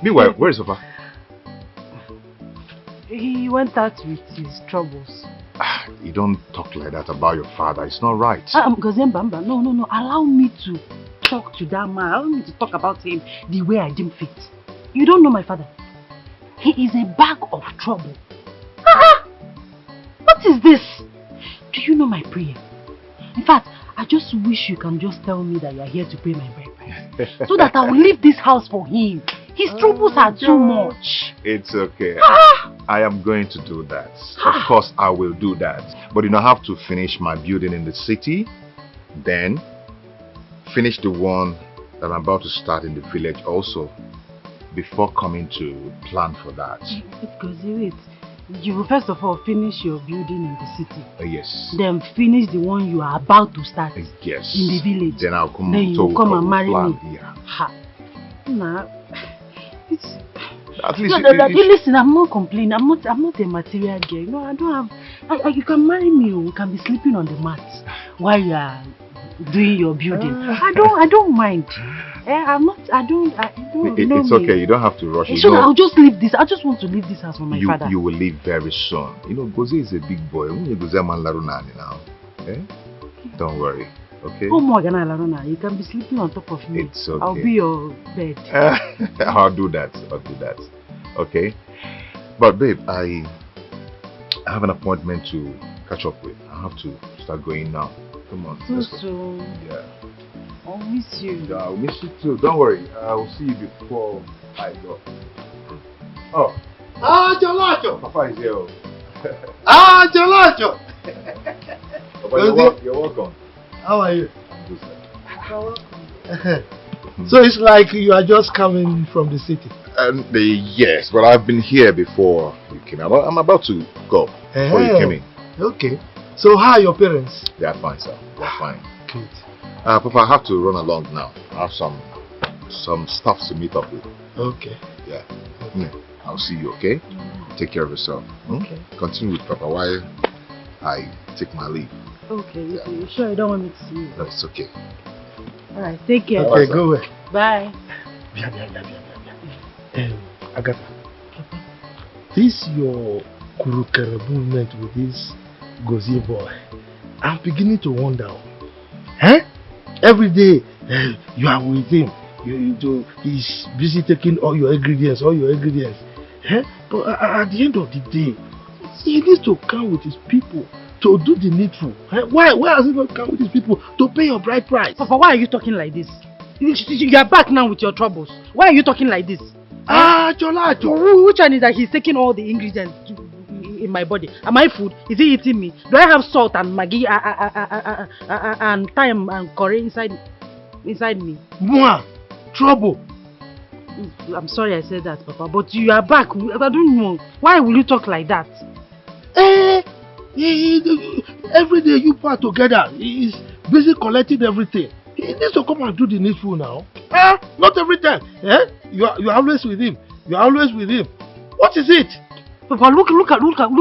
Meanwhile, where is Papa? He went out with his troubles. You don't talk like that about your father. It's not right. Gazembamba, no. Allow me to talk to that man. Allow me to talk about him the way I deem fit. You don't know my father. He is a bag of trouble. What is this? Do you know my prayer? In fact, I just wish you can just tell me that you are here to pay my bride price. So that I will leave this house for him. His troubles are too much. It's okay. I am going to do that. Of course, I will do that. But I have to finish my building in the city. Then, finish the one that I'm about to start in the village also. Before coming to plan for that. Because you will first of all finish your building in the city. Yes. Then finish the one you are about to start. Yes. In the village. Then I'll come. Then you come and marry me. Yeah. Nah. At least listen, I'm not complaining. I'm not a material girl. No, I don't have. You can marry me. You can be sleeping on the mat while you are doing your building. I don't mind. It's okay. You don't have to rush. So I'll just leave this. I just want to leave this house for my father. You will leave very soon. Goze is a big boy. Now. Don't worry. Okay? You can be sleeping on top of me. It's okay. I'll be your bed. I'll do that. Okay? But babe, I have an appointment to catch up with. I have to start going now. Come on. Let's go. Yeah. I'll miss you. Yeah, I'll miss you too. Don't worry. I will see you before I go. Oh. Jolacho! Papa is here. Jolacho! Papa, you're welcome. How are you? So it's like you are just coming from the city? Yes, but I've been here before you came. I'm about to go before you came in. Okay. So how are your parents? They are fine, sir. They're fine. Good. Papa, I have to run along now. I have some stuff to meet up with. Okay. Yeah. I'll see you, okay? Take care of yourself. Okay. Continue with Papa while I take my leave. Okay. You sure you don't want me to see you? No, it's okay. Alright, take care. Okay, go away. Bye. Agatha, this your kurukere movement with this Gozie boy, I'm beginning to wonder. Every day you are with him. He's busy taking all your ingredients. But at the end of the day, he needs to come with his people to do the needful. Why has he not come with his people to pay your bride price? Papa, why are you talking like this? You are back now with your troubles. Why are you talking like this? Cholacho. Which one is that he's taking all the ingredients in my body? Am I food? Is he eating me? Do I have salt and maggi and thyme and curry inside me? Moi, trouble. I'm sorry I said that, Papa, but you are back. I don't know. Why will you talk like that? Every day you part together. He's busy collecting everything. He needs to come and do the needful now. Not every time. You are always with him. You are always with him. What is it? Papa, look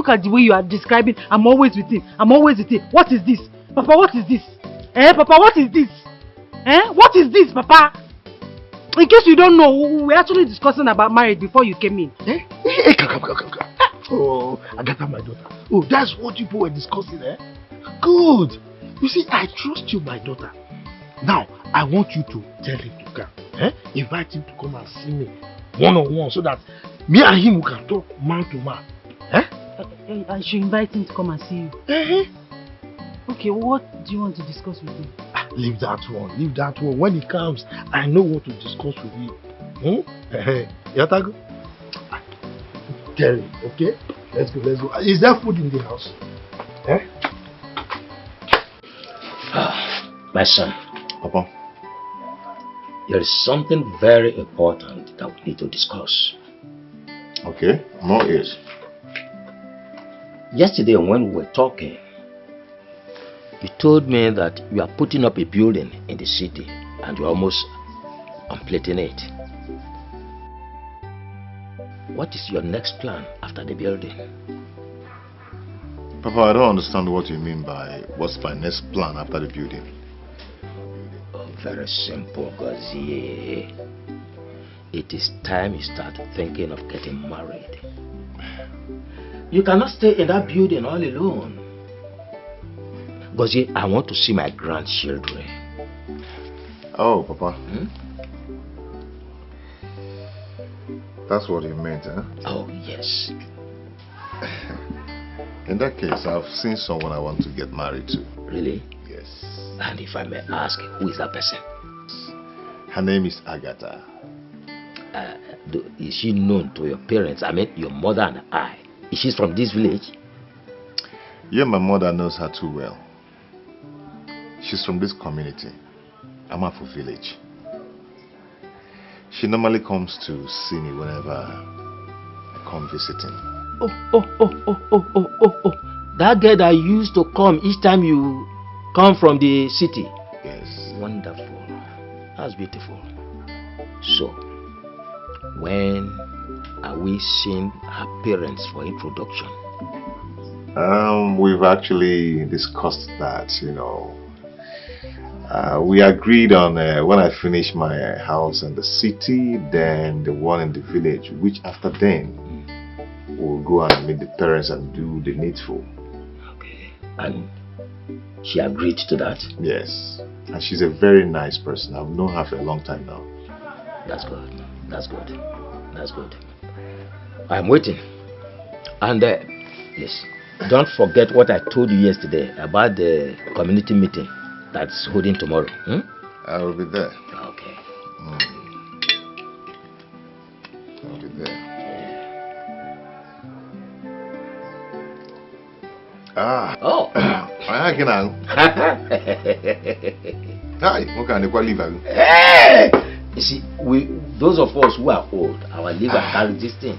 at the way you are describing. I'm always with him. What is this? Papa, what is this? Papa, what is this? What is this, Papa? In case you don't know, we were actually discussing about marriage before you came in. Come. Oh, Agatha, my daughter. Oh, that's what people were discussing, Good. You see, I trust you, my daughter. Now, I want you to tell him to come. Invite him to come and see me one-on-one so that me and him can talk man to man. I should invite him to come and see you. Okay, what do you want to discuss with him? Leave that one. When he comes, I know what to discuss with him. Yatago? Tell him, okay? Let's go. Is there food in the house? My son. Papa. There is something very important that we need to discuss. Okay, more ears. Yesterday when we were talking, you told me that you are putting up a building in the city and you are almost completing it. What is your next plan after the building? Papa, I don't understand what you mean by what's my next plan after the building. Very simple, Gazie. It is time you start thinking of getting married. You cannot stay in that building all alone. Gazie, I want to see my grandchildren. Oh, Papa. That's what you meant, huh? Oh, yes. In that case, I've seen someone I want to get married to. Really? Yes. And if I may ask, who is that person? Her name is Agatha. Is she known to your parents? I mean, your mother and I. Is she from this village? Yeah, my mother knows her too well. She's from this community, Amafu village. She normally comes to see me whenever I come visiting. Oh. That girl that used to come each time you come from the city. Yes. Wonderful. That's beautiful. So, when are we seeing her parents for introduction? We've actually discussed that, we agreed on when I finish my house in the city, then the one in the village, which after then we'll go and meet the parents and do the needful. Okay. And she agreed to that? Yes. And she's a very nice person. I've known her for a long time now. That's good. I'm waiting. And yes, don't forget what I told you yesterday about the community meeting that's holding tomorrow. I will be there. Okay. I'll be there. Oh. I can now. Hi, what kind of liver? Hey! You see, those of us who are old, our liver carries this thing.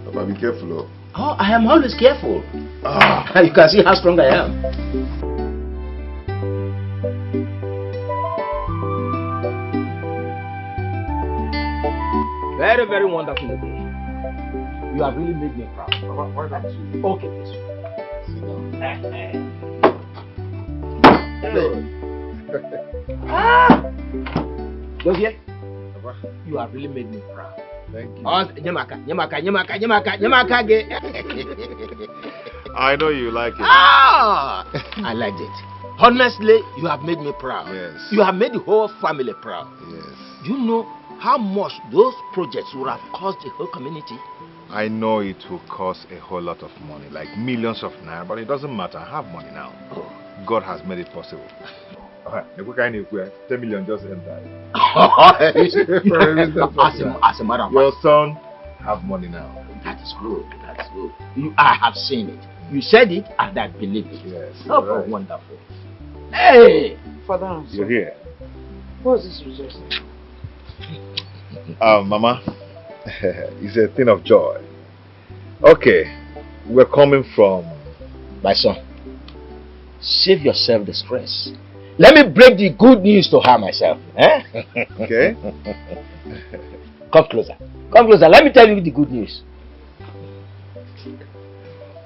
Papa, be careful. Oh, I am always careful. You can see how strong I am. Very, very wonderful day. You have really made me proud. Why not you? Okay, please. Sit down. Go here. Papa. You have really made me proud. Thank you. Nyamaka. I know you like it. I liked it. Honestly, you have made me proud. Yes. You have made the whole family proud. Yes. Do you know how much those projects would have cost the whole community? I know it will cost a whole lot of money, like millions of naira, but it doesn't matter. I have money now. Oh. God has made it possible. 10 million just entered. As a matter of Your fact, son have money now. that is good. I have seen it. You said it and I believe it. Yes. Oh, Right. wonderful. Hey! Father, You're here. what's this rejection? Mama, it's a thing of joy. Okay, we're coming from... My son, save yourself the stress. Let me break the good news to her myself. Okay. Come closer. Let me tell you the good news.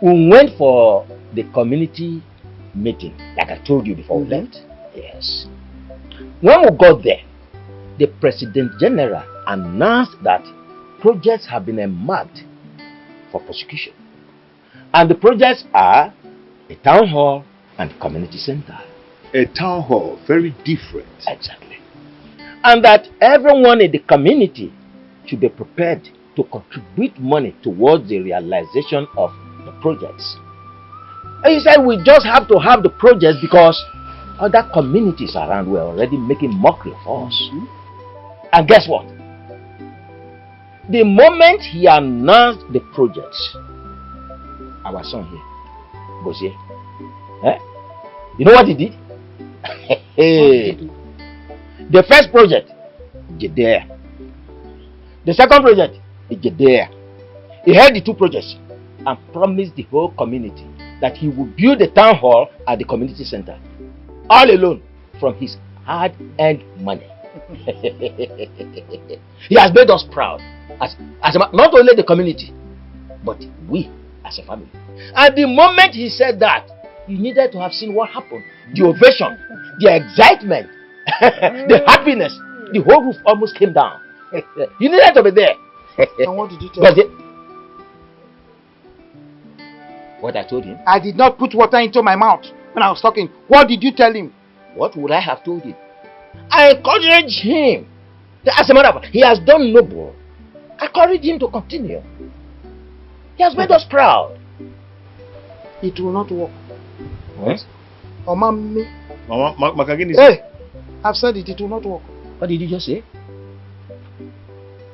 We went for the community meeting, like I told you before we left. Yes. When we got there, the President General announced that projects have been earmarked for prosecution. And the projects are a town hall and a community center. A town hall, very different. Exactly. And that everyone in the community should be prepared to contribute money towards the realization of the projects. And he said we just have to have the projects because other communities around were already making mockery of us. And guess what? The moment he announced the projects, our son here goes here. You know what he did? The first project, Jeddah. The second project, Jeddah. He held the two projects and promised the whole community that he would build a town hall at the community center, all alone from his hard-earned money. He has made us proud, not only the community, but we as a family. And the moment he said that, You needed to have seen what happened. The ovation, the excitement, the happiness. The whole roof almost came down. You needed to be there. And what did you tell him? What I told him? I did not put water into my mouth when I was talking. What did you tell him? What would I have told him? I encouraged him. As a matter of fact, he has done noble. I encouraged him to continue. He has made us proud. It will not work. What? Mama, hey! I've said it, it will not work. What did you just say?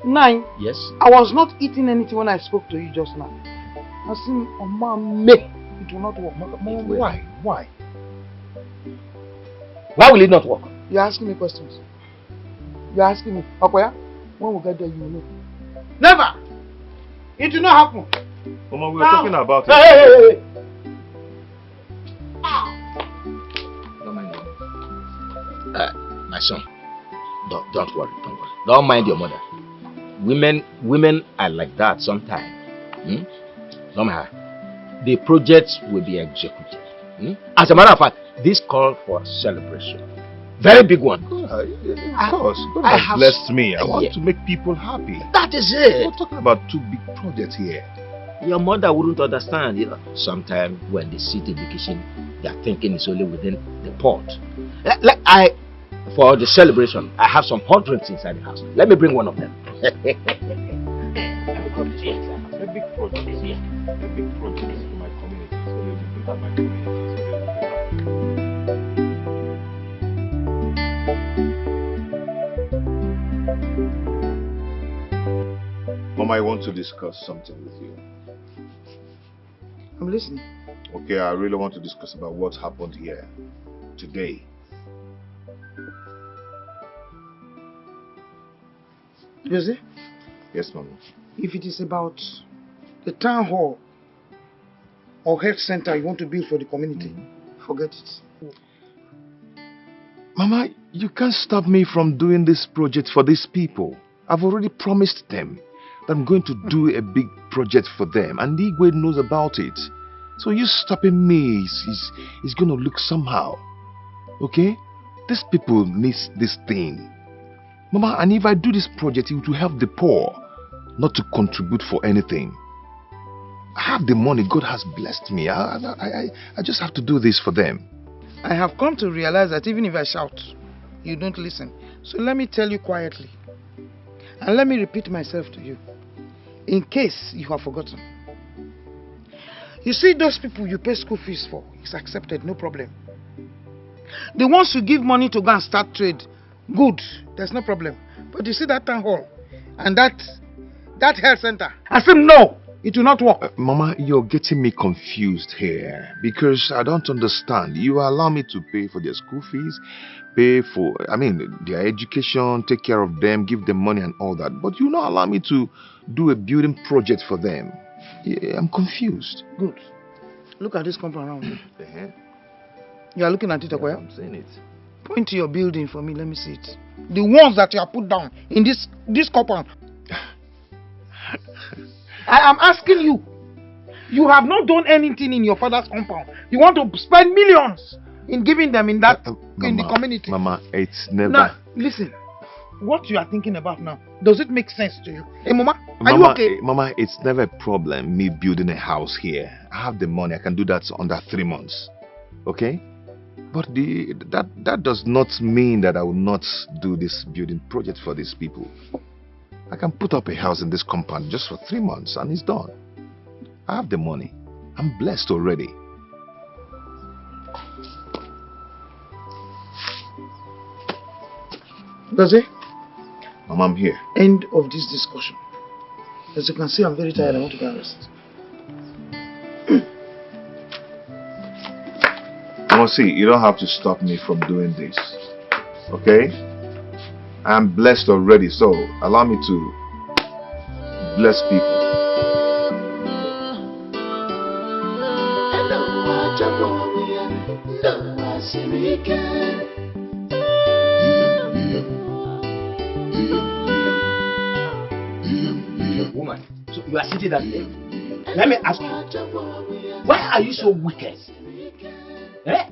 9. Yes. I was not eating anything when I spoke to you just now. I said, Mama, it will not work. Why? Why? Why will it not work? You're asking me questions. You're asking me, Okoya, when we get there, you will know. Never! It will not happen. Mama, we were talking about it. Hey. Don't mind me. My son, don't worry. Don't mind your mother. Women are like that sometimes. Don't mind her. The projects will be executed. As a matter of fact, this call for celebration. Very big one. Of course. God has blessed me. I want to make people happy. That is it. We're talking about 2 big projects here. Your mother wouldn't understand. Sometimes when they sit in the kitchen, they are thinking it's only within the pot. For the celebration, I have some hot drinks inside the house. Let me bring one of them. A big project. A big project for my community. So they will look at my community. Mama, I want to discuss something with you. I'm listening. Okay, I really want to discuss about what happened here today. Jose? Yes, Mama. If it is about the town hall or health center you want to build for the community, forget it. Mama, you can't stop me from doing this project for these people. I've already promised them that I'm going to do a big project for them, and Igwe knows about it. So you stopping me is going to look somehow. Okay? These people need this thing. Mama, and if I do this project, it will help the poor, not to contribute for anything. I have the money. God has blessed me. I just have to do this for them. I have come to realize that even if I shout, you don't listen. So let me tell you quietly. And let me repeat myself to you. In case you have forgotten. You see those people you pay school fees for, it's accepted, no problem. The ones you give money to go and start trade, good, there's no problem. But you see that town hall and that health center, I said no, it will not work. Mama, you're getting me confused here because I don't understand. You allow me to pay for their school fees, pay for, their education, take care of them, give them money and all that. But you not allow me to do a building project for them. Yeah, I'm confused. Good. Look at this compound around you. You are looking at it, Okoya? I'm seeing it. Point to your building for me, let me see it. The ones that you have put down in this compound. I am asking you. You have not done anything in your father's compound. You want to spend millions in giving them in that in the community. Mama, it's never. Now, listen. What you are thinking about now, does it make sense to you? Hey, Mama, are you okay? Mama, it's never a problem me building a house here. I have the money. I can do that under 3 months. Okay? But that does not mean that I will not do this building project for these people. I can put up a house in this compound just for 3 months and it's done. I have the money. I'm blessed already. Does it? Mama, I'm here. End of this discussion. As you can see, I'm very tired. I want to go and rest. Mama, see, you don't have to stop me from doing this. Okay? I'm blessed already, so allow me to bless people. Woman, so you are sitting down there. Let me ask you, why are you so wicked? Eh?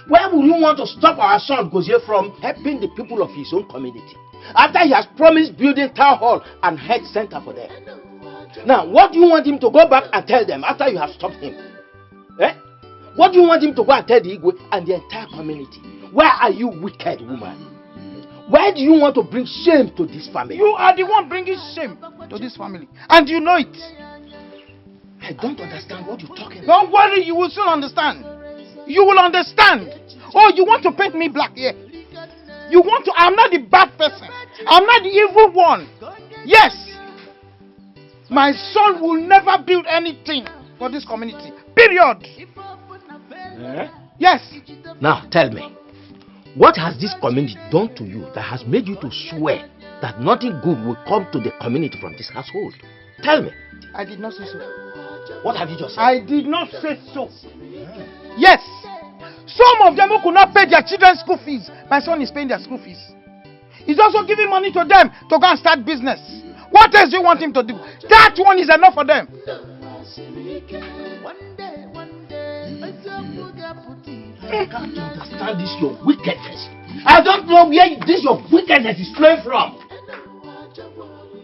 Why would you want to stop our son Gozie from helping the people of his own community? After he has promised building town hall and health center for them. Now, what do you want him to go back and tell them after you have stopped him? Eh? What do you want him to go and tell the Igwe and the entire community? Why are you wicked, woman? Why do you want to bring shame to this family? You are the one bringing shame to this family. And you know it. I don't understand what you're talking about. Don't worry, you will soon understand. You will understand. Oh, you want to paint me black here? You want to... I'm not the bad person. I'm not the evil one. Yes. My son will never build anything for this community. Period. Eh? Yes. Now, tell me. What has this community done to you that has made you to swear that nothing good will come to the community from this household? Tell me. I did not say so. What have you just said? I did not say so. Yes. Some of them who could not pay their children's school fees, my son is paying their school fees. He's also giving money to them to go and start business. What else do you want him to do? That one is enough for them. I can't understand this your wickedness. I don't know where this your wickedness is flowing from.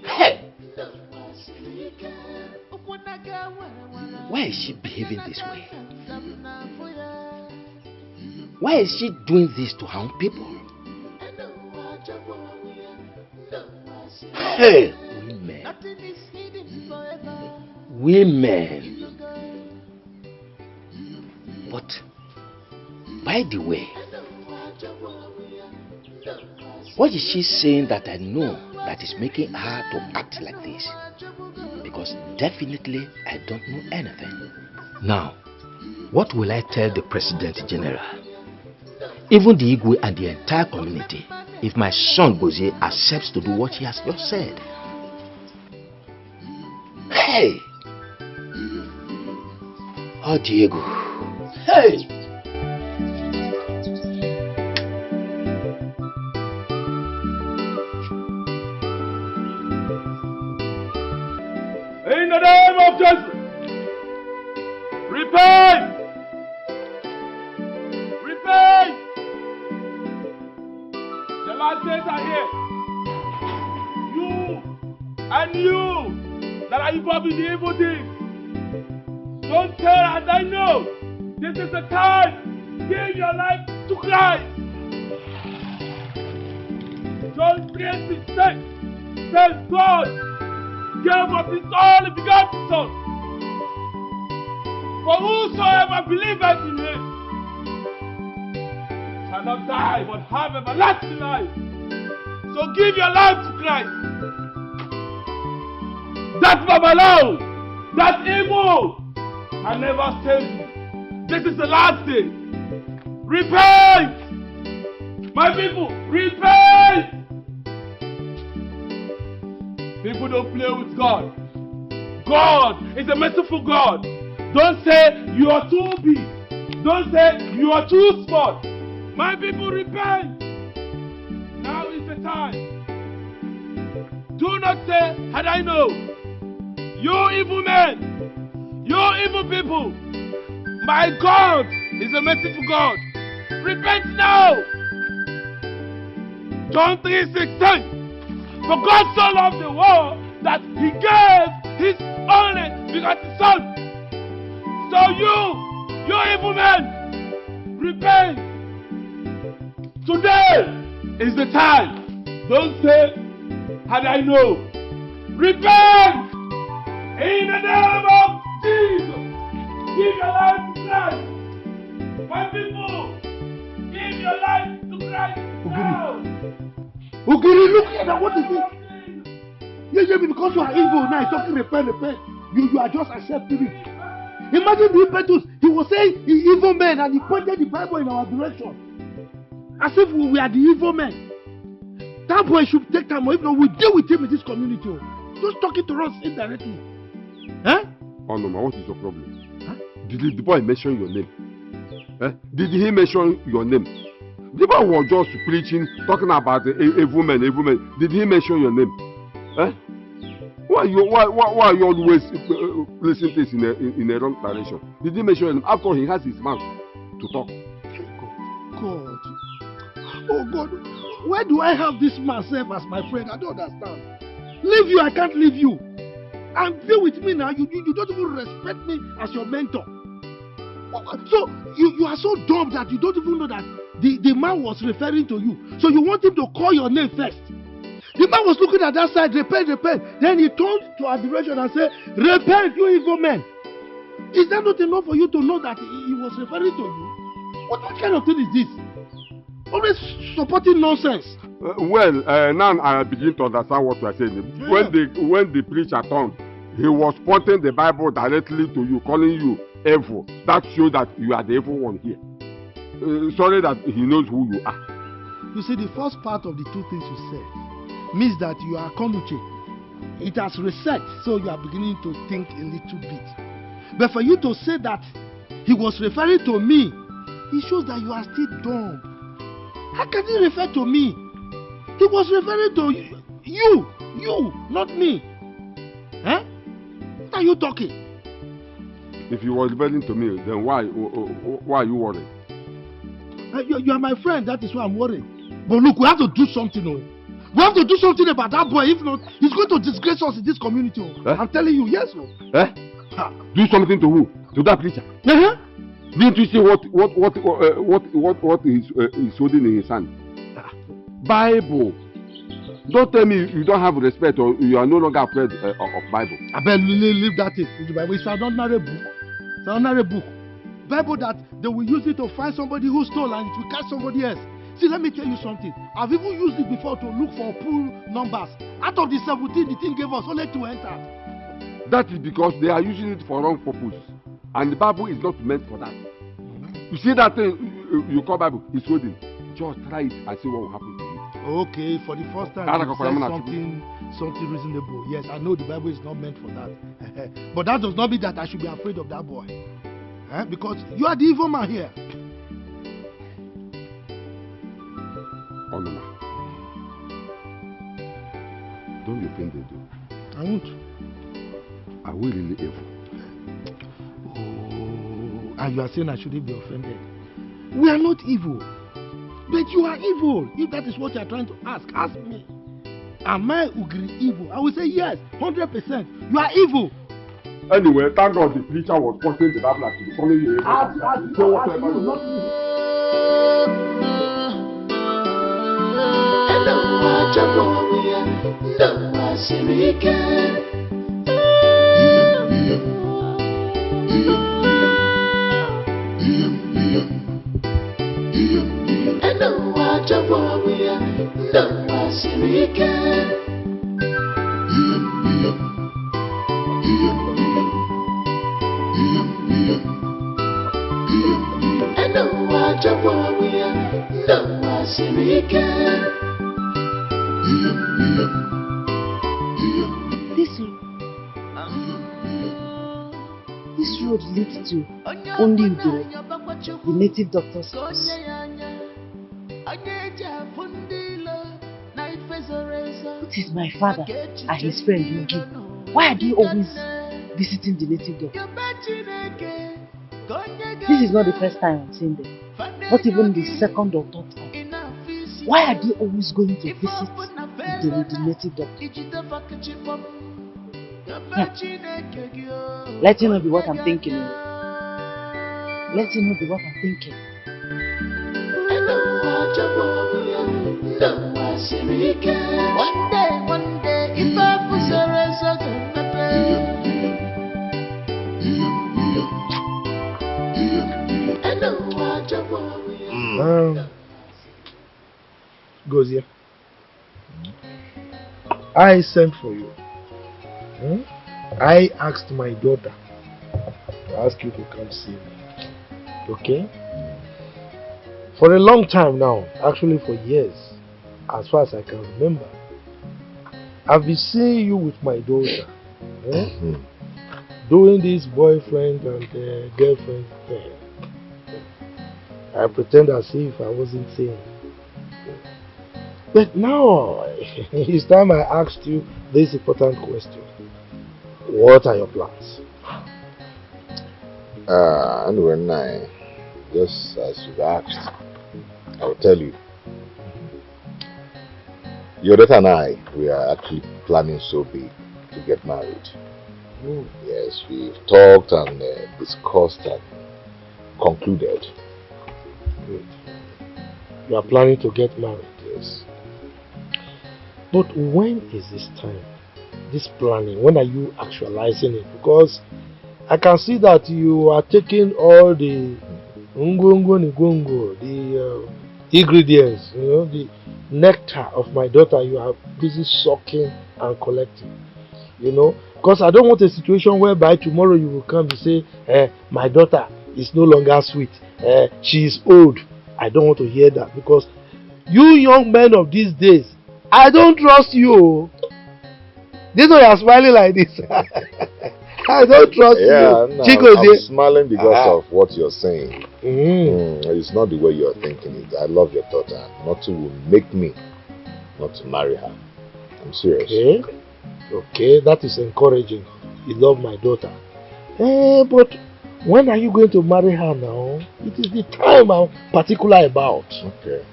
Hey! Why is she behaving this way? Why is she doing this to harm people? Hey! Women. But, by the way, what is she saying that I know that is making her to act like this? Because definitely I don't know anything. Now, what will I tell the President General? Even the Igwe and the entire community, if my son Gozie accepts to do what he has just said. Hey! Oh, Diego. Hey! In the name of Jesus, repent! Repent! The last days are here. You and you that are involved in the evil things, don't tell as I know. This is the time. Give your life to Christ. John 3:16 says God gave us his only begotten Son. For whosoever believeth in him shall not die but have everlasting life. So give your life to Christ. That Babalawo, that evil, can never save you. This is the last day. Repent! My people, repent! People don't play with God. God is a merciful God. Don't say you are too big. Don't say you are too small. My people, repent. Now is the time. Do not say, had I known. You evil men, you evil people. My God is a merciful God. Repent now. John 3:16. For God so loved the world that he gave his only begotten Son. So you evil men, repent. Today is the time. Don't say, had I known. Repent in the name of Jesus. Give your life to Christ. My people, give your life to Christ now. Ugiri, look at that. What is it? Yeah, because you are evil now, talking repent. You are just accepting it. Imagine the impetus. He was saying evil men and he pointed the Bible in our direction. As if we are the evil men. That boy should take time, or if not, we deal with him in this community. Just talking to us indirectly. Huh? Oh no, man, what is your problem? Huh? Did the boy mention your name? Did he mention your name? The boy was just preaching, talking about evil men. Did he mention your name? Why are you always placing things in a wrong direction? Did he mention your name? After all, he has his mouth to talk. God. Oh God. Why do I have this myself as my friend? I don't understand. Leave you, I can't leave you. And be with me now. You don't even respect me as your mentor. So you are so dumb that you don't even know that the man was referring to you. So you want him to call your name first. The man was looking at that side, repent, repent. Then he turned to our direction and said, repent, you evil men. Is that not enough for you to know that he was referring to you? What kind of thing is this? Always supporting nonsense. Now I begin to understand what you are saying. Yeah. When the preacher turned, he was pointing the Bible directly to you, calling you evil. That shows that you are the evil one here. Sorry that he knows who you are. You see, the first part of the two things you said means that you are Konuche. It has reset, so you are beginning to think a little bit. But for you to say that he was referring to me, it shows that you are still dumb. How can he refer to me? He was referring to you, not me. Huh? What are you talking? If he was referring to me, then why are you worried? You are my friend, that is why I'm worried. But look, we have to do something. We have to do something about that boy. If not, he's going to disgrace us in this community. I'm telling you, yes. Do something to who? To that preacher? Didn't you see what is holding in his hand? Bible. Don't tell me you don't have respect or you are no longer afraid of Bible. I better leave that thing. It's an ordinary book. It's an ordinary book. Bible that they will use it to find somebody who stole and it will catch somebody else. See, let me tell you something. I've even used it before to look for pool numbers. Out of the 17, the thing gave us only 2 entered. That is because they are using it for wrong purpose. And the Bible is not meant for that. You see that thing you call Bible, it's holding. Just try it and see what will happen to you. Okay, for the first time, you said something reasonable. Yes, I know the Bible is not meant for that. But that does not mean that I should be afraid of that boy. Because you are the evil man here. Oh, no. Don't be offended. I won't. Are we really evil? Oh, and you are saying I shouldn't be offended. We are not evil. But you are evil. If that is what you are trying to ask me. Am I evil? I will say yes, 100%. You are evil. Anyway, thank God the preacher was pointing the Bible at you. Following you. This road leads to only the native doctor's house. It is my father and his friend Yugi. Why are they always visiting the native doctor? This is not the first time I'm seeing them, not even the second or third time. Why are they always going to visit the native doctor? Let it not be what I'm thinking. Let it not be what I'm thinking. One day, if I was a Gozie, I sent for you. I asked my daughter to ask you to come see me. Okay? For a long time now, actually for years, as far as I can remember, I've been seeing you with my daughter. Doing this boyfriend and girlfriend thing. I pretend as if I wasn't seeing. But now, it's time I asked you this important question. What are your plans? Anyway, just as you've asked, I will tell you. Your daughter and I, we are actually planning so big to get married. Yes, we've talked and discussed and concluded. Good. You are planning to get married? Yes. But when is this time? This planning, when are you actualizing it? Because I can see that you are taking all the the ingredients, you know, the nectar of my daughter, you are busy sucking and collecting. You know, because I don't want a situation whereby tomorrow you will come and say, my daughter is no longer sweet, she is old. I don't want to hear that, because you young men of these days, I don't trust you. This one you are smiling like this. I don't trust you. No, I'm smiling because of what you're saying. It's not the way you're thinking it. I love your daughter. Nothing will make me not to marry her. I'm serious. Okay, that is encouraging. You love my daughter. But when are you going to marry her now? It is the time I'm particular about. Okay.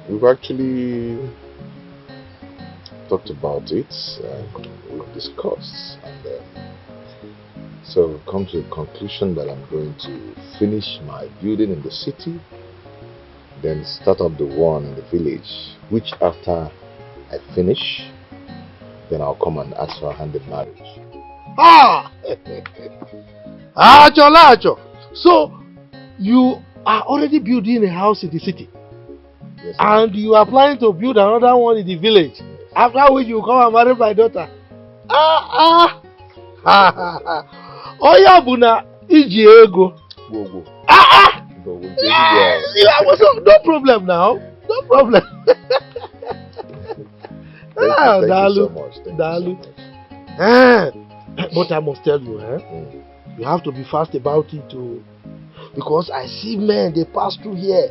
We've actually talked about it. We've discussed. And so we've come to the conclusion that I'm going to finish my building in the city, then start up the one in the village, which after I finish, then I'll come and ask for a hand in marriage. Acho. So you are already building a house in the city? Yes, and you are planning to build another one in the village? Yes. After which you come and marry my daughter? Oya buna iji ego. No problem now. No problem. Thank you so much. But I must tell you, you have to be fast about it too. Because I see men, they pass through here.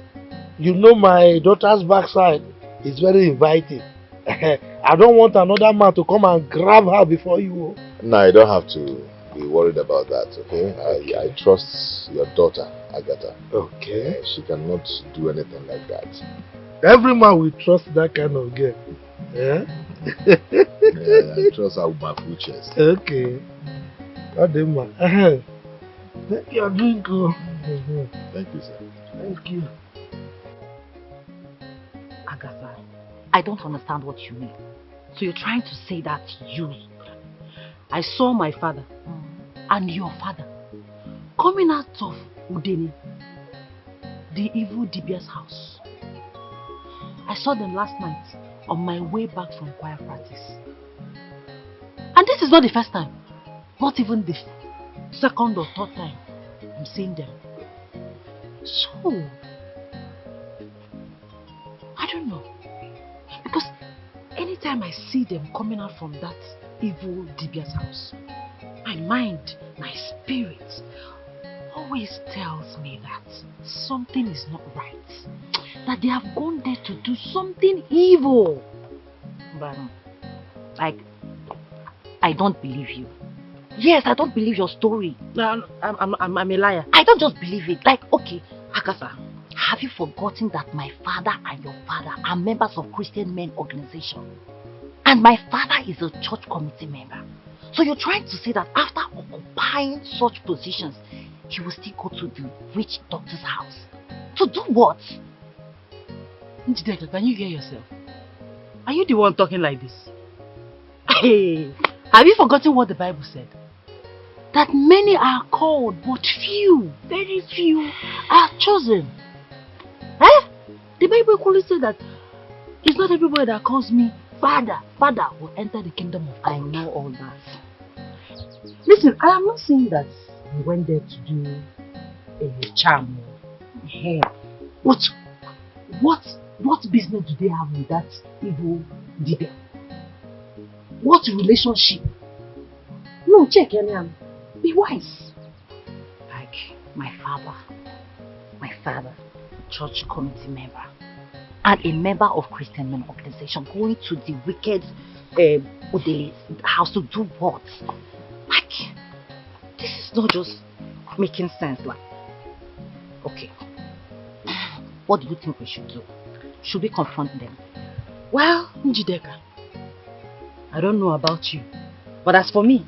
You know my daughter's backside is very inviting. I don't want another man to come and grab her before you. No, you don't have to be worried about that, okay? I trust your daughter, Agatha. Okay. She cannot do anything like that. Every man will trust that kind of girl. Yeah? I trust her with my full chest. Okay. Take your drink. Thank you, sir. Thank you. Agatha, I don't understand what you mean. So you're trying to say that I saw my father and your father coming out of Udeni, the evil Dibia's house. I saw them last night on my way back from choir practice. And this is not the first time, not even the second or third time I'm seeing them. So, I don't know. Because anytime I see them coming out from that evil Dibia's house, my mind, my spirit always tells me that something is not right. That they have gone there to do something evil. But, I don't believe you. Yes, I don't believe your story. No, I'm a liar. I don't just believe it. Okay, Agatha, have you forgotten that my father and your father are members of Christian Men Organization? And my father is a church committee member. So you're trying to say that after occupying such positions, he will still go to the witch doctor's house? To do what? Njideka, can you hear yourself? Are you the one talking like this? Hey, have you forgotten what the Bible said? That many are called, but few, very few, are chosen. The Bible clearly said that it's not everybody that calls me Father will enter the kingdom of God. I know all that. Listen, I am not saying that you went there to do a charm. What business do they have with that evil Dibia? What relationship? No, check, Eliam. Be wise. Like my father, church committee member, and a member of Christian Men Organization going to the wicked Odele's house to do what? This is not just making sense. Okay, What do you think we should do? Should we confront them? Well, Njideka, I don't know about you, but as for me,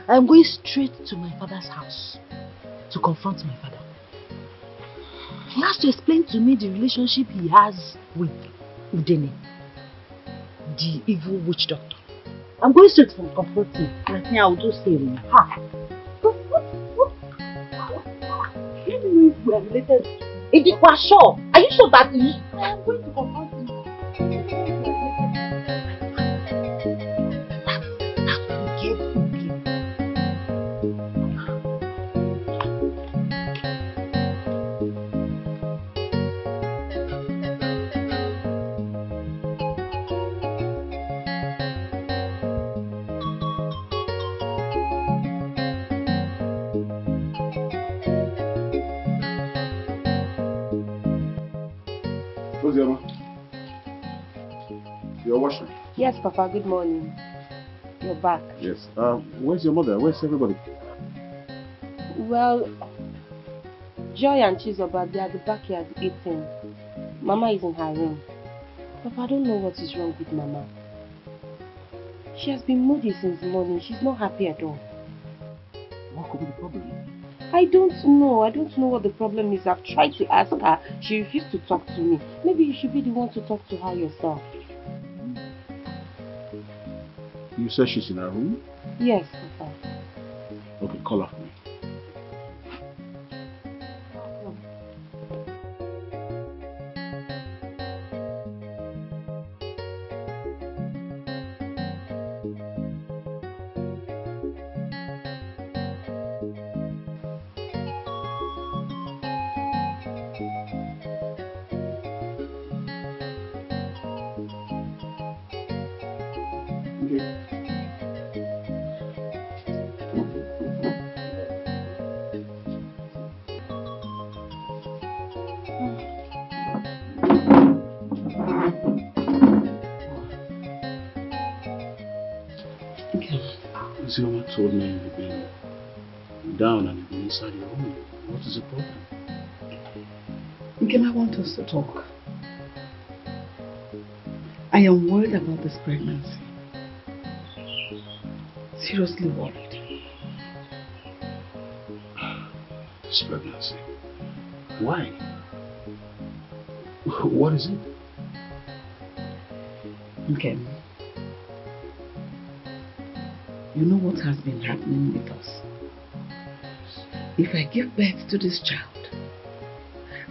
I am going straight to my father's house to confront my father. He has to explain to me the relationship he has with Udene, the evil witch doctor. I'm going straight to confronting. I think I'll do same. Ha! Even if we are related, it was sure. Are you sure that I am going to confront him? You're washing? Yes, Papa, good morning. You're back. Yes. Where's your mother? Where's everybody? Well, Joy and Chizoba, they are at the backyard eating. Mama is in her room. Papa, I don't know what is wrong with Mama. She has been moody since morning. She's not happy at all. What could be the problem? I don't know. I don't know what the problem is. I've tried to ask her. She refused to talk to me. Maybe you should be the one to talk to her yourself. You said she's in her room? Yes, Papa. Okay, call her for me. Zioma told me you've been down and you've been inside your room. What is the problem? Nkem, I want us to talk. I am worried about this pregnancy. Seriously worried. This pregnancy? Why? What is it? Nkem, you know what has been happening with us. If I give birth to this child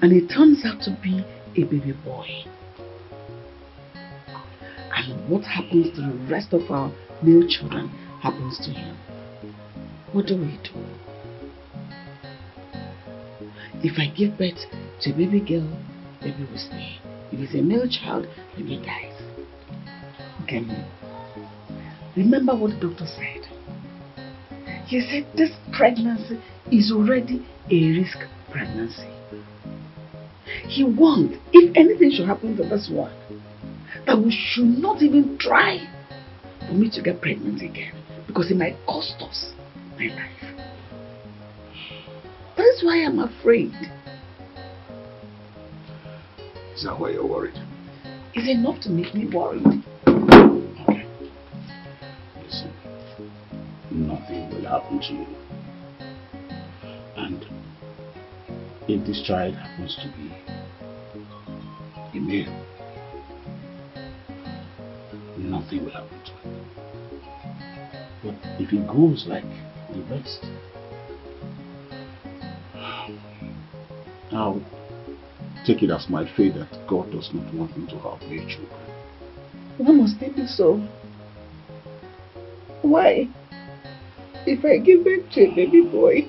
and it turns out to be a baby boy, and what happens to the rest of our male children happens to him, what do we do? If I give birth to a baby girl, baby will stay. If it's a male child, baby dies. Okay. Remember what the doctor said. He said this pregnancy is already a risk pregnancy. He warned, if anything should happen to this one, that we should not even try for me to get pregnant again, because it might cost us my life. That is why I'm afraid. Is that why you're worried? It's enough to make me worried. Okay. Listen, nothing will happen to you. And if this child happens to be a male, nothing will happen to him. But if it goes like the rest, I'll take it as my fate that God does not want me to have male children. Why must it be so? Why? If I give birth to a baby boy,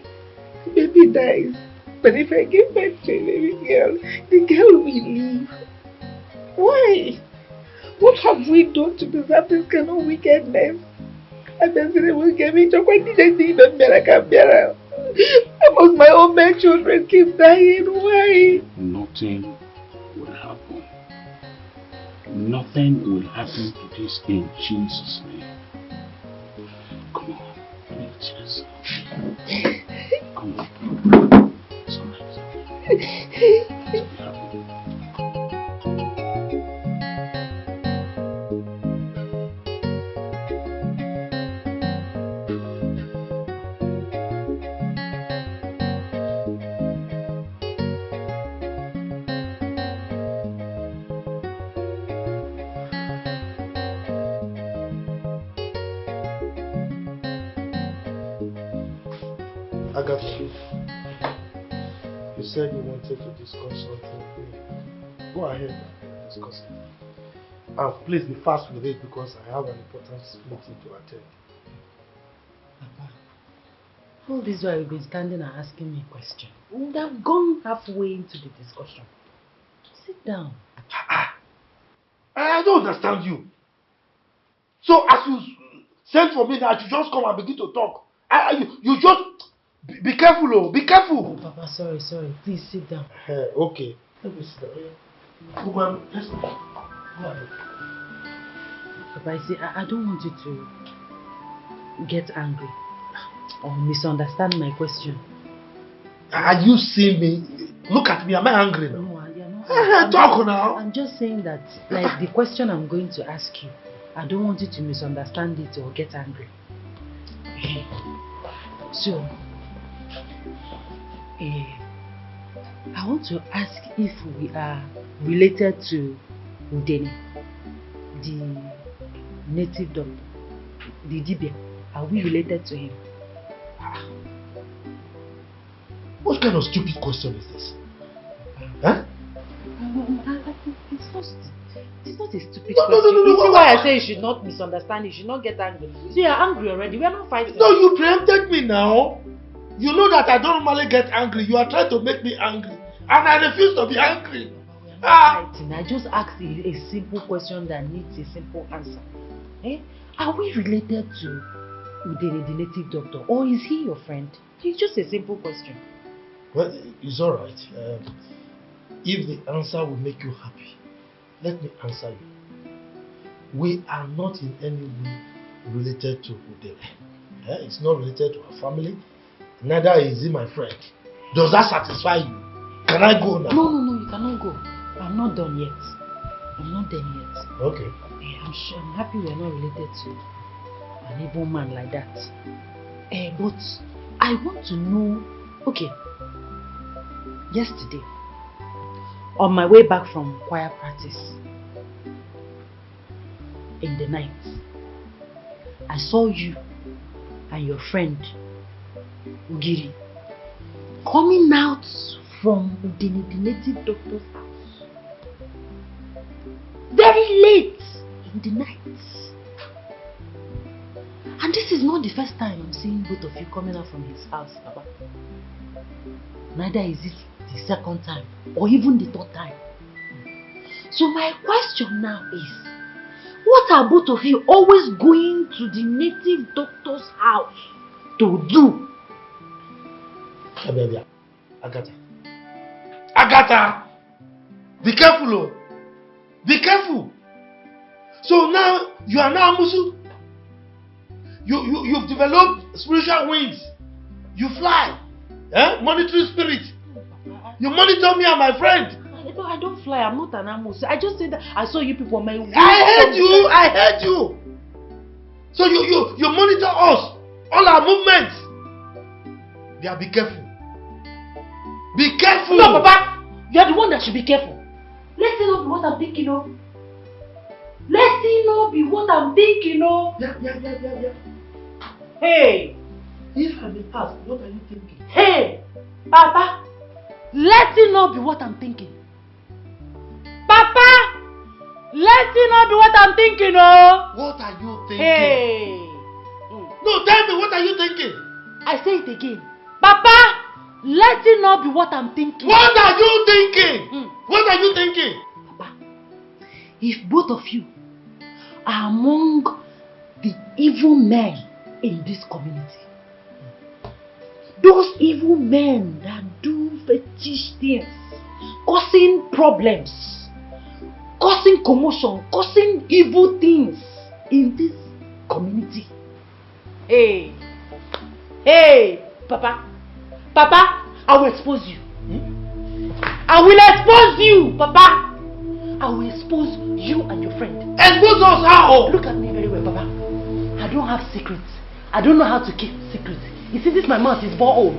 the baby dies. But if I give birth to a baby girl, the girl will live. Why? What have we done to deserve this kind of wickedness? I must my own male children keep dying. Why? Nothing will happen. Nothing will happen to this in Jesus' name. Come on, lift yourself. Come on. It's alright. Be happy. Agatha, you said you wanted to discuss something with me. Go ahead and discuss it. And please be fast with it because I have an important meeting to attend. Papa, all this while you've been standing and asking me a question. We would have gone halfway into the discussion. Sit down. I don't understand you. So as you sent for me now, you just come and begin to talk. You just be careful, oh, be careful. Oh, Papa, sorry. Please sit down. Okay. Let me sit down. Woman, let's go. Go ahead. Papa, I see, I don't want you to get angry or misunderstand my question. Are you seeing me? Look at me. Am I angry now? No, you're not. Talk now. I'm just saying that, like, the question I'm going to ask you, I don't want you to misunderstand it or get angry. So, I want to ask if we are related to Udeni, the native doctor, the Dibia. Are we related to him? What kind of stupid question is this? Huh? It's not a stupid question. You see why I say you should not misunderstand, you should not get angry. So you are angry already, we are not fighting. No, you preempted me now. You know that I don't normally get angry. You are trying to make me angry. And I refuse to be angry. Fighting. I just asked a simple question that needs a simple answer. Are we related to Udeni, the native doctor? Or is he your friend? It's just a simple question. Well, it's alright. If the answer will make you happy, let me answer you. We are not in any way related to Udeni. It's not related to our family. Neither is he my friend. Does that satisfy you? Can I go now? No, you cannot go. I'm not done yet. I'm not done yet. Okay. I'm happy we're not related to an evil man like that. But I want to know, okay, yesterday, on my way back from choir practice, in the night, I saw you and your friend, Ugiri, coming out from the native doctor's house. Very late in the night. And this is not the first time I'm seeing both of you coming out from his house, Papa. Neither is it the second time or even the third time. So my question now is, what are both of you always going to the native doctor's house to do? Agatha! Be careful, oh. Be careful. So now, you are now Musu. You've developed spiritual wings. You fly. Monitoring spirit. You monitor me and my friend. I don't fly. I'm not an Amos. I just said that I saw you people on my way. I heard you. So you monitor us. All our movements. Be careful. Be careful. No, Papa. You are the one that should be careful. Let it not be what I'm thinking of. Let it not be what I'm thinking of. Yeah. Hey. If I may ask, what are you thinking? Hey, Papa. Let it not be what I'm thinking. Papa. Let it not be what I'm thinking of. What are you thinking? Hey. No, tell me, what are you thinking? I say it again. Papa. Let it not be what I'm thinking. What are you thinking? What are you thinking? Papa, if both of you are among the evil men in this community, those evil men that do fetish things, causing problems, causing commotion, causing evil things in this community. Hey, Papa, I will expose you. I will expose you, Papa. I will expose you and your friend. Expose us how? Look at me very well, Papa. I don't have secrets. I don't know how to keep secrets. You see, this my mouth is borehole.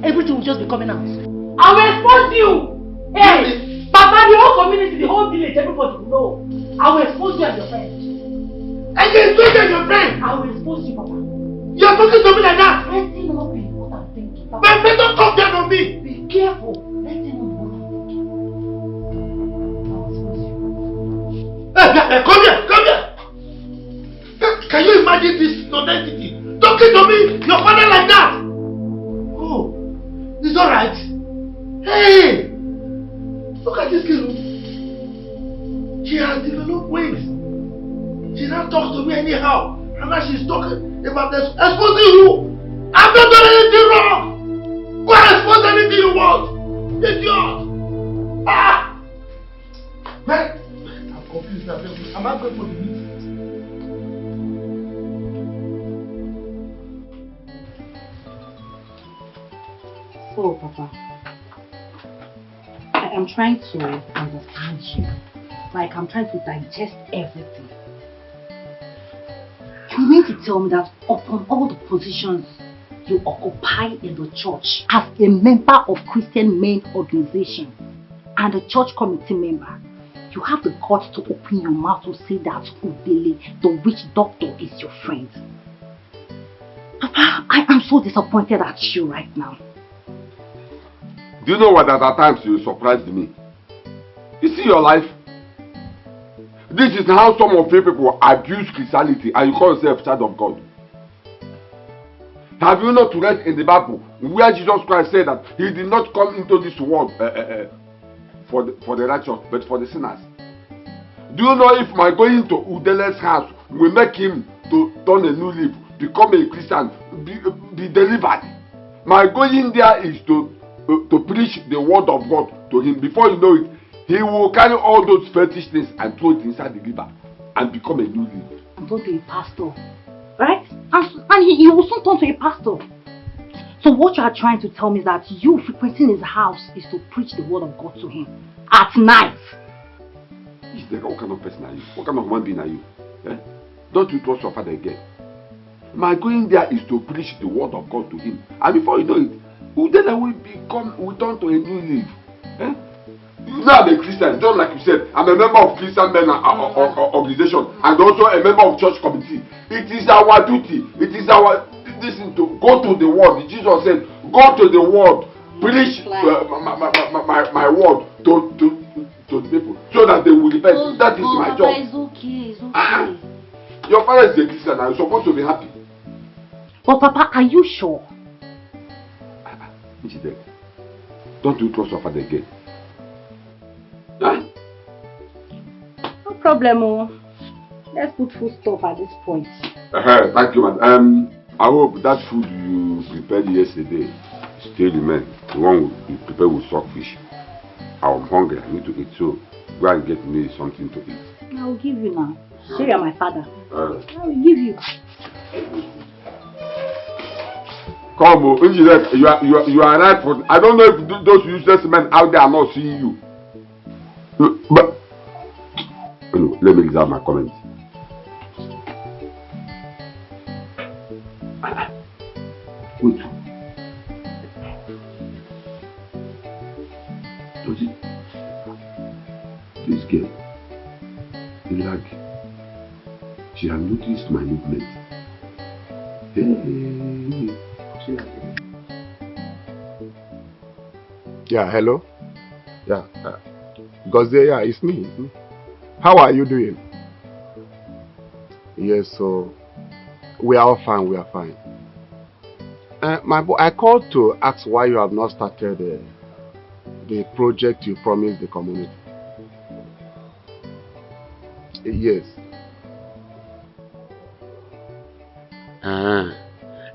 Everything will just be coming out. I will expose you. Hey, Papa, the whole community, the whole village, everybody will know. I will expose you and your friend. And you expose you and your friend? I will expose you, Papa. You are talking to me like that? Let it not be keep his identity. Talking to me, your father like that. Oh, it's alright. Hey, look at this girl. She has developed wings. She now talks to me anyhow. And now she's talking about this. Exposing you. I've not done anything wrong. Go and expose anything you want. Idiot. Ah! Man, I'm confused now. Am I going for the meeting? So, Papa, I am trying to understand you. Like, I'm trying to digest everything. You mean to tell me that upon all the positions you occupy in the church as a member of Christian main organization and a church committee member, you have the guts to open your mouth to say that Udele, the witch doctor, is your friend? Papa, I am so disappointed at you right now. Do you know what, at times you surprised me? You see your life? This is how some of you people abuse Christianity and you call yourself child of God. Have you not read in the Bible where Jesus Christ said that he did not come into this world for the righteous but for the sinners? Do you know if my going to Udele's house will make him to turn a new leaf, become a Christian, be delivered? My going there is to preach the word of God to him. Before you know it, he will carry all those fetish things and throw it inside the river and become a new leaf. I'm going to be a pastor, right? And he will soon turn to a pastor. So what you are trying to tell me is that you frequenting his house is to preach the word of God to him at night. What kind of person are you? What kind of human being are you? Eh? Don't you trust your father again? My going there is to preach the word of God to him. And before you know it, then I will turn to a new leaf. Eh? Now I'm a Christian, just like you said, I'm a member of Christian men organization and also a member of church committee. It is our duty, it is our listen to go to the world. Jesus said, go to the world, preach my word to the people so that they will repent. That is my job. It's okay, it's okay. Your father is a Christian and you're supposed to be happy. But Papa, are you sure? Don't you trust your father again? Huh? No problem. Let's put full stop at this point. Thank you, man. I hope that food you prepared yesterday still remains. The one you prepared with stockfish. I'm hungry. I need to eat, so go and get me something to eat. I will give you now. Say you're my father. I will give you. Come on, you are right for. I don't know if those useless men out there are not seeing you. But anyway, let me reserve my comments. Wait. This girl, like, she had noticed my movement. Hey. Yeah, hello? Yeah. Gozie, yeah, it's me. How are you doing? Yes, so we are all fine, we are fine. My boy, I called to ask why you have not started the project you promised the community. Yes.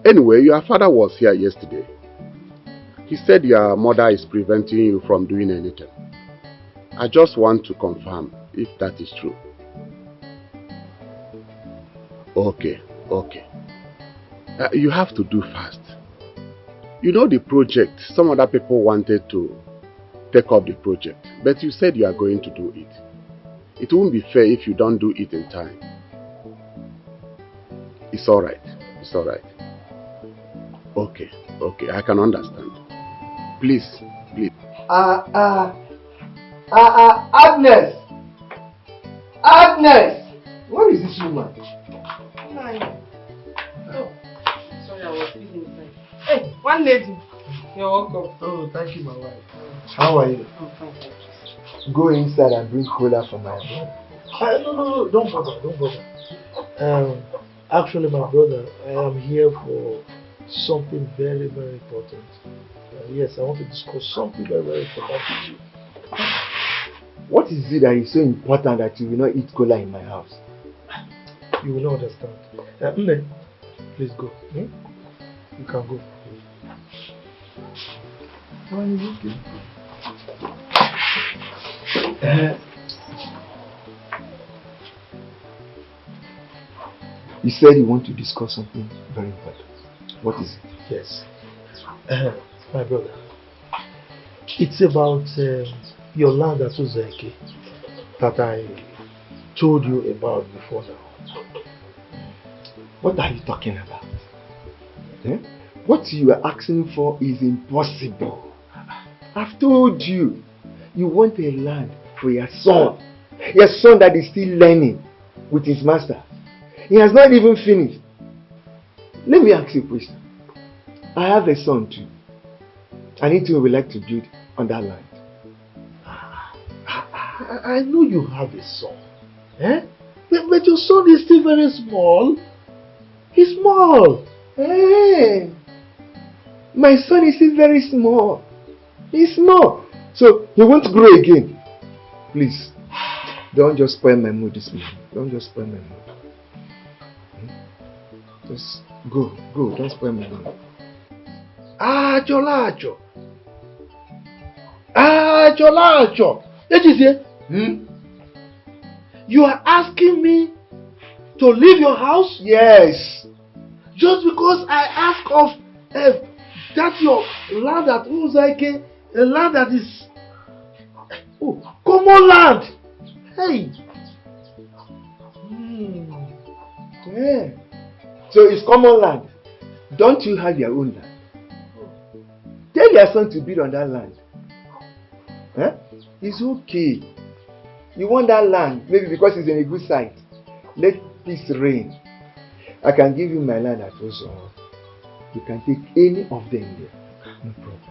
Anyway, your father was here yesterday. He said your mother is preventing you from doing anything. I just want to confirm if that is true. Okay. You have to do fast. You know the project, some other people wanted to take up the project, but you said you are going to do it. It won't be fair if you don't do it in time. It's alright. Okay, I can understand. Please. Agnes! What is this woman? Oh, sorry, I was feeling inside. Hey, one lady. You're welcome. Oh, thank you, my wife. How are you? I'm fine, thank you. Go inside and bring cola for my brother. No, don't bother. Actually, my brother, I am here for something very, very important. Yes, I want to discuss something very, very important with you. What is it that is so important that you will not eat cola in my house? You will not understand. Nne, please go. You can go. You said you want to discuss something very important. What is it? Yes. My brother. It's about your land at Uzeke that I told you about before now. What are you talking about? What you are asking for is impossible. I've told you, you want a land for your son that is still learning with his master. He has not even finished. Let me ask you a question. I have a son too. And he too would like to build on that land. I know you have a son. But your son is still very small. He's small. Hey, my son is still very small. He's small. So he won't grow again. Please, don't just spoil my mood this morning. Don't just spoil my mood. Just go. Don't spoil my mood. Lacho. That is it. You are asking me to leave your house? Yes. Just because I ask of that your land at Uzeke, a land that is common land. Hey. Yeah. So it's common land. Don't you have your own land? Tell your son to build on that land. It's okay. You want that land, maybe because it's in a good site. Let peace reign. I can give you my land at Ozo. You can take any of them there. No problem.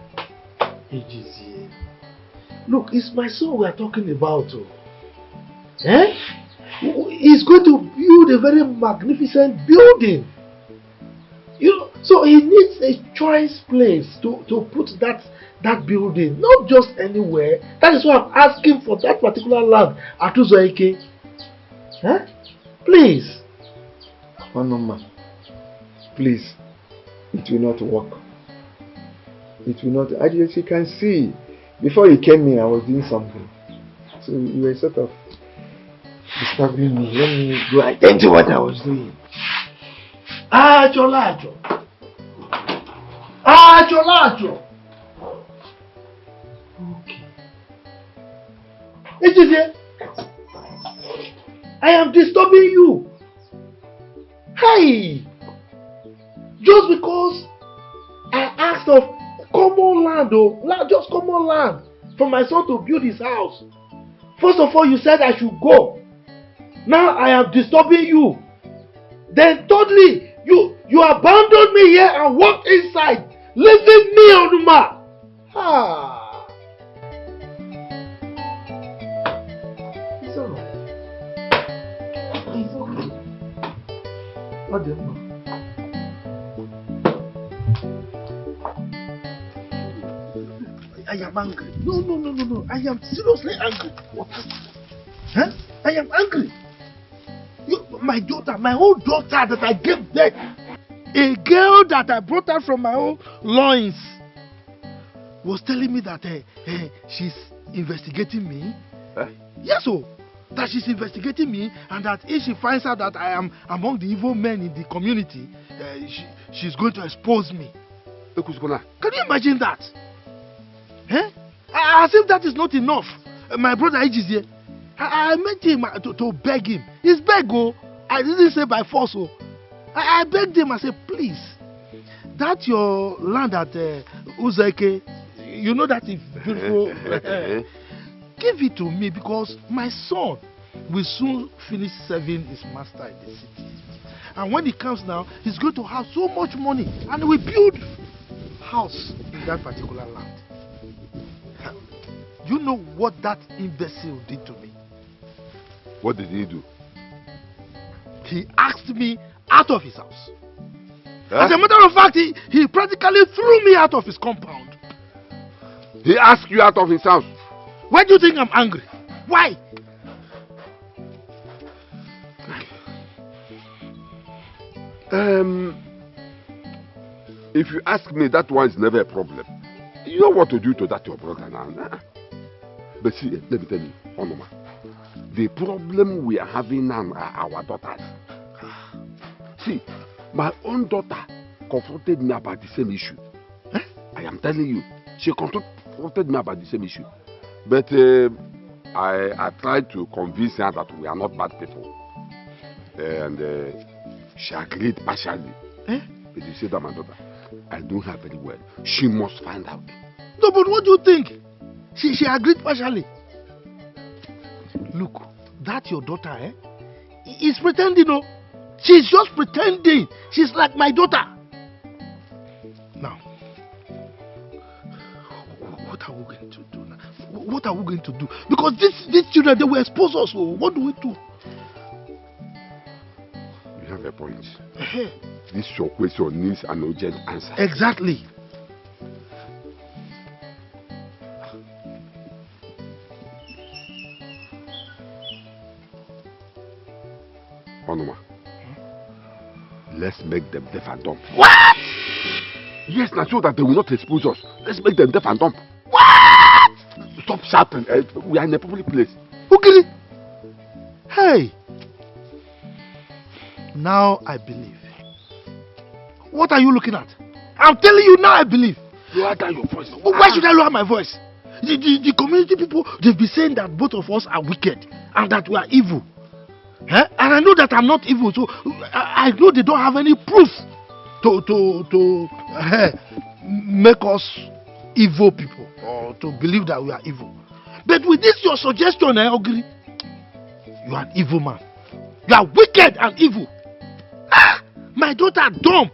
Look, it's my son we are talking about. He's going to build a very magnificent building. So he needs a choice place to put that building, not just anywhere. That is why I'm asking for that particular land at Uzoike. Please. Onoma, please. It will not work. It will not. As you can see, before you came in, I was doing something. So you were sort of disturbing me. Let me go attend to what I was doing. Lacho. Okay. It is it. I am disturbing you. Hey! Just because I asked of common land, just common land, for my son to build his house. First of all, you said I should go. Now I am disturbing you. Then thirdly, you abandoned me here and walked inside, leaving me on the mat. It's alright. It's okay. I am angry. No. I am seriously angry. I am angry. My daughter, my own daughter that I gave birth, a girl that I brought out from my own loins, was telling me that she's investigating me. Yes, that she's investigating me, and that if she finds out that I am among the evil men in the community, she's going to expose me. Can you imagine that? As if that is not enough. My brother Ijizie, I met him to beg him. He's beg, I didn't say by force. I begged him. I said, please, that your land at Uzeke, you know that is beautiful. Give it to me, because my son will soon finish serving his master in the city. And when he comes now, he's going to have so much money, and we build house in that particular land. You know what that imbecile did to me? What did he do? He asked me out of his house. As a matter of fact, he practically threw me out of his compound. He asked you out of his house. Why do you think I'm angry? Why? If you ask me, that one is never a problem. You know what to do to that your brother now. But see, let me tell you, Onoma, the problem we are having now are our daughters. See, my own daughter confronted me about the same issue. I am telling you, she confronted me about the same issue. But I tried to convince her that we are not bad people. And she agreed partially. But you see that my daughter, I know her very well. She must find out. No, but what do you think? She agreed partially. Look, that your daughter, is pretending, no? She's just pretending. She's like my daughter. Now, what are we going to do now? What are we going to do? Because these children, they will expose us. What do we do? You have a point. This your question needs an urgent answer. Exactly. Onoma, let's make them deaf and dumb. What? Yes, now so that they will not expose us. Let's make them deaf and dumb. What? Stop shouting. We are in a public place. Okay. Hey. Now I believe. What are you looking at? I'm telling you now I believe. Lower down your voice. Why should I lower my voice? The community people, they've been saying that both of us are wicked and that we are evil. And I know that I'm not evil, so I know they don't have any proof to make us evil people or to believe that we are evil. But with this your suggestion, Ogri, you are an evil man. You are wicked and evil. My daughter dumb,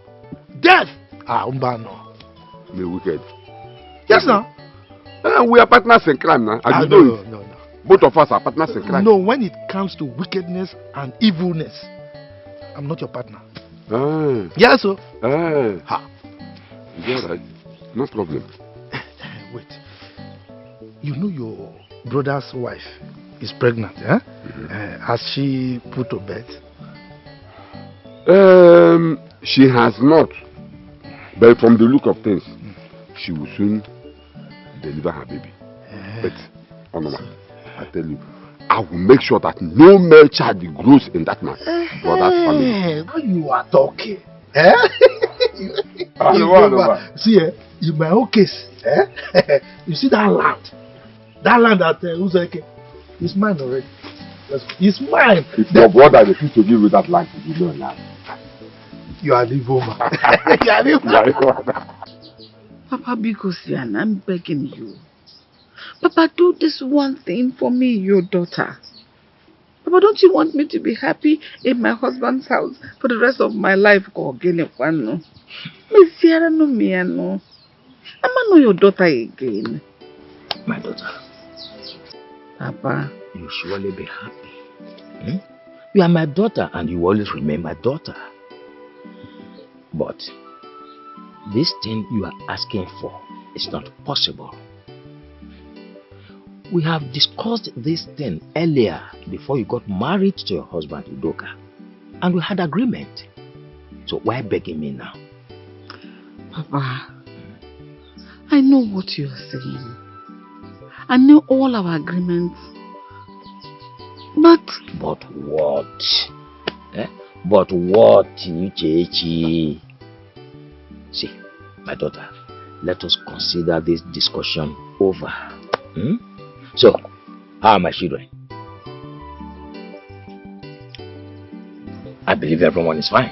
deaf. No. Me wicked. Yes, now. We are partners in crime now. No. Both of us are partners in crime. No, when it comes to wickedness and evilness, I'm not your partner. Yes, sir. Is that right? No problem. Wait. You know your brother's wife is pregnant, has she put to bed? She has not. But from the look of things, she will soon deliver her baby. But, Onoma, I tell you, I will make sure that no male child grows in that man brother's family. Now you are talking. See, in my own case, you see that land? That land that Uzeke is mine already. It's mine. If your brother refused to give you that land, you know now. You are the evil man. You are the evil man. Papa, because I'm begging you. Papa, do this one thing for me, your daughter. Papa, don't you want me to be happy in my husband's house for the rest of my life? I'm not your daughter again. My daughter. Papa. You surely be happy. You are my daughter and you always remain my daughter. But this thing you are asking for is not possible. We have discussed this thing earlier before you got married to your husband Udoka. And we had agreement. So why begging me now? Papa, I know what you are saying. I know all our agreements. But what? But what, Uchechi? See, my daughter, let us consider this discussion over. So, how are my children? I believe everyone is fine.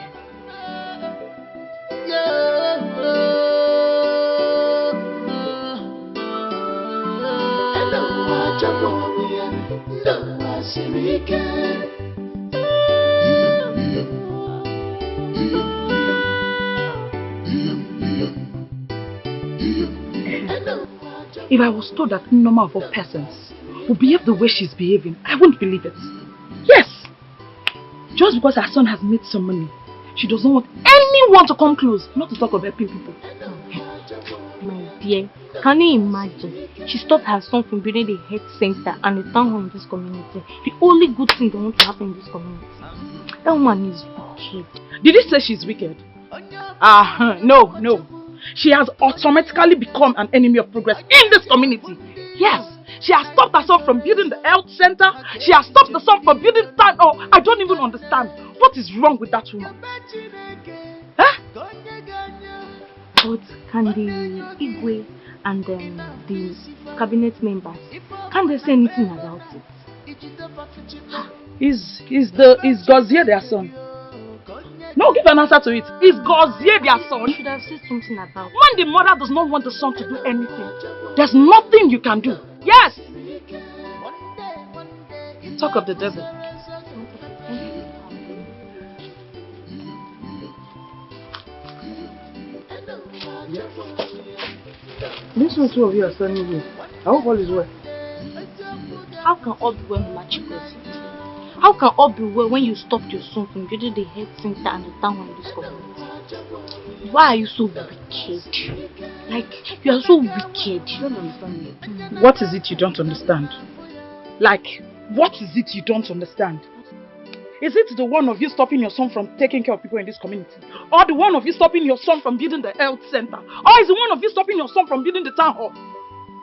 If I was told that Noma of all persons would behave the way she's behaving, I wouldn't believe it. Yes! Just because her son has made some money, She doesn't want anyone to come close, not to talk of helping people. My dear, can you imagine? She stopped her son from building the health center and the town hall in this community. The only good thing that wants to happen in this community. That woman is wicked. Did you say she's wicked? No. She has automatically become an enemy of progress in this community. Yes, she has stopped herself from building the health center. She has stopped herself from building town. Oh, I don't even understand. What is wrong with that woman? Huh? But can the Igwe and the cabinet members, can't they say anything about it? Is Gozier their son? No, give an answer to it. Is Gozier their son? You should have said something about it. When the mother does not want the son to do anything, there's nothing you can do. Yes! Talk of the devil. This one, two of you are standing here. I hope all is well. How can all be well, Mama Chikosi? How can all be well when you stopped your son from building the health center and the town hall in this community? Why are you so wicked? Like, you are so wicked. You don't understand me. What is it you don't understand? Like, what is it you don't understand? Is it the one of you stopping your son from taking care of people in this community? Or the one of you stopping your son from building the health center? Or is the one of you stopping your son from building the town hall?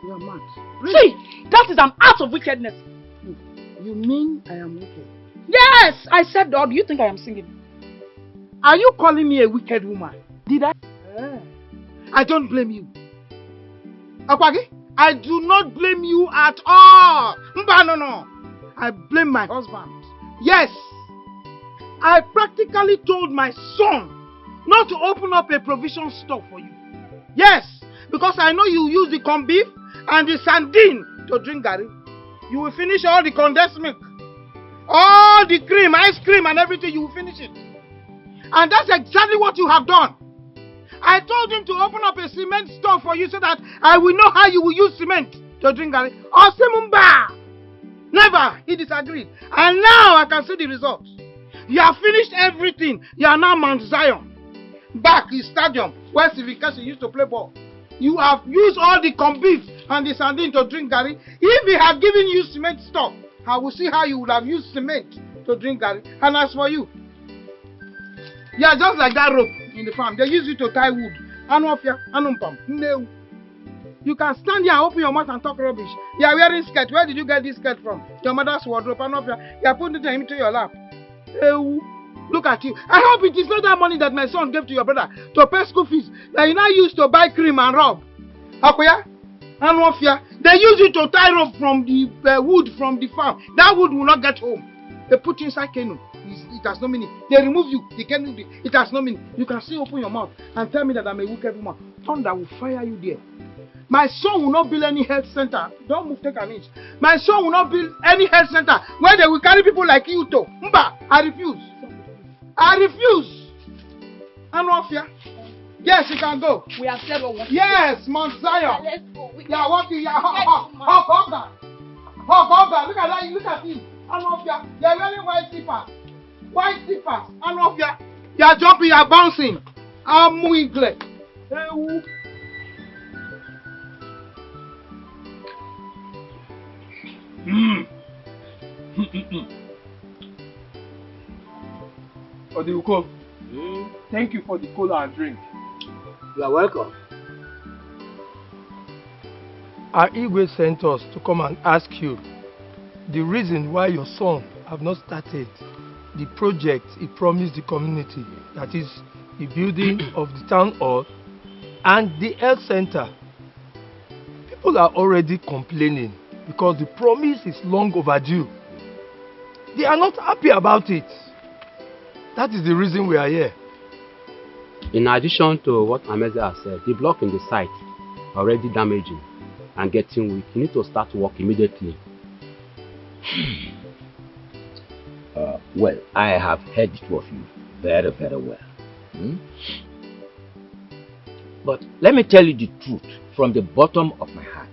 You are mad. Really? See, that is an act of wickedness. You mean I am wicked? Yes, I said that. Do you think I am singing? Are you calling me a wicked woman? Did I? I don't blame you. Akwagi, I do not blame you at all. No. I blame my husband. Yes. I practically told my son not to open up a provision store for you. Yes, because I know you use the corn beef and the sardine to drink garri. You will finish all the condensed milk, all the cream, ice cream and everything, you will finish it. And that's exactly what you have done. I told him to open up a cement store for you so that I will know how you will use cement to drink garri. Osimumba! Never! He disagreed. And now I can see the results. You have finished everything. You are now Mount Zion. Back in stadium where Civication used to play ball. You have used all the corn beef and the sardine to drink garri. If he had given you cement stock, I will see how you would have used cement to drink garri. And as for you, you are just like that rope in the farm. They use it to tie wood. No. You can stand here and open your mouth and talk rubbish. You are wearing skirt. Where did you get this skirt from? Your mother's wardrobe. You are putting it into your lap. Look at you. I hope it is not that money that my son gave to your brother to pay school fees that you now use to buy cream and rub. Akoya? They use it to tie rope from the wood from the farm. That wood will not get home. They put you inside canoe. It has no meaning. They remove you. The canoe. It has no meaning. You can still open your mouth and tell me that I'm a wicked woman. Thunder will fire you there. My son will not build any health center. Don't move, take an inch. My son will not build any health center where they will carry people like you to. Mba, I refuse. I refuse. Anwafia. Yes, you can go. We have said what we want. Yes, Mount Zion. Let's go. You are walking. Hug that. Look at that. Look at him. Anwafia. You are wearing white slippers. White slippers. Anwafia. You are jumping. You are bouncing. I'm moving. Hey, Odiuko, thank you for the cola and drink. You are welcome. Our Igwe sent us to come and ask you the reason why your son have not started the project he promised the community, that is the building of the town hall and the health center. People are already complaining because the promise is long overdue. They are not happy about it. That is the reason we are here. In addition to what Ameze has said, the block in the site already damaging and getting weak. You need to start work immediately. Well, I have heard it of you very, very well. But let me tell you the truth from the bottom of my heart.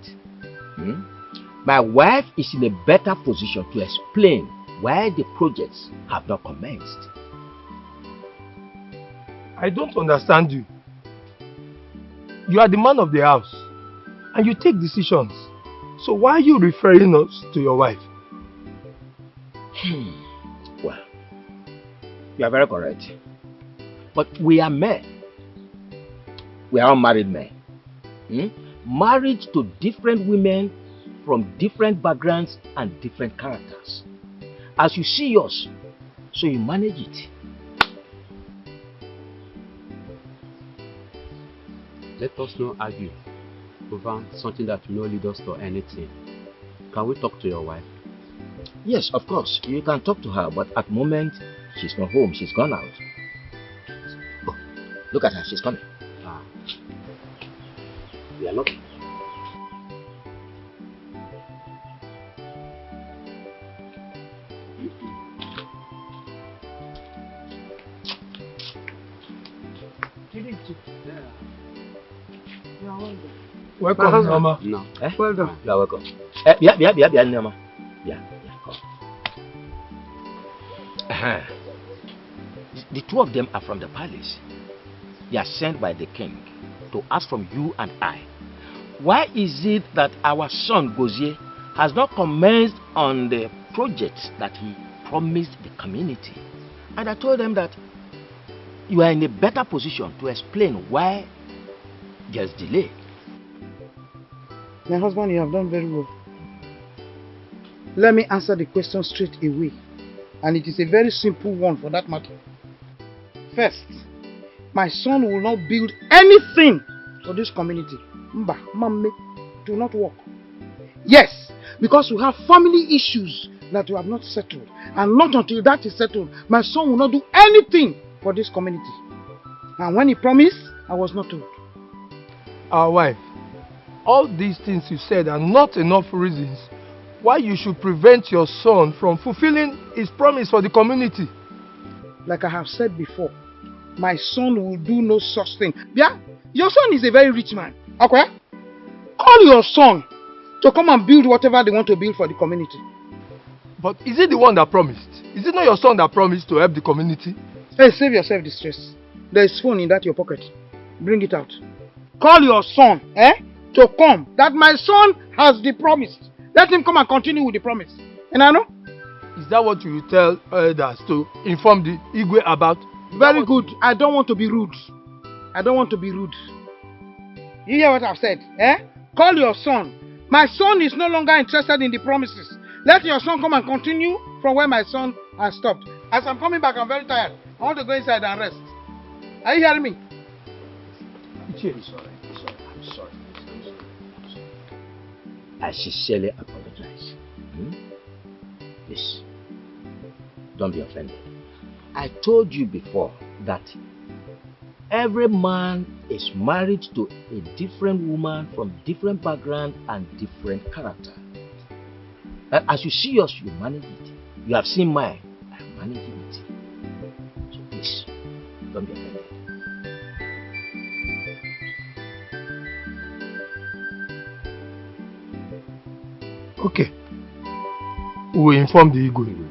My wife is in a better position to explain why the projects have not commenced. I don't understand you. You are the man of the house and you take decisions. So why are you referring us to your wife? Well, you are very correct. But we are men. We are all married men. Married to different women from different backgrounds and different characters. As you see yours, so you manage it. Let us not argue over something that will not lead us to anything. Can we talk to your wife? Yes, of course. You can talk to her, but at the moment, she's not home. She's gone out. Oh, look at her. She's coming. We are not. Welcome, Mama. No. Well done. You are welcome. Yeah, Nema. Yeah, come. The two of them are from the palace. They are sent by the king to ask from you and I. Why is it that our son Gozier has not commenced on the project that he promised the community? And I told them that you are in a better position to explain why there's delay. My husband, you have done very well. Let me answer the question straight away. And it is a very simple one for that matter. First, my son will not build anything for this community. Mba, mamme, do not work. Yes, because we have family issues that we have not settled. And not until that is settled, my son will not do anything for this community. And when he promised, I was not told. Our wife, all these things you said are not enough reasons why you should prevent your son from fulfilling his promise for the community. Like I have said before, my son will do no such thing. Yeah? Your son is a very rich man. Okay? Call your son to come and build whatever they want to build for the community. But is it the one that promised? Is it not your son that promised to help the community? Hey, save yourself distress. There is phone in that your pocket. Bring it out. Call your son, to come. That my son has the promise. Let him come and continue with the promise. And I know? Is that what you will tell elders to inform the Igwe about? Very good. I don't want to be rude. I don't want to be rude. You hear what I've said? Call your son. My son is no longer interested in the promises. Let your son come and continue from where my son has stopped. As I'm coming back, I'm very tired. I want to go inside and rest. Are you hearing me? I'm sorry. I sincerely apologize. Please, don't be offended. I told you before that every man is married to a different woman from different background and different character. And as you see yours, you manage it. You have seen mine, I'm managing it. So please, don't be offended. Okay. We will inform the Igwe.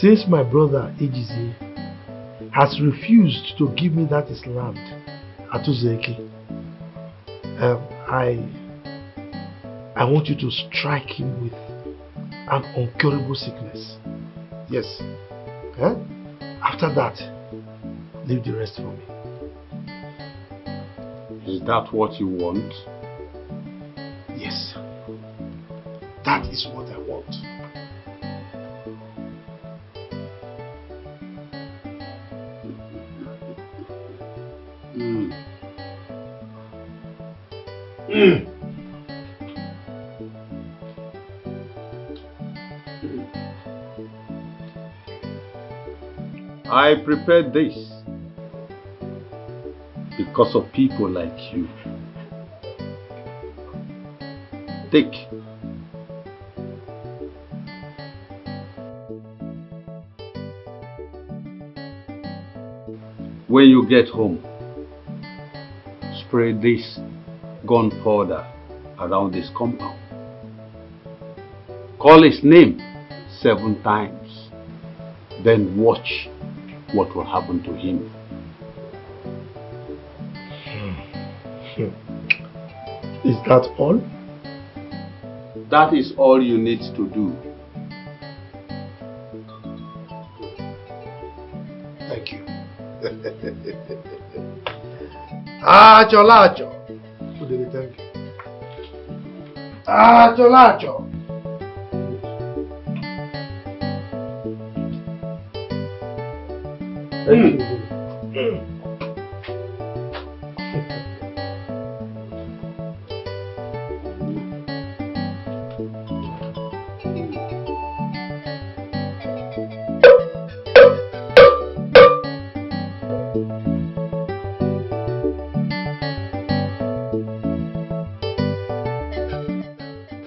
since my brother Ejizie has refused to give me that his land at Uzeki, I want you to strike him with an incurable sickness. Yes. After that, leave the rest for me. Is that what you want? Yes. That is what I want. I prepared this because of people like you. Take. When you get home, spray this gunpowder around this compound. Call his name 7 times. Then watch what will happen to him. Is that all? That is all you need to do. Thank you. Acho lacho. Thank you. Acho lacho. Thank you.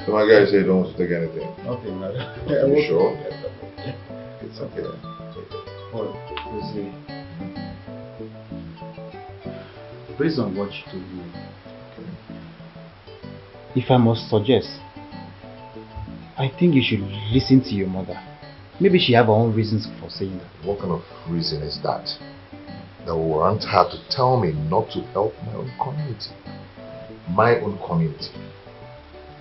So my guy said don't want to take anything. Nothing, man. You sure? It's okay. Well, you see, based on what you told me, if I must suggest, I think you should listen to your mother. Maybe she have her own reasons for saying that. What kind of reason is that? That will warrant her to tell me not to help my own community. My own community.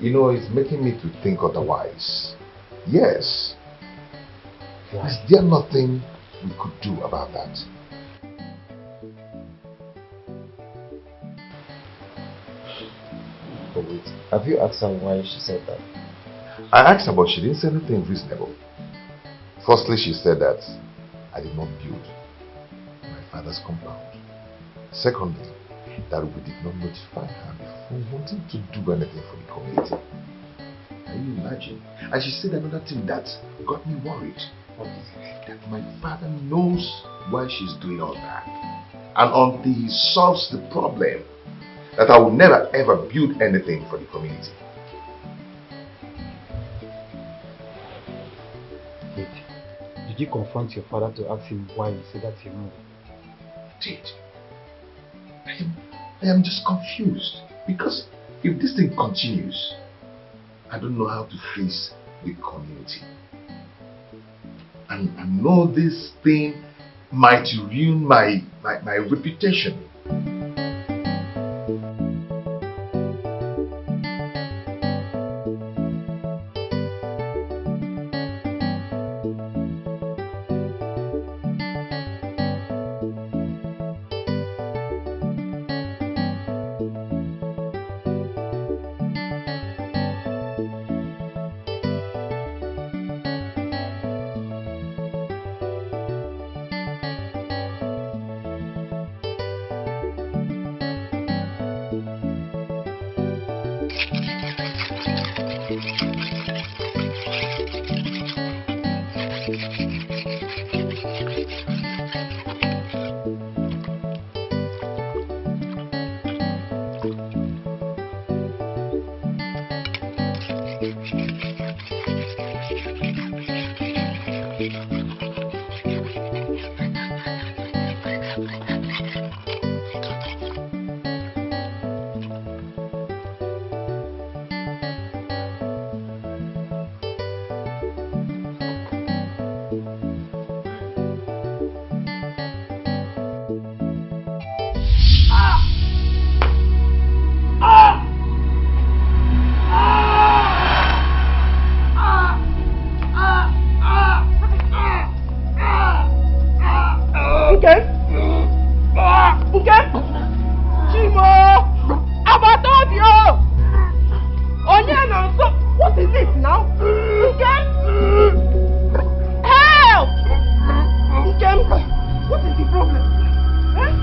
You know, it's making me to think otherwise. Yes. Why? Is there nothing we could do about that? But wait, have you asked her why she said that? I asked her, but she didn't say anything reasonable. Firstly, she said that I did not build my father's compound. Secondly, that we did not notify her before wanting to do anything for the community. Can you imagine? And she said another thing that got me worried. That my father knows why she's doing all that. And until he solves the problem, that I will never ever build anything for the community. Did you confront your father to ask him why he said that to your mother? I did. I am just confused. Because if this thing continues, I don't know how to face the community. And I know this thing might ruin my reputation. Funke! Funke! Chimo! Abatobio! Onyena, so what is this now? Funke! Help! Funke, what is the problem? Help!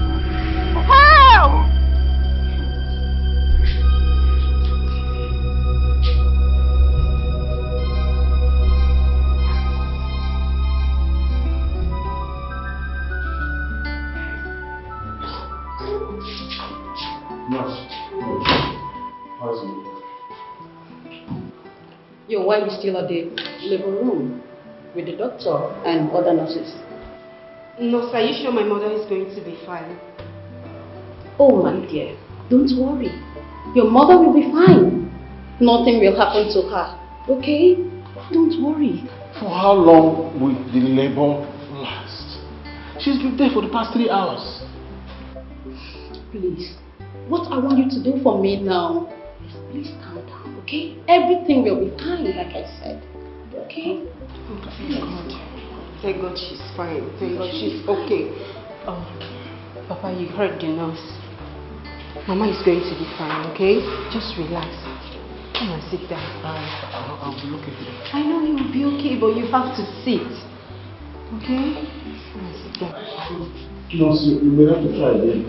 Your wife is still at the labor room with the doctor and other nurses. No, sir, are you sure my mother is going to be fine? Oh, my dear, don't worry. Your mother will be fine. Nothing will happen to her, okay? Don't worry. For how long will the labor last? She's been there for the past 3 hours. Please, what I want you to do for me now is please calm down, okay? Everything will be fine, like I said, okay? Thank God she's fine. Thank God she's okay. Oh, Papa, you heard the nurse. Mama is going to be fine, okay? Just relax. Come and sit down. I'll be okay today. I know you will be okay, but you have to sit. Okay? Come and sit down. No, you may have to try again.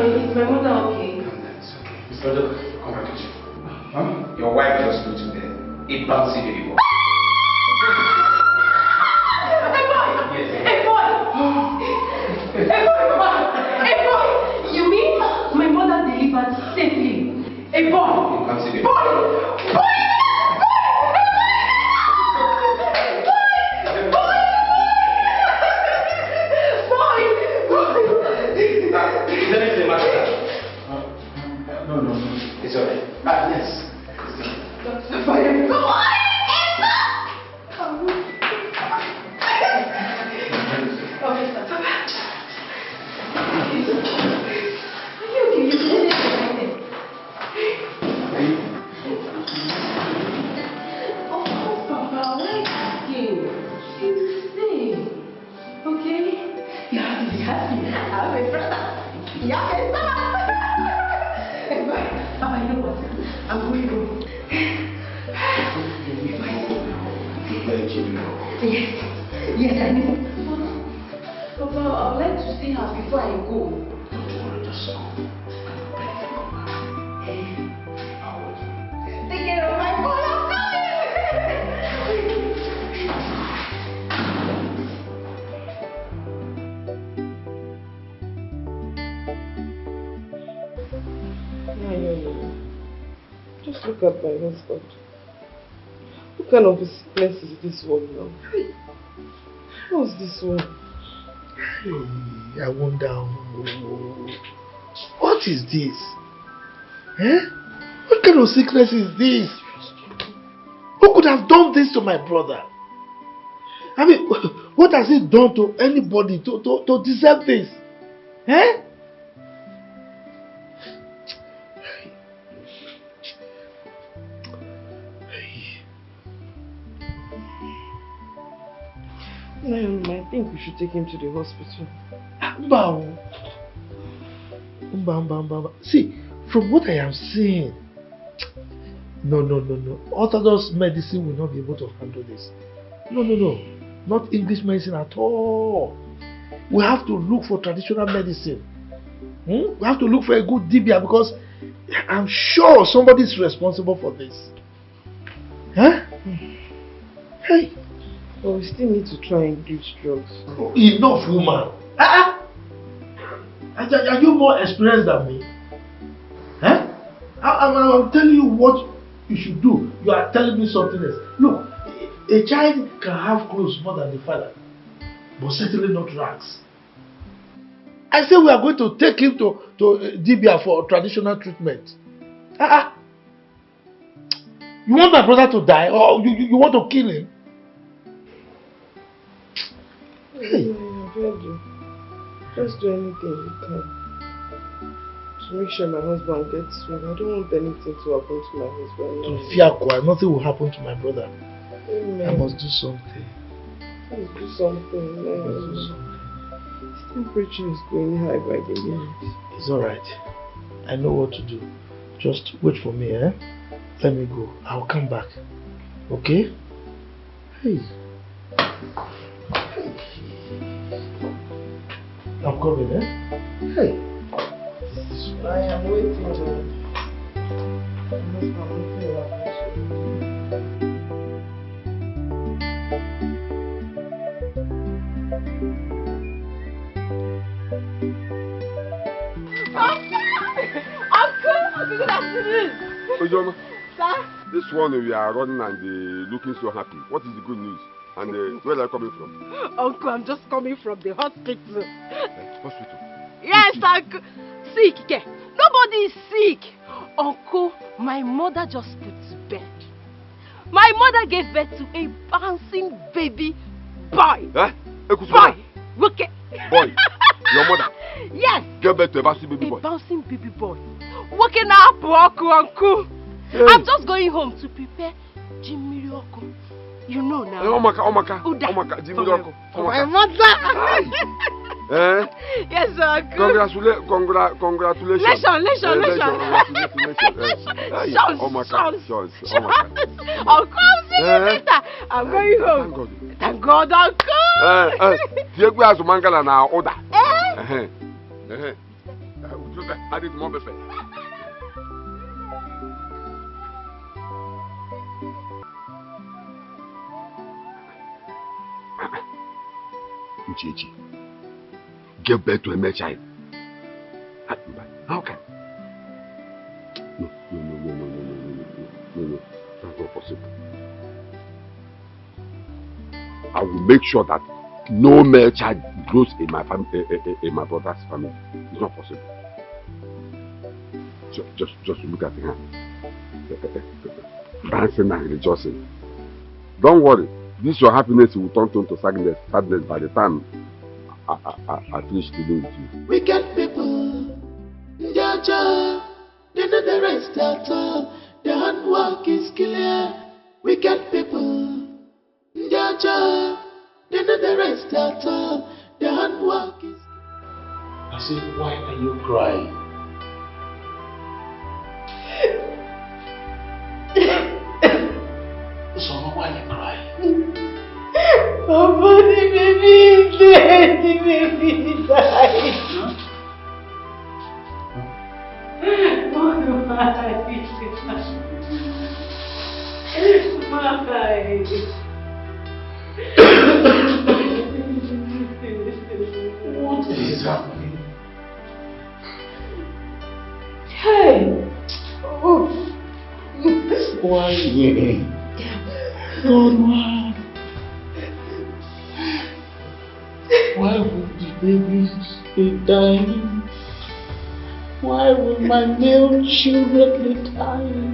Is my mother okay? It's okay. Mr. Doc, congratulations. Huh? Your wife just put to bed. A bouncy baby boy. Hey boy! You mean my mother delivered safely? A boy! A bouncy baby boy! It's alright. Ah, yes. Dr. Fire, come on! Yes, I know. Papa, I would like to see her before I go. Don't worry, just go. Take care of my boy, I'm No. Just look at my husband. What kind of a sickness is this one now? What's this one? Hey, I wonder, what is this? Eh? What kind of sickness is this? Who could have done this to my brother? I mean, what has he done to anybody to deserve this? Eh? I think we should take him to the hospital. See, from what I am seeing, no. Orthodox medicine will not be able to handle this. No. Not English medicine at all. We have to look for traditional medicine. We have to look for a good dibia because I'm sure somebody is responsible for this. Huh? Hey. But we still need to try English drugs. Enough, woman. Are you more experienced than me? Huh? I'm telling you what you should do. You are telling me something else. Look, a child can have clothes more than the father. but certainly not rags. I say we are going to take him to Dibia for traditional treatment. You want my brother to die, or you want to kill him? Hey. Just do anything you can to make sure my husband gets well. I don't want anything to happen to my husband. To fear quiet, nothing will happen to my brother. Amen. I must do something. Please do something. Temperature is going high by the minute. It's alright. I know what to do. Just wait for me, eh? Let me go. I'll come back. Okay? Hey. I'm coming, eh? Hey. I am waiting. Uncle, good afternoon. Ojoma, Sir? this one we are running and looking so happy. What is the good news? And where are you coming from? Uncle, I'm just coming from the hospital. Hospital? Yes, Uncle. Sick, okay? Nobody is sick. Uncle, my mother just put to bed. My mother gave birth to a bouncing baby boy. Boy. Okay. Boy. Your mother? Yes. Gave birth to a bouncing baby boy. A bouncing baby boy. Working up, Uncle. Hey. I'm just going home to prepare Jimmy Oko. You know now. Omaka, Jimmy Oko. For my mother. Eh? Yes, Uncle. Congratulations. Uncle, I'll see you later. I'm going home. Thank God, Uncle. Diego has mangala na order. I did more perfect. Uchechi, give birth to a male child. How can? No. That's not possible. I will make sure that no male child grows in my family, in my brother's family. It's not possible. Just look at him, dancing and rejoicing. Don't worry. This your happiness will turn to sadness by the time I finish dealing with you. Wicked people, their job, they know the rest at all. Their handwork is clear. Wicked people, their job, they know the rest at all. Their handwork is clear. I said, why are you crying? So why are you crying? Papa, the baby is dead. The baby died. What is happening? Hey. Oh. Why me? God, why? Why would the babies be dying? Why will my male children be dying?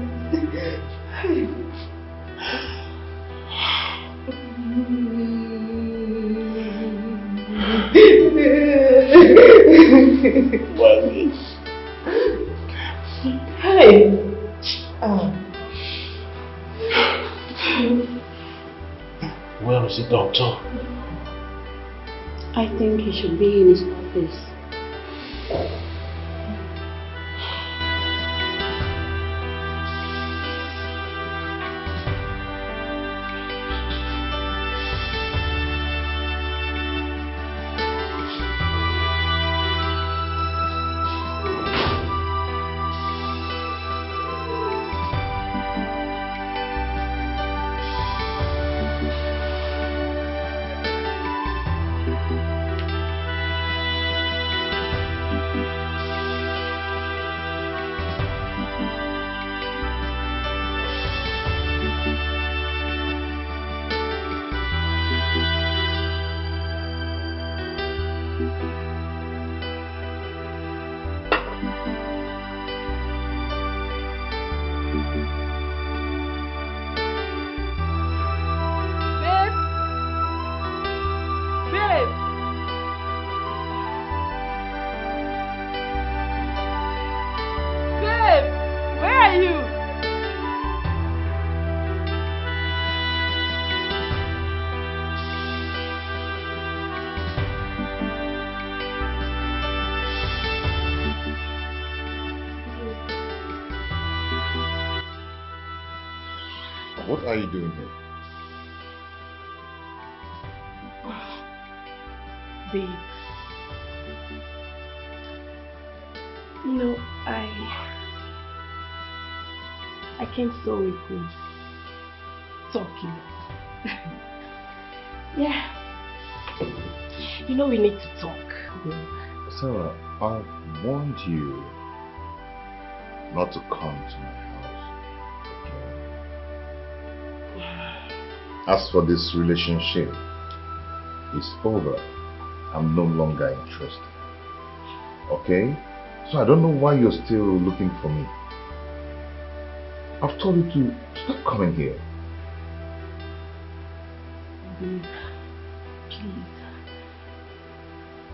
Mommy. Hey. Where is the doctor? I think he should be in his office. are you doing here? Babe, you know, I came so we could talking. Yeah. You know we need to talk. Sarah, I warned you not to come to my house. Okay? As for this relationship, it's over. I'm no longer interested. Okay? So I don't know why you're still looking for me. I've told you to stop coming here. Babe, please.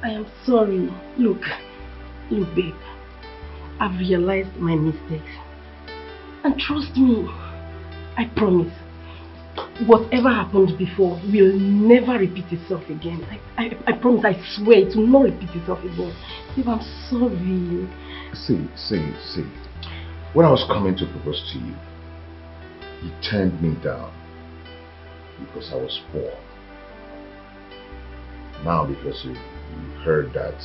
I am sorry. Look, babe. I've realized my mistakes. And trust me, I promise, whatever happened before will never repeat itself again. I promise, I swear it will not repeat itself again. Babe, I'm sorry. See. When I was coming to propose to you, you turned me down because I was poor. Now because you heard that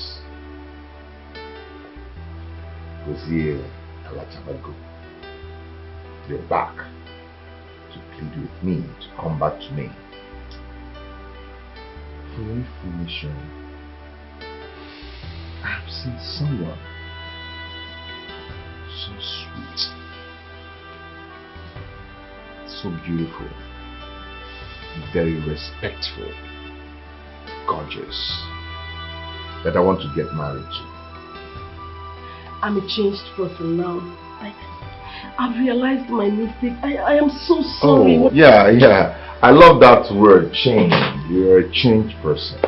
Gozie Alatabago, you're back to plead with me, to come back to me. For your information, I have seen someone so sweet, so beautiful, very respectful, gorgeous, that I want to get married to. I'm a changed person now. I've realized my mistake. I am so sorry. Oh, yeah. I love that word, change. You're a changed person.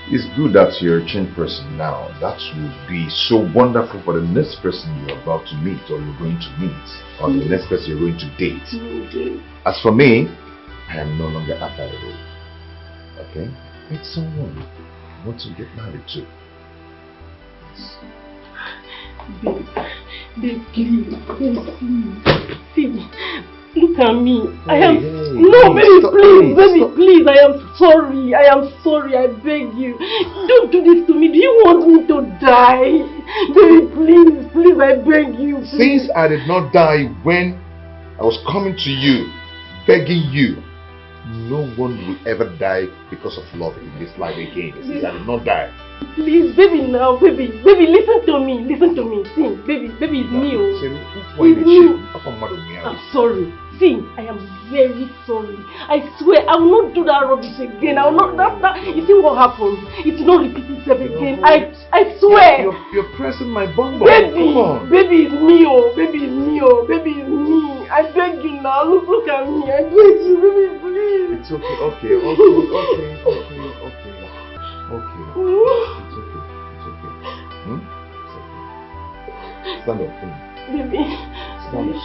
It's good that you're a changed person now. That will be so wonderful for the next person you're about to meet, or you're going to meet, or the next person you're going to date. As for me, I am no longer available. Okay? It's someone I want to get married to. Yes. Babe, please. See, look at me. Baby, please. I am sorry. I beg you. Don't do this to me. Do you want me to die? Baby, please, I beg you. Please. Since I did not die when I was coming to you, begging you, no one will ever die because of love in this life again. Since I did not die. Please, baby, now, baby, listen to me. See, baby, it's me. It's me. I'm sorry. See, I am very sorry. I swear, I will not do that rubbish again. I will not. You see what happened? It will not repeat itself again. I swear. You're pressing my bum. Baby, come on. Baby, it's me. Baby, it's me. I beg you now. Look at me. I beg you, baby, please. It's okay. Okay. It's okay. Stand up. Baby. Stand up.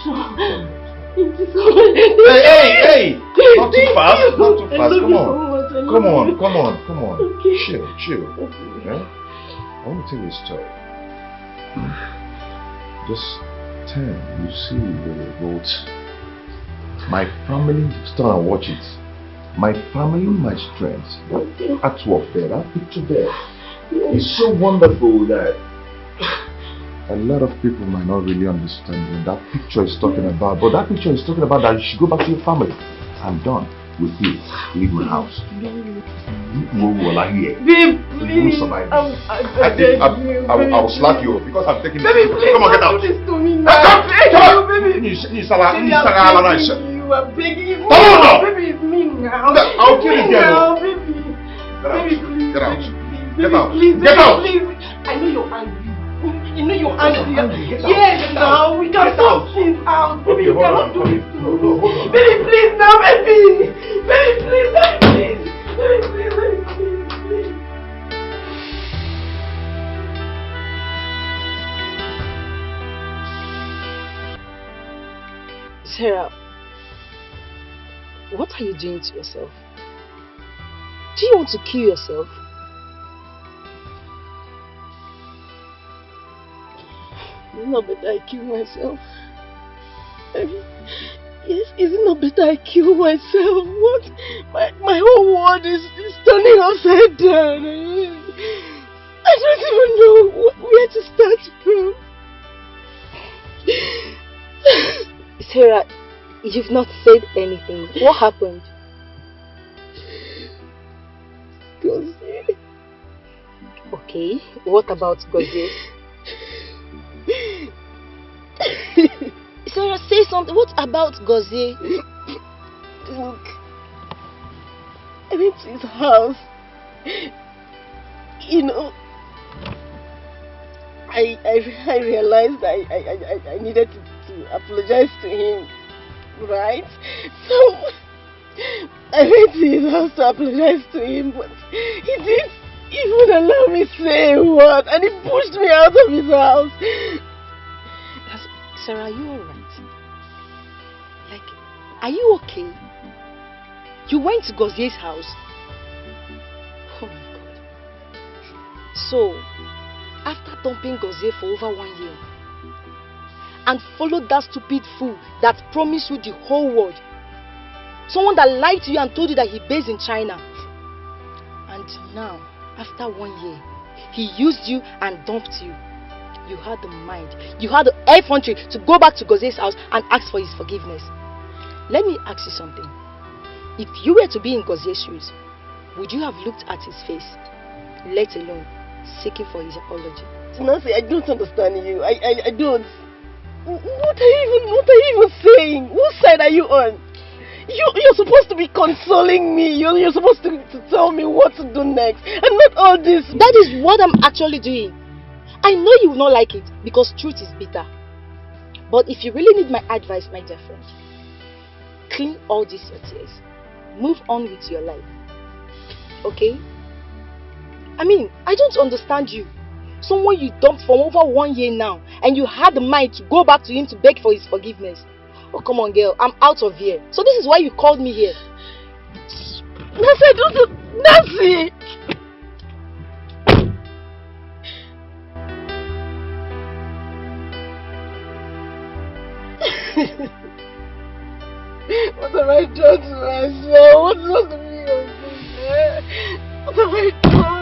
Hey! Not too fast. Come on. Okay. Chill. Okay. Yeah? I want to tell you a story. Just turn. You see the road. My family. Start and watch it. My family, my strength. Artwork there, that picture there. It's so wonderful that a lot of people might not really understand what that picture is talking about. But that picture is talking about that you should go back to your family. I'm done with you. Leave my house. Babe, please. I will slap you because I'm taking baby, please. Come on, get out. Don't do this to me now. Baby, I'm begging you. Baby, it's me now. I'll kill you now. Baby, please. Get out. Please, Get out. Please. I know you're angry. You're angry. Yes, now we can sort things out. Baby, you cannot do this to me. Baby, please now, baby. Baby, please. Sarah, what are you doing to yourself? Do you want to kill yourself? It's not better I kill myself. Yes, is it not better I kill myself? What? My whole world is turning upside down. I don't even know where to start from. Sarah, you've not said anything. What happened? Gozie. Okay, what about Gozie? Sarah, say something. What about Gozie? Look, I went to his house. You know, I realized I needed to apologize to him, right? So I went to his house to apologize to him, but he didn't even allow me to say a word, and he pushed me out of his house. Sarah, are you alright? Like, are you okay? You went to Gozie's house? Oh my God. So, after dumping Gozie for over 1 year, and followed that stupid fool that promised you the whole world, someone that lied to you and told you that he based in China, and now, after 1 year, he used you and dumped you. You had the mind, you had the effrontery to go back to Gozie's house and ask for his forgiveness. Let me ask you something. If you were to be in Gozie's shoes, would you have looked at his face, let alone seeking for his apology? Nancy, I don't understand you. I don't. What are you even saying? Whose side are you on? You're supposed to be consoling me. You're supposed to tell me what to do next, and not all this. That is what I'm actually doing. I know you will not like it because truth is bitter. But if you really need my advice, my dear friend, clean all these your tears. Move on with your life. Okay? I mean, I don't understand you. Someone you dumped for over 1 year now, and you had the mind to go back to him to beg for his forgiveness. Oh, come on, girl. I'm out of here. So this is why you called me here. Nancy, I don't... Nancy! What have I done to myself? What's supposed to be on this? What have I done?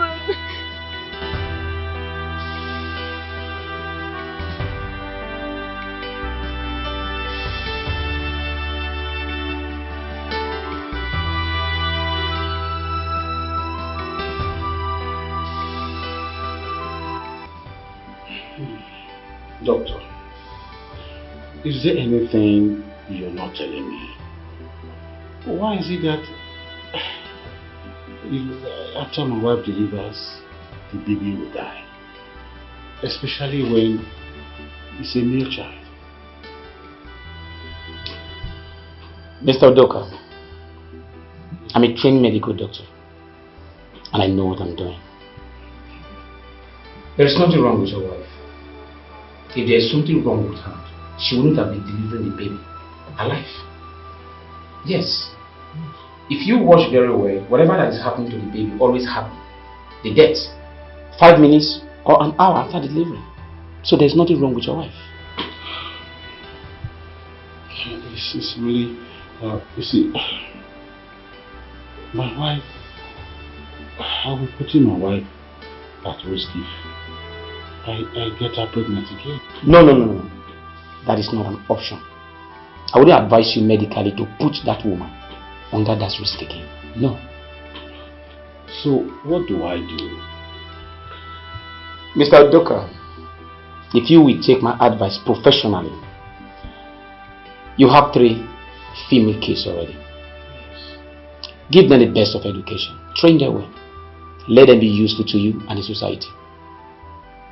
Doctor, is there anything you're not telling me? Why is it that after my wife delivers, the baby will die? Especially when it's a male child. Mr. Udoka, I'm a trained medical doctor and I know what I'm doing. There is nothing wrong with your wife. If there is something wrong with her, she wouldn't have been delivering the baby alive. Yes. If you watch very well, whatever that is happening to the baby always happens. The death, 5 minutes or an hour after delivery. So there's nothing wrong with your wife. It's really, you see, my wife, I will put my wife at risk if I get her pregnant again. No. That is not an option. I wouldn't advise you medically to put that woman under that risk again. No. So what do I do? Mr. Udoka, if you will take my advice professionally, you have 3 female kids already. Give them the best of education. Train them well. Let them be useful to you and the society.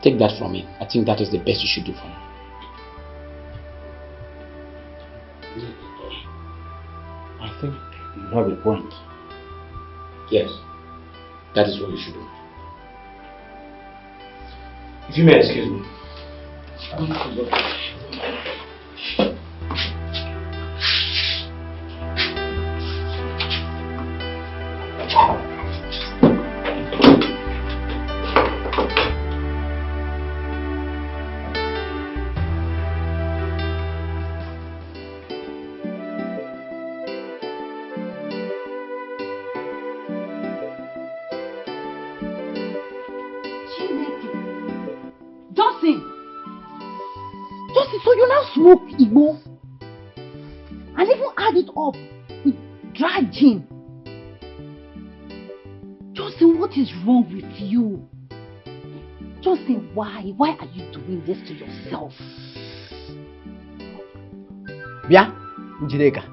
Take that from me. I think that is the best you should do for me. I think you have a point. Yes, that is what you should do. If you may excuse me. So you now smoke Igbo and even add it up with dry gin. Johnson, what is wrong with you? Johnson, why? Why are you doing this to yourself? Bia, Njideka,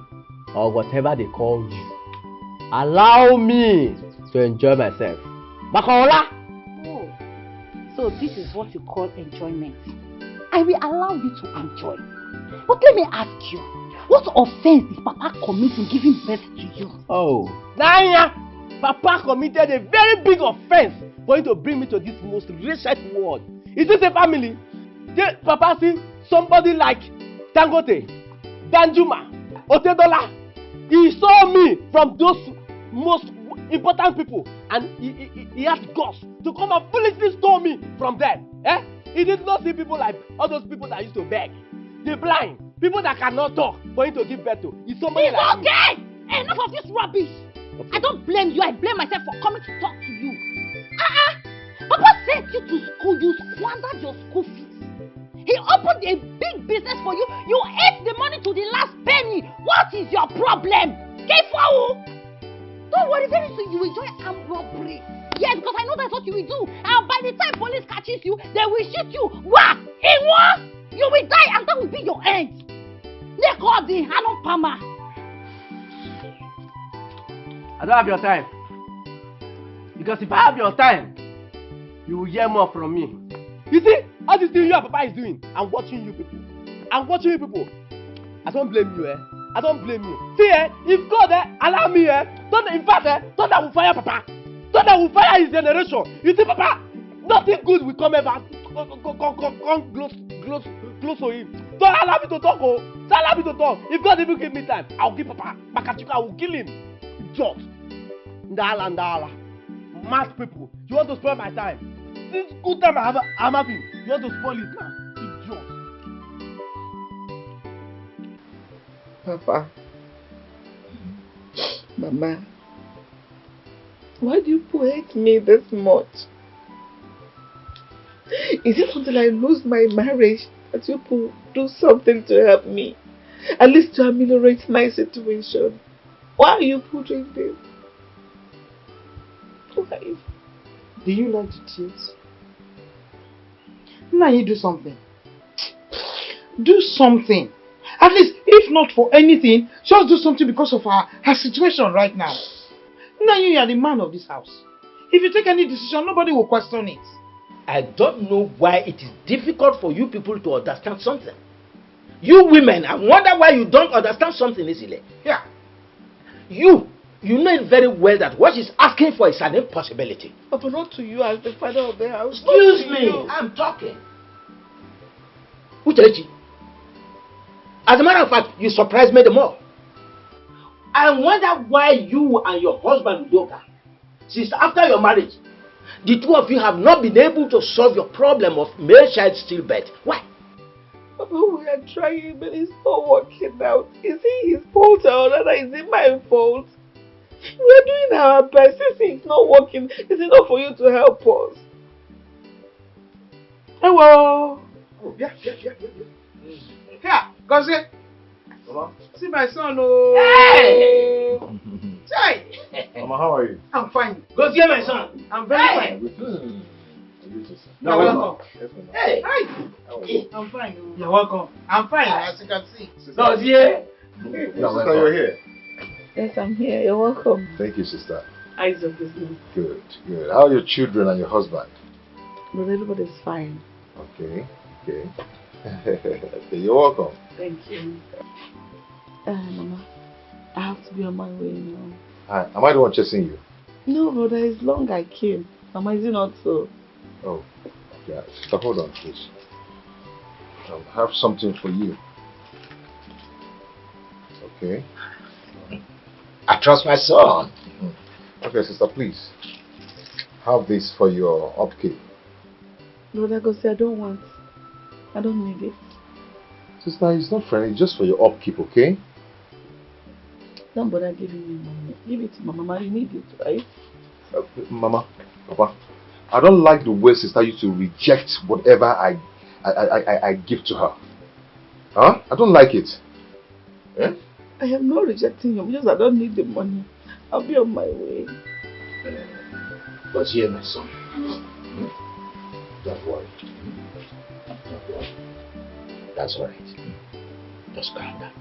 or whatever they call you, allow me to enjoy myself. Makola! Oh, so this is what you call enjoyment. I will allow you to enjoy. But let me ask you, what offense did Papa commit in giving birth to you? Oh, Nanya! Papa committed a very big offense for him to bring me to this most wretched world. Is this a family? Did Papa see somebody like Dangote, Danjuma, Otedola? He saw me from those most important people and he has guts to come and foolishly stole me from them. Eh? He did not see people like all those people that used to beg. The blind, people that cannot talk for him to give birth to. It's somebody like okay! Enough of this rubbish! Okay. I don't blame you, I blame myself for coming to talk to you. Papa sent you to school, you squandered your school fees. He opened a big business for you, you ate the money to the last penny. What is your problem? Don't worry, very soon you will join armed robbery. Yes, because I know that's what you will do. And by the time police catches you, they will shoot you. What? In what? You will die and that will be your end. Nekodi, Hanon Pama. I don't have your time. Because if I have your time, you will hear more from me. You see, all this thing you and Papa is doing, I'm watching you people. I'm watching you people. I don't blame you, eh? I don't blame you. See, if God allow me, in fact, Thunder will fire Papa. Thunder will fire his generation. You see, Papa, nothing good will come ever come close to him. Don't allow me to talk, oh. Don't allow me to talk. If God even give me time, I'll give Papa. Bakachika, I will kill him. Just. Ndala. Mass people. You want to spoil my time? This good time I'm having. You want to spoil it now? Idiot. Papa. Mama. Why do you hate me this much? Is it until I lose my marriage that you do something to help me? At least to ameliorate my situation. Why are you doing this? Why? Do you like to cheat? Now you do something. Do something. At least, if not for anything, just do something because of her situation right now. Now you are the man of this house. If you take any decision, nobody will question it. I don't know why it is difficult for you people to understand something. You women, I wonder why you don't understand something easily. Yeah. You know it very well that what she's asking for is an impossibility. But not to you as the father of the house. Excuse me, I'm talking. Uchechi. As a matter of fact, you surprised me the more. I wonder why you and your husband Udoka, since after your marriage, the two of you have not been able to solve your problem of male child stillbirth. Why? Papa, we are trying, but it's not working out. Is it his fault or rather is it my fault? We are doing our best. Since it's not working, is it not for you to help us? Hello. Oh, yeah. Here, Gozie. Mama. See my son, oh. Hey! Hey! Mama, how are you? I'm fine. Gozie, my son. I'm very fine. You're welcome. Hey! I'm fine. You're welcome. I'm fine, as you can see. Gozie. Sister, you're here. Yes, I'm here. You're welcome. Thank you, sister. Eyes of business. Good. How are your children and your husband? But everybody's fine. Okay. Okay, you're welcome. Thank you. Mama, I have to be on my way now. Hi, am I the one chasing you? No, brother, it's long I came. Mama, is it not so? Oh, yeah. Sister, hold on, please. I have something for you. Okay. I trust my son. Okay, sister, please. Have this for your upkeep. Brother, go say I don't want. I don't need it. Sister, it's not friendly, it's just for your upkeep, okay? Don't bother giving me money. Give it to my mama. You need it, right? Mama, Papa, I don't like the way sister used to reject whatever I give to her. Huh? I don't like it. Eh? I am not rejecting you because I don't need the money. I'll be on my way. But here, my son. Don't worry. Don't worry. That's alright. Just calm down.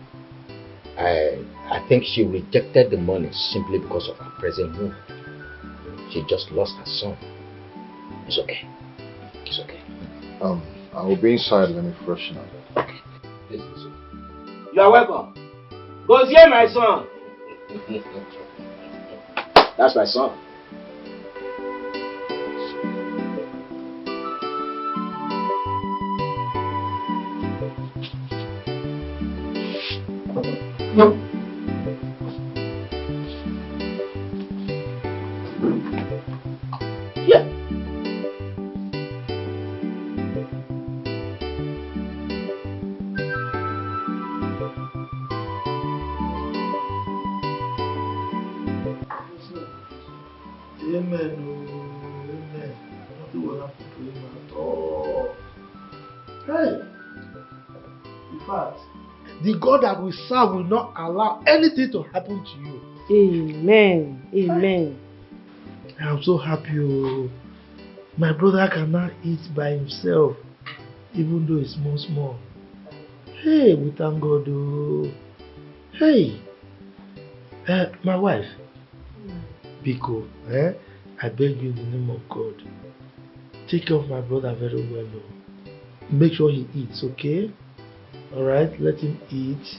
I think she rejected the money simply because of her present mood. She just lost her son. It's okay. It's okay. I will be inside. Let me freshen up. Okay. This is it. You are welcome. Go see my son. That's my son. No. Yeah. Amen. Amen. Nothing will happen to him at all. Hey! In fact, the God that we serve will not allow anything to happen to you. Amen. Amen. I am so happy. Oh. My brother cannot eat by himself, even though it's small. Hey, we thank God. Oh. Hey, my wife, Biko, I beg you in the name of God, take care of my brother very well. Oh. Make sure he eats, okay? Alright, let him eat,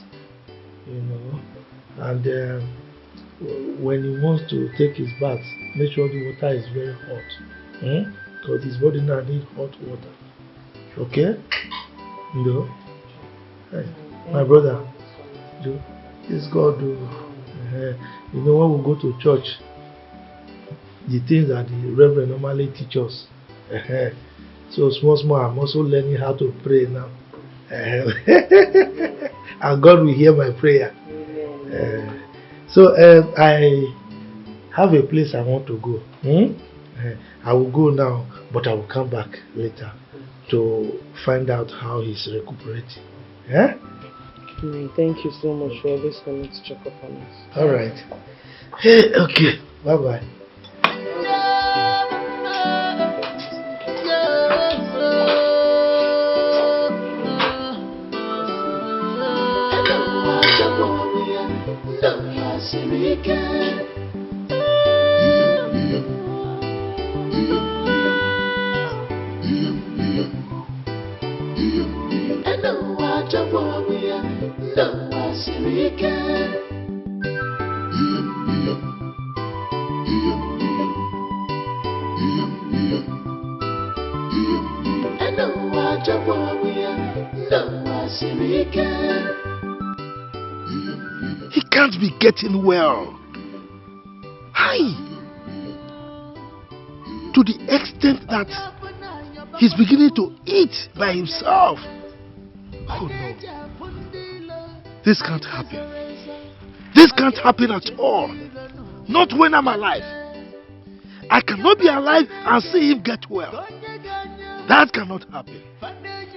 you know, and when he wants to take his bath, make sure the water is very hot, because his body now needs hot water, okay? No? Hey, my brother, it's God. You know, when we go to church, the things that the reverend normally teach us, so small, I'm also learning how to pray now. And God will hear my prayer. So I have a place I want to go. I will go now, but I will come back later to find out how he's recuperating. Thank you so much for always coming to check up on us. Alright. Okay. Bye-bye. He can't be getting well. Hi. To the extent that he's beginning to eat by himself. Oh no. This can't happen. This can't happen at all. Not when I'm alive. I cannot be alive and see him get well. That cannot happen.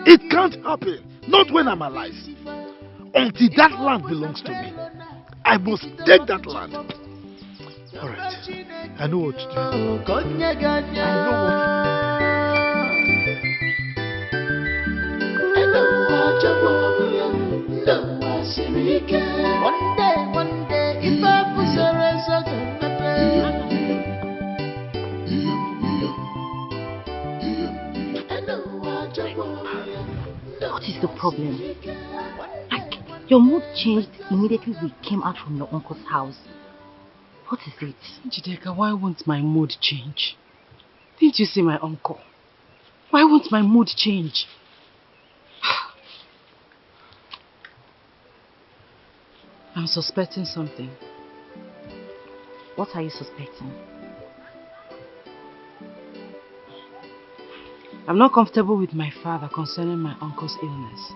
It can't happen. Not when I'm alive. Until that land belongs to me. I must take that land. Alright. I know what to do. I know what One day, if I What is the problem? Like, your mood changed immediately we came out from your uncle's house. What is it? Jideka, why won't my mood change? Didn't you see my uncle? Why won't my mood change? I'm suspecting something. What are you suspecting? I'm not comfortable with my father concerning my uncle's illness.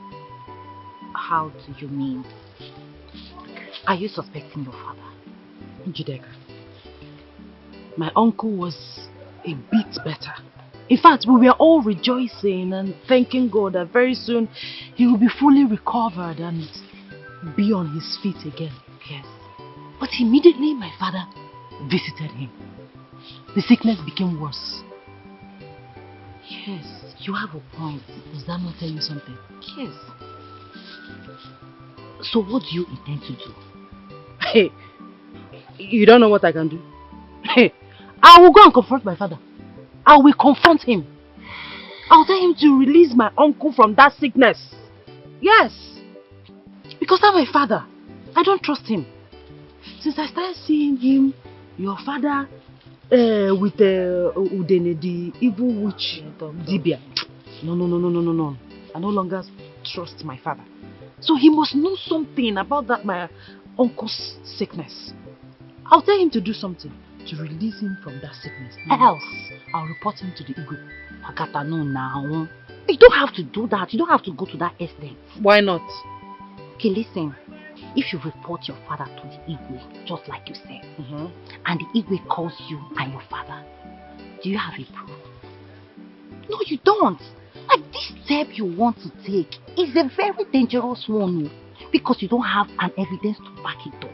How do you mean? Are you suspecting your father? Jideka, my uncle was a bit better In fact, we were all rejoicing and thanking God that very soon he will be fully recovered and be on his feet again. Yes. But immediately my father visited him. The sickness became worse. Yes, you have a point. Does that not tell you something? Yes. So what do you intend to do? Hey, you don't know what I can do? Hey, I will go and confront my father. I will confront him. I'll tell him to release my uncle from that sickness. Yes. Because that's my father. I don't trust him. Since I started seeing him, your father, with Udene, the evil witch, Dibia. No. I no longer trust my father. So he must know something about that my uncle's sickness. I'll tell him to do something to release him from that sickness. Else, I'll report him to the Igwe. Akata no now. You don't have to do that. You don't have to go to that extent. Why not? Okay, listen. If you report your father to the Igwe, just like you said, and the Igwe calls you and your father, do you have a proof? No, you don't. Like, this step you want to take is a very dangerous one, because you don't have an evidence to back it up.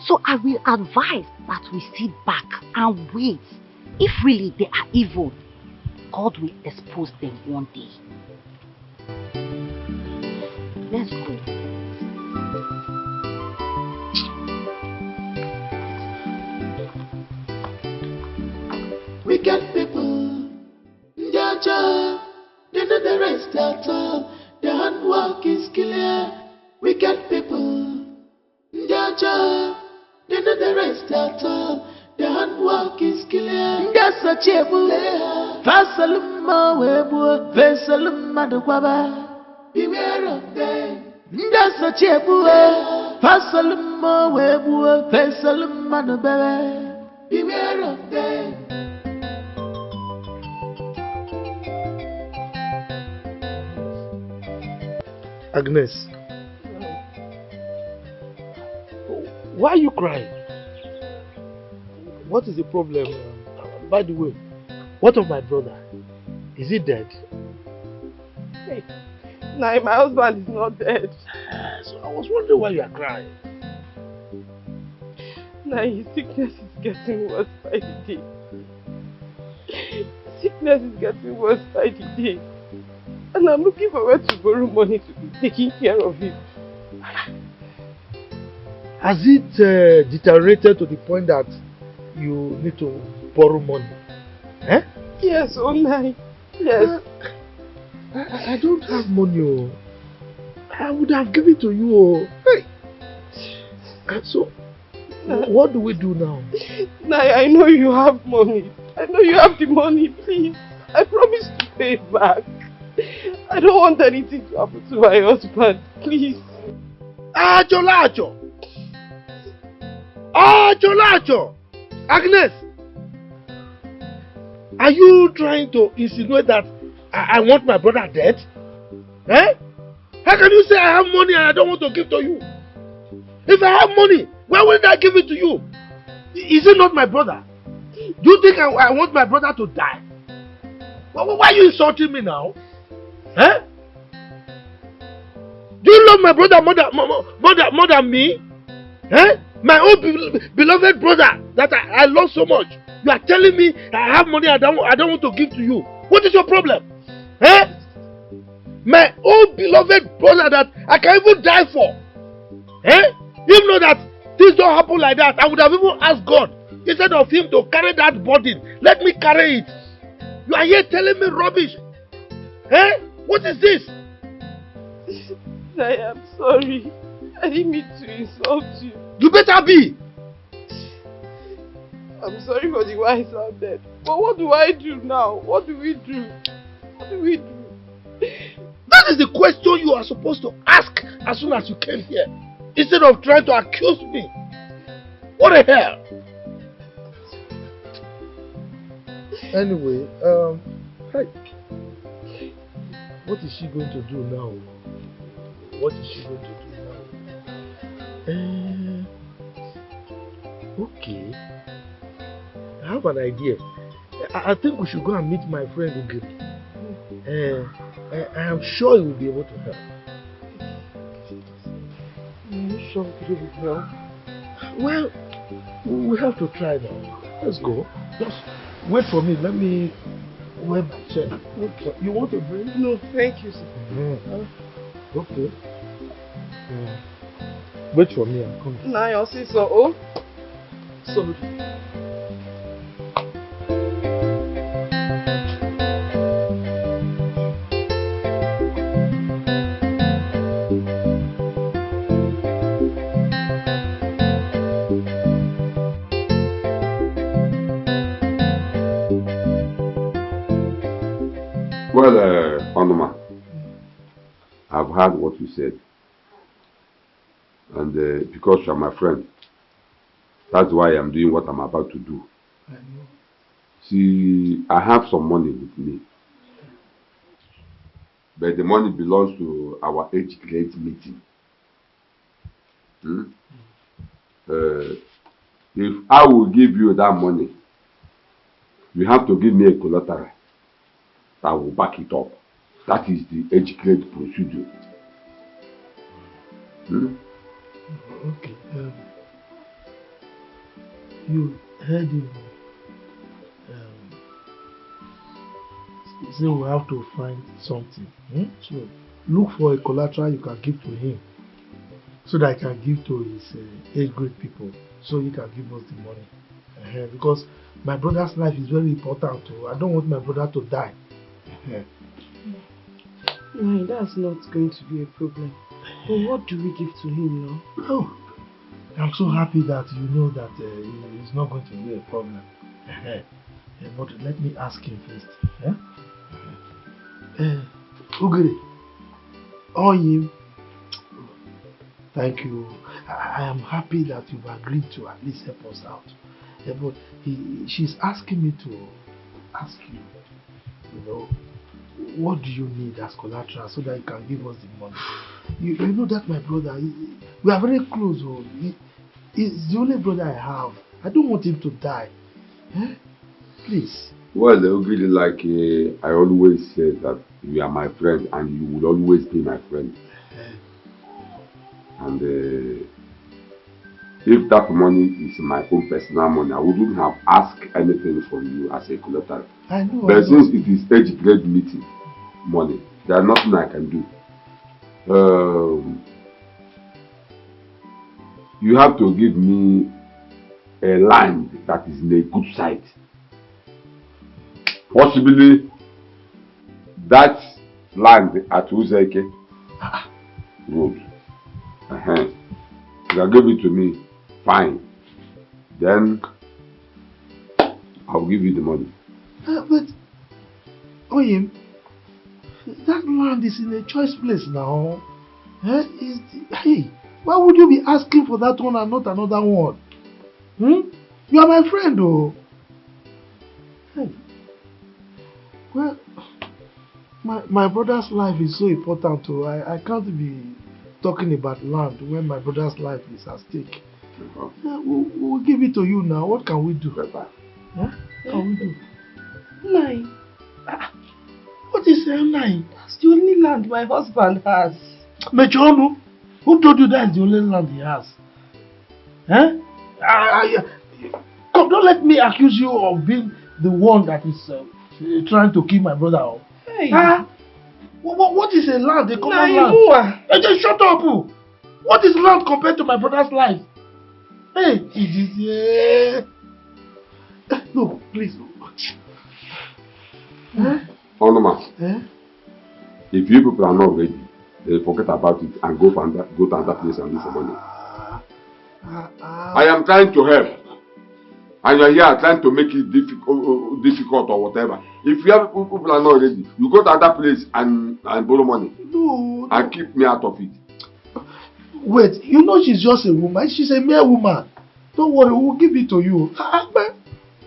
So I will advise that we sit back and wait. If really they are evil, God will expose them one day. Let's go. Wicked people, their job, they know the rest at all. Their handwork is clear. Wicked people, their job, they know the rest at all. Their handwork is clear. That's a chebu. Fasaluma webu, Fasaluma do kwaba. Beware of them. That's a chebu. Fasaluma webu, Fasaluma do bebe. Beware of them. Agnes, why are you crying? What is the problem? By the way, what of my brother? Is he dead? Hey, no, my husband is not dead. So I was wondering why you are crying. Now his sickness is getting worse by the day. Sickness is getting worse by the day. And I'm looking for where to borrow money to be taking care of him. Has it deteriorated to the point that you need to borrow money? Eh? Yes, oh my. Yes. I don't have money. Oh. I would have given to you. Oh. Hey. And so, what do we do now? Now I know you have money. I know you have the money, please. I promise to pay it back. I don't want anything to happen to my husband, please. Lacho! Agnes! Are you trying to insinuate that I want my brother dead? Eh? How can you say I have money and I don't want to give to you? If I have money, why wouldn't I give it to you? Is it not my brother? Do you think I want my brother to die? Why are you insulting me now? Eh? Do you love my brother more than me? Eh? My own beloved brother that I love so much. You are telling me I have money I don't want to give to you. What is your problem? Eh? My own beloved brother that I can even die for. Eh? You know that things don't happen like that. I would have even asked God instead of him to carry that burden. Let me carry it. You are here telling me rubbish. Eh? What is this? I am sorry. I didn't mean to insult you. You better be. I'm sorry for the way I sounded. But what do I do now? What do we do? What do we do? That is the question you are supposed to ask as soon as you came here. Instead of trying to accuse me. What the hell? Anyway, hey. What is she going to do now? What is she going to do now? Okay. I have an idea. I think we should go and meet my friend Ugiri. I am sure he will be able to help. Are you sure he will help? Well, we have to try now. Let's go. Just wait for me. Let me wear my chair. Okay. You want a drink? No, thank you, sir. Okay. Wait for me. I'm coming. Now you'll see so. Oh. Sorry. Well, Onoma, I've heard what you said. And because you are my friend, that's why I'm doing what I'm about to do. I know. See, I have some money with me. But the money belongs to our age grade meeting. If I will give you that money, you have to give me a collateral that will back it up. That is the age grade procedure. Okay. You heard him. Say we have to find something. So look for a collateral you can give to him, so that I can give to his age grade people, so he can give us the money. Because my brother's life is very important too. I don't want my brother to die. No, that's not going to be a problem. But what do we give to him now? Oh, I'm so happy that you know that it's not going to be a problem. But let me ask him first. Ugiri, you. Thank you. I am happy that you've agreed to at least help us out. But she's asking me to ask you, what do you need as collateral so that you can give us the money? You know that my brother, we are very close. He's the only brother I have. I don't want him to die. Please. Well, Ugiri, like I always say that you are my friend and you will always be my friend. And if that money is my own personal money, I wouldn't have asked anything from you as a collateral. I know. But since it is age grade meeting money, there's nothing I can do. You have to give me a land that is in a good site. Possibly that land at Uzeke Road. You can give it to me, fine. Then I'll give you the money. But Oyim, that land is in a choice place now. Hey, why would you be asking for that one and not another one? You are my friend, though. Hey. Well, my brother's life is so important, too. I can't be talking about land when my brother's life is at stake. We'll give it to you now. What can we do? What can we do? Nine. What is nine? That's the only land my husband has. Mechono, who told you that's the only land he has? Come, don't let me accuse you of being the one that is trying to kill my brother. Hey. What is a land? A common land? Hey, just shut up. What is land compared to my brother's life? Hey, it is no, please. Onoma, if you people are not ready, then forget about it and go to another place and look for money. I am trying to help. And you are here trying to make it difficult or whatever. If you have people are not ready, you go to another place and borrow money. No. And keep me out of it. Wait, you know she's just a woman. She's a mere woman. Don't worry, we'll give it to you.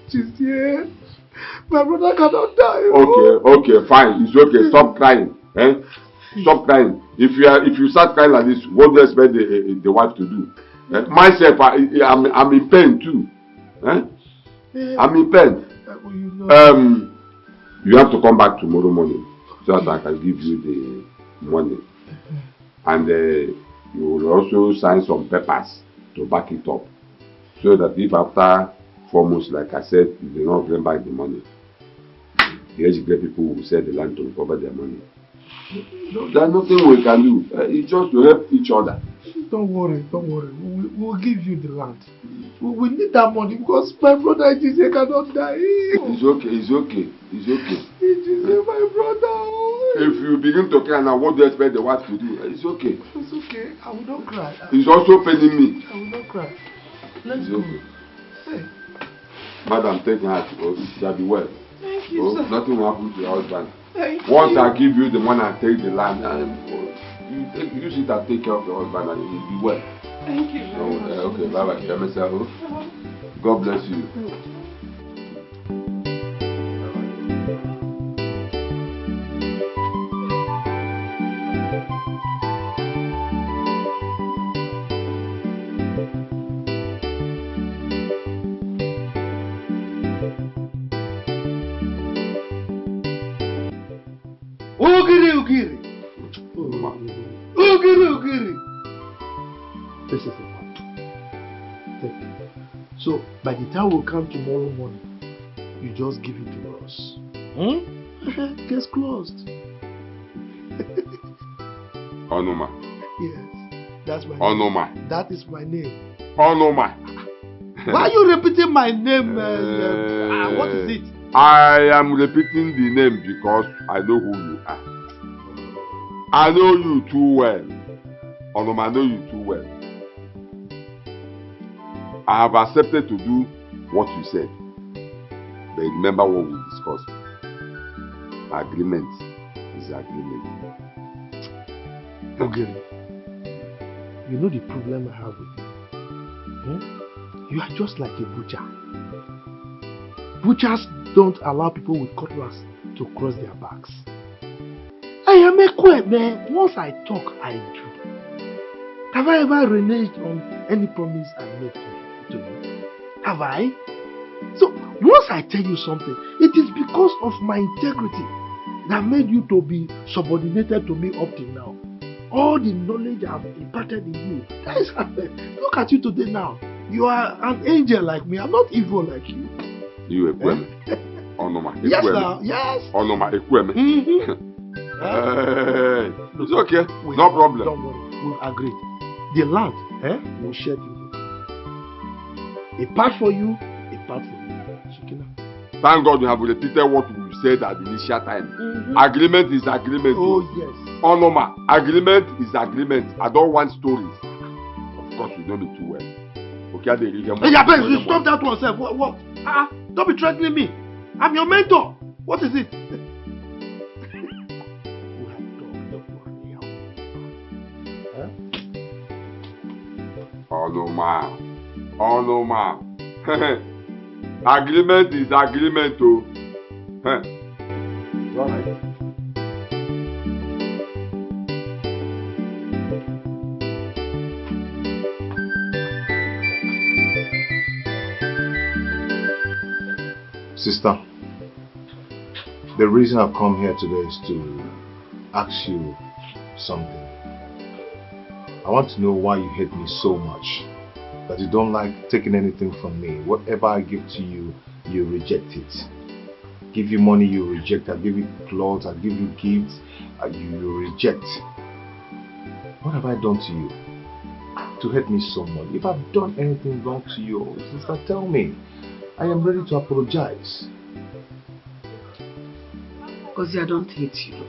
She's here. My brother cannot die. Okay, fine. It's okay. Stop crying. Stop crying. If you start crying like this, what do you expect the wife to do? Myself, I'm in pain too. I'm in pain. You know. You have to come back tomorrow morning so that I can give you the money. And you will also sign some papers to back it up. So that if after 4 months, like I said, you do not bring back the money, the educated people will sell the land to recover their money. No, there's nothing we can do. It's just to help each other. Don't worry. We'll give you the land. We need that money because my brother Ejise cannot die. It's okay. Ejise, my brother. If you begin to cry now, what do you expect the wife to do? It's okay. It's okay. I will not cry. It's also paining me. I will not cry. Let's it's go. Okay. Hey. Madam, take heart. It shall be well. Thank you, sir. Nothing will happen to your husband. Once I give you the money and take the land, you use it and take care of your husband and you will be well. Thank you very much. Okay, bye-bye. God bless you. Ugiri. This is the point. So, by the time we come tomorrow morning, you just give it to us. Case closed. Onoma. Yes, that's my Onoma. name. That is my name. Onoma. Why are you repeating my name? What is it? I am repeating the name because I know who you are. I know you too well. Onoma, I know you too well. I have accepted to do what you said. But remember what we discussed. Agreement is agreement. Okay. You know the problem I have with you? You are just like a butcher. Butchers don't allow people with cutlass to cross their backs. I am a queer man. Once I talk, I do. Have I ever reneged on any promise I made to you? Have I? So, once I tell you something, it is because of my integrity that made you to be subordinated to me up till now. All the knowledge I have imparted in you, that is, look at you today now. You are an angel like me. I'm not evil like you. You equem. Onoma. Yes, now. Yes. Onoma. Equem. It's okay. Wait, no problem. Don't worry. We've agreed. The land, we'll share it. A part for you, a part for me. Shikina. Thank God you have repeated what we said at the initial time. Agreement is agreement. Oh, yes. Onoma. Agreement is agreement. I don't want stories. Of course, you know me too well. Okay, hey, you stop that one, sir. What? Don't be threatening me. I'm your mentor. What is it? Onoma. Agreement is agreement, oh. All right. Sister, the reason I've come here today is to ask you something. I want to know why you hate me so much, that you don't like taking anything from me. Whatever I give to you, you reject it. Give you money, you reject. I give you clothes, I give you gifts, you reject. What have I done to you to hate me so much? If I've done anything wrong to you, sister, tell me. I am ready to apologize. Because I don't hate you.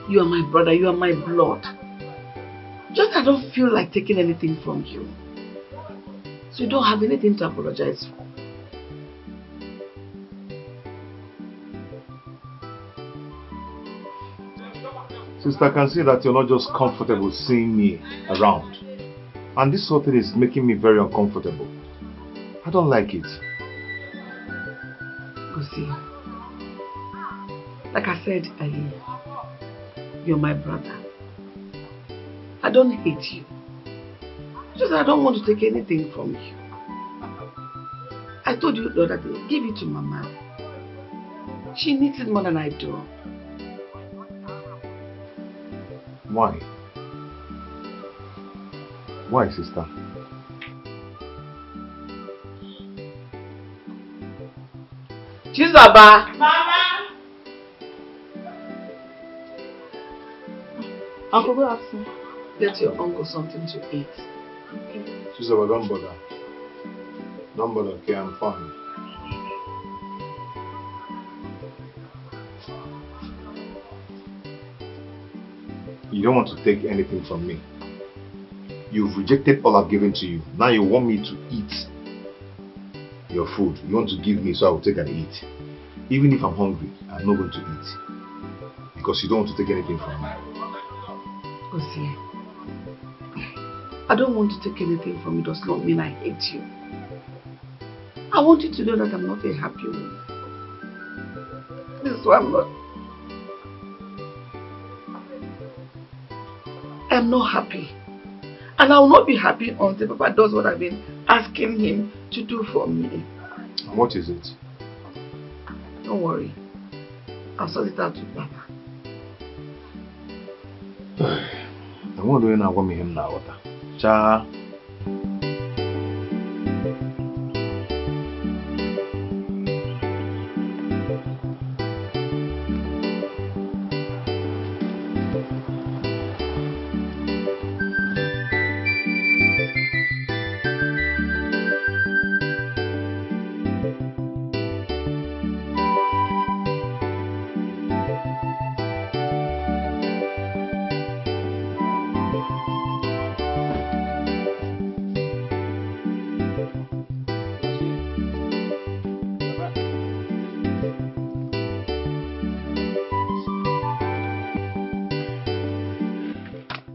You are my brother, you are my blood. Just I don't feel like taking anything from you. So you don't have anything to apologize for. Sister, I can see that you're not just comfortable seeing me around. And this whole thing is making me very uncomfortable. I don't like it. Gosi, like I said earlier, you're my brother. I don't hate you. Just I don't want to take anything from you. I I told you the other day, give it to Mama. She needs it more than I do. Why? Why, sister? Chizoba! Mama! Uncle, go ask me. Get your uncle something to eat. Sister, don't bother. Don't bother, okay? I'm fine. You don't want to take anything from me. You've rejected all I've given to you. Now you want me to eat your food. You want to give me so I will take and eat. Even if I'm hungry, I'm not going to eat. Because you don't want to take anything from me. Osie, I don't want to take anything from you does not mean I hate you. I want you to know that I'm not a happy woman. This is why I'm not happy. And I will not be happy until Papa does what I've been asking him to do for me. And what is it? Don't worry. I'll sort it out with Papa. I won't do anything. I want me him now. Cha.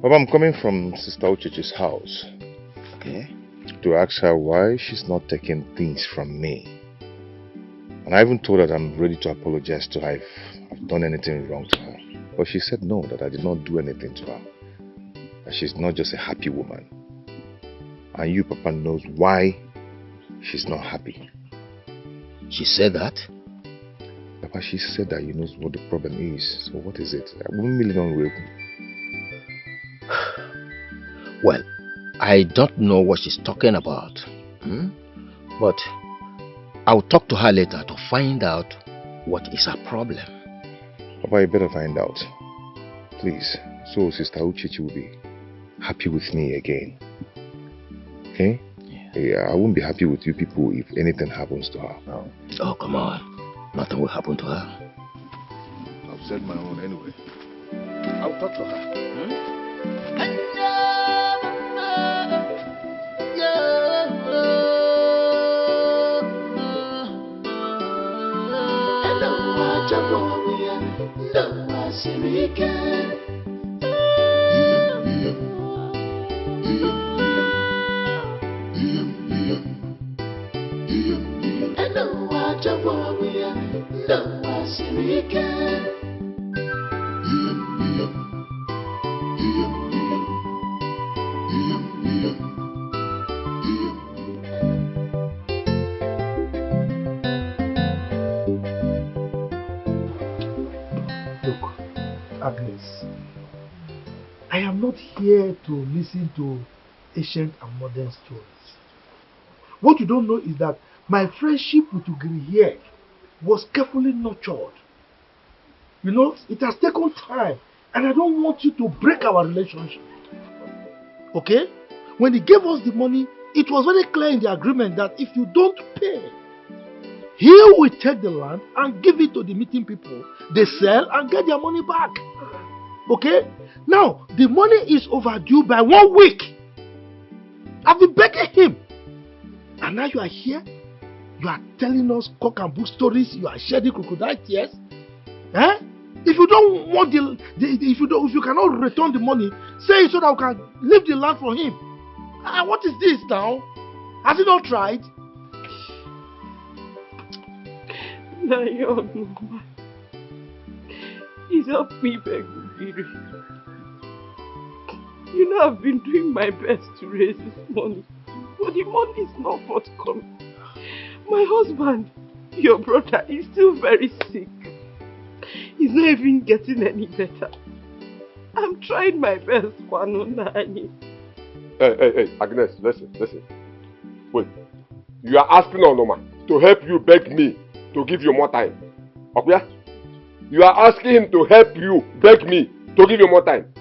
Papa, I'm coming from Sister Uchechi's house. Okay. To ask her why she's not taking things from me. And I even told her that I'm ready to apologize to her if I've done anything wrong to her. But she said no, that I did not do anything to her. That she's not just a happy woman. And you, Papa, knows why she's not happy. She said that? Papa, she said that you know what the problem is. So what is it? 1 million. Well, I don't know what she's talking about. But I'll talk to her later to find out what is her problem. Papa, you better find out. Please. So Sister Uchechi will be happy with me again. Okay? Yeah, I won't be happy with you people if anything happens to her. No. Oh, come on. Nothing will happen to her. I've said my own anyway. I'll talk to her. Agnes, I am not here to listen to ancient and modern stories. What you don't know is that my friendship with Ugiri here was carefully nurtured. You know, it has taken time, and I don't want you to break our relationship. Okay? When he gave us the money, it was very clear in the agreement that if you don't pay, he will take the land and give it to the meeting people. They sell and get their money back. Okay? Now, the money is overdue by 1 week. I've been begging him. And now you are here. You are telling us cock and bull stories. You are shedding crocodile tears. Eh? If you don't want if you cannot return the money, say it so that we can leave the land for him. What is this now? Has he not tried? No, Mama. He's helped me beg Ugiri. You know, I've been doing my best to raise this money, but the money is not forthcoming. My husband, your brother, is still very sick. He's not even getting any better. I'm trying my best, Kwanunani. Hey, Agnes, listen. Wait. You are asking Onoma to help you beg me to give you more time. Okay? You are asking him to help you beg me to give you more time.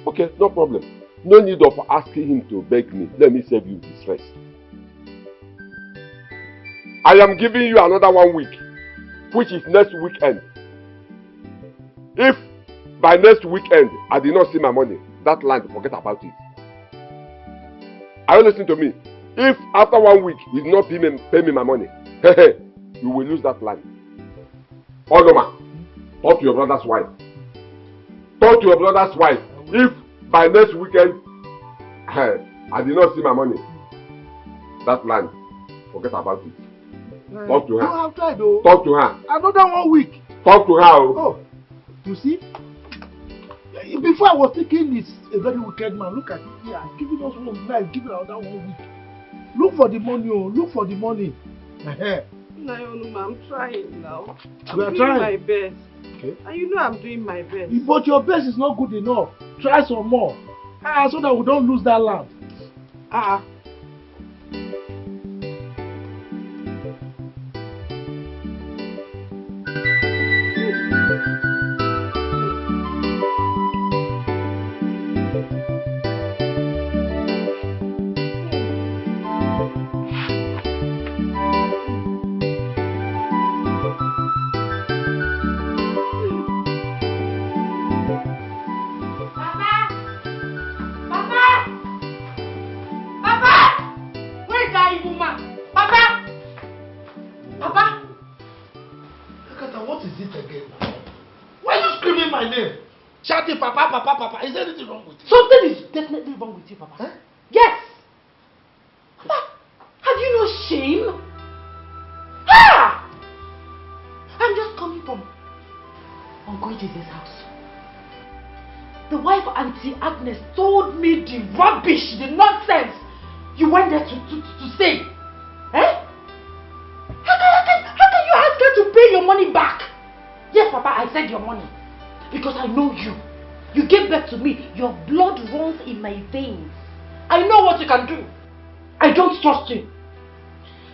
Okay, no problem. No need of asking him to beg me. Let me save you this stress. I am giving you another 1 week, which is next weekend. If by next weekend I did not see my money, that land, forget about it. Are you listening to me? If after 1 week you did not pay me my money, you will lose that land. Onoma, talk to your brother's wife. Talk to your brother's wife. If by next weekend I did not see my money, that land, forget about it. Talk to her. No, I've tried though. Talk to her. Another 1 week. Talk to her. Oh, you see? Before I was thinking it's a very wicked man. Look at it here. Giving us 1 night, giving another 1 week. Look for the money, look for the money. Nayonuma, I'm trying now. I'm You are doing trying? my best. Okay. And you know I'm doing my best. But your best is not good enough. Try some more. So that we don't lose that land. Shouting, Papa. Is there anything wrong with you? Something is definitely wrong with you, Papa. Huh? Yes! Papa, have you no shame? I'm just coming from Unrequited's house. The wife, Auntie Agnes, told me the rubbish, the nonsense you went there to say. Eh? How can you ask her to pay your money back? Yes, Papa, I said your money. Because I know you. You gave birth to me. Your blood runs in my veins. I know what you can do. I don't trust you.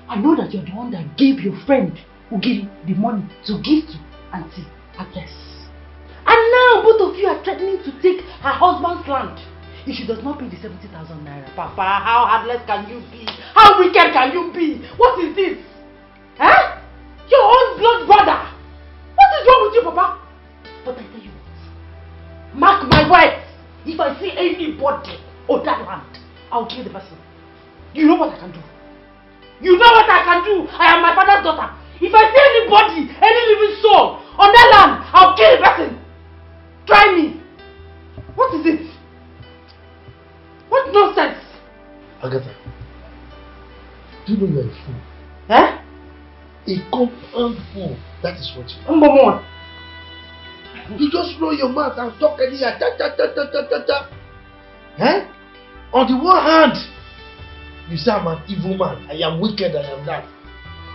I know that you're the one that gave your friend Ugiri the money to give to Auntie Agnes. And now both of you are threatening to take her husband's land. If she does not pay the 70,000 naira, Papa, how heartless can you be? How wicked can you be? What is this? Huh? Your own blood brother. What is wrong with you, Papa? But I tell you what, mark my words, if I see anybody on that land, I'll kill the person. You know what I can do. You know what I can do. I am my father's daughter. If I see anybody, any living soul on that land, I'll kill the person. Try me. What is it? What nonsense? Agatha, do you know you're a fool? Eh? A compound fool. That is what you are. You just blow your mouth and talk anyhow. Eh? On the one hand, you say I'm an evil man. I am wicked. I am that.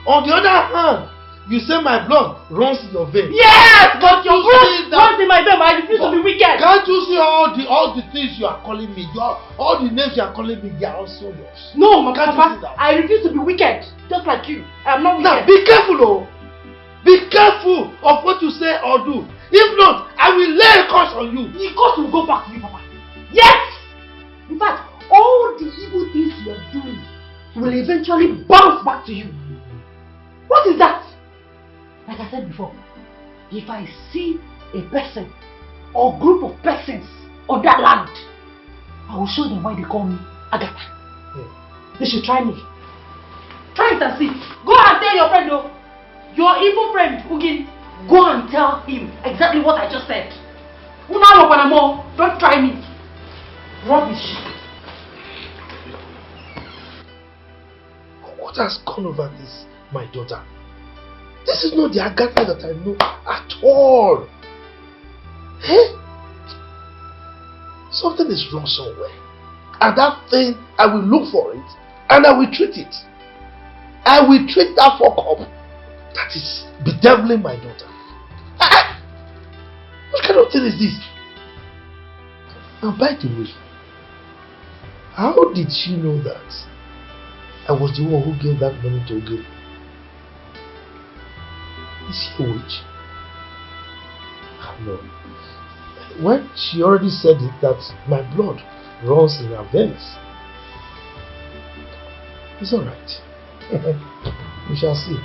On the other hand, you say my blood runs in your veins. Yes, but your blood runs in my veins. I refuse to be wicked. Can't you see all the things you are calling me? All the names you are calling me, they are also yours. No, Papa, I refuse to be wicked. Just like you. I am not wicked. Now, be careful, oh. Be careful of what you say or do. If not, I will lay a curse on you. The curse will go back to you, Papa. Yes! In fact, all the evil things you are doing will eventually bounce back to you. What is that? Like I said before, if I see a person or group of persons on that land, I will show them why they call me Agatha. They should try me. Try it and see. Go and tell your friend though. Your evil friend, Ugin. Go and tell him exactly what I just said. Don't try me. Rubbish. What has gone over this, my daughter? This is not the Agatha that I know at all. Eh? Something is wrong somewhere. And that thing, I will look for it and I will treat it. I will treat that fuck up that is bedeviling my daughter. What kind of thing is this? Now, by the way, how did she know that I was the one who gave that money to Ogiri? Is she a witch? No. When she already said it that my blood runs in her veins. It's alright. We shall see.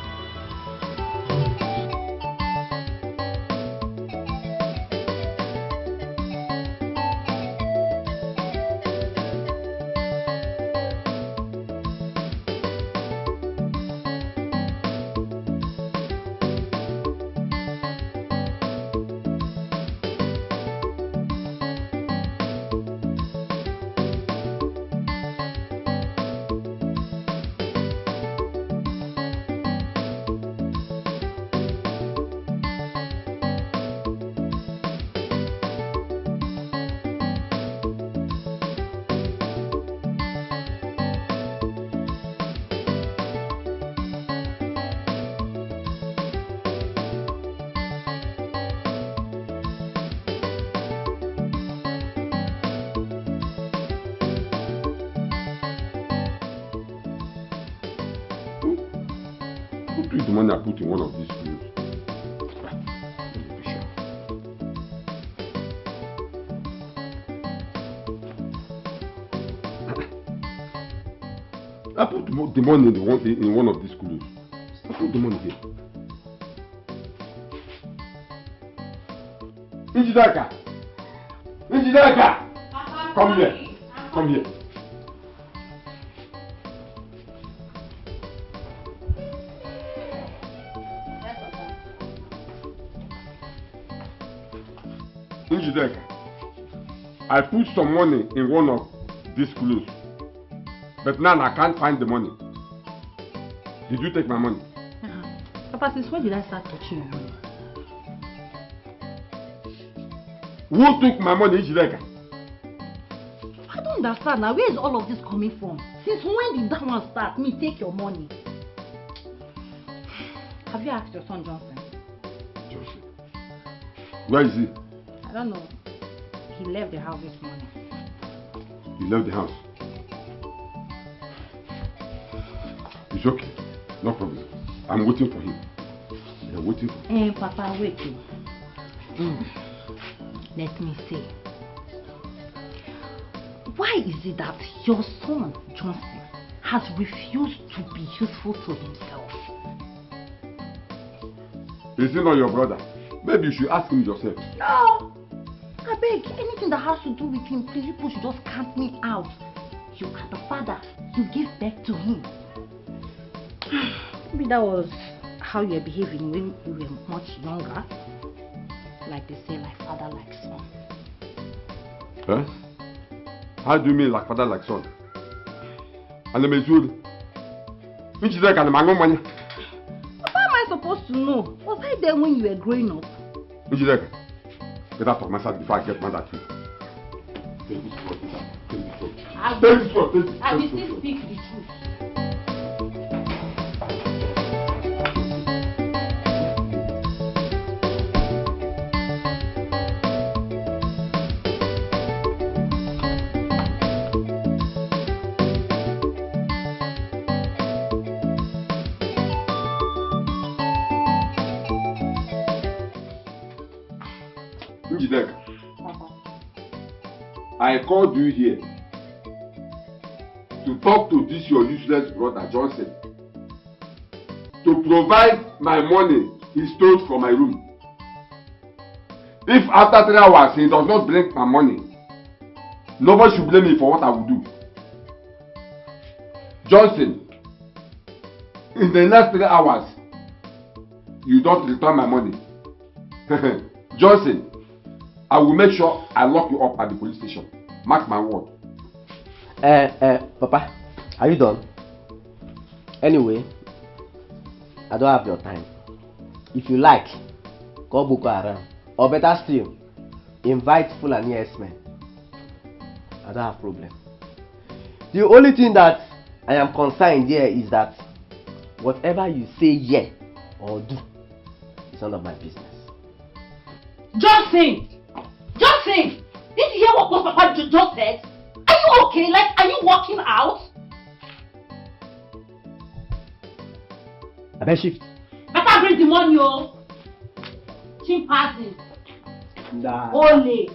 The money I put in one of these clothes. I put the money in one of these clothes. I put the money here. Njidaka! Njidaka! Come here. Come here. Njidaka, I put some money in one of these clothes, but now I can't find the money. Did you take my money? Papa, since when did I start touching your money? Who took my money, Njidaka? I don't understand now. Where is all of this coming from? Since when did that one start? Me take your money. Have you asked your son Johnson? Johnson? Where is he? I don't know. He left the house this morning. He left the house? It's okay. No problem. I'm waiting for him. I'm waiting for him. Papa, wait. Let me see. Why is it that your son, Johnson, has refused to be useful to himself? Is he not your brother? Maybe you should ask him yourself. No! I beg, anything that has to do with him, please, people should just count me out. You are the father. You give birth to him. Maybe that was how you were behaving when you were much younger. Like they say, like father, like son. Huh? How do you mean like father, like son? And the Mezud? Which is like an money? How am I supposed to know? Was I there when you were growing up? Which is like? Get out of my side before I get mad at you. Take this one. Take this one. I will still speak the truth. I called you here to talk to this your useless brother Johnson to provide my money he stole from my room. If after 3 hours he does not bring my money, nobody should blame me for what I will do. Johnson, in the next 3 hours, you don't return my money. Johnson, I will make sure I lock you up at the police station. Mark my word. Papa, are you done? Anyway, I don't have your time. If you like, call Boko Haram. Or better still, invite Fulani S-men. I don't have problem. The only thing that I am concerned here is that Whatever you say here or do is none of my business. Johnson! Johnson! Did you hear what Papa just said? Are you okay? Like, are you walking out? I bet shift. Better bring the money, oh. Chimpanzee. Nah. Ole.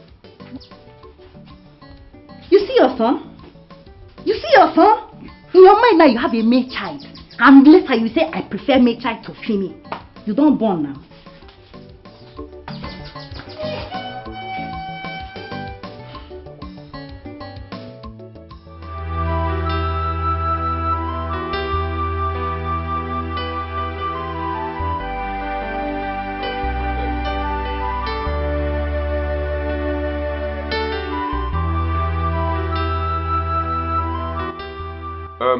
You see your son? You see your son? In your mind now you have a male child. And later you say, I prefer male child to female. You don't born now.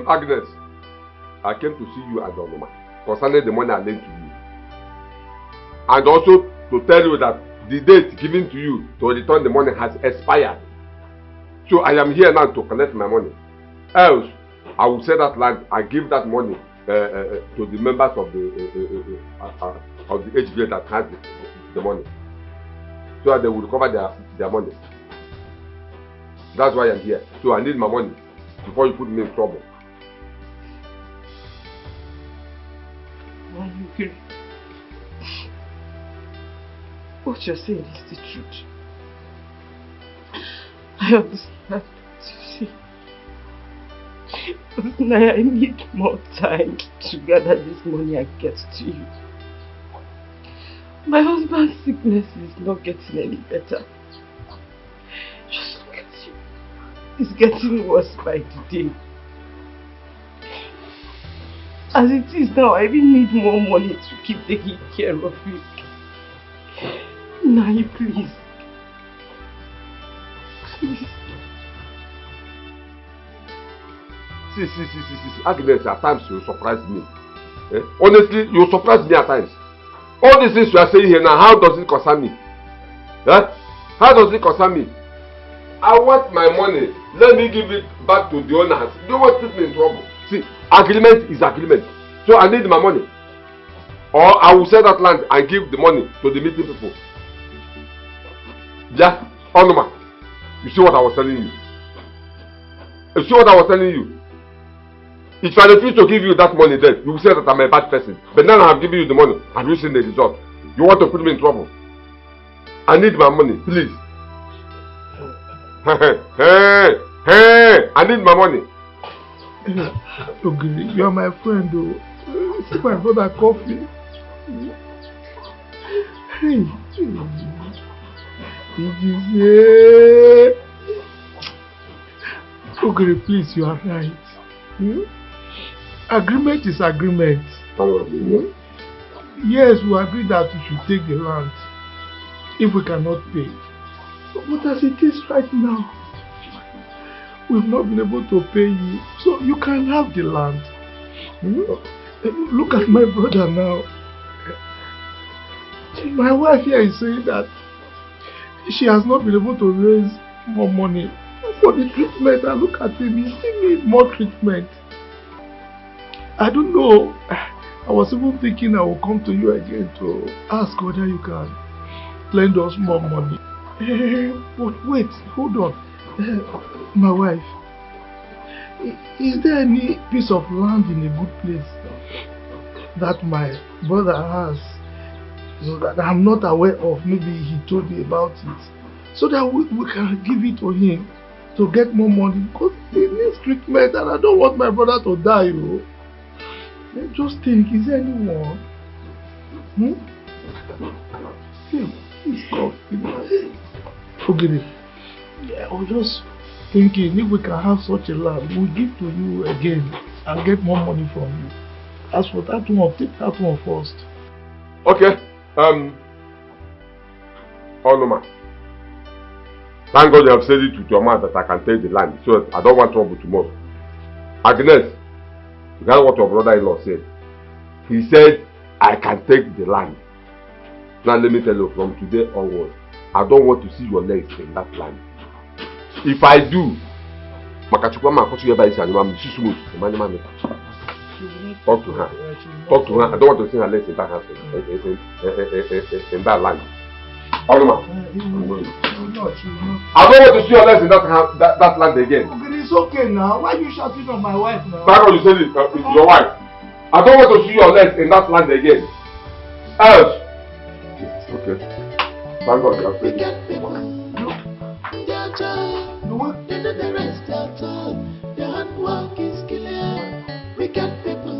Agnes, I came to see you at the Onoma concerning the money I lent to you. And also to tell you that the date given to you to return the money has expired. So I am here now to collect my money. Else, I will sell that land and give that money to the members of the age grade that has the money. So that they will recover their money. That's why I'm here. So I need my money before you put me in trouble. What you're saying is the truth. I understand. You see, but now I need more time to gather this money and get to you. My husband's sickness is not getting any better. Just look at you. It's getting worse by the day. As it is now, I even need more money to keep taking care of you. Nai, please. Please. See. Agnes, at times you surprise me. Honestly, you surprise me at times. All these things you are saying here now, how does it concern me? How does it concern me? I want my money. Let me give it back to the owners. Don't want to put me in trouble. See, agreement is agreement. So I need my money. Or I will sell that land and give the money to the meeting people. Yeah, Onoma. You see what I was telling you? You see what I was telling you? If I refuse to give you that money then, you will say that I'm a bad person. But now I have given you the money. Have you seen the result? You want to put me in trouble? I need my money, please. Hey, I need my money. Ogiri, you are my friend though. See my brother coffee. Hey, did you say? Ogiri, please, you are right. Agreement is agreement. Yes, we agree that we should take the land if we cannot pay. But as it is right now, we've not been able to pay you, so you can have the land. Look at my brother now. My wife here is saying that she has not been able to raise more money for the treatment, and look at him, he still needs more treatment. I don't know. I was even thinking I will come to you again to ask whether you can lend us more money. But wait, hold on. My wife, is there any piece of land in a good place that my brother has, so that I'm not aware of? Maybe he told me about it, so that we can give it to him to get more money, because he needs treatment and I don't want my brother to die, you know. Just think, is there anyone? Please God, forget it. Yeah, I was just thinking, if we can have such a land, we'll give to you again and get more money from you. As for that one, take that one first. Okay. Onoma. Thank God you have said it with your mouth that I can take the land, so I don't want trouble tomorrow. Agnes, you got what your brother-in-law said. He said, I can take the land. Now let me tell you, from today onward, I don't want to see your legs in that land. If I do, Talk to her. Talk to her. I don't want to see her legs in that house. In that land. Oluma. I don't want to see your legs in that land again. Okay, it's okay now. Why are you shouting on my wife now? Thank God you said it. It's your wife. I don't want to see your legs in that land again. Else. Okay. Thank God you have said it. The handwork is clear. We get people.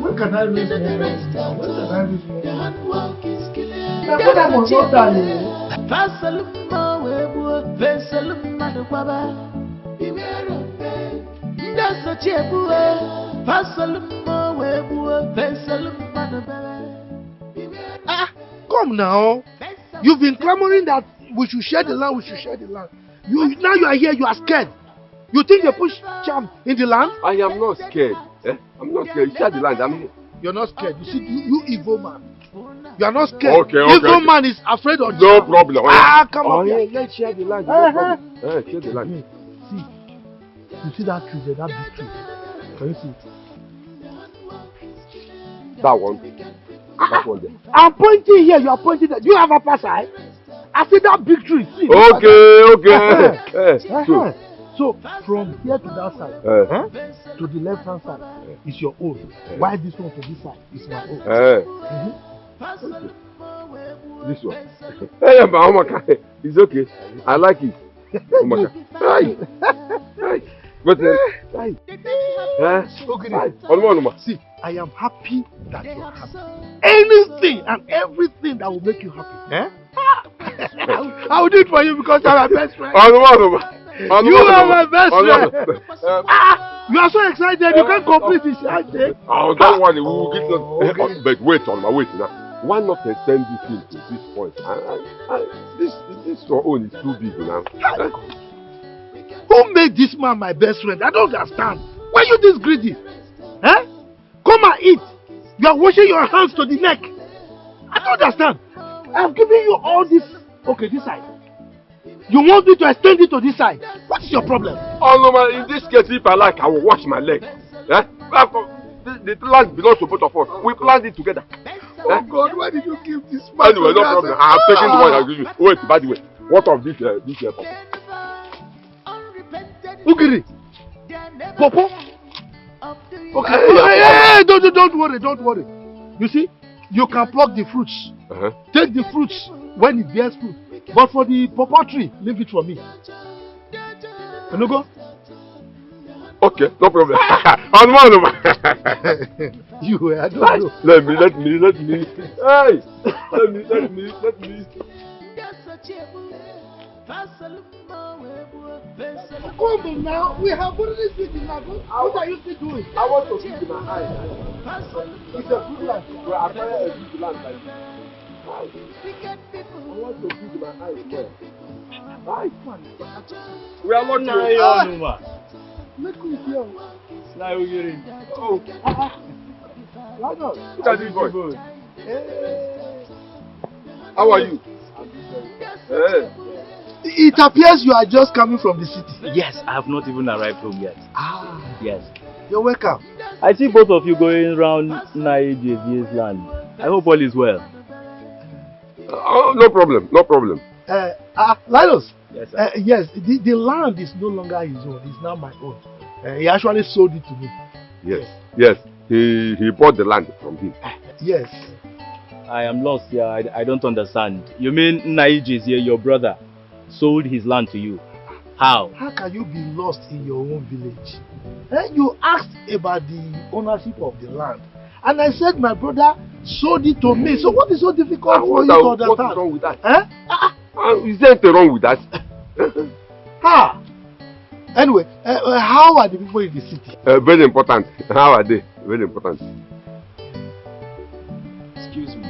When can I raise my hand? When can I raise my hand? The handwork is clear. My brother must not die. Fasaluma webu, fasaluma dukwaba. Beware of them. That's a chebu. Fasaluma webu, fasaluma dukwaba. Come now. You've been clamoring that we should share the land, we should share the land. Now you are here, you are scared. You think they push charm in the land? I am not scared. I'm not scared. Share the land. You're not scared. You see, you evil man. You are not scared. Okay. Evil man is afraid of no problem. Come on. Yeah, let's share the land. No problem. Share the land. See, you see that tree there, that big tree. Can you see it? That one. That one there. I'm pointing here, you are pointing there. Do you have a pass eye? I see that big tree. See, okay. So from here to that side, to the left hand side is your own. While this one to this side is my own. Okay. This one. Hey, Omaka, it's okay. I like it. Omaka. But see, I am happy that you are happy. Anything and everything that will make you happy. I will do it for you because you are my best friend. You are my best friend. You are so excited. You can't complete this handshake. Oh, don't worry. We will get but wait, wait now. Why not extend this thing to this point? This your own is too big now. Who made this man my best friend? I don't understand. Why are you this greedy? Come and eat. You are washing your hands to the neck. I don't understand. I'm giving you all this. Okay, this side. You want me to extend it to this side? What is your problem? Oh no, man. In this case, if I like, I will wash my leg. The land belongs to both of us. We planned it together. Oh God, why did you give this man? Anyway, no problem. I'm taking the one I give you. Wait, by the way, what of this Popo? Ugiri. Popo? Okay. Hey, don't worry. You see, you can pluck the fruits. Take the fruits when it bears fruit. But for the pawpaw tree, leave it for me. Can you go? Okay, no problem. You, I don't know. Let me. Hey, let me. Come on now, we have already seen the land. What are you still doing? I want to feed my eyes. It's a good land. We acquire a good land like this. I want to feed my eyes well. We are not here. Look who's here. Oh. Look at this boy. How are you? It appears you are just coming from the city. Yes, I have not even arrived home yet. Yes. You're welcome. I see both of you going around Naije's land. I hope all is well. No problem. Linus. Yes, sir. Yes, the land is no longer his own. It's now my own. He actually sold it to me. Yes. He bought the land from him. Yes. I am lost here. I don't understand. You mean Naije's here, your brother, sold his land to you? How? How can you be lost in your own village? You asked about the ownership of the land. And I said my brother sold it to me. So what is so difficult for you to understand? What is wrong with that? Is there anything wrong with that? Anyway, how are the people in the city? Very important. How are they? Very important. Excuse me.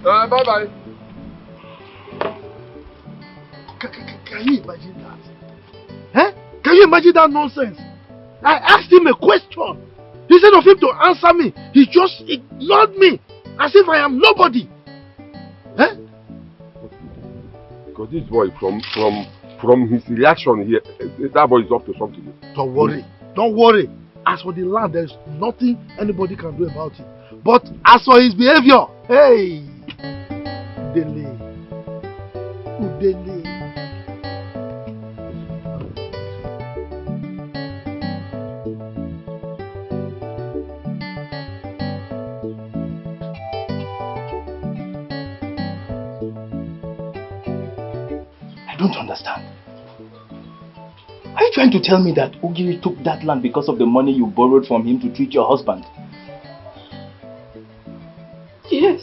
Bye-bye. Can you imagine that? Can you imagine that nonsense? I asked him a question. Instead of him to answer me, he just ignored me as if I am nobody. Eh? Because this boy, from his reaction here, that boy is up to something. Don't worry. Don't worry. As for the land, there's nothing anybody can do about it. But as for his behavior, hey, Udele. I don't understand. Are you trying to tell me that Ugiri took that land because of the money you borrowed from him to treat your husband? Yes.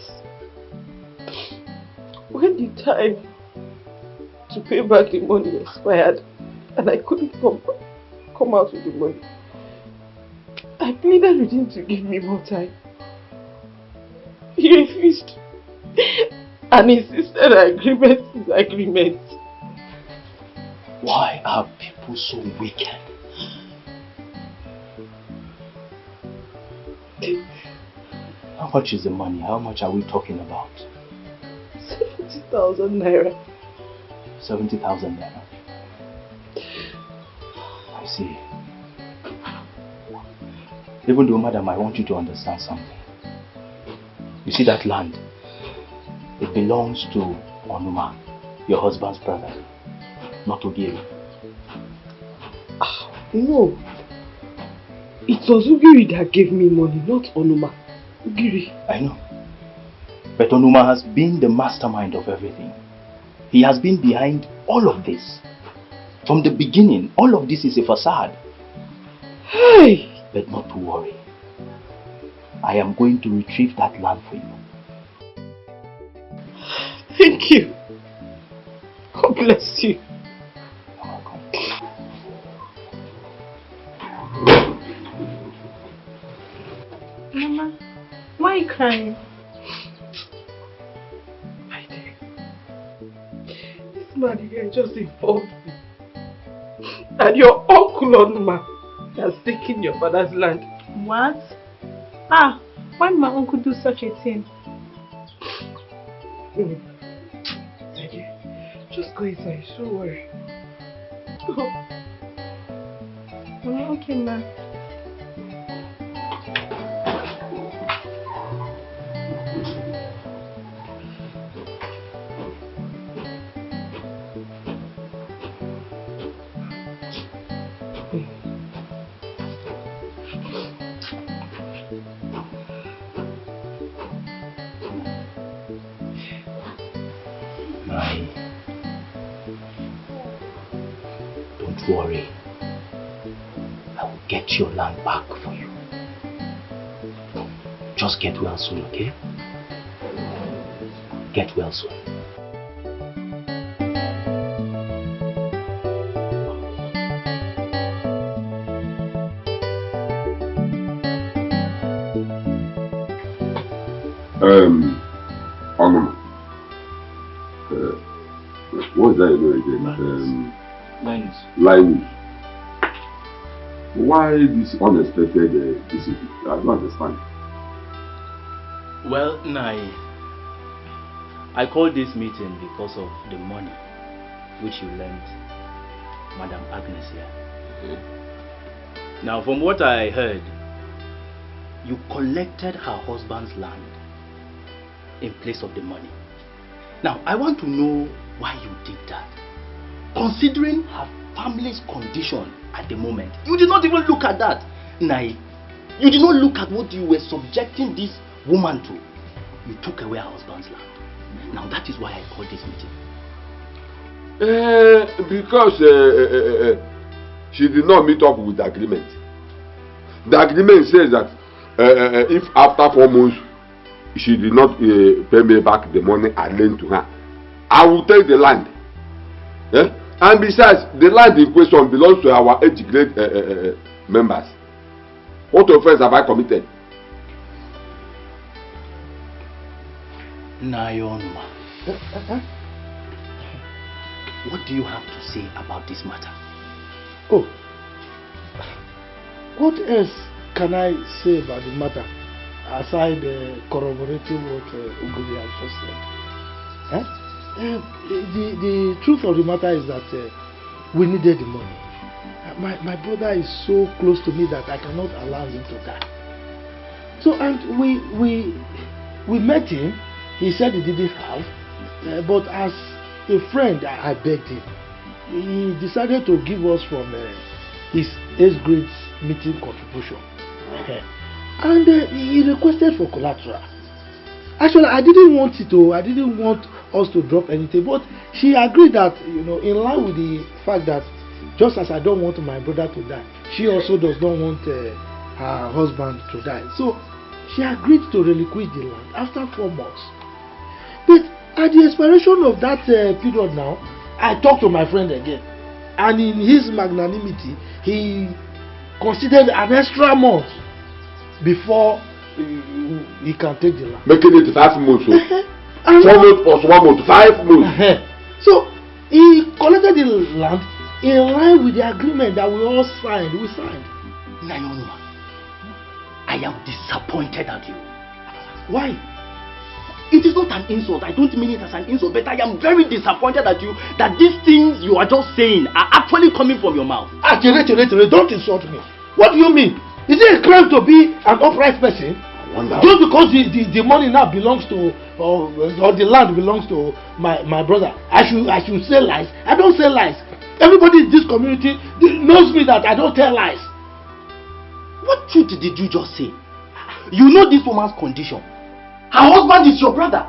When the time to pay back the money expired and I couldn't come out with the money, I pleaded with him to give me more time. He refused and insisted agreement is agreement. Why are people so wicked? How much is the money? How much are we talking about? 70,000 naira. 70,000 naira. I see. Even though, madam, I want you to understand something. You see that land? It belongs to Onuma, your husband's brother, not Ugiri. No. It was Ugiri that gave me money, not Onuma. Ugiri. I know. But Onuma has been the mastermind of everything. He has been behind all of this. From the beginning, all of this is a facade. Hey! But not to worry. I am going to retrieve that land for you. Thank you. God bless you. Mama, why are you crying? This man here just informed me that your uncle Onuma has taken your father's land. What? Ah, why did my uncle do such a thing? Just go inside, don't worry. Go. Okay, ma. Don't worry. I will get your land back for you. Just get well soon, okay? Get well soon. Onuma. What is that you know again? Linus. Why this unexpected visit? I don't understand. Well, Nai, I called this meeting because of the money which you lent Madam Agnes here. Now, from what I heard, you collected her husband's land in place of the money. Now, I want to know why you did that. Considering her family's condition at the moment, you did not even look at that. Nai, you did not look at what you were subjecting this woman to. You took away her husband's land. Now, that is why I called this meeting. Because she did not meet up with the agreement. The agreement says that if after 4 months she did not pay me back the money I lent to her, I will take the land. And besides, the land in question belongs to our age grade members. What offense have I committed? Nayonma, what do you have to say about this matter? Oh, what else can I say about the matter, aside corroborating what Ugodi has just said? The truth of the matter is that we needed the money. My brother is so close to me that I cannot allow him to die. So, and we met him. He said he didn't have, but as a friend, I begged him. He decided to give us from his 8th grade meeting contribution. And he requested for collateral. Actually, I didn't want us to drop anything, but she agreed that, in line with the fact that just as I don't want my brother to die, she also does not want her husband to die. So she agreed to relinquish the land after 4 months. But at the expiration of that period now, I talked to my friend again, and in his magnanimity, he considered an extra month before he can take the land. Making it 5 months. 4 months plus 1 month, 5 months. So he collected the land in line with the agreement that we all signed. We signed. Nayonwa, I am disappointed at you. Why? It is not an insult. I don't mean it as an insult, but I am very disappointed at you that these things you are just saying are actually coming from your mouth. Don't insult me. What do you mean? Is it a crime to be an upright person? Just because the money now belongs to, or the land belongs to my brother, I should say lies? I don't say lies. Everybody in this community knows me that I don't tell lies. What truth did you just say? You know this woman's condition. Her husband is your brother.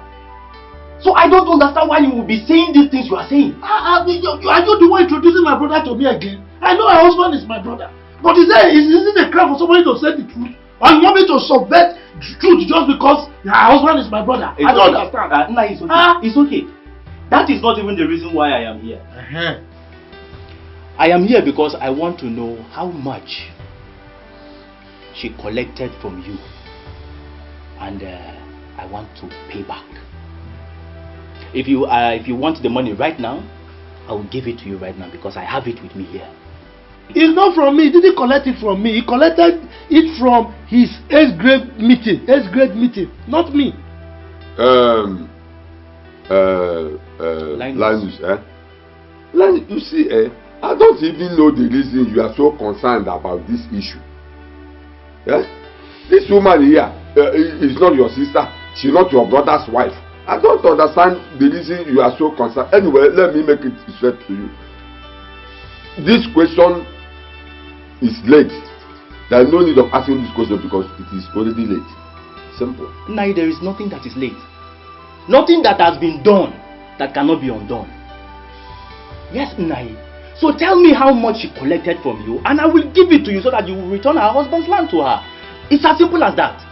So I don't understand why you will be saying these things you are saying. Are you the one introducing my brother to me again? I know her husband is my brother. But is it a crime for somebody to say the truth? Or you want me to subvert truth just because her husband is my brother? I don't understand. No, it's okay. It's okay. That is not even the reason why I am here. I am here because I want to know how much she collected from you. And I want to pay back. If you want the money right now, I will give it to you right now because I have it with me here. It's not from me. He didn't collect it from me. He collected it from his 8th grade meeting. 8th grade meeting, not me. Linus, Linus, you see, I don't even know the reason you are so concerned about this issue. This woman here is not your sister. She's not your brother's wife. I don't understand the reason you are so concerned. Anyway, let me make it straight to you. This question is late. There is no need of asking this question because it is already late. Simple. Nai, there is nothing that is late. Nothing that has been done that cannot be undone. Yes, Nai. So tell me how much she collected from you and I will give it to you so that you will return her husband's land to her. It's as simple as that.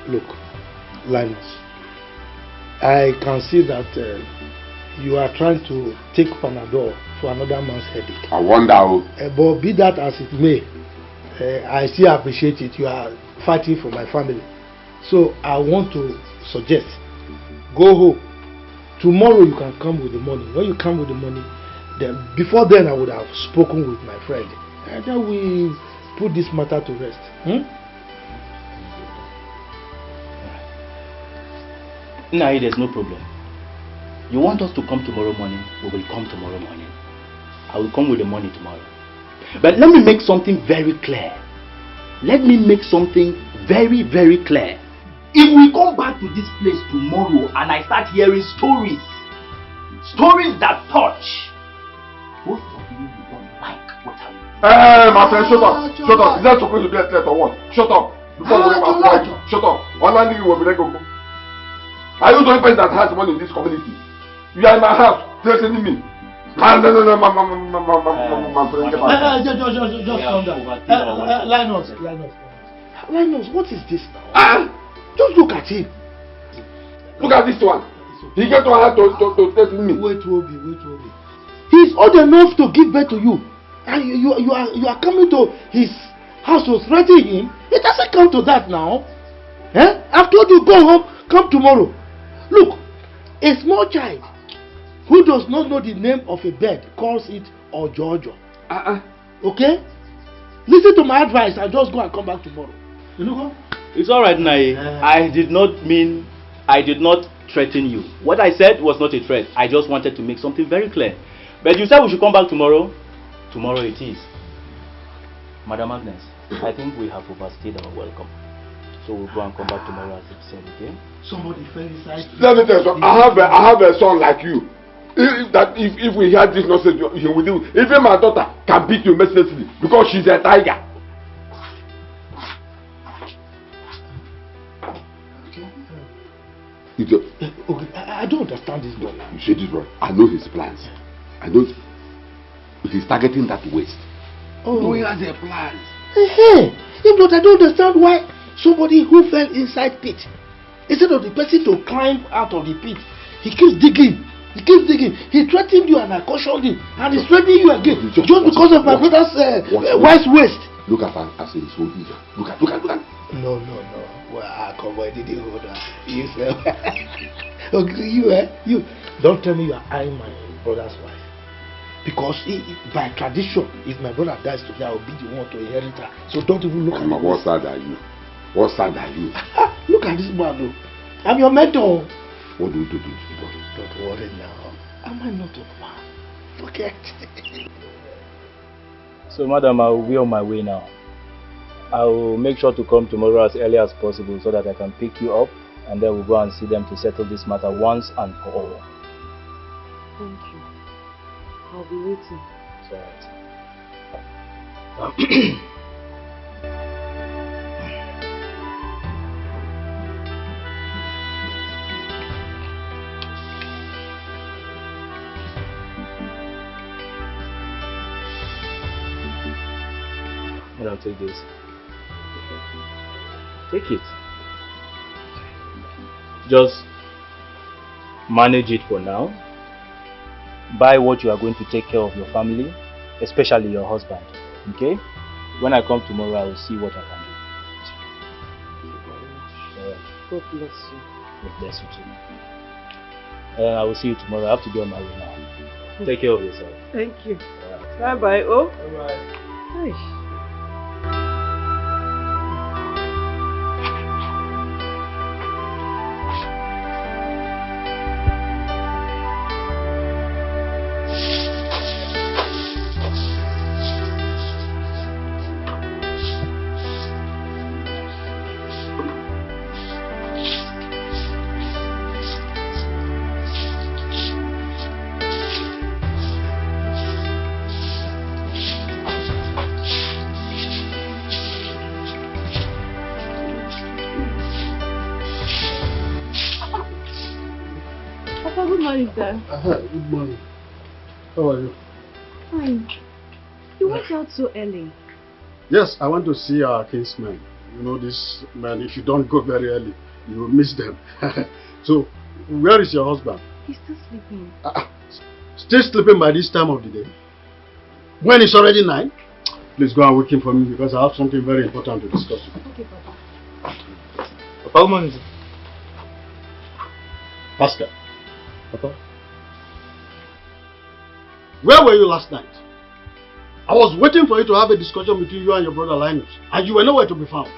Look, Linus, I can see that you are trying to take Panadol for another man's headache. I wonder how. But be that as it may, I still appreciate it. You are fighting for my family. So I want to suggest, go home. Tomorrow you can come with the money. When you come with the money, then before then I would have spoken with my friend. And then we put this matter to rest. Nah, there's no problem. You want us to come tomorrow morning, we will come tomorrow morning. I will come with the money tomorrow. But let me make something very clear. Let me make something very, very clear. If we come back to this place tomorrow and I start hearing stories that touch, both of you don't like what I'm doing. Hey, my friend, shut up. Shut up. Is that supposed to be a threat or what? Shut up. Before we have to shut up. One landing you will be go. Are you the only person that has money in this community? You are in my house, threatening me. No, my friend. Just calm down. Linus, what is this now? Just look at him. Look at this one. He get to have to threaten me. Wait, Obi. He's old enough to give birth to you. And you are coming to his house to threaten him. It doesn't come to that now. I've told you go home, come tomorrow. Look, a small child who does not know the name of a bird calls it Ojojo. Okay? Listen to my advice and just go and come back tomorrow. You know what? It's alright, Nai. I did not threaten you. What I said was not a threat. I just wanted to make something very clear. But you said we should come back tomorrow. Tomorrow it is. Madam Agnes, I think we have overstayed our welcome. So we'll go and come back tomorrow as you said, okay? Somebody fell inside. Let me tell you something. I have a son like you. If we hear this nonsense, he will do. Even my daughter can beat you mercilessly because she's a tiger. Okay, I don't understand this boy. You see this boy? I know his plans. I know he's targeting that waist. Oh, he has a plan. If not, I don't understand why somebody who fell inside pit, instead of the person to climb out of the pit, he keeps digging. He keeps digging. He threatened you and I cautioned him, and he's threatening you again just because of my brother's wife's waist. Look at her as he's holding her. Look at. No. Well, come on, did you hold her? You fell. Okay, you don't tell me you are eyeing my brother's wife. Because by tradition, if my brother dies today, I will be the one to inherit her. So don't even look at me. What side are you? What side are you? Look at this man, though. I'm your mentor. What do you do to this boy? Don't worry now. Am I not a man? Forget. So, madam, I will be on my way now. I will make sure to come tomorrow as early as possible so that I can pick you up, and then we'll go and see them to settle this matter once and for all. Thank you. I'll be waiting. It's alright. I'll take this. Take it. Just manage it for now. Buy what you are going to take care of your family, especially your husband. Okay? When I come tomorrow, I will see what I can do. God bless you. God bless you too. I will see you tomorrow. I have to be on my way now. Take care of yourself. Thank you. Bye bye. Oh. Bye bye. Sir. Good morning. How are you? Fine. You went out so early. Yes, I want to see our kinsmen. You know this man, if you don't go very early, you will miss them. So, where is your husband? He's still sleeping. Still sleeping by this time of the day? When it's already 9? Please go and wake him for me because I have something very important to discuss with you. Okay, Papa. Papa, how much is it? Pascal. Papa? Where were you last night? I was waiting for you to have a discussion between you and your brother Linus, and you were nowhere to be found.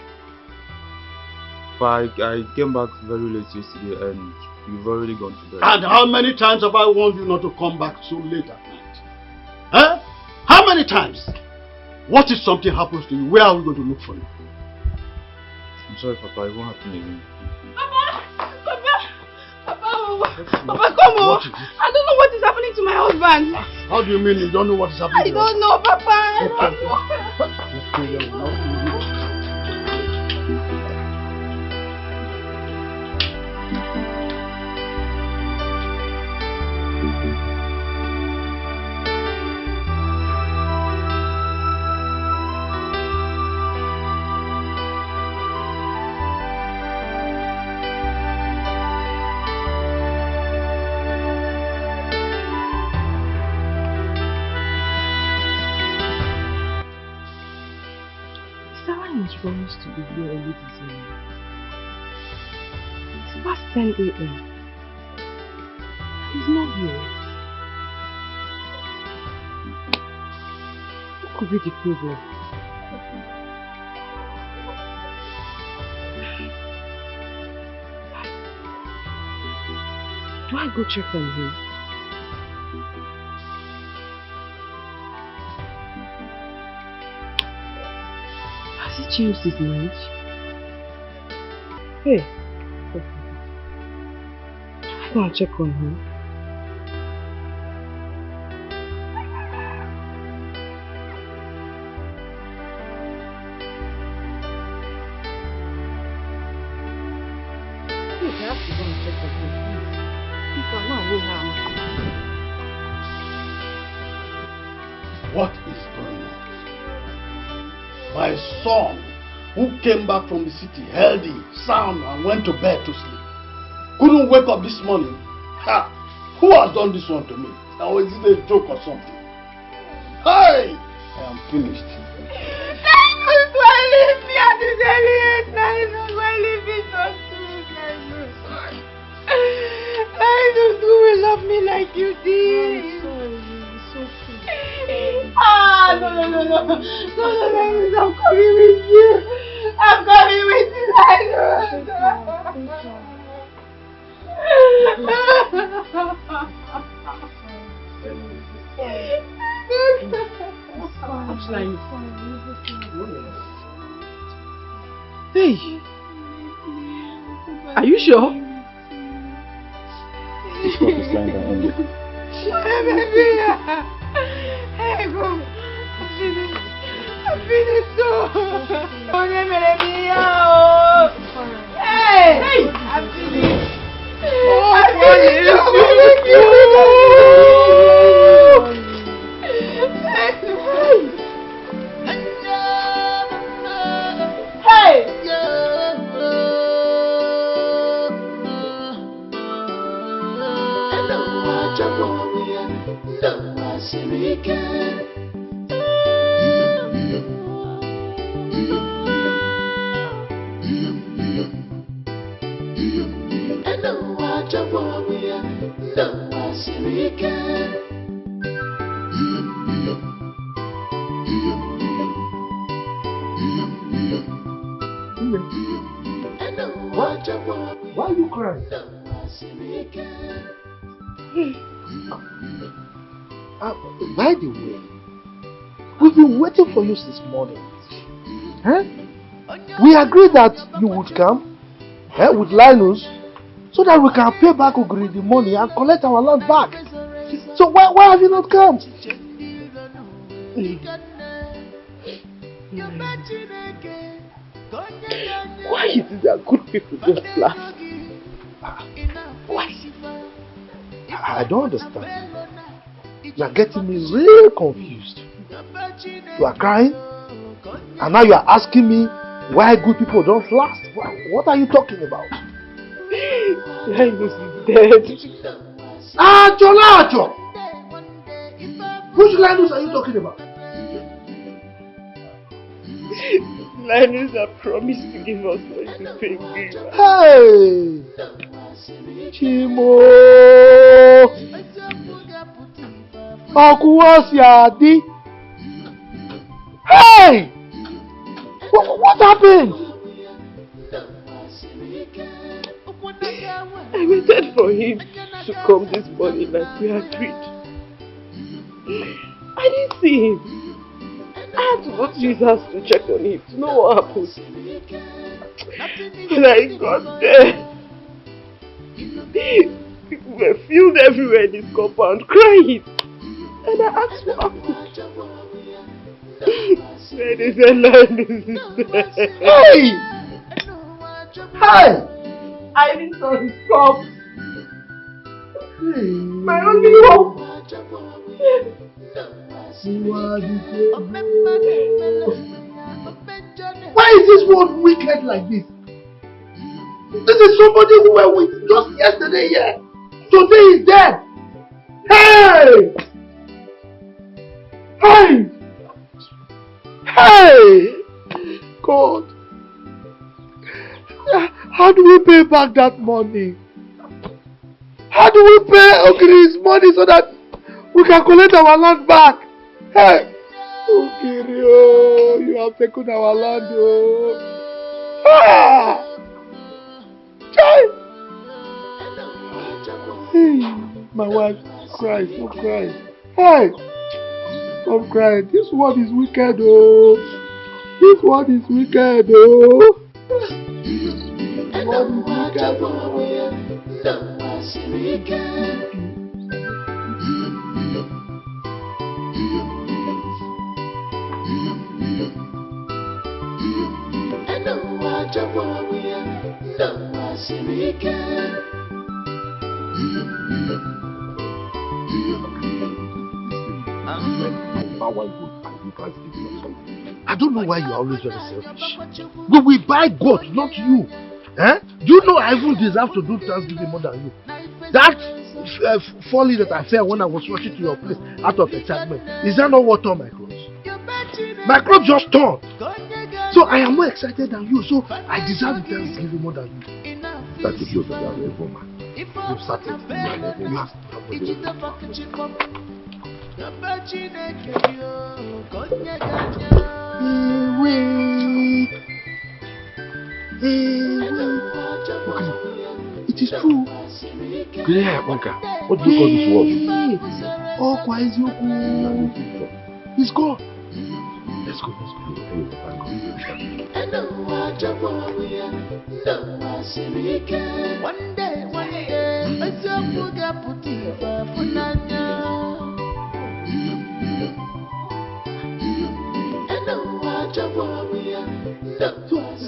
I came back very late yesterday and you've already gone to bed. And how many times have I warned you not to come back so late at night? Huh? How many times? What if something happens to you? Where are we going to look for you? I'm sorry, Papa, it won't happen again. Papa, come on! I don't know what is happening to my husband. How do you mean you don't know what is happening? I don't know, Papa. I don't know. Promised to be here early this morning. It's past 10 a.m. He's not here yet. What could be the problem? Do I go check on him? Has he changed his mind? Hey, I go and check on him. Please, I have to go and check on him, please. Please, I'm not away now. What is going on? My son, who came back from the city healthy, sound, and went to bed to sleep, couldn't wake up this morning. Ha! Who has done this one to me? Or is it a joke or something? Hey! I am finished. Who will love me like you did? Ah, no, I'm coming with you. I'm coming with you, Hey, are you sure? It's what is lying down on you. Hey, go. I'm finished. Hey, I'm finished. Why are you crying? By the way, we've been waiting for you since morning. Huh? We agreed that you would come with Linus so that we can pay back Ogri the money and collect our land back. So why have you not come? Why is it that good people just laugh? Why? I don't understand. You are getting me real confused. You are crying, and now you are asking me why good people don't last. What are you talking about? Linus is dead. Ajo! Which Linus are you talking about? Linus had promised to give us money to pay Griva. Hey! Chimo! Okuwasiadi! Hey! What happened? I waited for him to come this morning like we agreed. I didn't see him. I had to go to his house to check on him to know what happened. When I got there, people were filled everywhere in his compound crying. And I asked what happened. They said Linus is dead. Hey! Hey! I didn't saw his corpse. My only hope. Why is this world wicked like this? This is somebody who were with just yesterday here. Today is dead. Hey! Hey! Hey! God. How do we pay back that money? How do we pay Ogiri's money so that we can collect our land back? Hey! Ogiri, oh, you have taken our land, oh. Ah! Child! Hey, my wife cries, stop crying. Hey, stop crying. This one is wicked, oh. This one is wicked, oh. This one is wicked, I don't know why you are always very selfish. We will buy God, not you. Eh? Do you know I even deserve to do Thanksgiving more than you? That folly that I felt when I was rushing to your place out of excitement, is that not what tore my clothes? My clothes just torn. So I am more excited than you, so I deserve the Thanksgiving more than you. That is your level, man. You started. You have It is true. Yeah, Wanka. What do you call this word? Oh, he's gone. Let's go. One day,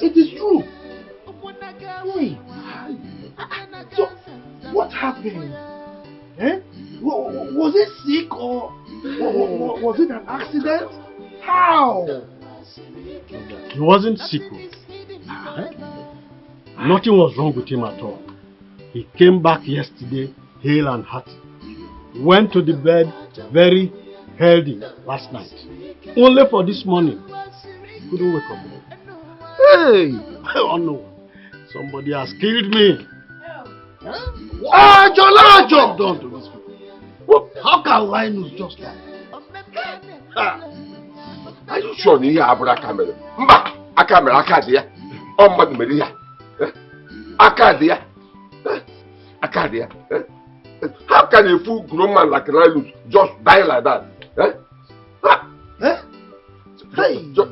it is true. Hey. So, what happened? Eh? Was it sick or was it an accident? How? He wasn't sick. Nothing was wrong with him at all. He came back yesterday, hale and hearty. Went to the bed very healthy last night. Only for this morning, he couldn't wake up. Hey! Oh no! Somebody has killed me. Ah, Jola! Jump down to this people. How can Linus just like? Are you sure you have a camera? A camera, Acadia. Oh, Mother Maria. Acadia. Acadia. How can a full grown man like Linus just die like that? Just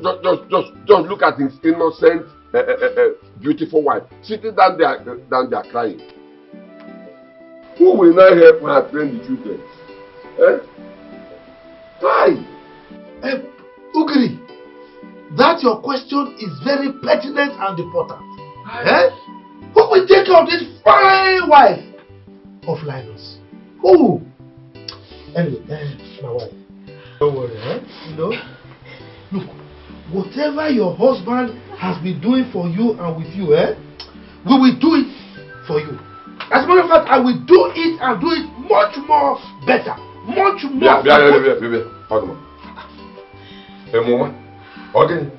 look at his innocent, beautiful wife sitting down there crying. Who will now help her train the children? Hi! Ugri, that your question is very pertinent and important. Who will take care of this fine wife of Linus? Who? Anyway, my wife. Don't worry, You know? Look, whatever your husband has been doing for you and with you, we will do it for you. As a matter of fact, I will do it and do it much more better. Much more. Hold on. Hey, Mama. Ogini.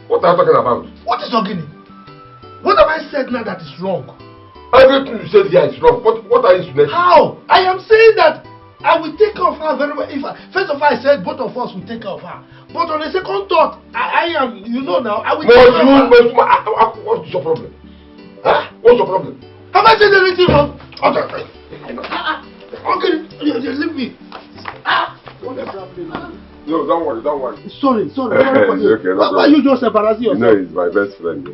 What are you talking about? What is Ogini? What have I said now that is wrong? Everything you said here is wrong. What are you saying? How? I am saying that I will take care of her very well. First of all, I said both of us will take care of her. But on the second thought, I am, you know now, I will take care of her. What's your problem? What's your problem? Have I said anything wrong? Okay, leave me. What is happening? No, don't worry. Sorry. Okay, why you just embarrassing yourself? You know, he's my best friend.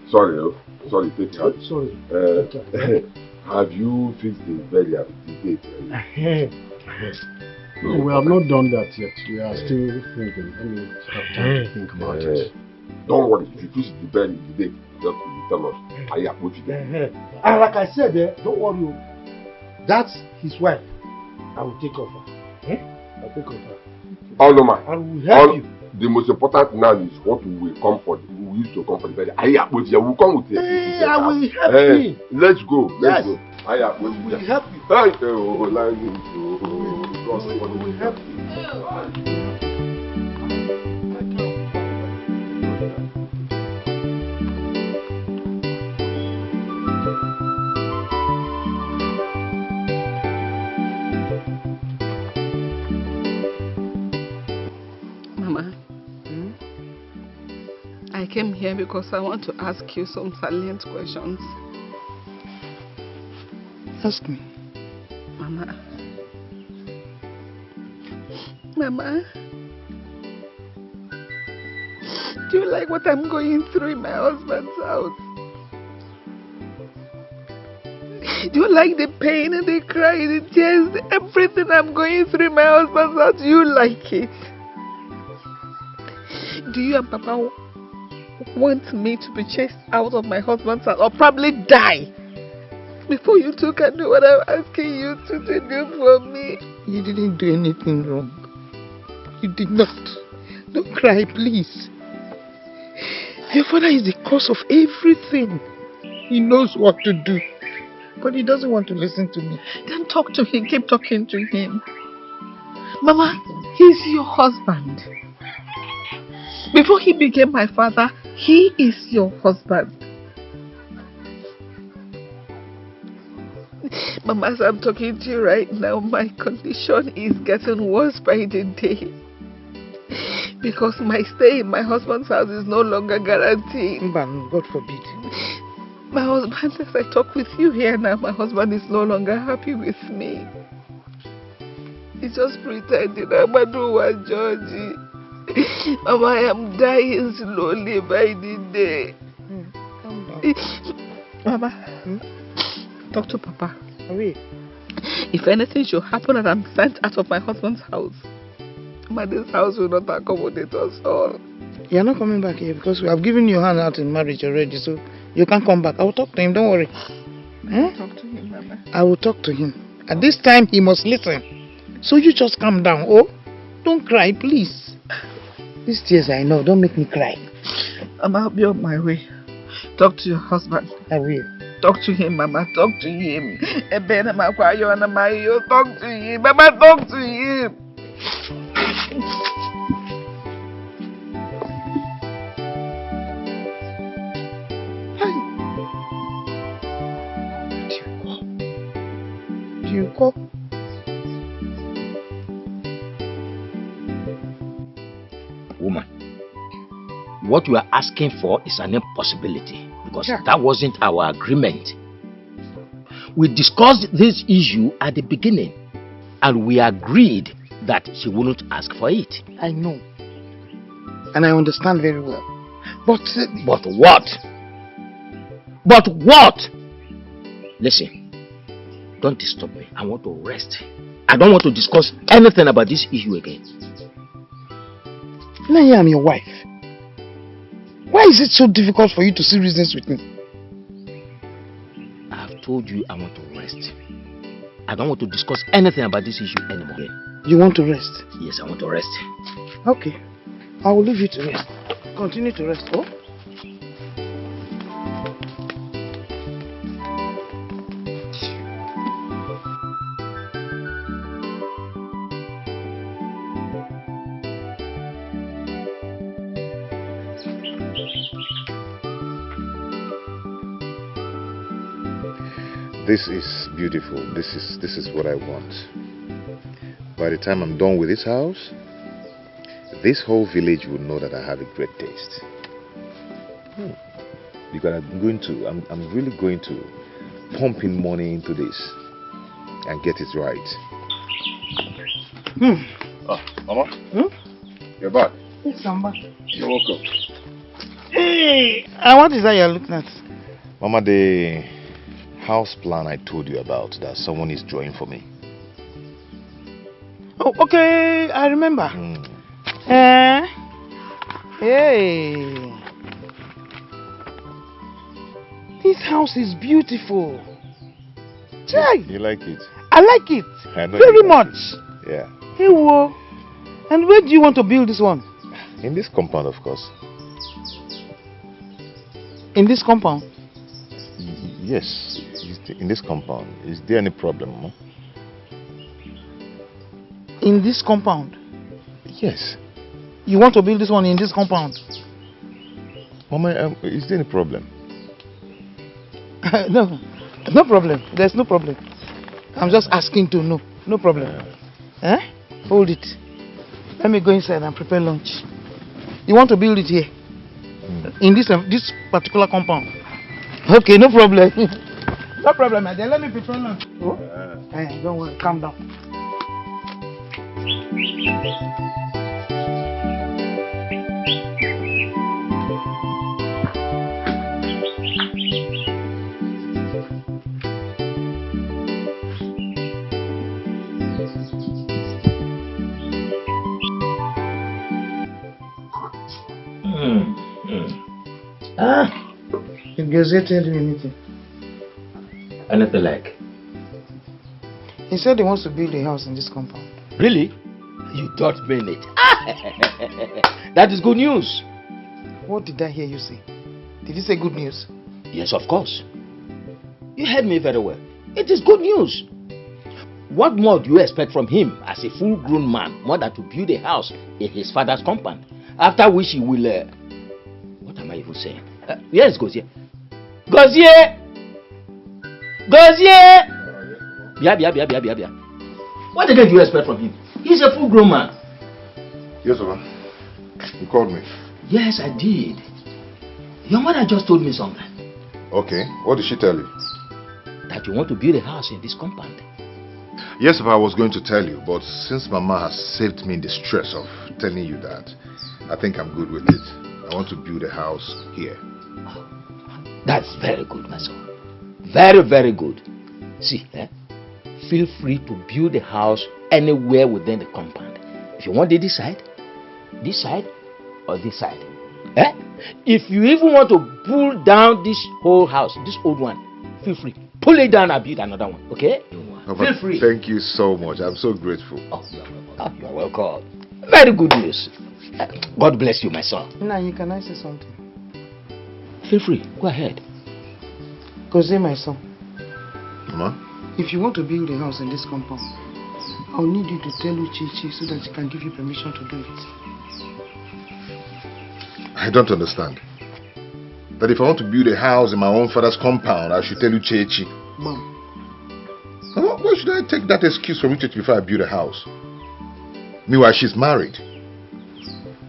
Sorry, take it out. Sorry. Have you fixed the burial date? No, we have not done that yet. We are still thinking. Let me have time to think about it. Don't worry. If you fix the burial date, just tell us. I approach you. And like I said, don't worry. That's his wife. I will take care of her. I'll take care of her. Oh no, man. I will help you. The most important now is what we will come for. We used to come for the burial. I approach you. We'll come with you. I will help you. Let's go. Yes. I approach you. We will help you. Thank you, Linus. We will help you. Mama, I came here because I want to ask you some salient questions. Ask me. Mama. Mama. Do you like what I'm going through in my husband's house? Do you like the pain and the cry, the tears, everything I'm going through in my husband's house? Do you like it? Do you and Papa want me to be chased out of my husband's house or probably die before you two can do what I'm asking you to do for me? You didn't do anything wrong. You did not. Don't cry, please. Your father is the cause of everything. He knows what to do. But he doesn't want to listen to me. Then talk to him. Keep talking to him. Mama, he's your husband. Before he became my father, he is your husband. Mama, as I'm talking to you right now, my condition is getting worse by the day. Because my stay in my husband's house is no longer guaranteed. God forbid. My husband, as I talk with you here now, my husband is no longer happy with me. He's just pretending. I'm a doer, Georgie. Mama, I am dying slowly by the day. Calm down. Mama, talk to Papa. Oui. If anything should happen and I'm sent out of my husband's house, this house will not accommodate us all. You're not coming back here because we have given you a hand out in marriage already, so you can't come back. I will talk to him, don't worry. Talk to him, Mama. I will talk to him. At this time, he must listen. So you just calm down, oh? Don't cry, please. These tears I know, don't make me cry. I'll be on my way. Talk to your husband. I will. Talk to him, Mama. Talk to him. Talk to him. Mama, talk to him. Do you call? Woman, what you are asking for is an impossibility because that wasn't our agreement. We discussed this issue at the beginning and we agreed that she wouldn't ask for it. I know. And I understand very well. But what? But what? Listen, don't disturb me. I want to rest. I don't want to discuss anything about this issue again. Now I am your wife. Why is it so difficult for you to see reasons with me? I've told you I want to rest. I don't want to discuss anything about this issue anymore. You want to rest? Yes, I want to rest. Okay. I will leave you to rest. Continue to rest, oh? This is beautiful. This is what I want. By the time I'm done with this house, this whole village will know that I have a great taste. Because I'm really going to pump in money into this and get it right. Mama? You're back. Yes, I'm back. You're welcome. Hey, and what is that you're looking at? Mama, the house plan I told you about that someone is drawing for me. Oh, okay, I remember. Hey, this house is beautiful. Chai. You like it? I like it I know very you like much. it. Yeah. Hey, whoa. And where do you want to build this one? In this compound, of course. In this compound? Yes, in this compound. Is there any problem, Mama? In this compound? Yes. You want to build this one in this compound? Mama, is there any problem? No problem. There's no problem. I'm just asking to know. No problem. Hold it. Let me go inside and prepare lunch. You want to build it here? In this particular compound? Okay, no problem. No problem, my dear. Let me prepare lunch. Oh? Don't worry. Calm down. Did Gazette tell you anything? Anything like? He said he wants to build a house in this compound. Really? You don't mean it. That is good news. What did I hear you say? Did you say good news? Yes, of course. You heard me very well. It is good news. What more do you expect from him as a full-grown man more than to build a house in his father's compound? After which he will... what am I even saying? Yes, Gozier. Gozier! Gozier! Bia. What again do you expect from him? He's a full-grown man. Yes, Papa. You called me. Yes, I did. Your mother just told me something. Okay. What did she tell you? That you want to build a house in this compound. Yes, Papa, I was going to tell you, but since Mama has saved me in the stress of telling you that, I think I'm good with it. I want to build a house here. That's very good, my son. Very, very good. See, feel free to build a house anywhere within the compound. If you want it this side, or this side. If you even want to pull down this whole house, this old one, feel free. Pull it down and build another one, okay? Papa, feel free. Thank you so much. I'm so grateful. You're welcome. Very good news. God bless you, my son. Nani, can I say something? Feel free. Go ahead. Koze, my son. Mama? If you want to build a house in this compound, I'll need you to tell Uchichi so that she can give you permission to do it. I don't understand. That if I want to build a house in my own father's compound, I should tell Uchechi. Mom. Why should I take that excuse from Uchechi before I build a house? Meanwhile, she's married.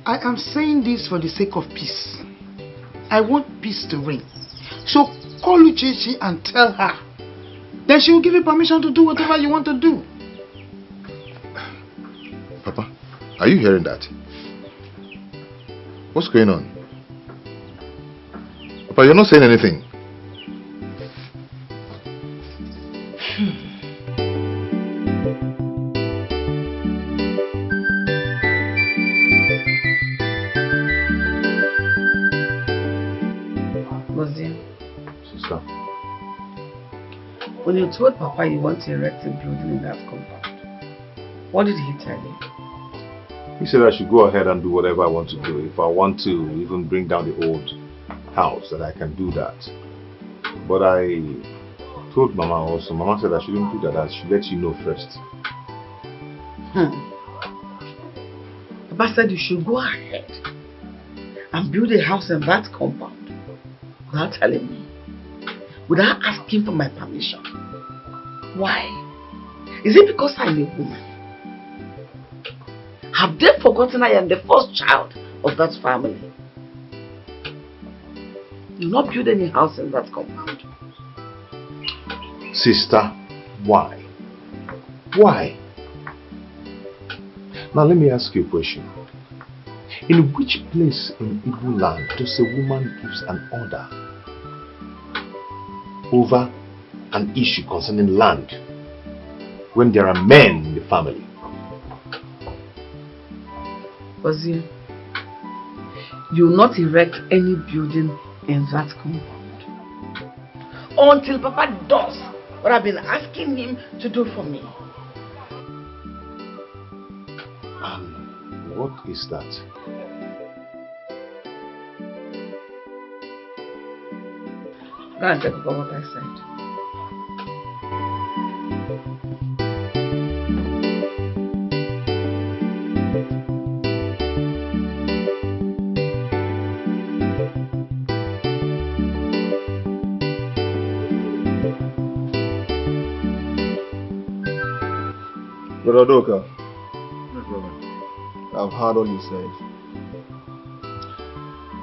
I am saying this for the sake of peace. I want peace to reign. So call Uchechi and tell her. Then she will give you permission to do whatever you want to do. Papa, are you hearing that? What's going on? Papa, you're not saying anything. Sister. When you told Papa you want to erect a building in that compound, what did he tell you? He said I should go ahead and do whatever I want to do. If I want to even bring down the old house, that I can do that. But I told Mama also. Mama said I shouldn't do that. I should let you know first. Papa said you should go ahead and build a house in that compound without telling me, without asking for my permission. Why? Is it because I'm a woman? Have they forgotten I am the first child of that family? You not build any house in that compound. Sister, why? Why? Now let me ask you a question. In which place in Igbo land does a woman gives an order over an issue concerning land when there are men in the family? Ozzy, you will not erect any building in that compound until Papa does what I've been asking him to do for me. What is that? Go and take over what I said. Brother Doka, I've heard all you said.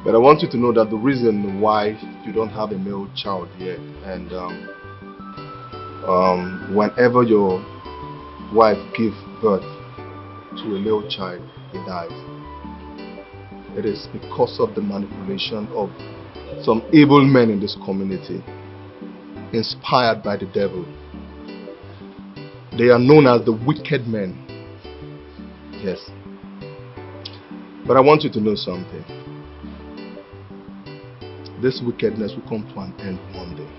But I want you to know that the reason why you don't have a male child yet, and Whenever your wife gives birth to a male child, he dies. It is because of the manipulation of some evil men in this community, inspired by the devil. They are known as the wicked men. Yes. But I want you to know something. This wickedness will come to an end one day.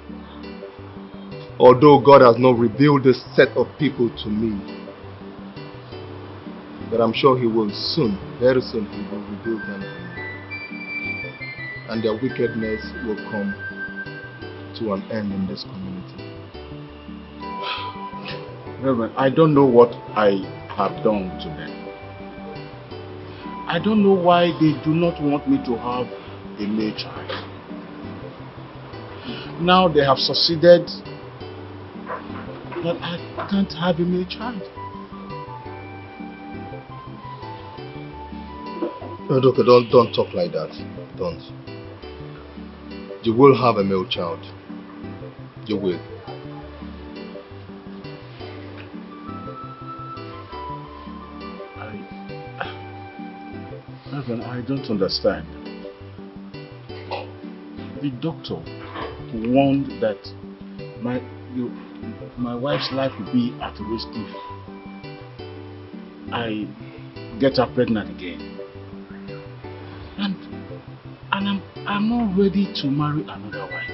Although God has not revealed this set of people to me, but I'm sure He will soon, very soon, He will reveal them to me. And their wickedness will come to an end in this community. Reverend, I don't know what I have done to them. I don't know why they do not want me to have a male child. Now they have succeeded, but I can't have a male child. No, Doctor, don't talk like that. Don't. You will have a male child. You will. Reverend, I don't understand. The doctor warned that my wife's life will be at risk if I get her pregnant again. And I'm not ready to marry another wife.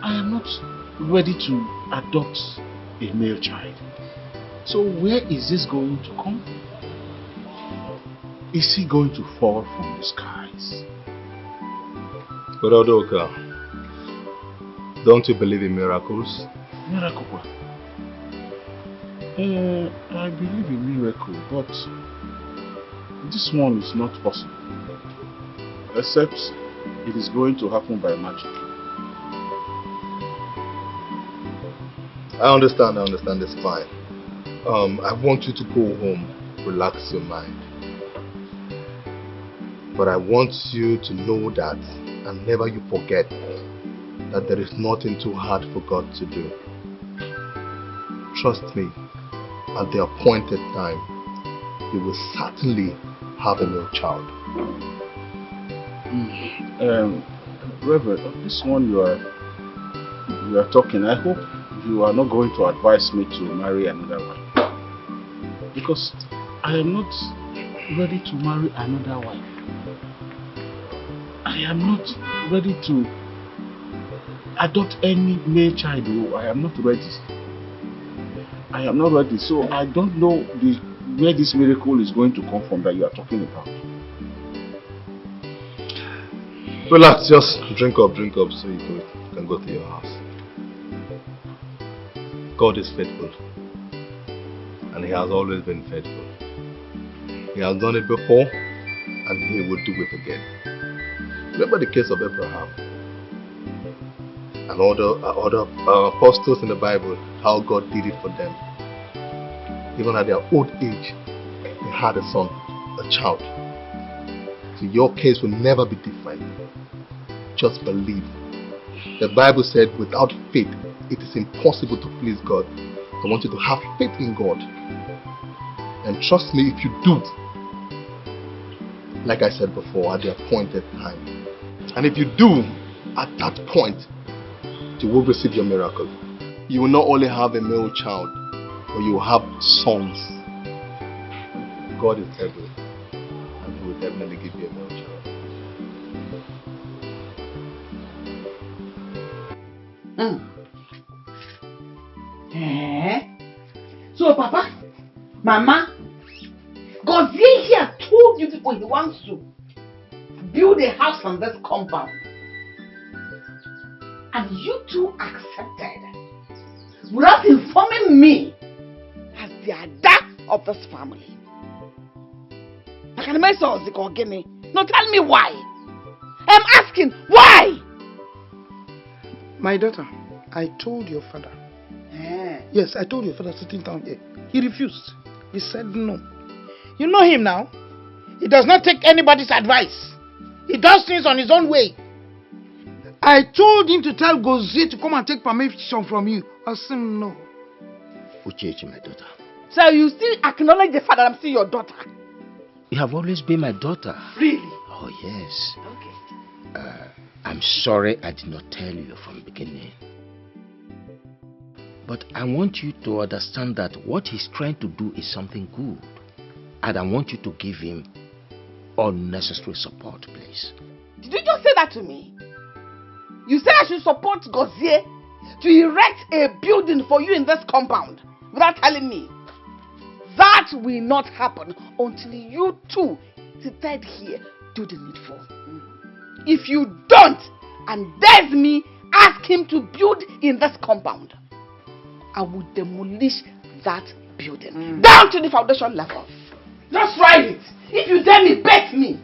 I am not ready to adopt a male child. So where is this going to come from? Is he going to fall from the skies? But Odoka, don't you believe in miracles? Miracle? I believe in miracle, but this one is not possible. Except it is going to happen by magic. I understand, it's fine. I want you to go home, relax your mind. But I want you to know that, and never you forget, that there is nothing too hard for God to do. Trust me, at the appointed time, you will certainly have a male child. Reverend, this one you are talking, I hope you are not going to advise me to marry another wife. Because I am not ready to marry another wife. I am not ready to adopt any male child. I am not ready. I am not ready. So I don't know where this miracle is going to come from that you are talking about. Relax, just drink up so you can go to your house. God is faithful. And He has always been faithful. He has done it before and He will do it again. Remember the case of Abraham and other apostles in the Bible, how God did it for them. Even at their old age, they had a son, a child. So your case will never be different. Just believe. The Bible said without faith, it is impossible to please God. I want you to have faith in God. And trust me, if you do, like I said before, at the appointed time. And if you do, at that point, you will receive your miracle. You will not only have a male child, but you will have sons. God is able, and He will definitely give you a male child. So, Papa, Mama, Gozie here told you people he wants to build a house on this compound. And you two accepted without informing me as the ada of this family. No, tell me why. I'm asking, why? My daughter, I told your father. Yes, I told your father sitting down here. He refused. He said no. You know him now. He does not take anybody's advice. He does things on his own way. I told him to tell Gozie to come and take permission from you. I said no. Uchechi, my daughter. So you still acknowledge the fact that I'm still your daughter? You have always been my daughter. Really? Oh, yes. Okay. I'm sorry I did not tell you from the beginning. But I want you to understand that what he's trying to do is something good. And I want you to give him unnecessary support, please. Did you just say that to me? You said I should support Gozie to erect a building for you in this compound without telling me. That will not happen until you two sit here, do the needful. If you don't, and there's me, ask him to build in this compound, I will demolish that building down to the foundation level. Just write it. If you dare me, bet me.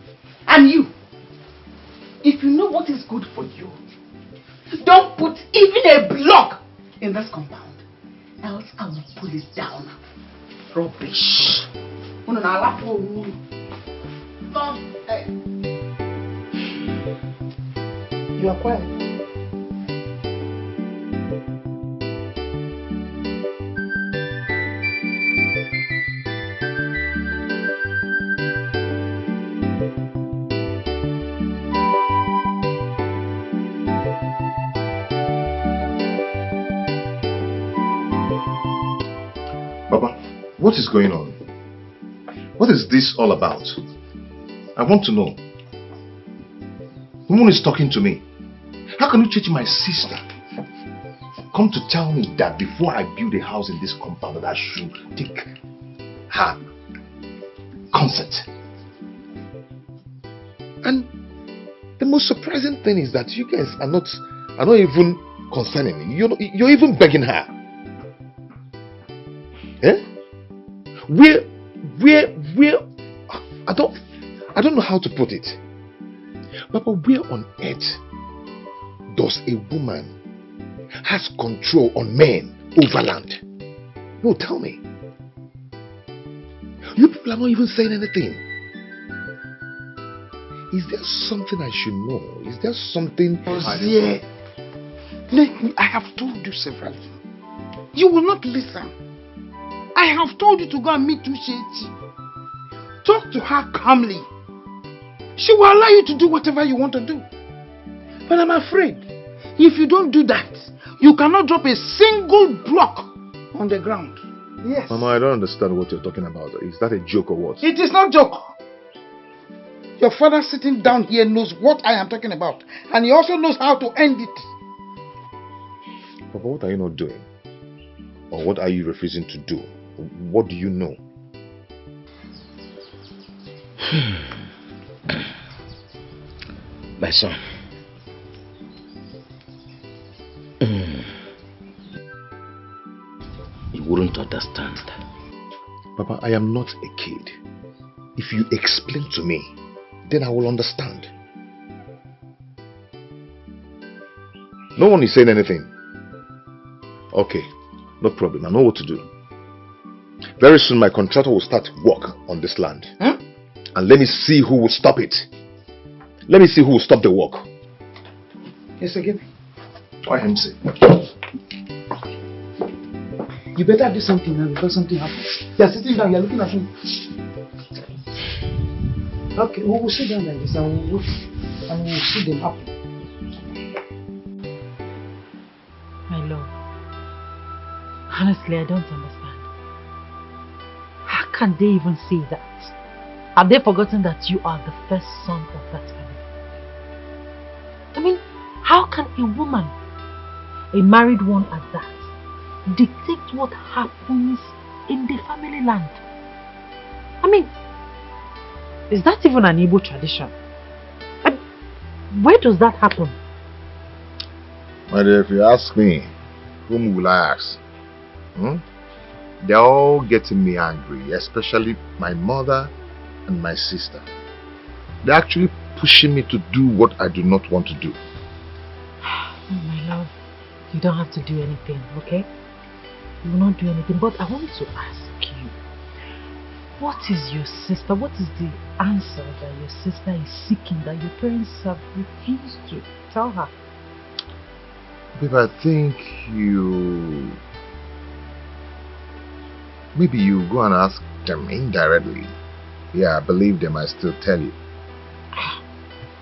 And you, if you know what is good for you, don't put even a block in this compound, else I will pull it down. Rubbish. You are quiet. Baba, what is going on? What is this all about? I want to know. Woman is talking to me. How can you treat my sister? Come to tell me that before I build a house in this compound that I should take her consent. And the most surprising thing is that you guys are not even concerning me. You're even begging her. Eh? Where I don't know how to put it. But where on earth does a woman has control on men over land? No, tell me. You people are not even saying anything. Is there something I should know? Is there something? Yeah. I have told you severally. You will not listen. I have told you to go and meet Uchechi. Talk to her calmly. She will allow you to do whatever you want to do. But I'm afraid, if you don't do that, you cannot drop a single block on the ground. Yes. Mama, I don't understand what you're talking about. Is that a joke or what? It is not joke. Your father sitting down here knows what I am talking about. And he also knows how to end it. Papa, what are you not doing? Or what are you refusing to do? What do you know? My son. You wouldn't understand. Papa, I am not a kid. If you explain to me, then I will understand. No one is saying anything. Okay, no problem. I know what to do. Very soon my contractor will start work on this land. And let me see who will stop it. Let me see who will stop the work. Yes, again. Why him say? You better do something now before something happens. You're sitting down, you're looking at me. Okay, we will sit down like this and we will see them happen. My love, honestly, I don't understand. How can they even say that? Have they forgotten that you are the first son of that family? I mean, how can a woman, a married one at that, dictate what happens in the family land? I mean, is that even an Igbo tradition? Where does that happen? My dear, if you ask me, whom will I ask? They're all getting me angry, especially my mother and my sister. They're actually pushing me to do what I do not want to do. Oh, my love, you don't have to do anything, okay? You will not do anything, but I want to ask you, what is your sister, what is the answer that your sister is seeking that your parents have refused to tell her? Babe, I think maybe you go and ask them indirectly. Yeah, I believe they might still tell you.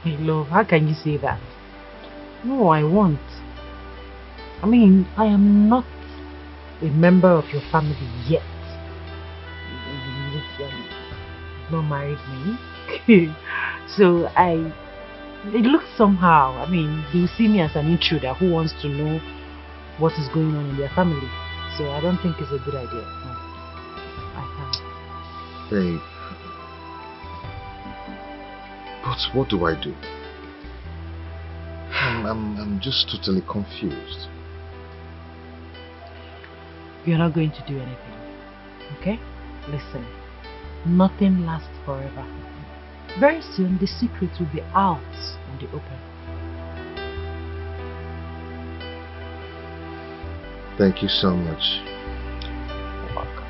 Hey, love, how can you say that? No, I won't. I mean, I am not a member of your family yet. You've not married me. So it looks somehow. I mean, they will see me as an intruder who wants to know what is going on in their family. So I don't think it's a good idea. No, I can't. Babe. But what do I do? I'm just totally confused. You're not going to do anything. Okay? Listen. Nothing lasts forever. Very soon the secret will be out in the open. Thank you so much. You're welcome.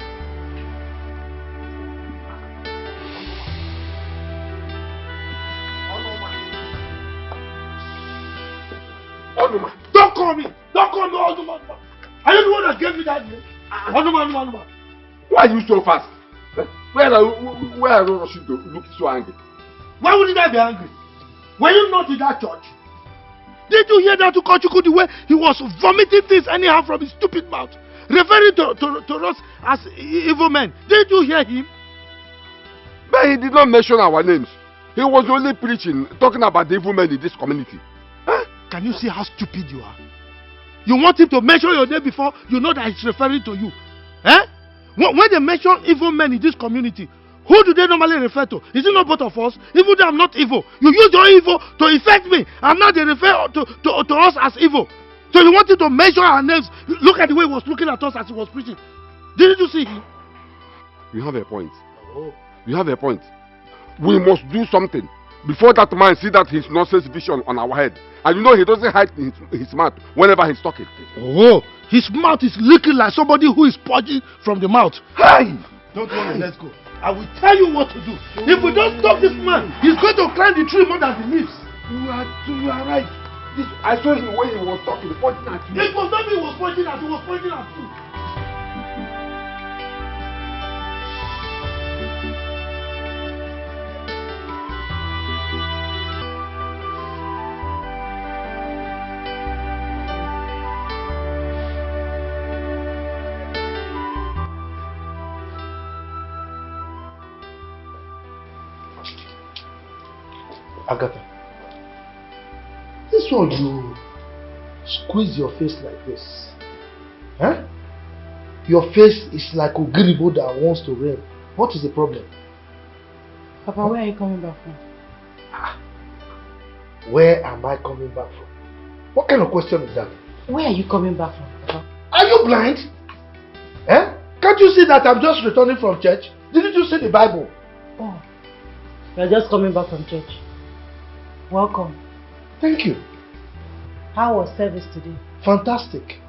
Onuma, don't call me! Don't call me Onuma! Are you the one that gave me that name? Onuma. Why are you so fast? Where are you rushing to look so angry? Why wouldn't I be angry? Were you not in that church? Did you hear that Ukochukwu, the way he was vomiting things anyhow from his stupid mouth, referring to us as evil men? Did you hear him? But he did not mention our names. He was only preaching, talking about the evil men in this community. Huh? Can you see how stupid you are? You want him to mention your name before you know that he's referring to you. Eh? When they mention evil men in this community, who do they normally refer to? Is it not both of us? Even though I'm not evil. You use your evil to affect me, and now they refer to us as evil. So you wanted to mention our names. Look at the way he was looking at us as he was preaching. Didn't you see him? You have a point. You have a point. We must do something before that man see that his nonsense vision on our head. And you know he doesn't hide his mouth whenever he's talking. Oh, his mouth is looking like somebody who is purging from the mouth. Hey! Don't worry, let's go. I will tell you what to do. If we don't stop this man, he's going to climb the tree more than the leaves. You are right. I saw him when he was talking, pointing at you. It was not me he was pointing at, he was pointing at you. Agatha, this one you squeeze your face like this. Huh? Your face is like a Ogiribo that wants to rain. What is the problem? Papa, where are you coming back from? Where am I coming back from? What kind of question is that? Where are you coming back from, Papa? Are you blind? Eh? Can't you see that I'm just returning from church? Didn't you see the Bible? Oh, you're just coming back from church. Welcome. Thank you. How was service today? Fantastic.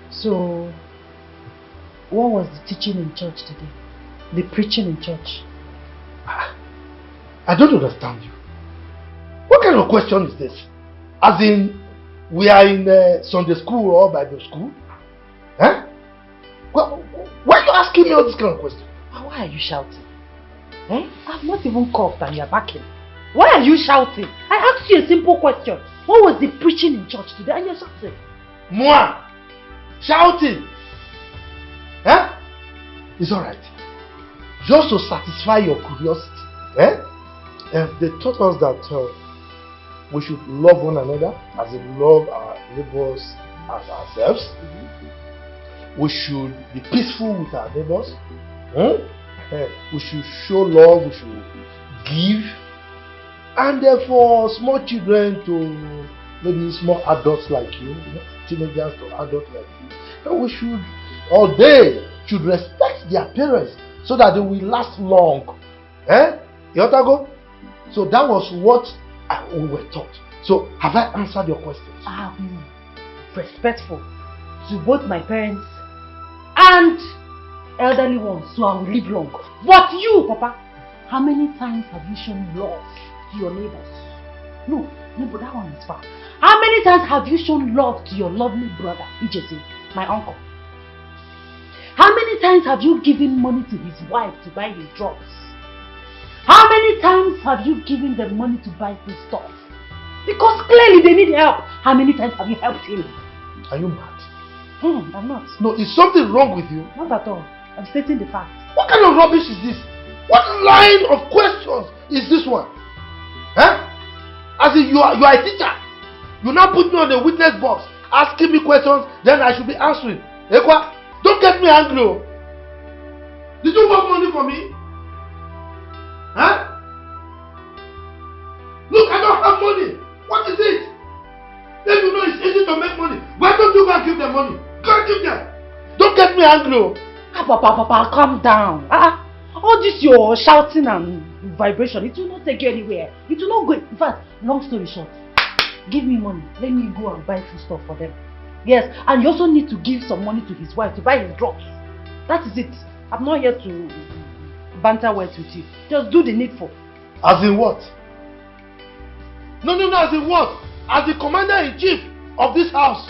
So, what was the teaching in church today? The preaching in church? I don't understand you. What kind of question is this? As in, we are in Sunday school or Bible school? Huh? Well, why are you asking me all this kind of question? Why are you shouting? Eh? I've not even coughed and you're backing. Why are you shouting? I asked you a simple question. What was the preaching in church today and you're shouting? Moi! Shouting! Eh? It's alright. Just to satisfy your curiosity. Eh? They taught us that we should love one another as we love our neighbors as ourselves. We should be peaceful with our neighbors. We should show love, we should give. And for small children to maybe small adults like you, teenagers to adults like you, and we should, or they should respect their parents so that they will last long. Yotago? So that was what we were taught. So have I answered your questions? Respectful to both my parents and elderly ones, so I will live long. But you, Papa, how many times have you shown love to your neighbors? No, No, but that one is far. How many times have you shown love to your lovely brother, Ijesi, my uncle? How many times have you given money to his wife to buy his drugs? How many times have you given them money to buy his stuff? Because clearly they need help. How many times have you helped him? Are you mad? I'm not. No, is something wrong with you? Not at all. I'm stating the facts. What kind of rubbish is this? What line of questions is this one? Huh? As if you are a teacher. You now put me on the witness box, asking me questions, then I should be answering. Ekwa, don't get me angry. Oh. Did you work money for me? Huh? Look, I don't have money. What is it? Then you know it's easy to make money. Why don't you go and give them money? Go and give them. Don't get me angry. Oh. Papa, calm down. All this your shouting and vibration, it will not take you anywhere. It will not go. In fact, long story short, give me money. Let me go and buy food stuff for them. Yes, and you also need to give some money to his wife to buy his drugs. That is it. I'm not here to banter words with you. Just do the needful. As in what? No, as in what? As the commander-in-chief of this house.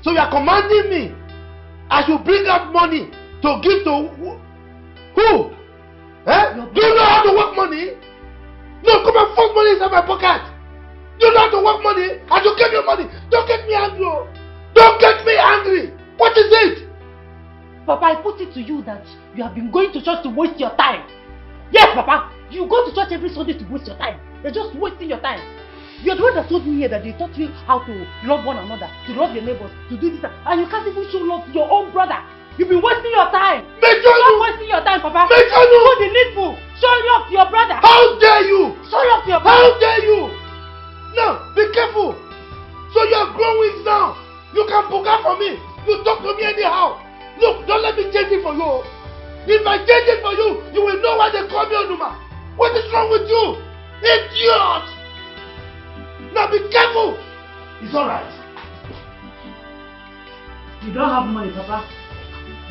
So you are commanding me I should bring out money to give to who? Eh? Do you know how to work money? No, come and force money inside my pocket. Do you know how to work money? I should give you money. Don't get me angry. Don't get me angry. What is it? Papa, I put it to you that you have been going to church to waste your time. Yes, Papa. You go to church every Sunday to waste your time. You're just wasting your time. You're the one that told me here that they taught you how to love one another, to love your neighbors, to do this, and you can't even show love to your own brother. You've been wasting your time. Stop wasting your time, Papa. Do the needful. Show love to your brother. How dare you? Show love to your brother. How dare you? Now, be careful. So you are growing now. You can book out for me. You talk to me anyhow. Look, don't let me change it for you. If I change it for you, you will know why they call me Onuma. What is wrong with you? Idiot! Now be careful. It's alright. You don't have money, Papa.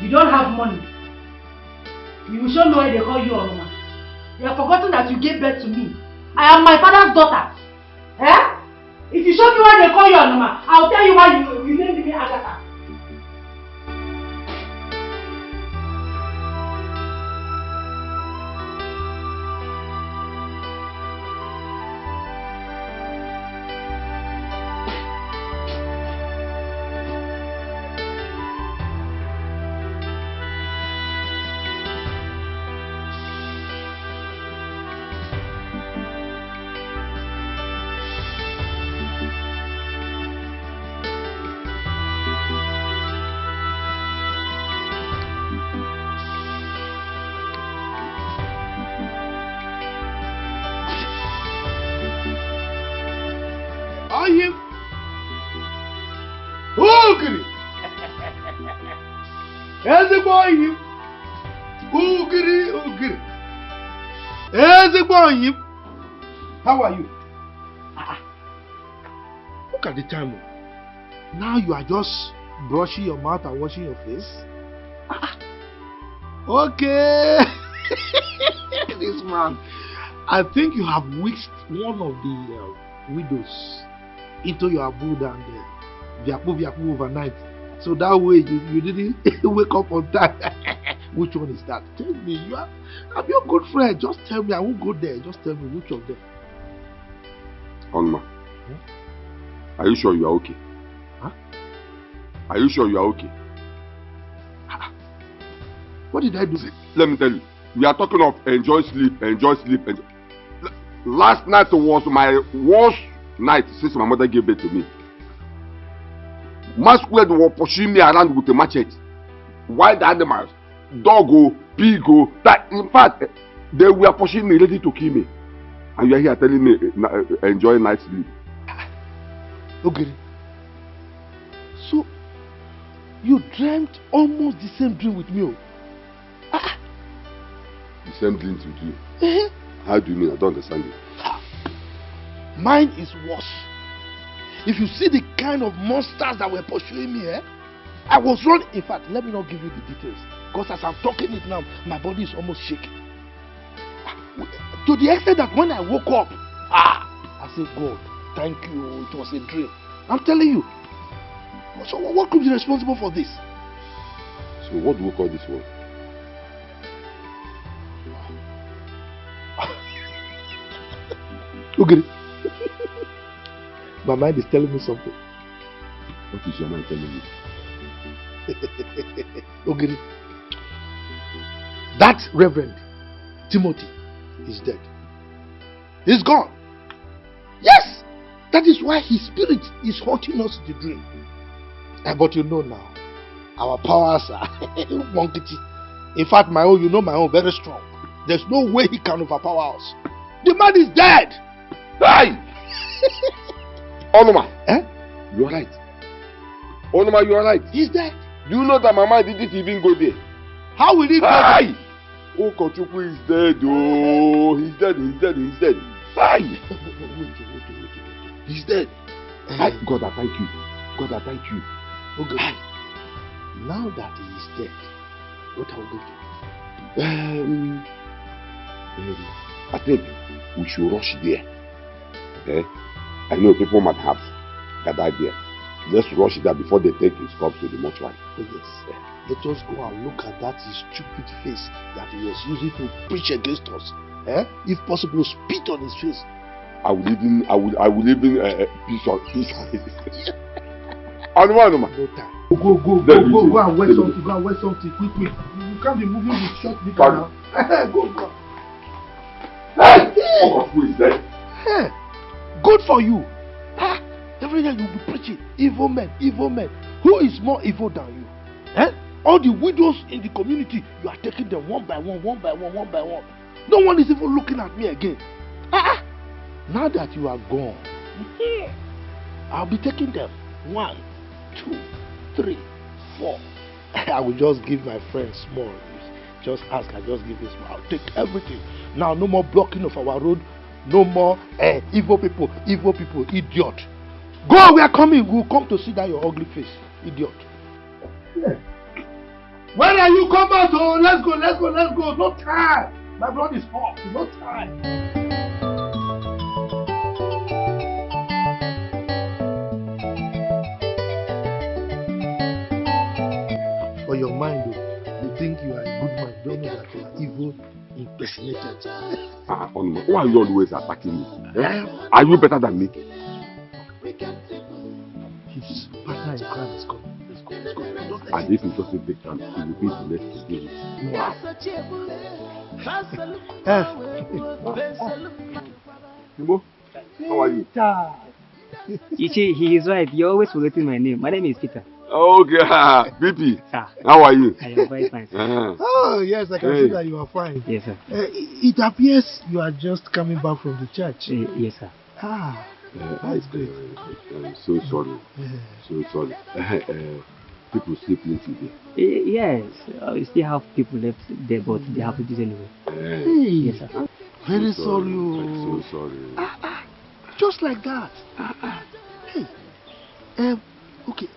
You don't have money. You will show me why they call you Onuma. You have forgotten that you gave birth to me. I am my father's daughter. Eh? If you show me why they call you Onuma, I'll tell you why you named me Agatha. How are you? Look at the time. Now you are just brushing your mouth and washing your face. Okay. This man. I think you have whisked one of the widows into your abode and Viapu overnight. So that way you didn't wake up on time. Which one is that? Tell me. I'm your good friend. Just tell me. I won't go there. Just tell me which of them. Onma, are you sure you are okay? Huh? Are you sure you are okay? What did I do? Let me tell you. We are talking of enjoy sleep. Last night was my worst night since my mother gave birth to me. Masquerade were pushing me around with a machete. Wild animals, dog, pig, that in fact they were pushing me ready to kill me. And you are here telling me enjoy night sleep. Okay. So you dreamt almost the same dream with me. The same dreams with you? How do you mean? I don't understand it. Mine is worse. If you see the kind of monsters that were pursuing me, I was running. In fact, let me not give you the details. Because as I'm talking it now, my body is almost shaking. To the extent that when I woke up, I said, God, thank you, it was a dream. I'm telling you. So what could be responsible for this? So what do we call this one? Okay. My mind is telling me something. What is your mind telling me? Okay. That Reverend Timothy is dead. He's gone. Yes! That is why his spirit is haunting us in the dream. But you know now, our powers are monkey. In fact, my own, very strong. There's no way he can overpower us. The man is dead! Hey! Onoma! You are right. Onoma, you are right. He's dead. Do you know that Mama didn't even go there? How will he go there? Oh, Kochukwu is dead. Oh, he's dead. Hey! Wait. He's dead. God, I thank you. God, I thank you. Okay. Now that he is dead, what are we going to do? I think we should rush there. Okay? I know people might have gathered there. Let's rush there before they take his corpse to the mortuary. Oh, yes. Let us go and look at that his stupid face that he was using to preach against us. If possible, spit on his face. I will even peace on his. Anuma. No time. Go and wear something. Go and wear something quick. You can't be moving with short knicker now. Go. Who is dead? Good for you. Every day you'll be preaching evil men. Who is more evil than you? All the widows in the community, you are taking them one by one. No one is even looking at me again. Now that you are gone, I'll be taking them 1, 2, 3, 4. I will just give my friends small. Just ask, I just give this. I'll take everything. Now, no more blocking of our road. No more evil people, idiot. Go, we are coming. We'll come to see that your ugly face, idiot. Yeah. When are you coming out? Oh, let's go. No time. My blood is hot. No time. For your mind, though, you think you are a good man. Don't know that you are evil impersonated. Why are you always attacking me? Are you better than me? His partner in crime is coming. Let's go. And if he doesn't take time, he will be the next to do it. Timo, how are you? Ichi, he is right. You're always forgetting my name. My name is Peter. Okay, BP. How are you? I am very fine, sir. Oh, yes, I can see that you are fine. Yes, sir. It appears you are just coming back from the church. Yes, sir. That's great. I'm so sorry. So sorry. People still plenty there. Yes, we still have people left there, but they have to do it anyway. Yes, sir. Very sorry. I'm so sorry. Just like that. Hey, okay.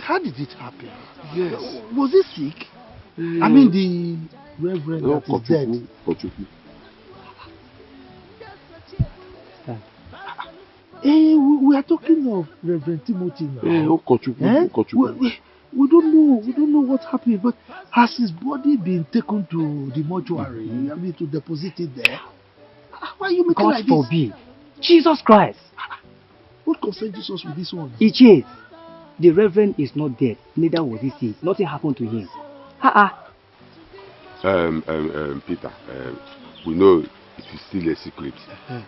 How did it happen? Yes. Was he sick? I mean, the Reverend that is dead. Kochukwu. We are talking of Reverend Timothy now. Kochukwu. We don't know what happened, but has his body been taken to the mortuary? I mean, to deposit it there? Why are you making like this? God forbid. Jesus Christ. What concerns Jesus with this one? It is. The Reverend is not dead. Neither was he sick. Nothing happened to him. Peter, we know it is still a secret,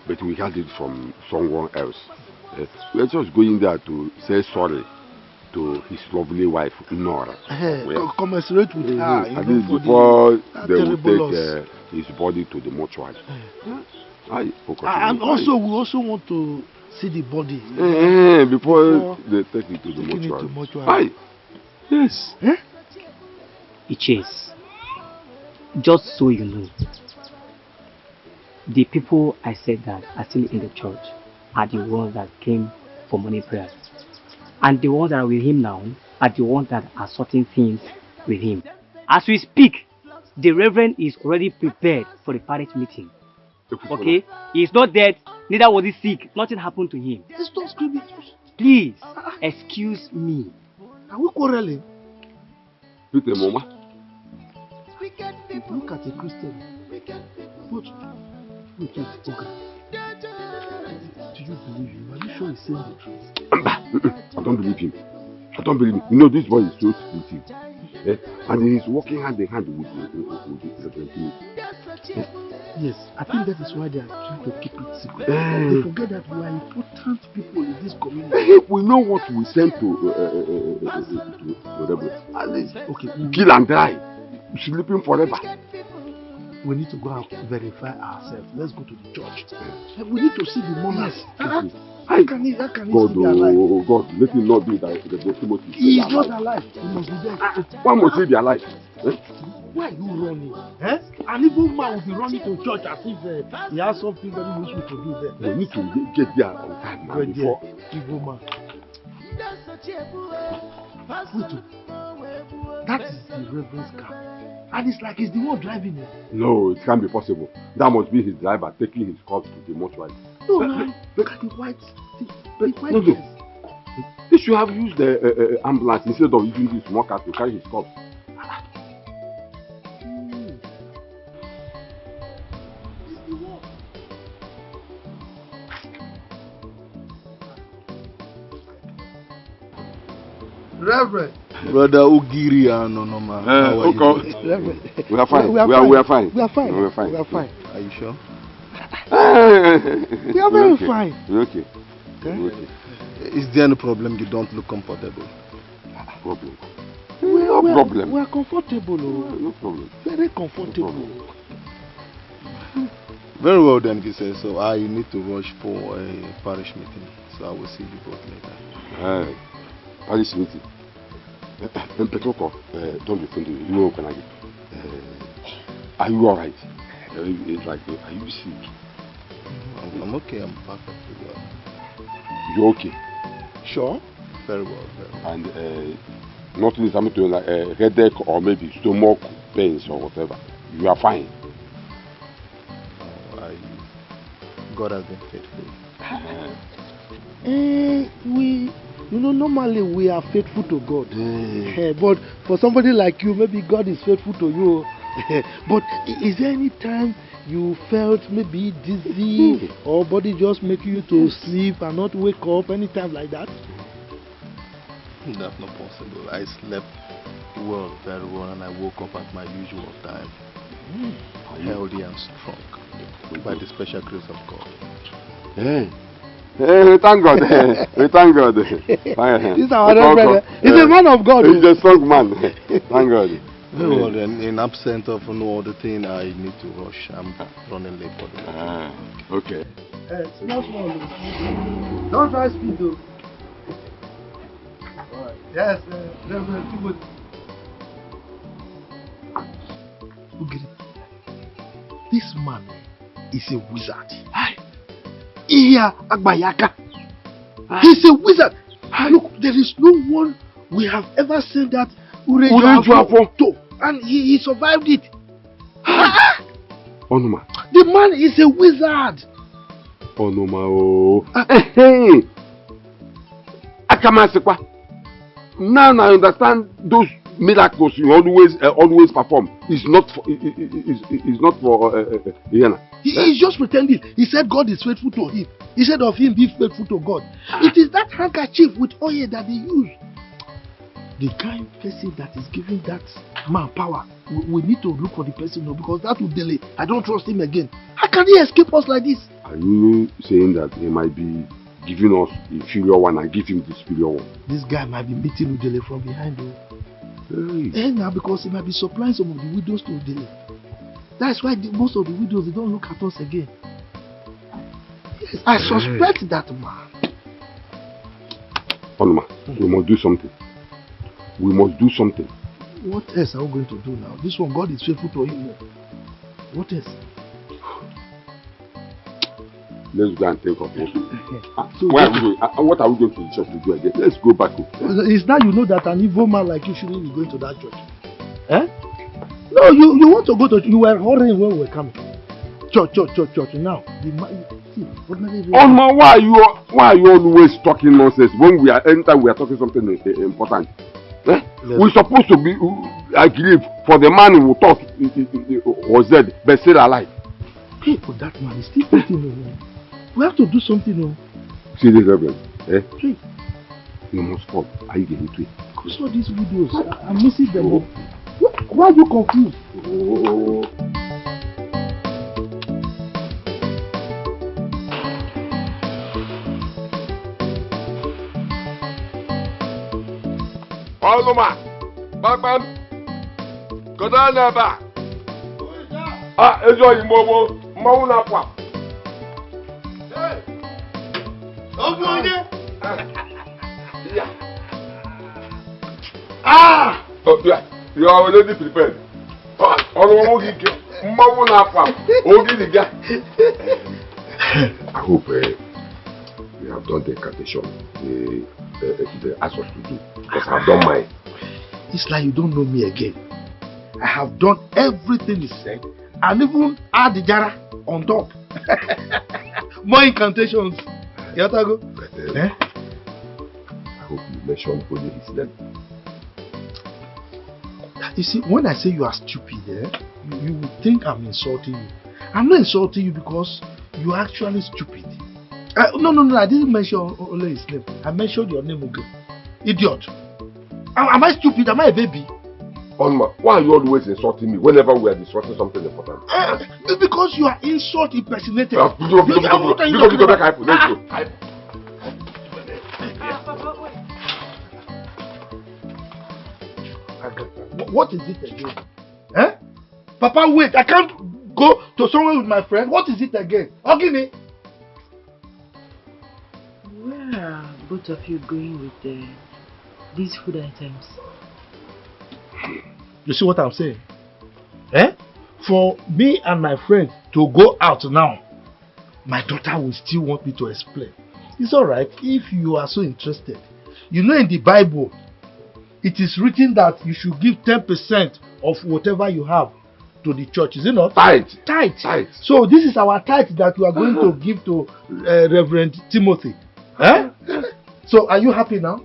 but we heard it from someone else. We are just going there to say sorry to his lovely wife, Nora. Commiserate with her. At least before they will take his body to the mortuary. And also, we also want to see the body. Before they take it to the mortuary. Yes. It is. Just so you know, the people I said that are still in the church are the ones that came for morning prayers. And the ones that are with him now are the ones that are sorting things with him. As we speak, the Reverend is already prepared for the parish meeting. Okay? He is not dead, Neither was he sick. Nothing happened to him. Stop screaming. Please, excuse me. Are we quarreling? Peter, Mama. Look at a Christian. But, wait, okay. Do you believe him? Are you sure he's saying the truth? I don't believe him. I don't believe him. You know, this boy is so stupid. And he's working hand in hand with the Yes, I think that is why they are trying to keep it secret. They forget that we are important people in this community. We know what we send to whatever. At least, okay, kill and die. Sleeping forever. We need to go and verify ourselves. Let's go to the church. We need to see the money. How can he God, still be alive? oh God, let him not be that the Timothy. He is not alive. He must be dead. Why must he be alive? Why are you running? An evil man will be running to church as if he has something very useful to do there. We need to get there on time now before. Evil man. Wait, that is the Reverend's car. And it's like he's the one driving it. No, it can't be possible. That must be his driver taking his corpse to the mortuary. No, man. Look at the white. The white no. He should have used the ambulance instead of using this small car to carry his corpse. Reverend. Brother Ugiri, no, man. How are you? We are fine. We are fine. We are fine. We are fine. We are fine. Are you sure? We are very fine. We're okay. Okay. Is there any problem? You don't look comfortable. Problem? No problem. We are comfortable. No problem. Very comfortable. Very well then, Gise. So I need to rush for a parish meeting. So I will see you both later. Parish meeting. Don't be offended. You know, are you alright? It's like, are you sick? I'm okay. I'm perfectly well. You're okay? Sure. Very well. And nothing is happening to you, like headache or maybe stomach pains or whatever. You are fine. God has been faithful. Normally we are faithful to God. But for somebody like you, maybe God is faithful to you. But is there any time you felt maybe dizzy or body just making you to sleep and not wake up anytime like that? That's not possible. I slept well, very well, and I woke up at my usual time. Healthy and strong by the special grace of God. Hey, thank God. Thank God. This is our brother. He's a man of God. He's a strong man. Thank God. Very well, then, in absence of no other thing, I need to rush. I'm running late for the meeting. Okay. Small. Don't try speed though. Alright. Yes, Reverend Timothy. This man is a wizard. Iya Agbayaka. He's a wizard. Look, there is no one we have ever seen that Urejuafo to, and he survived it. Oh no, ma. The man is a wizard. Oh no, ma. Hey. Akamasekwa. Now I understand those miracles you always perform. It's not for Iana. He's just pretending. He said God is faithful to him. He said of him be faithful to God. It is that handkerchief with oil that they use. The kind of person that is giving that man power, we need to look for the person now, because that will delay. I don't trust him again. How can he escape us like this? Are you saying that he might be giving us the inferior one and give him the superior one? This guy might be meeting Udele from behind though. Now because he might be supplying some of the widows to Udele. That's why most of the widows, they don't look at us again. Yes, I suspect that man. Onuma, we must do something. We must do something. What else are we going to do now? This one, God is faithful to him. What else? Let's go and think of it. What are we going to the church to do again? Let's go back. It's now you know that an evil man like you shouldn't be going to that church. No, you want to go to. You were hurrying when we were coming. Church. Now, see, ordinary rain. Oh man, why are you always talking nonsense when anytime we are talking something important? Eh? We're supposed to be agree for the man who thought was dead but still alive. Hey, but that man is still fighting. We have to do something. See the Reverend, eh? Hey. You must come. Are you getting to it? Because all these videos, I'm missing them. Why are you confused? Oh. Oluma, Bakman, Kodanaba. Ah, enjoy Momo, Mauna Pop. Hey! Ogunye! Ah! Oh, yeah. You are already prepared. I hope we have done the incantation they asked us to do. Because I have done mine. It's like you don't know me again. I have done everything he said and even add the jara on top. More incantations. You have to go? But, I hope you mentioned only his name. You see, when I say you are stupid, you would think I'm insulting you. I'm not insulting you because you are actually stupid. No, I didn't mention only his name. I mentioned your name again. Idiot. Am I stupid? Am I a baby? Onma, why are you always insulting me whenever we are discussing something important? Because you are insult impersonated. Let's go. What is it again? Papa, wait. I can't go to somewhere with my friend. What is it again? Give me. Where are both of you going with these food items? You see what I'm saying? For me and my friend to go out now, my daughter will still want me to explain. It's alright if you are so interested. You know, in the Bible, it is written that you should give 10% of whatever you have to the church. Is it not? Tithe. So this is our tithe that we are going to give to Reverend Timothy. So are you happy now?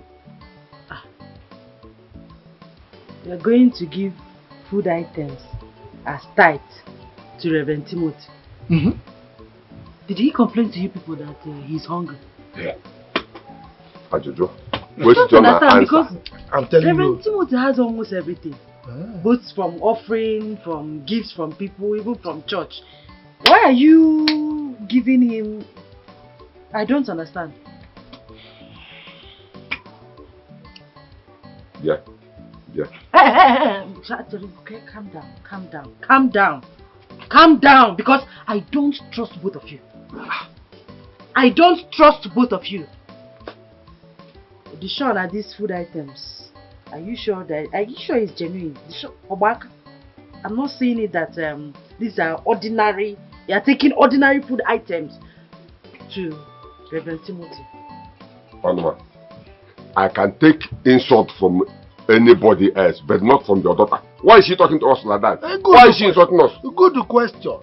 You are going to give food items as tithe to Reverend Timothy. Did he complain to you people that he's hungry? Yeah. Ajojo. I don't understand because I'm telling Reverend Timothy has almost everything. Both from offering, from gifts from people, even from church. Why are you giving him? I don't understand. Yeah. Okay, calm down, because I don't trust both of you. I don't trust both of you. The sure are these food items. Are you sure it's genuine? I'm not saying it that these are ordinary. You are taking ordinary food items to Reverend Timothy. Onma, I can take insult from anybody else, but not from your daughter. Why is she talking to us like that? Why is she insulting us? Good question.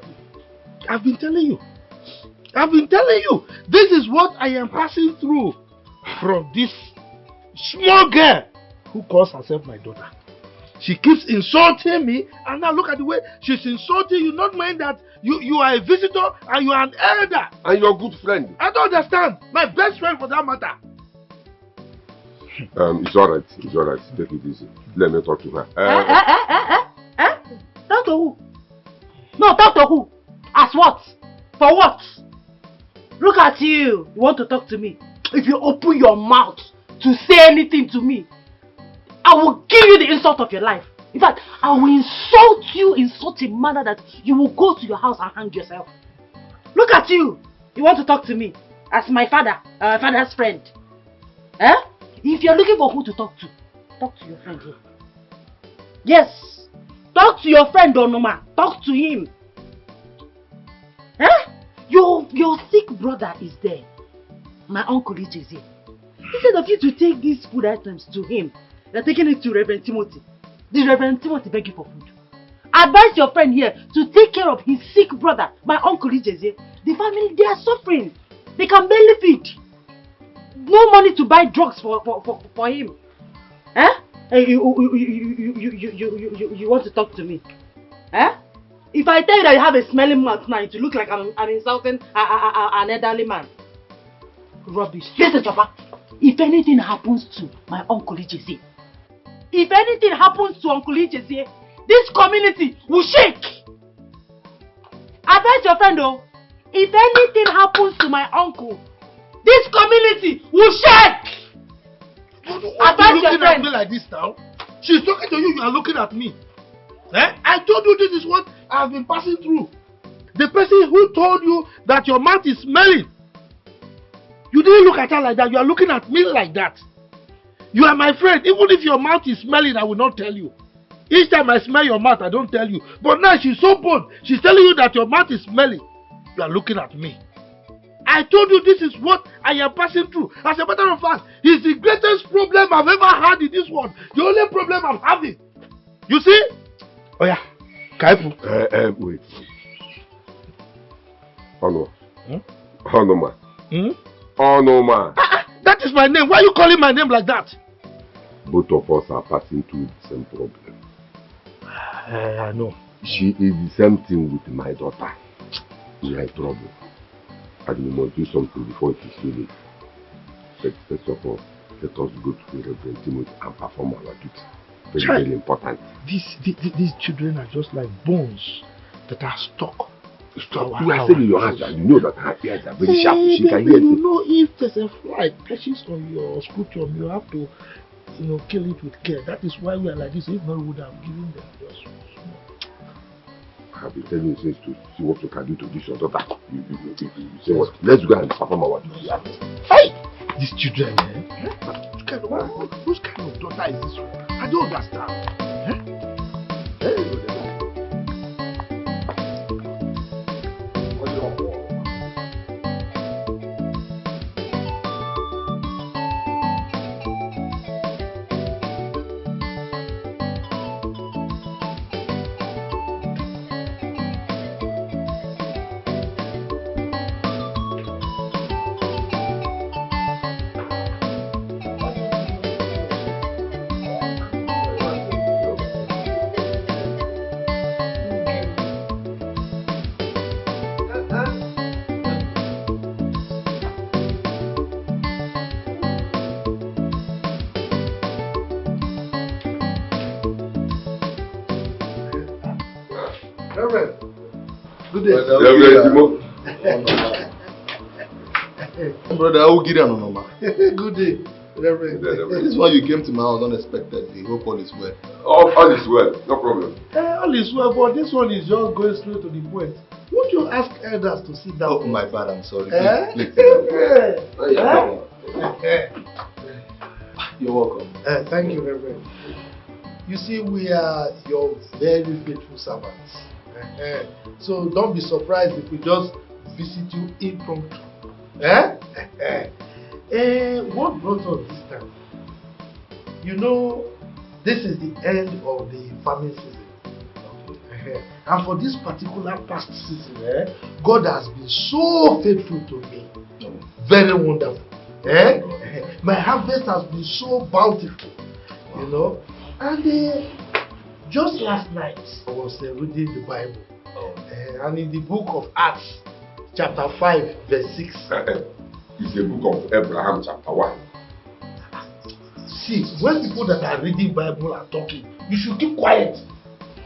I've been telling you. This is what I am passing through from this small girl who calls herself my daughter. She keeps insulting me, and now look at the way she's insulting you, not mind that you are a visitor and you are an elder. And you're a good friend. I don't understand. My best friend for that matter. It's alright. Take it easy. Let me talk to her. Talk to who? No, talk to who? As what? For what? Look at you. You want to talk to me? If you open your mouth to say anything to me, I will give you the insult of your life. In fact, I will insult you in such a manner that you will go to your house and hang yourself. Look at you. You want to talk to me as my father's friend. If you're looking for who to talk to your friend here. Yes. Talk to your friend Onoma. Talk to him. Your sick brother is there. My uncle is here. Instead of you to take these food items to him, you're taking it to Reverend Timothy. The Reverend Timothy beg you for food. Advise your friend here to take care of his sick brother, my uncle is here. The family, they are suffering. They can barely feed. No money to buy drugs for him. Eh? You want to talk to me? Eh? If I tell you that you have a smelling mouth now, it will look like I'm insulting an elderly man. Rubbish. Listen, Papa. If anything happens to my Uncle Ijezie, if anything happens to Uncle Ijezie, this community will shake. I bet your friend though. If anything happens to my uncle, this community will shake. I bet your friend. At me like this now. She's talking to you. You are looking at me. Eh? I told you this is what I have been passing through. The person who told you that your mouth is smelling. You didn't look at her like that. You are looking at me like that. You are my friend. Even if your mouth is smelling, I will not tell you. Each time I smell your mouth, I don't tell you. But now she's so bold. She's telling you that your mouth is smelling. You are looking at me. I told you this is what I am passing through. As a matter of fact, it's the greatest problem I've ever had in this world. The only problem I'm having. You see? Oh yeah. Kaifu. Wait. Honor. Honor man. Honor man. That is my name. Why are you calling my name like that? Both of us are passing through the same problem. I know. She is the same thing with my daughter. We are in trouble. And we must do something before it is too late. But first of all, let us go to the Reverend Timothy and perform our duty. Very important. These children are just like bones that are stuck. You are saying in your hands, and you know that her ears are very sharp. She can hear you know, if there's a fly perches on your scrotum, you have to, kill it with care. That is why we are like this. If not, we would have given them just I have been telling you since to see what you can do to this your daughter. You say what? Let's go and perform our duty. Hey! These children, whose kind of daughter is this one? I don't understand. Good day. Brother, I will give you an honor. Good day. Reverend. This is why you came to my house unexpectedly. Hope all is well. All is well, no problem. All is well, but this one is just going straight to the point. Won't you ask elders to sit down? Oh, my bad, I'm sorry. Please You're welcome. Thank you, Reverend. You see, we are your very faithful servants. So don't be surprised if we just visit you impromptu. What brought us this time? You know, this is the end of the farming season. And for this particular past season, God has been so faithful to me. Very wonderful. My harvest has been so bountiful. You know. And just last night, I was reading the Bible. And in the book of Acts, chapter 5, verse 6. It's the book of Abraham, chapter 1. See, when people that are reading Bible are talking, you should keep quiet.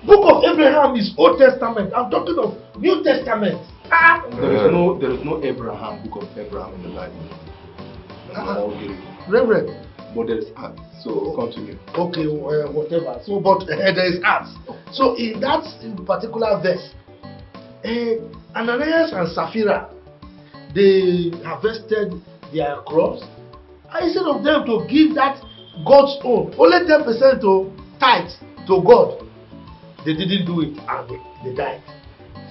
Book of Abraham is Old Testament. I'm talking of New Testament. There is no Abraham, book of Abraham in the Bible. Reverend. But there is Acts. So continue. Okay, whatever. So, but there is Acts. So in that particular verse, Ananias and Sapphira, they harvested their crops. And instead of them to give that God's own, only 10% to tithe to God, they didn't do it and they died.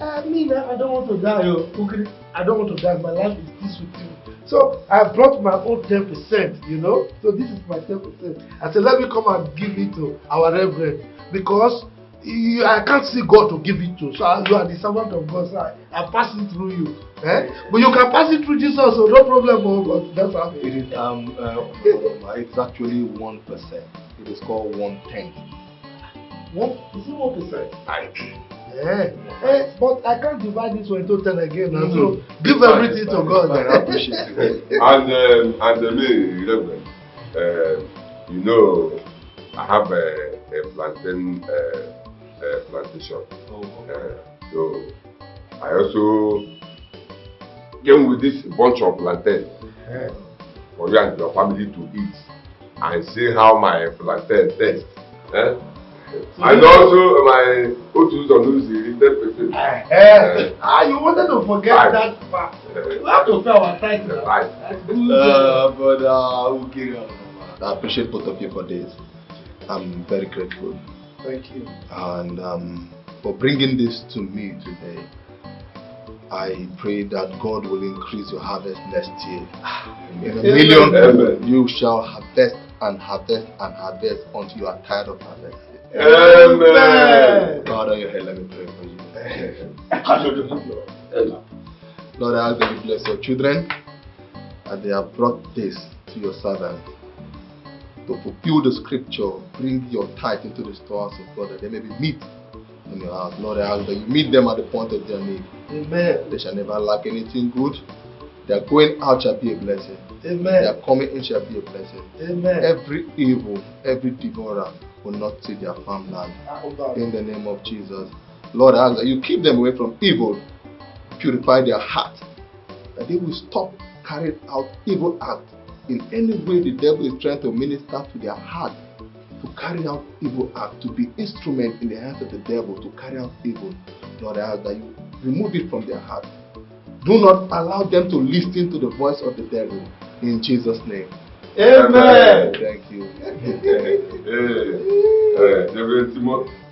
I don't want to die. Okay? I don't want to die. My life is this with you. So I brought my own 10%, you know. So this is my 10%. I said, let me come and give it to our reverend. Because I can't see God to give it to. So you are the servant of God. So I pass it through you. But you can pass it through Jesus, so no problem. But that's how it is. It's actually 1%. It is called 1/10. Is it 1%? But I can't divide this one into 10 again. So give everything to God. I appreciate it. And me, you know, I have a plantation. So I also came with this bunch of plantain for you and your family to eat and see how my plantain tastes. And also my Otus on Lucy, 10%. You wanted to forget that part. We have to pay our tithe. I appreciate both of you for this. I'm very grateful. Thank you. And for bringing this to me today. I pray that God will increase your harvest next year. In a million, you shall harvest and harvest and harvest until you are tired of harvesting. Amen. God, on your head, let me pray for you. Lord, I ask that you bless your children, and they have brought this to your servant to fulfill the scripture. Bring your tithe into the storehouse of God, that there may be meat in your house. Lord, I ask that you meet them at the point of their need. Amen. They shall never lack anything good. Their going out shall be a blessing. Amen. Their coming in shall be a blessing. Amen. Every evil, every devourer will not see their farmland. In the name of Jesus. Lord, I ask that you keep them away from evil. Purify their heart. That they will stop carrying out evil acts. In any way the devil is trying to minister to their heart, to carry out evil acts, to be instrument in the hands of the devil to carry out evil. Lord, I ask that you remove it from their heart. Do not allow them to listen to the voice of the devil. In Jesus' name. Amen. Thank you.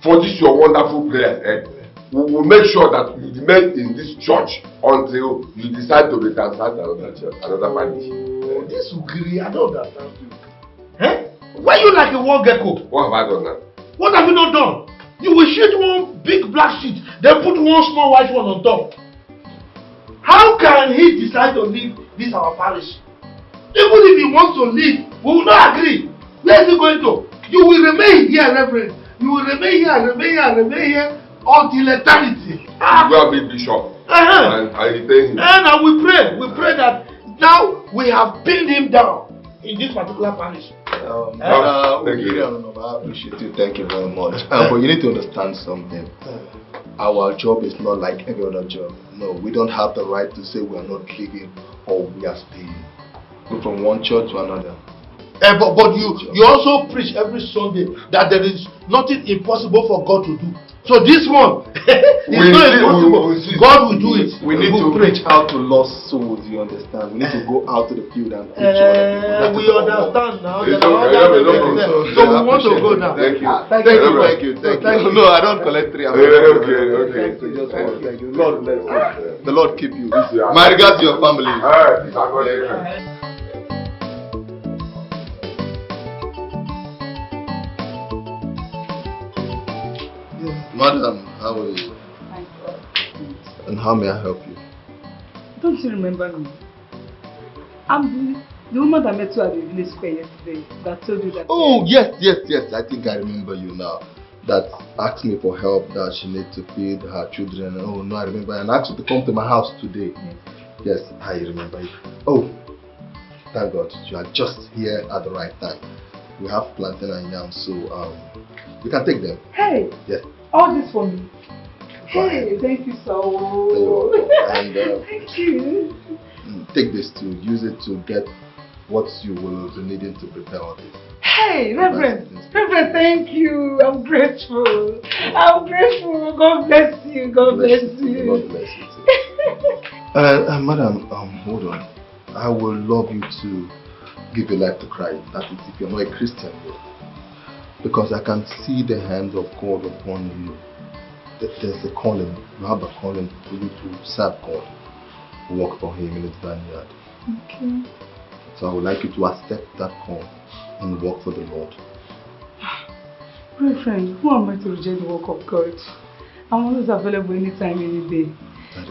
For this your wonderful prayer, we will make sure that you remain in this church until you decide to be transferred to another church, another parish. This Ugiri, I don't understand you. Why you like a war gecko? What have I done now? What have you not done? You will shoot one big black sheet, then put one small white one on top. How can he decide to leave this our parish? Even if he wants to leave, we will not agree. Where is he going to? You will remain here, Reverend. You will remain here, remain here until eternity. You go and be bishop. And you pay him. And we pray that now we have pinned him down in this particular parish. I appreciate you. Thank you very much. But you need to understand something. Our job is not like every other job. No, we don't have the right to say we are not leaving or we are staying. Go from one church to another. But you also preach every Sunday that there is nothing impossible for God to do. So this one is not impossible. God will do it. We need to reach out to lost souls, you understand? We need to go out to the field and preach to other people. We understand now. Okay. So we want to go now. Thank you. Thank you. No, I don't collect 3 hours. Okay. Thank you. God bless you. The Lord keep you. My regards to your family. Madam, how are you? And how may I help you? Don't you remember me? I'm the woman that met you at the village square yesterday that told you that. Oh, yes. I think I remember you now. That asked me for help that she needs to feed her children. Oh, no, I remember. And asked you to come to my house today. Yes, I remember you. Oh, thank God. You are just here at the right time. We have plantain and yam, so you can take them. Hey! Yes. All this for me. Hey, thank you so much. And thank you. Take this to use it to get what you will be needing to prepare all this. Hey, Reverend, thank you. I'm grateful. God bless you. God bless you. God bless you too. Madam, hold on. I would love you to give your life to Christ. That is, if you're not a Christian yet. Because I can see the hand of God upon you. There's a calling. You have a calling for you to serve God. Work for Him in His vineyard. Okay. So I would like you to accept that call and work for the Lord. Reverend, who am I to reject the work of God? I'm always available anytime, any day.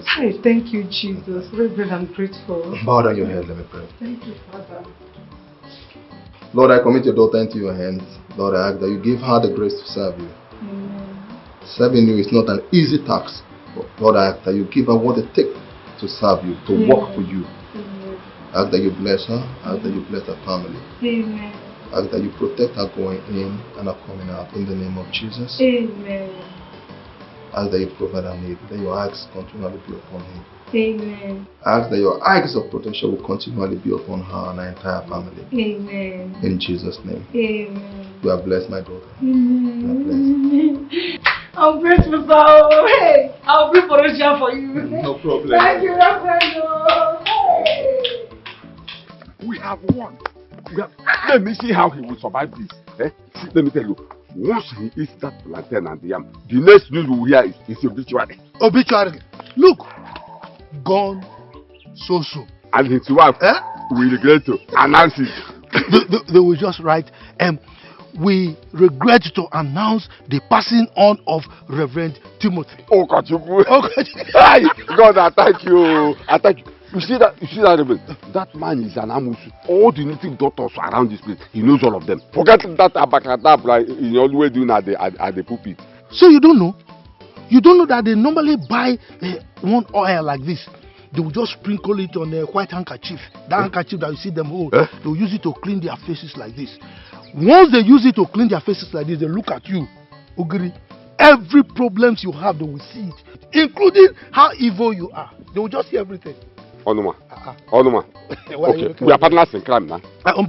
Hi, thank you, Jesus. Reverend, I'm grateful. Bow down your head, let me pray. Thank you, Father. Lord, I commit your daughter into your hands. Lord, I ask that you give her the grace to serve you. Amen. Serving you is not an easy task. But Lord, I ask that you give her what it takes to serve you, to work for you. Amen. I ask that you bless her. I ask that you bless her family. Amen. I ask that you protect her going in and her coming out in the name of Jesus. Amen. I ask that you provide her need, that your eyes continually be upon him. Amen. I ask that your eyes of protection will continually be upon her and her entire family. Amen. In Jesus' name. Amen. You are blessed, my daughter. Amen. I'm grateful, sir. Hey, I'll be for Russia for you. No problem. Thank you, Reverend. Hey. We have won. Let me see how he will survive this. See, let me tell you. Once he eats that plantain and the yam, the next news we will hear is obituary. Obituary. Look, gone so soon. And his wife will regret to announce it. They will just write, we regret to announce the passing on of Reverend Timothy. Oh, God, Hey, God, I thank you. I thank you. You see that, Reverend? That man is an amusu. All the native doctors around this place, he knows all of them. Forget that abacadabra he's always doing at the pulpit. So you don't know? You don't know that they normally buy one oil like this. They will just sprinkle it on a white handkerchief. That handkerchief that you see them hold, they will use it to clean their faces like this. Once they use it to clean their faces like this, they look at you, Ugiri. Every problem you have, they will see it, including how evil you are. They will just see everything. Onuma. Okay, we are partners in crime now.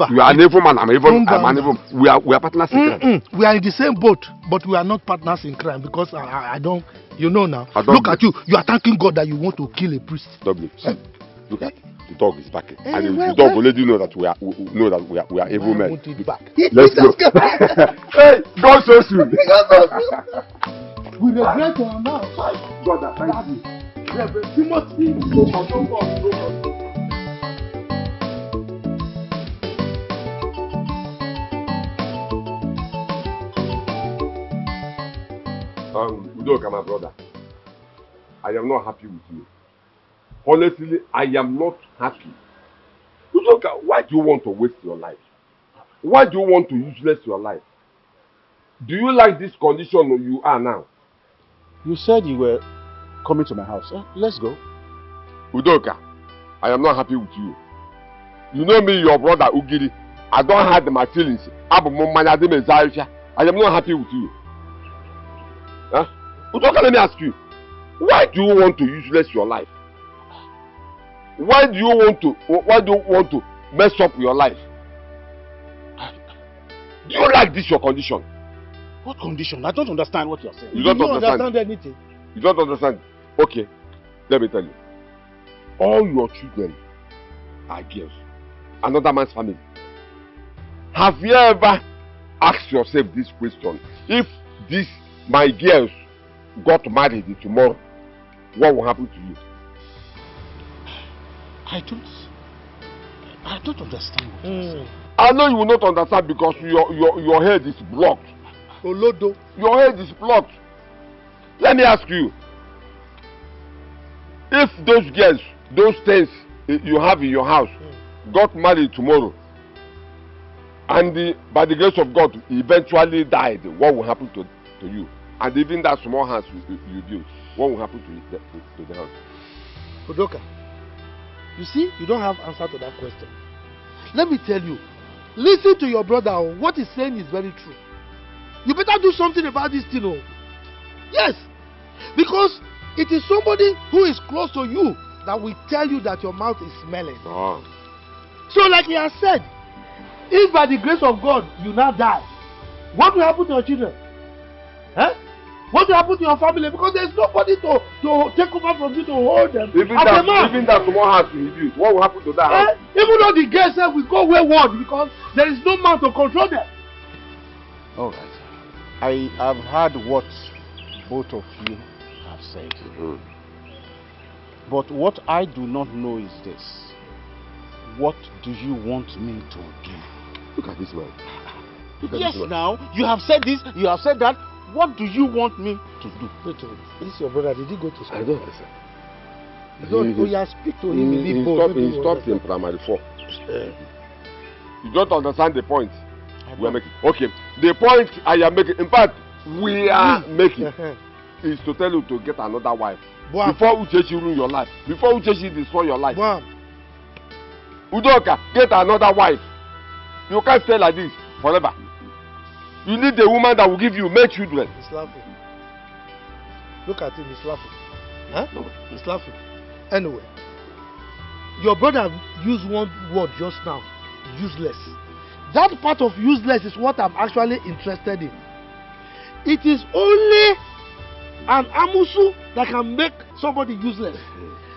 You are an evil man, I'm an evil. We are partners in crime. We are in the same boat, but we are not partners in crime because I don't. You know now. Look at you. You are thanking God that you want to kill a priest. W. Look at the dog is back, and the dog will let you know that we are evil men. Let's go. Hey, go so soon. We regret to announce. God, thank you. Reverend Timothy. Udoka, my brother, I am not happy with you. Honestly, I am not happy. Udoka, why do you want to waste your life? Why do you want to useless your life? Do you like this condition you are now? You said you were coming to my house. Let's go. Udoka, I am not happy with you. You know me, your brother Ugiri. I don't hide my feelings. I am not happy with you. Huh? Udoka, let me ask you. Why do you want to useless your life? Why do you want to mess up your life? Do you like this your condition? What condition? I don't understand what you're saying. You don't understand anything. You don't understand. Okay, let me tell you. All your children are girls. Another man's family. Have you ever asked yourself this question? If my girls got married tomorrow, what will happen to you? I don't understand what you're saying. I know you will not understand because your head is blocked. Olodo. Your head is blocked. Let me ask you. If those girls, those things you have in your house, got married tomorrow, and by the grace of God eventually died, what will happen to you? And even that small house you built, what will happen to the house? Udoka, you see, you don't have answer to that question. Let me tell you, listen to your brother. What he's saying is very true. You better do something about this thing. Yes, because it is somebody who is close to you that will tell you that your mouth is smelling. So like he has said, if by the grace of God you now die, what will happen to your children? What will happen to your family? Because there's nobody to take over from you to hold them. Even that small house you built, what will happen to that house? Even though the girls say we go wayward because there is no man to control them. Alright. I have heard what both of you have said. But what I do not know is this. What do you want me to do? Look at this man. Yes, now, you have said this, you have said that. What do you want me to do? Wait, this is your brother. Did he go to school? I don't understand. Speak to him. He stopped in primary 4. You don't understand the point we are making. Okay, the point I am making, in fact, we are making, is to tell you to get another wife. Before Uchechi ruin your life. Before Uchechi destroy your life. Udoka, get another wife. You can't stay like this forever. You need a woman that will give you male children. He's laughing. Look at him, he's laughing. Huh? No. He's laughing. Anyway, your brother used one word just now, useless. That part of useless is what I'm actually interested in. It is only an amusu that can make somebody useless.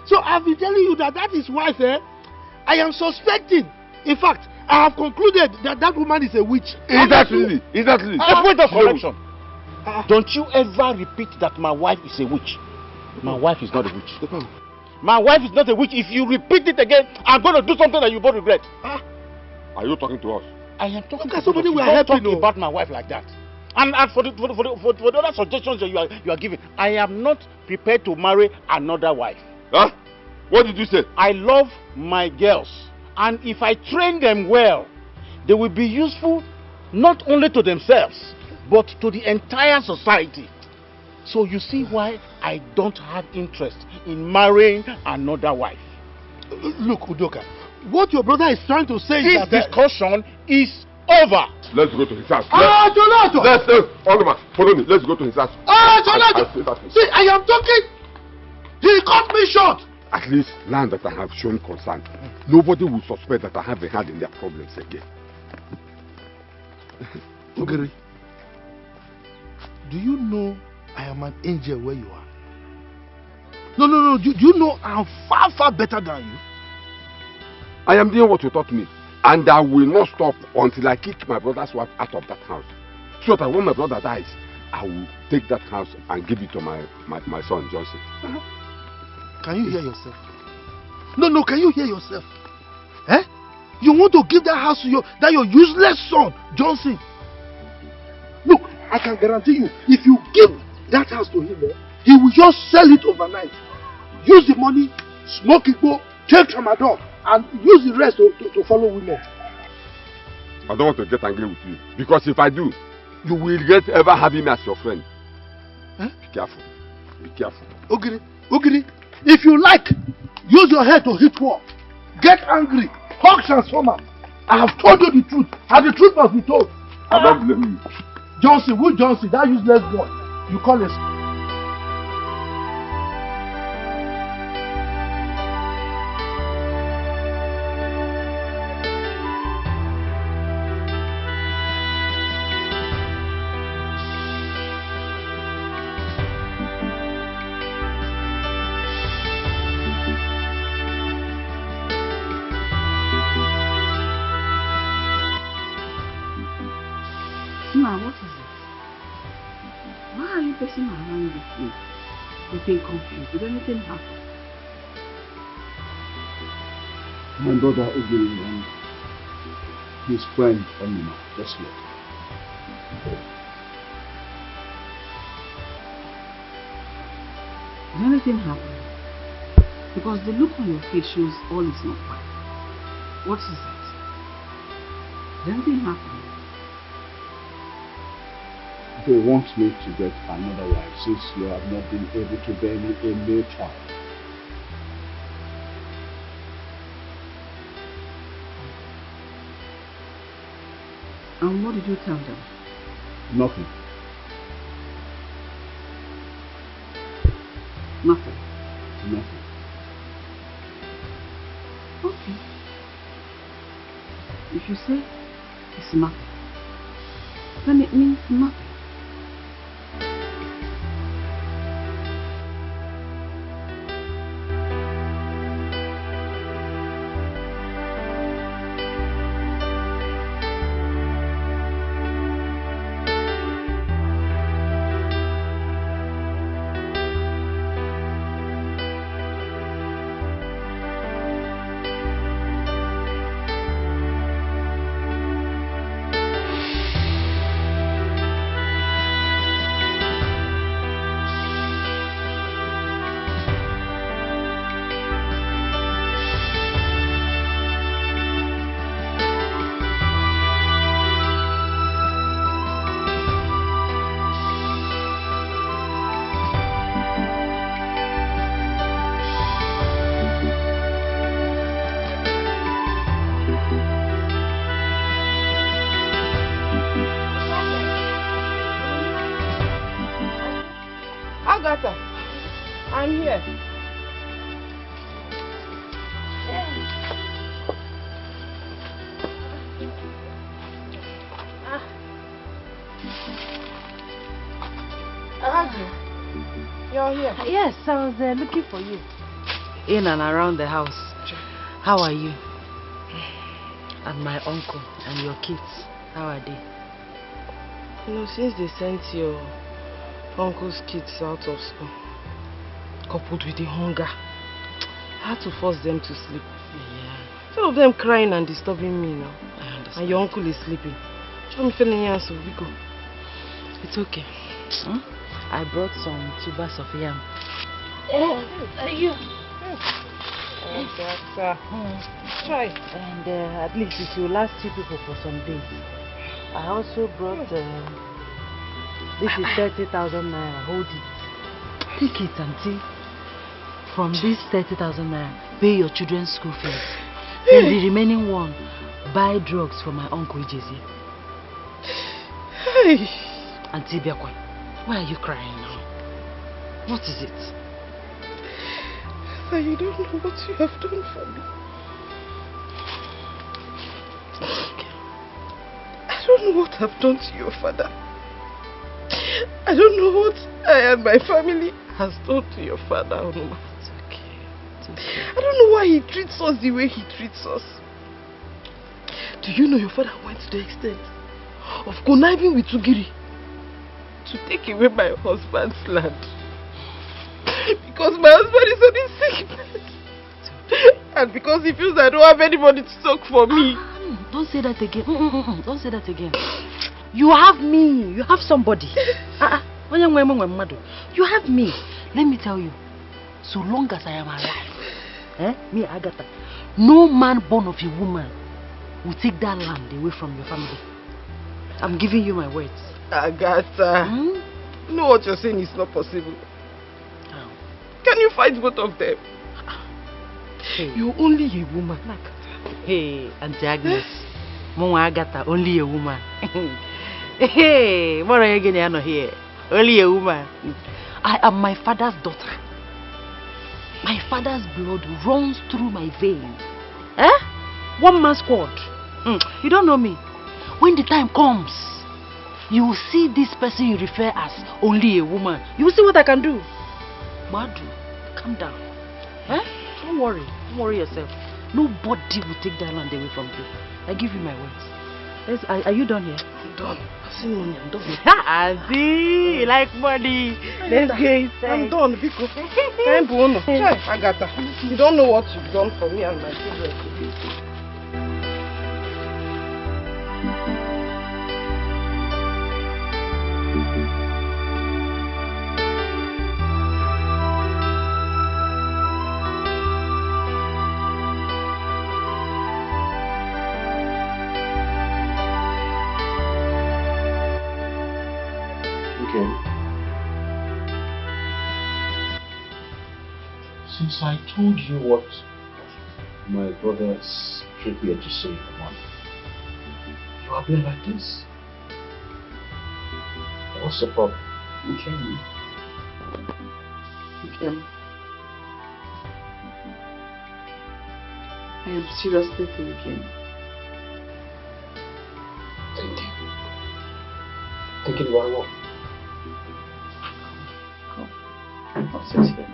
So I've been telling you that his wife, I am suspecting. In fact, I have concluded that woman is a witch. Exactly. A point of correction. Don't you ever repeat that my wife is a witch. My wife is not a witch. My wife is not a witch. If you repeat it again, I'm going to do something that you both regret. Are you talking to us? I am talking to somebody. We are helping about my wife like that. And for the other suggestions that you are giving, I am not prepared to marry another wife. Huh? What did you say? I love my girls. And if I train them well, they will be useful not only to themselves, but to the entire society. So you see why I don't have interest in marrying another wife. Look, Udoka, what your brother is trying to say is that this discussion is over. Let's go to his house. Donato! Follow me. Let's go to his house. Donato! See, I am talking. He cut me short. At least now that I have shown concern, nobody will suspect that I have a hand in their problems again. Ogiri, do you know I am an angel where you are? No. Do you know I'm far better than you? I am doing what you taught me. And I will not stop until I kick my brother's wife out of that house. So that when my brother dies, I will take that house and give it to my son, Johnson. Can you hear yourself? No, can you hear yourself? Eh? You want to give that house to your useless son, Johnson? Look, I can guarantee you, if you give that house to him, he will just sell it overnight. Use the money, smoke it, take tramadol, and use the rest to follow women. I don't want to get angry with you. Because if I do, you will regret ever having me as your friend. Huh? Be careful. Be careful. Ogiri, if you like, use your head to hit wall. Get angry. Hug transformer. I have told you the truth. And the truth must be told. I don't blame you. Johnson, who Johnson? That useless boy. You call us. What is it? Why are you pacing around with me? Looking confused. Did anything happen? My brother Ogiri and his friend Onima just left. Did anything happen? Because the look on your face shows all is not well. What is it? Did anything happen? They want me to get another wife since you have not been able to bear me a male child. And what did you tell them? Nothing. Nothing? Nothing. Okay. If you say it's nothing, then it means nothing. Agatha, I'm here. You're here. Yes, I was looking for you. In and around the house. How are you? And my uncle and your kids, how are they? You know, since they sent your uncle's kids out of school, coupled with the hunger, I had to force them to sleep. Yeah. Some of them crying and disturbing me now. I understand. And your uncle is sleeping. Show me feeling here, so we go. It's okay. I brought some tubers of yam. Are you? Try. And at least it will last you people for some days. I also brought, this is 30,000 naira, hold it. Take it and see. From this 30,000 naira, pay your children's school fees. Then the remaining one, buy drugs for my uncle Ijezi. Hey. Auntie Biakwa, why are you crying now? What is it? Sir, you don't know what you have done for me. I don't know what I've done to your father. I don't know what I and my family has done to your father, Onuma. It's okay. I don't know why he treats us the way he treats us. Do you know your father went to the extent of conniving with Tugiri to take away my husband's land? Because my husband is on his sick bed. And because he feels I don't have anybody to talk for me. Don't say that again. Don't say that again. You have me. You have somebody. You have me. Let me tell you. So long as I am alive, me Agatha, no man born of a woman will take that land away from your family. I'm giving you my words. Agatha, you know what you're saying is not possible. How? Can you fight both of them? Hey. You're only a woman. Hey, Auntie Agnes. Mama Agatha, only a woman. Hey, what are you getting here? Only a woman. I am my father's daughter. My father's blood runs through my veins. One man's squad. You don't know me. When the time comes, you will see this person you refer as only a woman. You will see what I can do. Madu, calm down. Don't worry. Don't worry yourself. Nobody will take that land away from you. I give you my words. Are you done here? I'm done. I've seen money. I'm done. I see. You like money. Let's go inside. I'm done. Biko. Can't Buono. Agatha. You don't know what you've done for me and my children. Since I told you what my brothers came here to say for money, you have been like this. What's the problem? Okay. I am seriously thinking. Thinking about what? Come, sit here.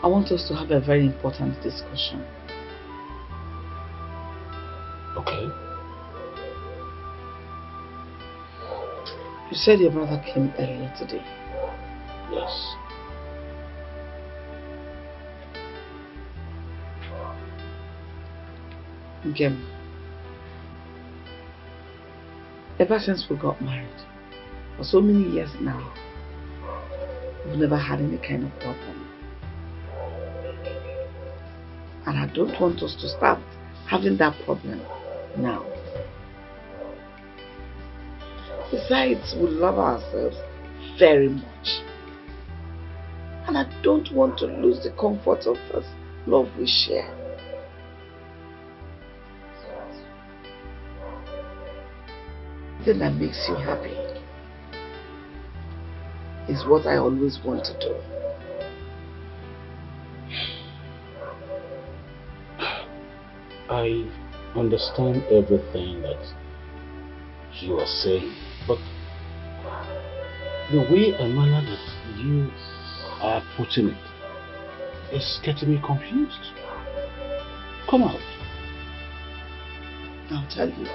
I want us to have a very important discussion. Okay. You said your brother came earlier today. Yes. Again, ever since we got married, for so many years now, we've never had any kind of problem. And I don't want us to start having that problem now. Besides, we love ourselves very much. And I don't want to lose the comfort of this love we share. Thing that makes you happy is what I always want to do. I understand everything that you are saying, but the way and manner that you are putting it is getting me confused. Come out. I'll tell you.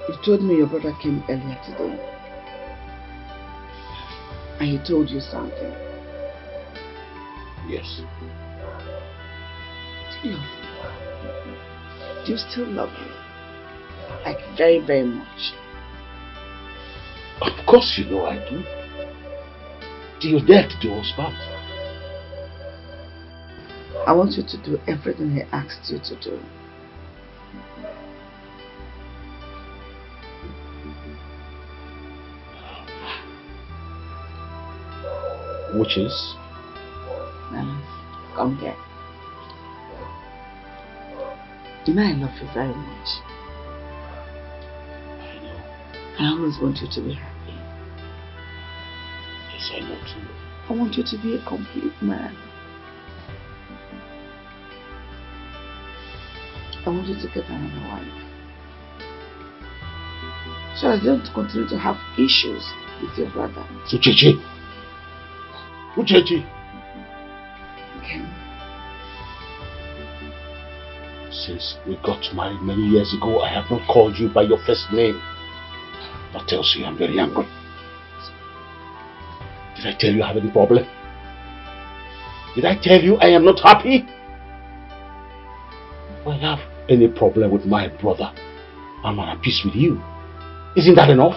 You told me your brother came earlier today. And he told you something. Yes. Do you love me? Do you still love me? Like very, very much. Of course you know I do. Do you dare to do us bad? I want you to do everything he asked you to do. Which is? Come here. You know I love you very much. I know. I always want you to be happy. Yes, I know too. I want you to be a complete man. I want you to get another wife. So I don't continue to have issues with your brother. Uchechi! Uchechi! Okay. Since we got married many years ago, I have not called you by your first name. That tells you I'm very angry. Did I tell you I have any problem? Did I tell you I am not happy? If I have any problem with my brother, I'm at peace with you. Isn't that enough?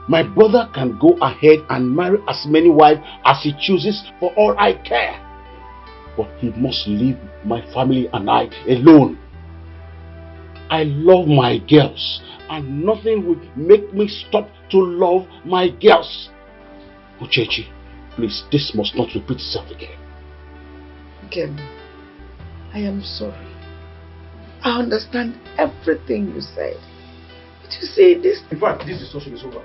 My brother can go ahead and marry as many wives as he chooses for all I care. But he must leave my family and I alone. I love my girls and nothing will make me stop to love my girls. Uchechi, please, this must not repeat itself again. Again, I am sorry. I understand everything you said. But you say this... In fact, this discussion is over.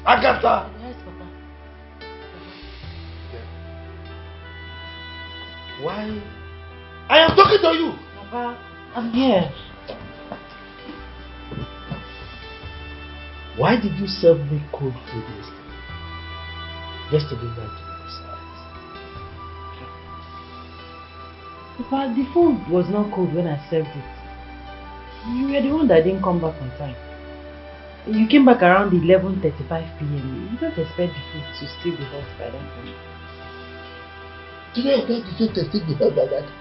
Agatha! Yes, Papa. Why? I am talking to you! Papa, I'm here. Why did you serve me cold food yesterday? Yesterday night to be precise. Papa, the food was not cold when I served it. You were the one that didn't come back on time. You came back around 11:35 p.m. You don't expect the food to still be hot by that time. Did I expect the food to still be hot by that time?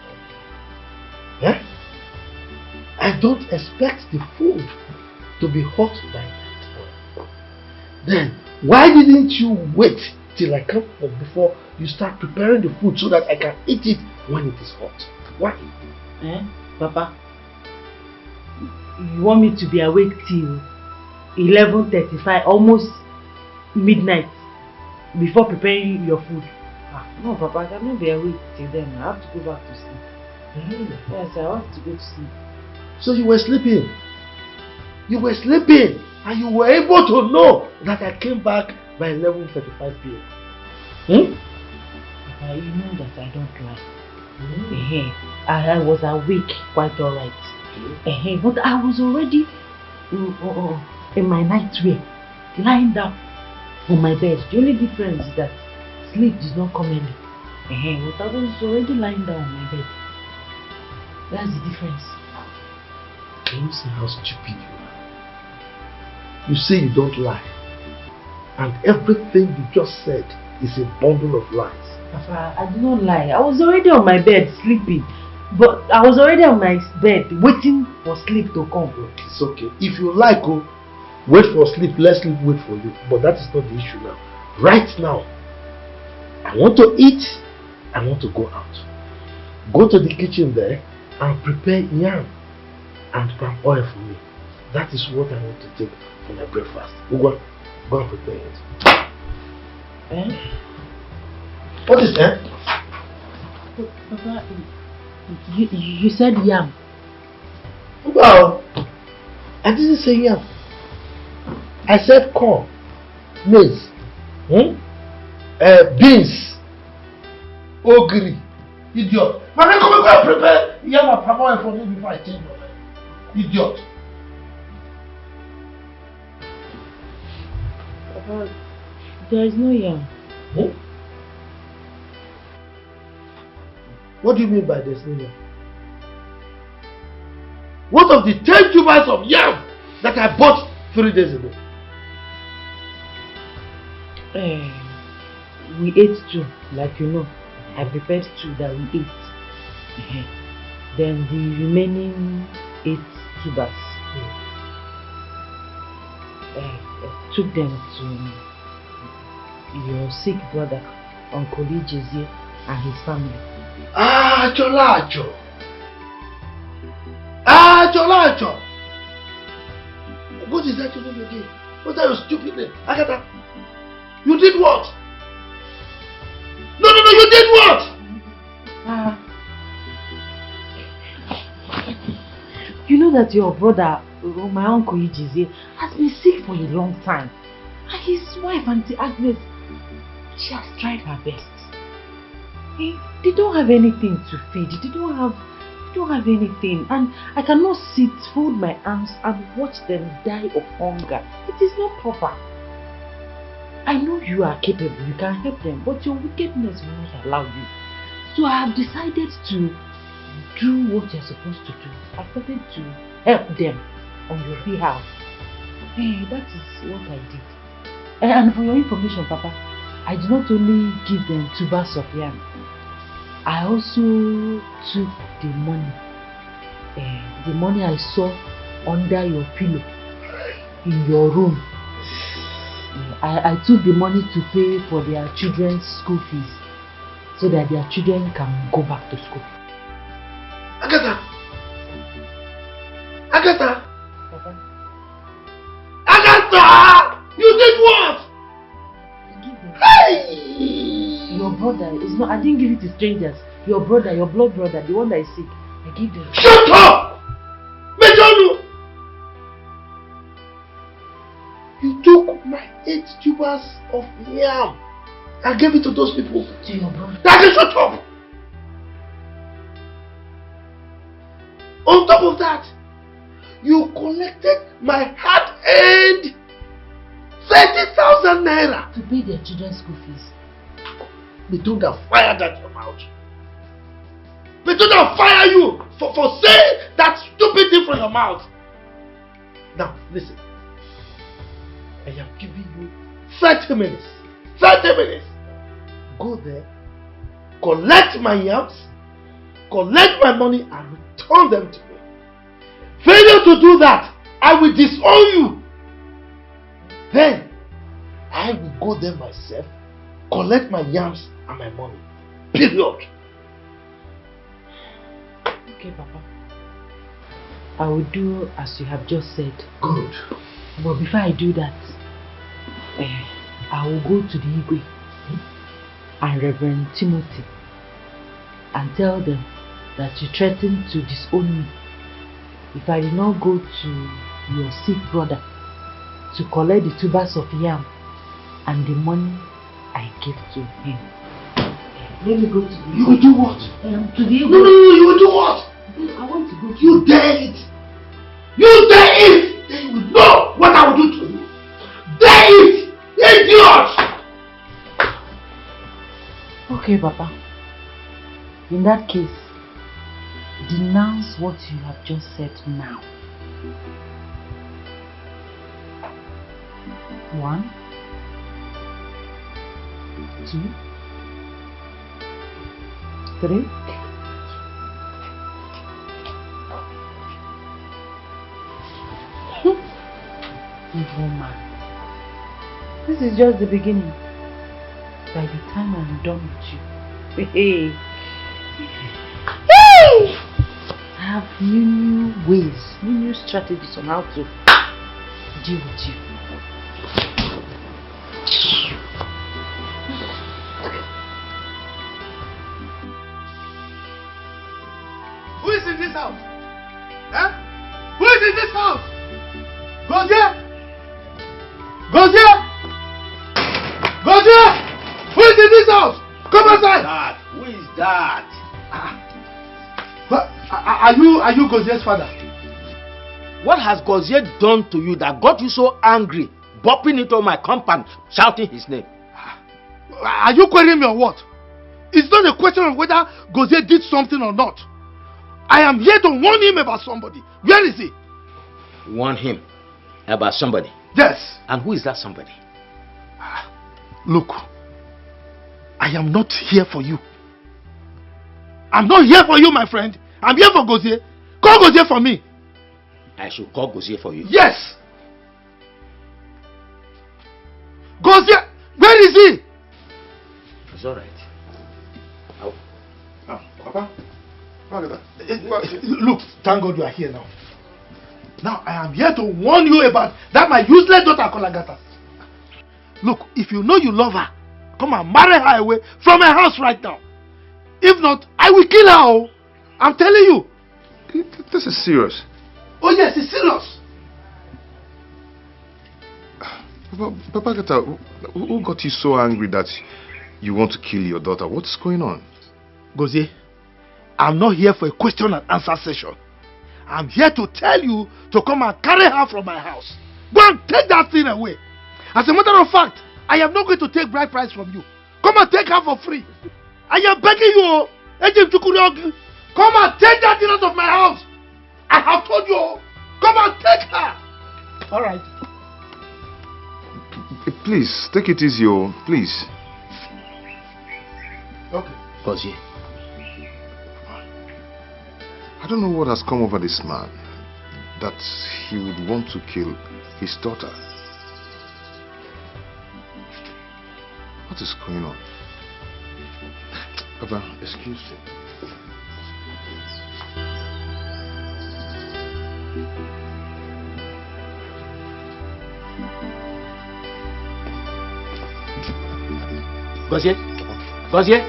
Huh? I don't expect the food to be hot by that time. Then, why didn't you wait till I come home before you start preparing the food so that I can eat it when it is hot? Why? Papa, you want me to be awake till 11:35, almost midnight, before preparing your food? No, Papa, I cannot be awake till then. I have to go back to sleep. Yes, I have to go to sleep. So you were sleeping? You were sleeping and you were able to know that I came back by 11:35 p.m. Papa, you know that I don't lie. I was awake quite alright. But I was already in my nightwear, lying down on my bed. The only difference is that sleep did not come early. But I was already lying down on my bed. That's the difference. Can you see how stupid you are? You say you don't lie, and everything you just said is a bundle of lies. Papa, I did not lie. I was already on my bed sleeping. But I was already on my bed waiting for sleep to come. It's okay. If you like, oh, wait for sleep, let sleep wait for you. But that is not the issue now. Right now, I want to eat, I want to go out. Go to the kitchen there and prepare yam and palm oil for me. That is what I want to take for my breakfast. Go and prepare it. What is that? Papa, you said yam. Well, I didn't say yam. I said corn, maize, beans, ogiri. Idiot. Mama, come and go and prepare yam and palm oil for me before I change my mind. Idiot. Papa, there is no yam. What do you mean by there's no yam? What of the 10 tubers of yam that I bought 3 days ago? We ate 2, like you know. I prepared 2 that we ate. Then the remaining 8 tubers, took them to your sick brother, Uncle Jezie, and his family. Cholacho! Cholacho! What is that you did again? What's that your stupid name? Agatha, you did what? No, you did what? You know that your brother, my uncle Ijizie, has been sick for a long time. And his wife, Auntie Agnes, she has tried her best. They don't have anything to feed. They don't have anything. And I cannot sit, fold my arms and watch them die of hunger. It is not proper. I know you are capable, you can help them, but your wickedness will not allow you. So I have decided to do what you're supposed to do. I started to help them on your behalf. That is what I did. And for your information, Papa, I did not only give them tubers of yam, I also took the money I saw under your pillow in your room. I took the money to pay for their children's school fees so that their children can go back to school. Agatha! Papa. Agatha! You did what? Hey! Your brother is not. I didn't give it to strangers. Your brother, your blood brother, the one that is sick, I gave them. Shut up! Mejonu! You took my 8 tubers of yam and gave it to those people. To your brother. That is shut up! On top of that, you collected my hard-earned 30,000 naira to pay their children's school fees. Betunda fire that your mouth. Betunda fire you for saying that stupid thing from your mouth. Now listen. I am giving you 30 minutes. 30 minutes. Go there, collect my yams, collect my money and return them to me. Failure to do that, I will disown you. Then, I will go there myself, collect my yams and my money. Period. Okay, Papa. I will do as you have just said. Good. But before I do that, I will go to the Igwe and Reverend Timothy and tell them that you threatened to disown me if I did not go to your sick brother to collect the tubers of yam and the money I gave to him. Let me go to the You will do what? To the Igwe. No, you will do what? I want to go to You dare it! You dare it! Then you will know what I will do to you. Dare it! Idiot! Okay, Papa. In that case, denounce what you have just said now. 1. 2, 3. Evil man. This is just the beginning. By the time I'm done with you, hey, I have new ways, new strategies on how to deal with you. Who is in this house? Huh? Who is in this house? Gozier! Gozier! Gozier! Who is in this house? Come outside! Who is that? Are you Gozier's father? What has Gozier done to you that got you so angry, bopping into my compound, shouting his name? Are you querying me or what? It's not a question of whether Gozier did something or not. I am here to warn him about somebody. Where is he? Warn him about somebody? Yes. And who is that somebody? Look, I am not here for you. I'm not here for you, my friend. I'm here for Gozier. Call Gozier for me. I should call Gozier for you? Yes. Gozier, where is he? It's alright. Papa, look, thank God you are here now. Now I am here to warn you about that my useless daughter Kolagata. Look, if you know you love her, come and marry her away from my house right now. If not, I will kill her. Oh. I'm telling you. This is serious. Oh yes, it's serious. Papa Gata, who got you so angry that you want to kill your daughter? What's going on? Gozier, I'm not here for a question and answer session. I'm here to tell you to come and carry her from my house. Go and take that thing away. As a matter of fact, I am not going to take bride price from you. Come and take her for free. I am begging you. Come and take that thing out of my house. I have told you. Come and take her. All right. Please, take it easy, oh. Please. Okay. Gozier. I don't know what has come over this man that he would want to kill his daughter. What is going on? Papa, excuse me. Gozier? Gozier?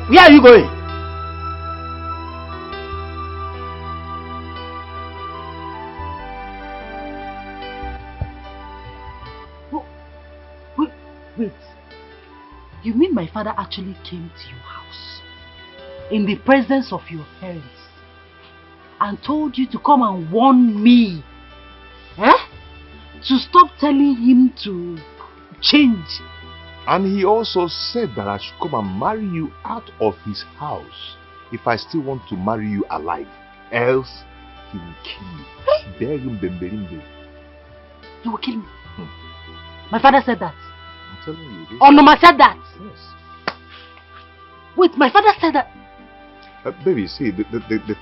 Where are you going? Wait. You mean my father actually came to your house in the presence of your parents and told you to come and warn me? To stop telling him to change. And he also said that I should come and marry you out of his house if I still want to marry you alive. Else, he will kill you. You will kill me? My father said that. I'm telling you this. Onoma said that? Yes. Wait, my father said that? Baby, see, the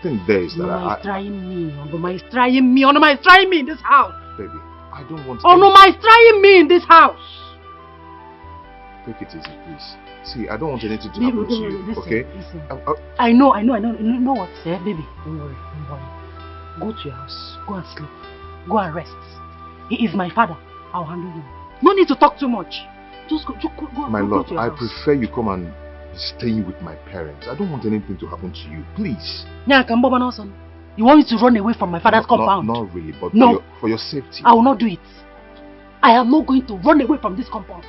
thing there is that Onoma is trying me. Onoma is trying me. Onoma is trying me in this house. Baby, I don't want to... Onoma is trying me in this house. Take it easy, please. See, I don't want anything to happen to you, listen, okay? Listen. I know. You know what, baby? Don't worry. Go to your house. Go and sleep. Go and rest. He is my father. I'll handle him. No need to talk too much. Just go. My go lord, to your I house. prefer you come and stay with my parents. I don't want anything to happen to you, please. You want me to run away from my father's compound? Not really, but no. For your safety. I will not do it. I am not going to run away from this compound.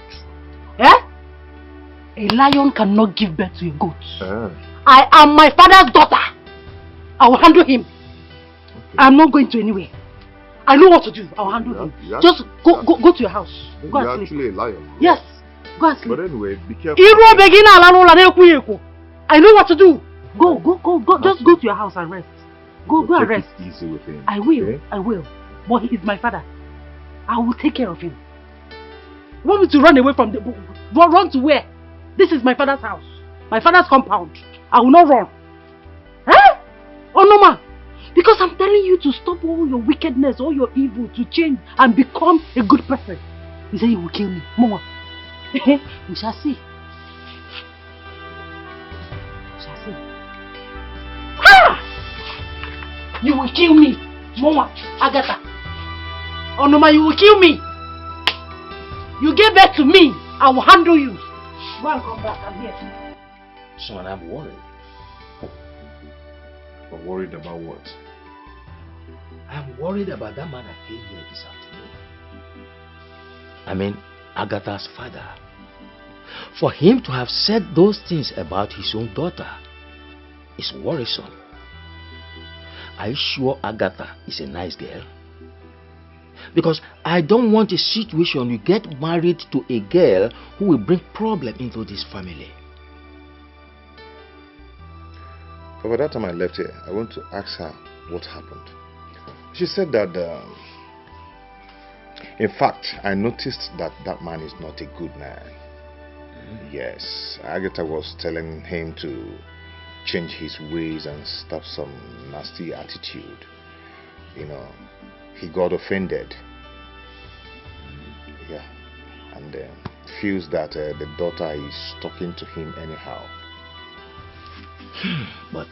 A lion cannot give birth to a goat. I am my father's daughter. I will handle him. Okay. I am not going to anywhere. I know what to do. I will handle him. Just go to your house. Go and sleep. You're actually a lion. Yes. Go and sleep. But anyway, be careful. I know what to do. Go. Just go to your house and rest. Go and rest. Take it easy with him. I will. Okay? I will. But he is my father. I will take care of him. You want me to run away from the... Run to where? This is my father's house. My father's compound. I will not run. Eh? Oh no, ma. Because I'm telling you to stop all your wickedness, all your evil, to change and become a good person. You say you will kill me. Mama. We shall see. We shall see. Ha! You will kill me. Mama. Agatha. Oh no, ma, you will kill me. You give birth to me. I will handle you. Go and come back. I'm here. Son, I'm worried. But worried about what? I'm worried about that man that came here this afternoon. I mean, Agatha's father. For him to have said those things about his own daughter is worrisome. Are you sure Agatha is a nice girl? Because I don't want a situation you get married to a girl who will bring problem into this family. But by that time I left here, I went to ask her what happened. She said that, in fact, I noticed that that man is not a good man. Yes, Agatha was telling him to change his ways and stop some nasty attitude. You know, he got offended. Yeah, and feels that the daughter is talking to him anyhow. But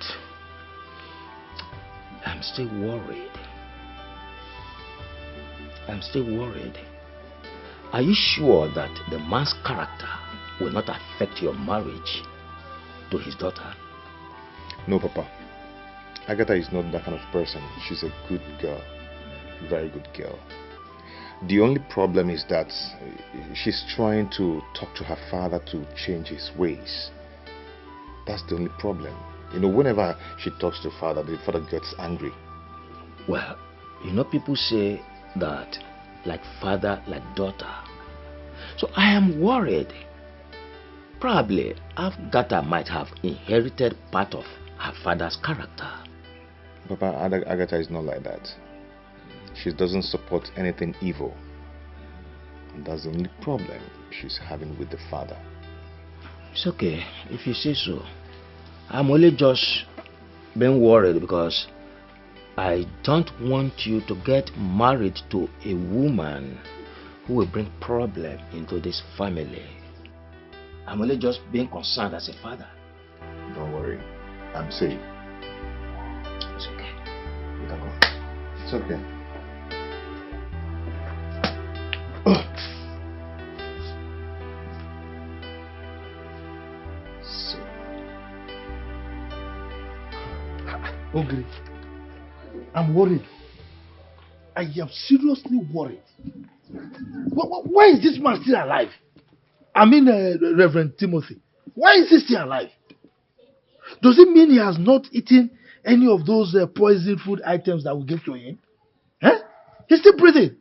I'm still worried. I'm still worried. Are you sure that the man's character will not affect your marriage to his daughter? No, Papa. Agatha is not that kind of person. She's a good girl. Very good girl. The only problem is that she's trying to talk to her father to change his ways. That's the only problem. You know, whenever she talks to father, the father gets angry. Well, you know, people say that like father, like daughter. So I am worried. Probably Agatha might have inherited part of her father's character. Papa, Agatha is not like that. She doesn't support anything evil. And that's the only problem she's having with the father. It's okay if you say so. I'm only just being worried because I don't want you to get married to a woman who will bring problem into this family. I'm only just being concerned as a father. Don't worry. I'm safe. It's okay. You can go. It's okay. Ogre, I'm worried. I am seriously worried. Why is this man still alive? I mean, Reverend Timothy. Why is he still alive? Does it mean he has not eaten any of those poison food items that we gave to him? Huh? He's still breathing.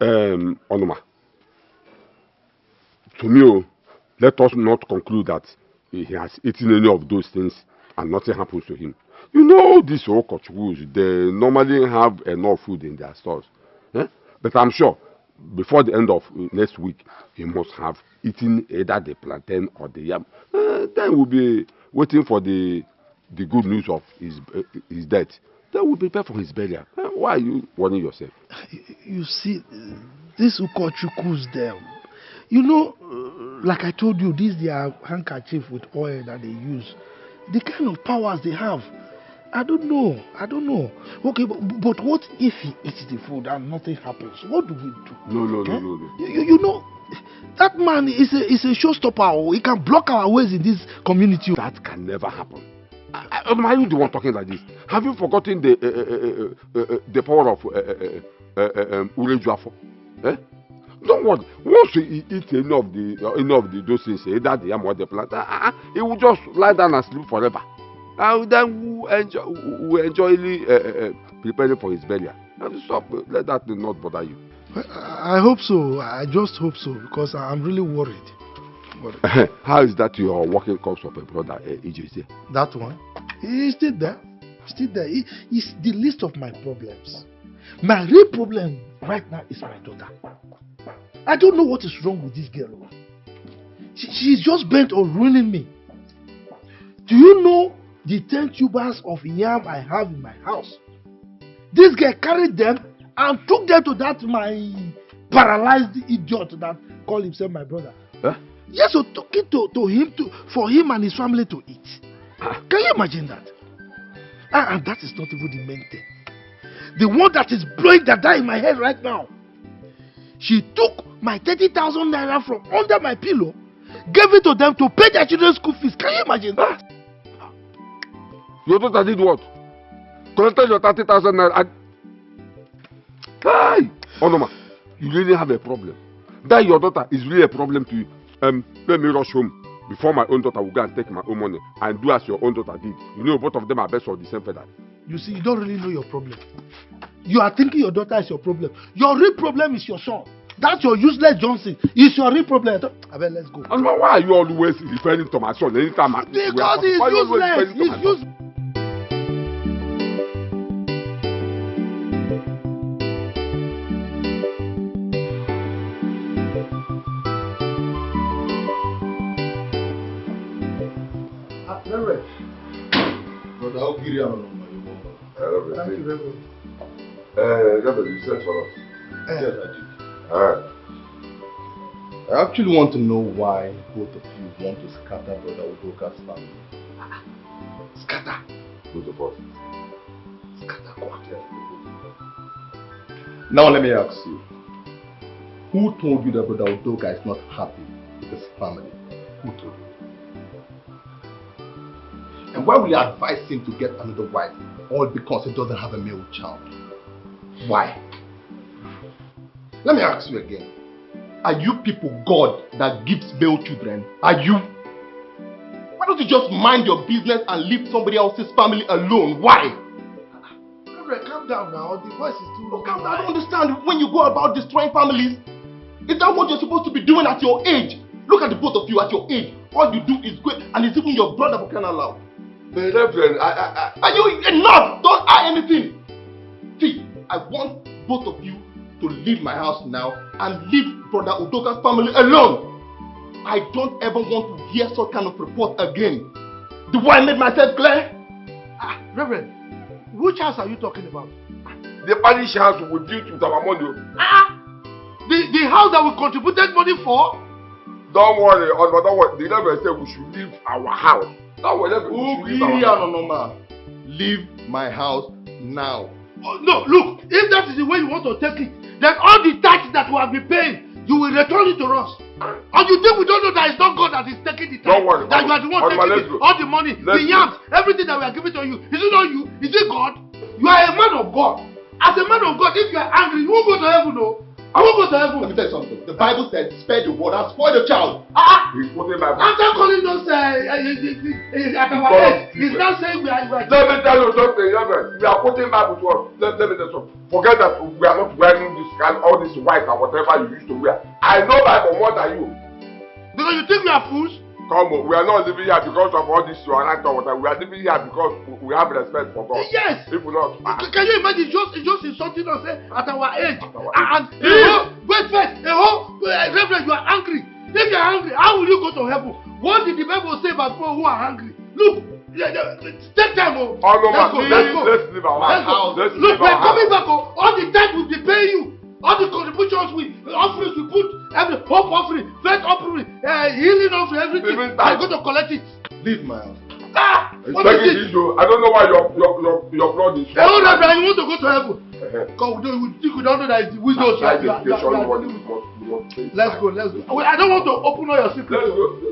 Onoma, to me, let us not conclude that he has eaten any of those things and nothing happens to him. You know, these Okochukwus, they normally have enough food in their stores. Eh? But I'm sure before the end of next week, he must have eaten either the plantain or the yam. Then we'll be waiting for the good news of his death. Then we'll prepare for his burial. Why are you worrying yourself? You see, these Ukochukwus them, you know, like I told you, these their handkerchief with oil that they use, the kind of powers they have, I don't know. Okay, but what if he eats the food and nothing happens? What do we do? No. You know, that man is a showstopper. He can block our ways in this community. That can never happen. Are you the one talking like this? Have you forgotten the power of Urejuafo? Eh? Don't worry. Once he eats any of the those things, either the yam or the plant, he will just lie down and sleep forever. And then we enjoy preparing for his burial. And stop. Let that not bother you. I hope so. I just hope so because I'm really worried. How is that your working corpse of a brother, EJC? That one? He's still there. He's the least of my problems. My real problem right now is my daughter. I don't know what is wrong with this girl. She's just bent on ruining me. Do you know the 10 tubers of yam I have in my house? This girl carried them and took them to that my paralyzed idiot that called himself my brother. Huh? Yes, so took it to him for him and his family to eat. Can you imagine that? And that is not even the main thing. The one that is blowing the dye in my head right now. She took my 30,000 naira from under my pillow, gave it to them to pay their children's school fees. Can you imagine that? Your daughter did what? Collected your 30,000 naira. Hey! Onoma, you really have a problem. That your daughter is really a problem to you. Let me rush home before my own daughter will go and take my own money and do as your own daughter did. You know both of them are best of the same feather. You see, you don't really know your problem. You are thinking your daughter is your problem. Your real problem is your son. That's your useless Johnson. It's your real problem. I bet let's go. Onoma, why are you always referring to my son anytime? Because he's useless. He's useless. Brother, I'll give you a Thank you very much. Gabriel, you sent for us. Yes, I did. Alright. I actually want to know why both of you want to scatter Brother Udoka's family. Scatter? Both of us. Scatter what? Now let me ask you. Who told you that Brother Udoka is not happy with his family? Who told you? And why will you advise him to get another wife? All because he doesn't have a male child. Why? Let me ask you again. Are you people God that gives male children? Are you? Why don't you just mind your business and leave somebody else's family alone? Why? Reverend, calm down now. The voice is too low. I don't understand when you go about destroying families. Is that what you're supposed to be doing at your age? Look at the both of you at your age. All you do is go and it's even your brother for crying out loud. Reverend, are you enough? Don't add anything. See, I want both of you to leave my house now and leave Brother Udoka's family alone. I don't ever want to hear such kind of report again. Do I make myself clear? Reverend, which house are you talking about? The parish house we built with our money. The house that we contributed money for? Don't worry, don't worry. The Reverend said we should leave our house. Leave my house now. Oh, no, look, if that is the way you want to take it, then all the tax that we have been paying, you will return it to us. And you think we don't know that it's not God that is taking the tax? Don't worry. That you are the one taking it, all the money, the yams, everything that we are giving to you. Is it not you? Is it God? You are a man of God. As a man of God, if you are angry, you won't go to heaven, no? You won't go to heaven. Let me tell you something. The Bible says, spare the word and spoil the child. He's quoting Bible. After calling us at our age, he's now saying we are. Let me tell you something, Reverend. We are quoting Bible to us. Let me tell you something. Forget that we are not wearing this kind, all this white and whatever you used to wear. I know Bible more than you. Because you think we are fools? Come on, we are not living here because of all this your right or whatever. We are living here because we have respect for God. Yes. If not, can you imagine just insulting us at our age? Wait, Reverend, you are angry. If you are angry, how will you go to heaven? What did the Bible say about people who are hungry? Look, take time. Oh no, let's leave our house. Look, we are coming back. All the time we'll be paying you. All the contributions offerings we put, every hope offering, faith offering, healing offering, everything. I'm going to collect it. Leave my house. What is it? I don't know why your blood is. Hey, hold on, you want to go to heaven? Because we think we don't know that it's the wisdom. Let's go. I don't want to open all your secrets. Let's go.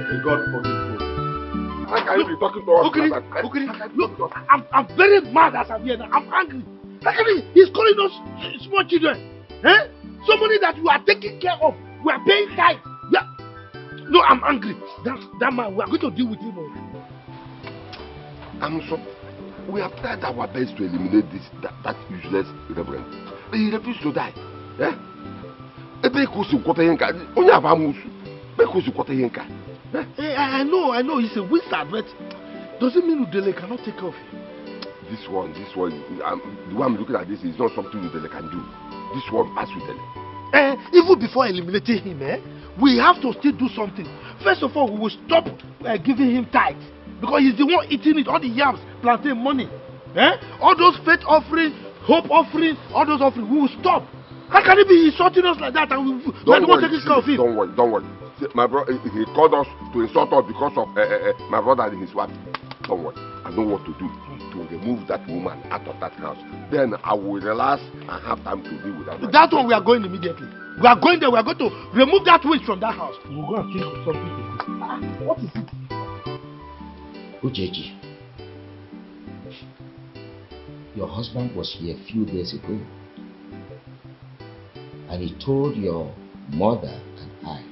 May God forgive you. How can you be talking to us like that? Look, I'm very mad as I'm here now. I'm angry. He's calling us small children. Somebody that you are taking care of. We are paying tithe. Yeah. No, I'm angry. That man, we are going to deal with him. We have tried our best to eliminate that useless reverend. But he refused to die. I know, he's a wizard, but doesn't mean Udele cannot take care of him. This one, the way I'm looking at this is not something Udele can do. This one, pass Udele. Even before eliminating him, we have to still do something. First of all, we will stop giving him tithes. Because he's the one eating it, all the yams, plantain money. All those faith offerings, hope offerings, all those offerings, we will stop. How can he be insulting us like that and we're the one taking care of him? Don't worry. My brother, he called us to insult us because of my brother and his wife. Don't worry. I know what to do to remove that woman out of that house. Then I will relax and have time to deal with that. That one we are going immediately. We are going there. We are going to remove that witch from that house. We'll go and think of something to do. What is it? Uchechi, your husband was here a few days ago and he told your mother and I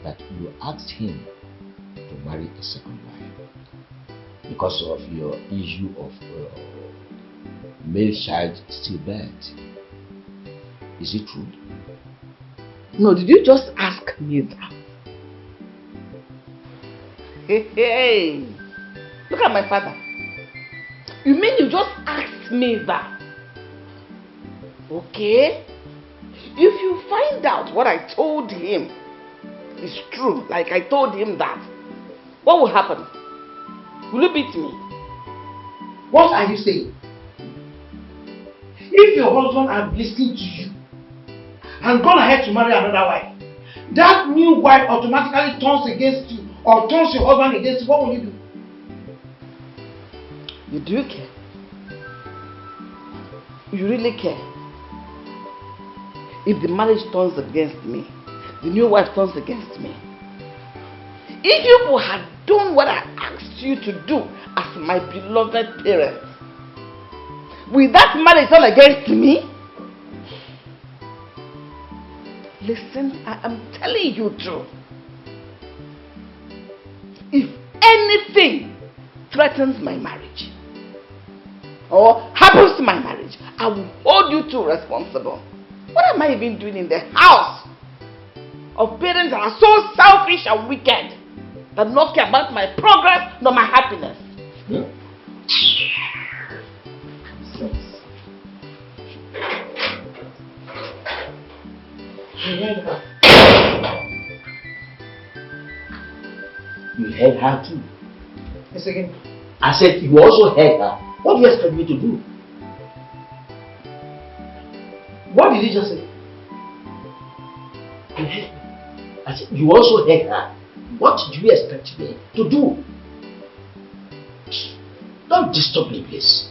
that you asked him to marry a second wife because of your issue of male child stillbirth. Is it true? No, did you just ask me that? Hey, look at my father. You mean you just asked me that? Okay. If you find out what I told him is true, like I told him that, what will happen? Will you beat me? What are you saying? If your husband had listened to you and gone ahead to marry another wife, that new wife automatically turns against you or turns your husband against you, what will you do? You do care? You really care? If the marriage turns against me, the new wife turns against me. If you had done what I asked you to do as my beloved parents, will that marriage turn against me? Listen, I am telling you truth. If anything threatens my marriage or happens to my marriage, I will hold you two responsible. What am I even doing in the house of parents that are so selfish and wicked that do not care about my progress nor my happiness? Yeah. You heard her too. Yes, again. I said you also heard her. What do you expect me to do? What did you just say? You heard me. I said you also heard her. What do you expect me to do? Don't disturb me, please.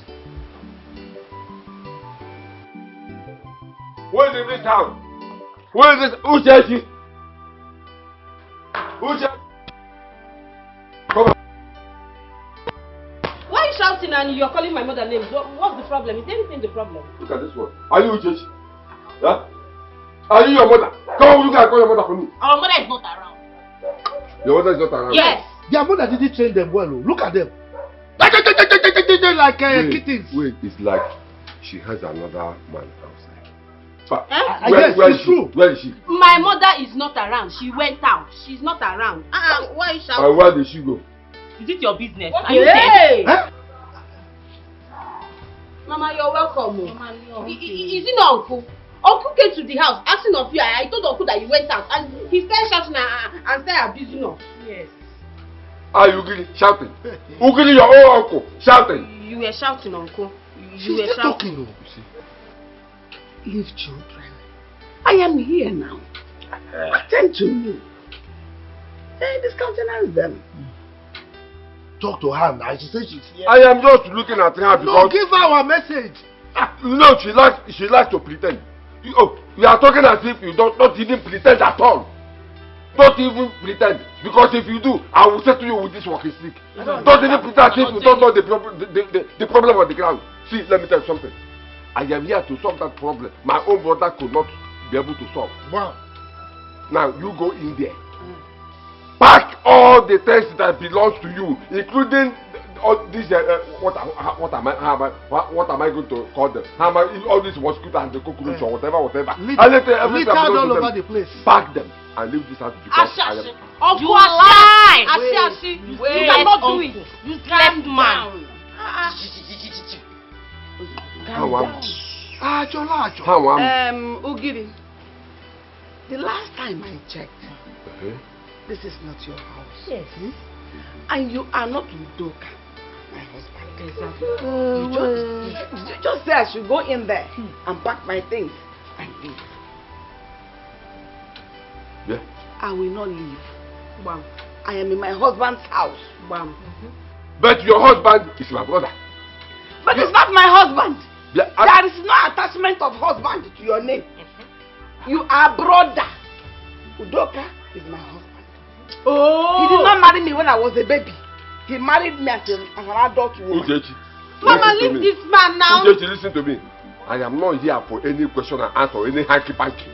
Who is in this house? Who is this? Who says it? Who says? Come on. Why are you shouting and you're calling my mother names? What's the problem? Is anything the problem? Look at this one. Are you Uchechi? Yeah? Are you your mother? Come on, look at call your mother for me. Our mother is not around. Your mother is not around? Yes. Their mother didn't train them well. Look at them. Like kittens. Wait, it's like she has another man outside. But where is she? Where is she? My mother is not around. She went out. She's not around. Why are you shouting? And where did she go? Is it your business? Are you there? Huh? Mama, you're welcome. Mama, is it not Uncle? Uncle came to the house asking of you. I told Uncle that you went out and he started shouting and started abusing us. Yes. Are you really shouting? Ugly, your own uncle shouting. You were shouting, Uncle. You were shouting. You see. Leave children. I am here now. Attend to me. Hey, discountenance them. Talk to her now. She says she's here. I am just looking at her because. No, give her our message. You know she likes to pretend. You are talking as if you don't even pretend at all. Don't even pretend, because if you do, I will settle you with this walking stick. Don't even pretend as if you don't know the problem on the ground. See, let me tell you something. I am here to solve that problem. My own brother could not be able to solve. Wow. Now you go in there. Pack all the things that belongs to you, including all these. What am I going to call them? All these mosquitoes and the cockroach or whatever. Littered all over the place. Pack them. and leave this house because I am... You lie! You cannot do it. You left man. Ugiri, the last time I checked, this is not your house. Yes. And you are not Udoka, my husband. Exactly. You just say I should go in there and pack my things and leave. Yeah. I will not leave. Bam. I am in my husband's house. Bam. But your husband is my brother. But it's not my husband. Yeah, there is no attachment of husband to your name. You are brother. Udoka is my husband. Oh. He did not marry me when I was a baby. He married me as an adult woman. Uchechi, Mama, leave this man now. Uchechi, listen to me. I am not here for any question and answer, any hanky-panky.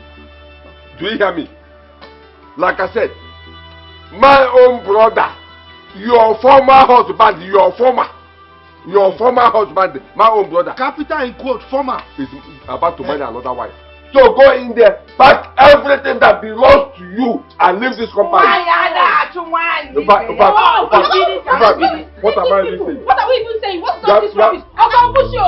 Do you hear me? Like I said, my own brother, your former husband, my own brother. Capital in quote, former. Is about to marry another wife. So go in there, pack everything that belongs to you and leave this compound. What am I even saying? What are we even saying? What's all this rubbish? I'll push you.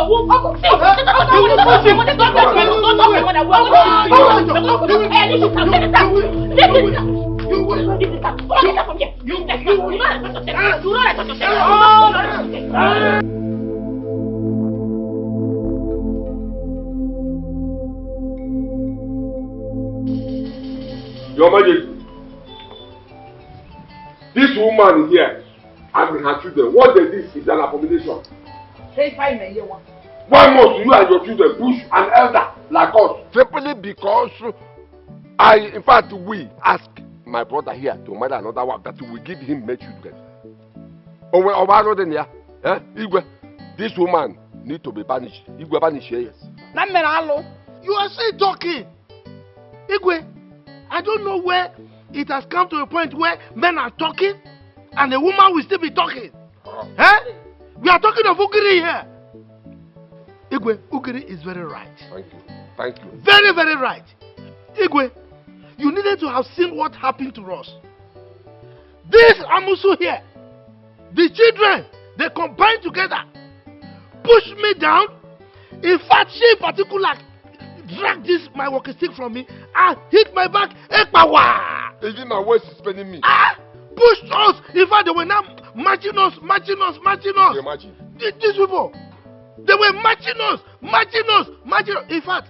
Your Majesty, this woman here and her children, what they did is an abomination. Why must you and your children push an elder like us? Simply because in fact, we ask my brother here to marry another wife that we give him male children. This woman need to be banished. Igwe banish here. You are still talking. Igwe, I don't know where it has come to a point where men are talking and a woman will still be talking. We are talking of Ugiri here. Igwe, Ugiri is very right. Thank you. Very, very right. Igwe, you needed to have seen what happened to us. This Amusu here, the children, they combined together, pushed me down. In fact, she in particular dragged my walking stick from me and hit my back. Even my waist is paining me. Pushed us. In fact, they were now marching us. Imagine. These people, they were marching us. In fact,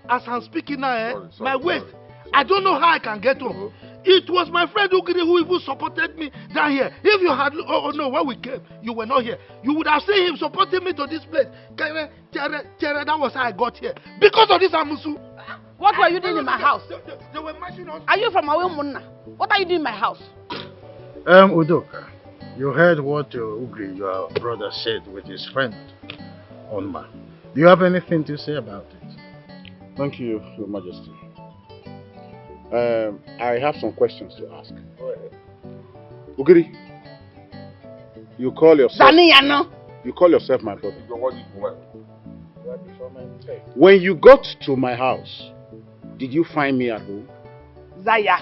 as I'm speaking now, my waist, I don't know how I can get home. It was my friend Ugiri who even supported me down here. If you had, when we came, you were not here. You would have seen him supporting me to this place. That was how I got here. Because of this Amusu. What were you doing in my house? They were marching us. Are you from Awemuna? What are you doing in my house? Udoka, you heard what Ugiri, your brother, said with his friend, Onma. Do you have anything to say about it? Thank you, Your Majesty. I have some questions to ask. Go ahead. Ugiri, you call yourself my brother. When you got to my house, did you find me at home? Zaya.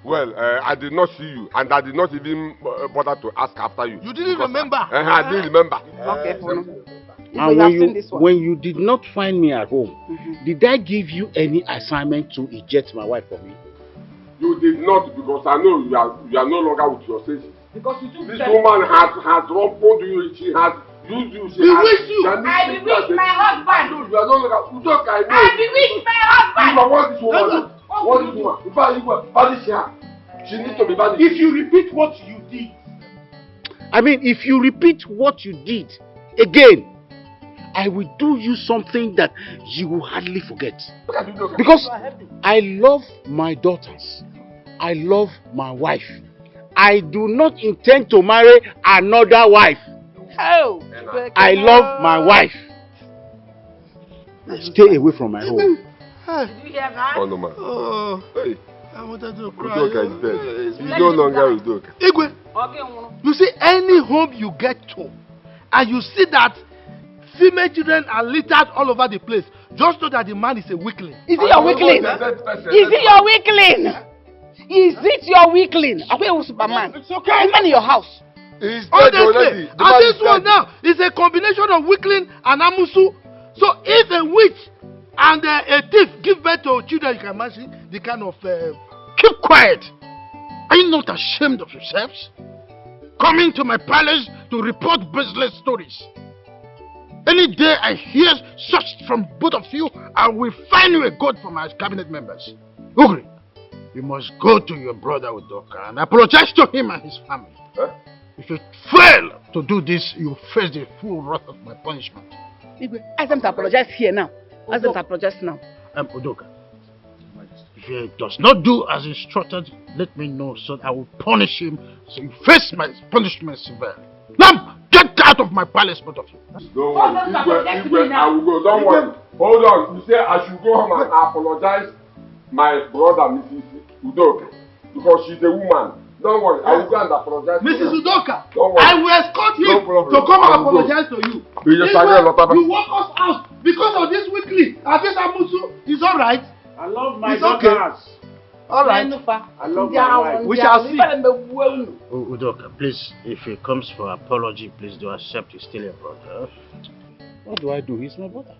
Well, I did not see you, and I did not even bother to ask after you. You didn't remember? I didn't remember. Okay, and when you did not find me at home, did I give you any assignment to eject my wife for me? You did not, because I know you are no longer with your senses. Because you took this woman has rumpled you. She has used you. Bewitched you. I bewitched my husband. You are no longer. I know. I bewitched my husband. You want this woman? What this woman? In fact, you banish her. She needs to be banished. If you repeat what you did. I mean, if you repeat what you did again, I will do you something that you will hardly forget. Because I love my daughters. I love my wife. I do not intend to marry another wife. Oh, I love my wife. Stay away from my home. Did you hear that? Oh, no, man. Oh, hey. I wanted to cry. Udoka is dead. He's no longer Udoka. Igwe, you see, any home you get to, and you see that female children are littered all over the place, just know that the man is a weakling. Is he your weakling? Is he your weakling? Is it your weakling? Are we Superman? It's okay. Even in your house. Honestly, and this one now is a combination of weakling and amusu. So if a witch and a thief give birth to children, you can imagine the kind of... Keep quiet. Are you not ashamed of yourselves? Coming to my palace to report baseless stories. Any day I hear such from both of you, I will find you a goat for my cabinet members. Ugri, you must go to your brother Udoka and apologize to him and his family. Huh? If you fail to do this, you face the full wrath of my punishment. Ask them to apologize here now. Ask them to apologize now. Udoka, if he does not do as instructed, let me know so that I will punish him so you face my punishment severely. Now, get out of my palace, both of you. Don't worry, I will go. Don't worry. Hold on. You say I should go home and apologize my brother, Mrs. Udoka, because she's a woman. Don't worry, I will go and apologize. Mrs. Udoka, don't worry. I will escort him to come and apologize to you. You walk us out because of this weekly. And this Amusu is alright. I love my it's okay. daughters. Alright. I love my wife. We shall see. Udoka, please, if he comes for apology, please do accept he's still a brother. What do I do? He's my brother.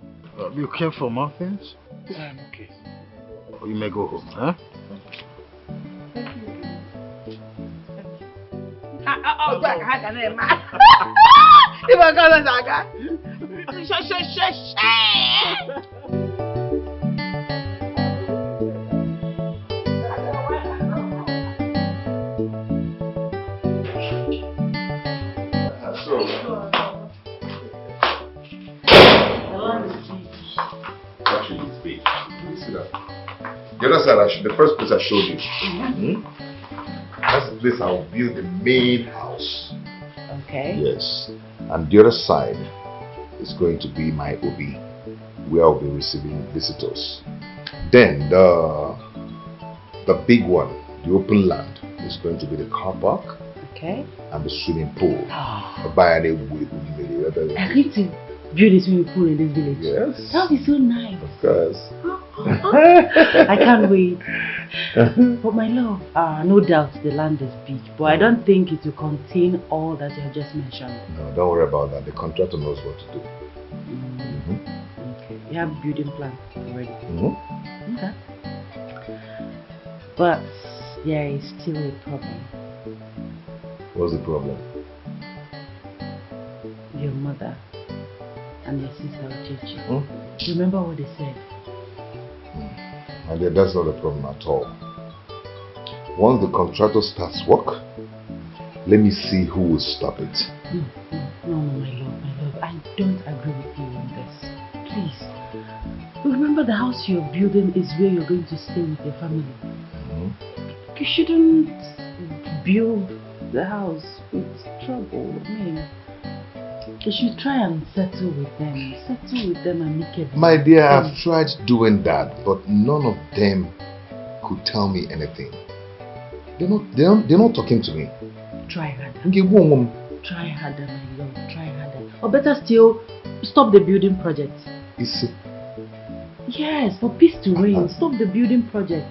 You came for more things? I'm okay. You may go home, huh? Actually, it's big. See that? The other side, the first place I showed you. That's the place I'll build the main house. Okay. Yes. And the other side is going to be my Obi, where I'll be receiving visitors. Then the big one, the open land, is going to be the car park. Okay. And the swimming pool. I need to build a swimming pool in this village. Yes. That would be so nice. Of course. I can't wait. But my love, no doubt the land is big, but I don't think it will contain all that you have just mentioned. No, don't worry about that. The contractor knows what to do. Okay. You have a building plan already. Okay. But there is still a problem. What's the problem? Your mother and your sister Uchechi. Remember what they said? And that's not a problem at all. Once the contractor starts work, let me see who will stop it. No, my love. I don't agree with you on this. Please. Remember the house you're building is where you're going to stay with your family. You shouldn't build the house with trouble. I mean, you should try and settle with them and make it. My dear, I've tried doing that, but none of them could tell me anything. They're not talking to me. Try harder. Okay, try harder, my love. Try harder. Or better still, stop the building project. Is it? Yes, for peace to reign. Stop the building project.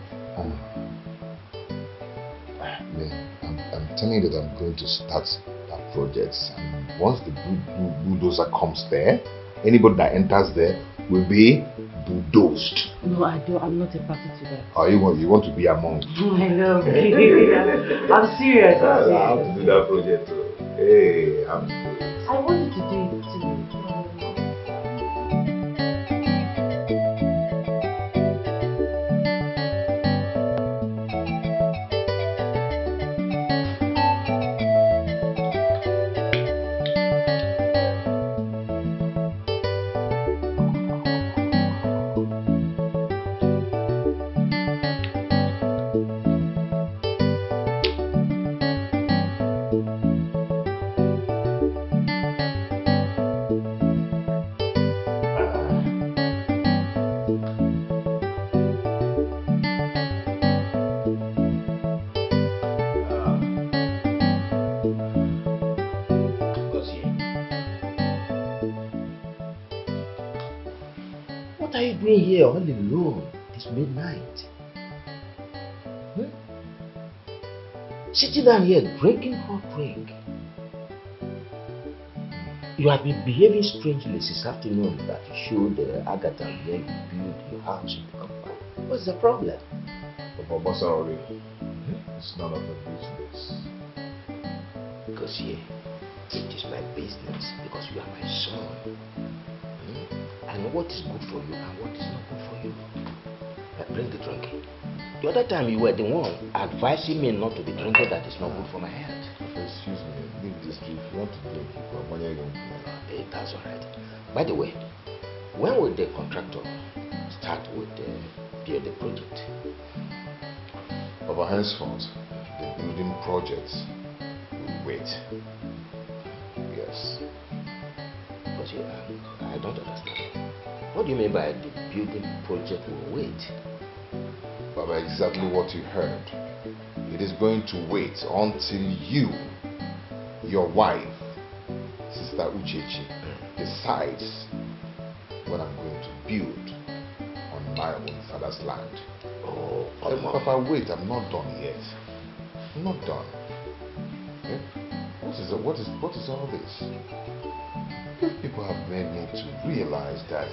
I'm telling you that I'm going to start that project, and once the bulldozer comes there, anybody that enters there will be bulldozed. No, I'm not a party to that. Oh, you want to be among? I know. I'm serious. I have to do that project too. Hey, I want you to do it too. What are you doing here all alone? It's midnight. Sitting down here drinking hot drink. You have been behaving strangely since afternoon that you showed Agatha where you build your house in the compound. What's the problem? Papa, sorry. It's none of your business. Because here, it is my business because you are my son. I know what is good for you and what is not good for you. Bring the drink. The other time you were the one advising me not to be drinking that is not good for my health. Excuse me, leave this drink. If you want to drink, you can. When you're young. That's alright. By the way, when will the contractor start with the project? Papa, henceforth, the building project will wait. Yes. But I don't understand. What do you mean by the building project will wait? Baba, exactly what you heard. It is going to wait until you, your wife, Sister Uchechi, decides what I'm going to build on my own father's land. Oh, Papa, wait, I'm not done yet. I'm not done. Eh? What is all this? You people have made me to realize that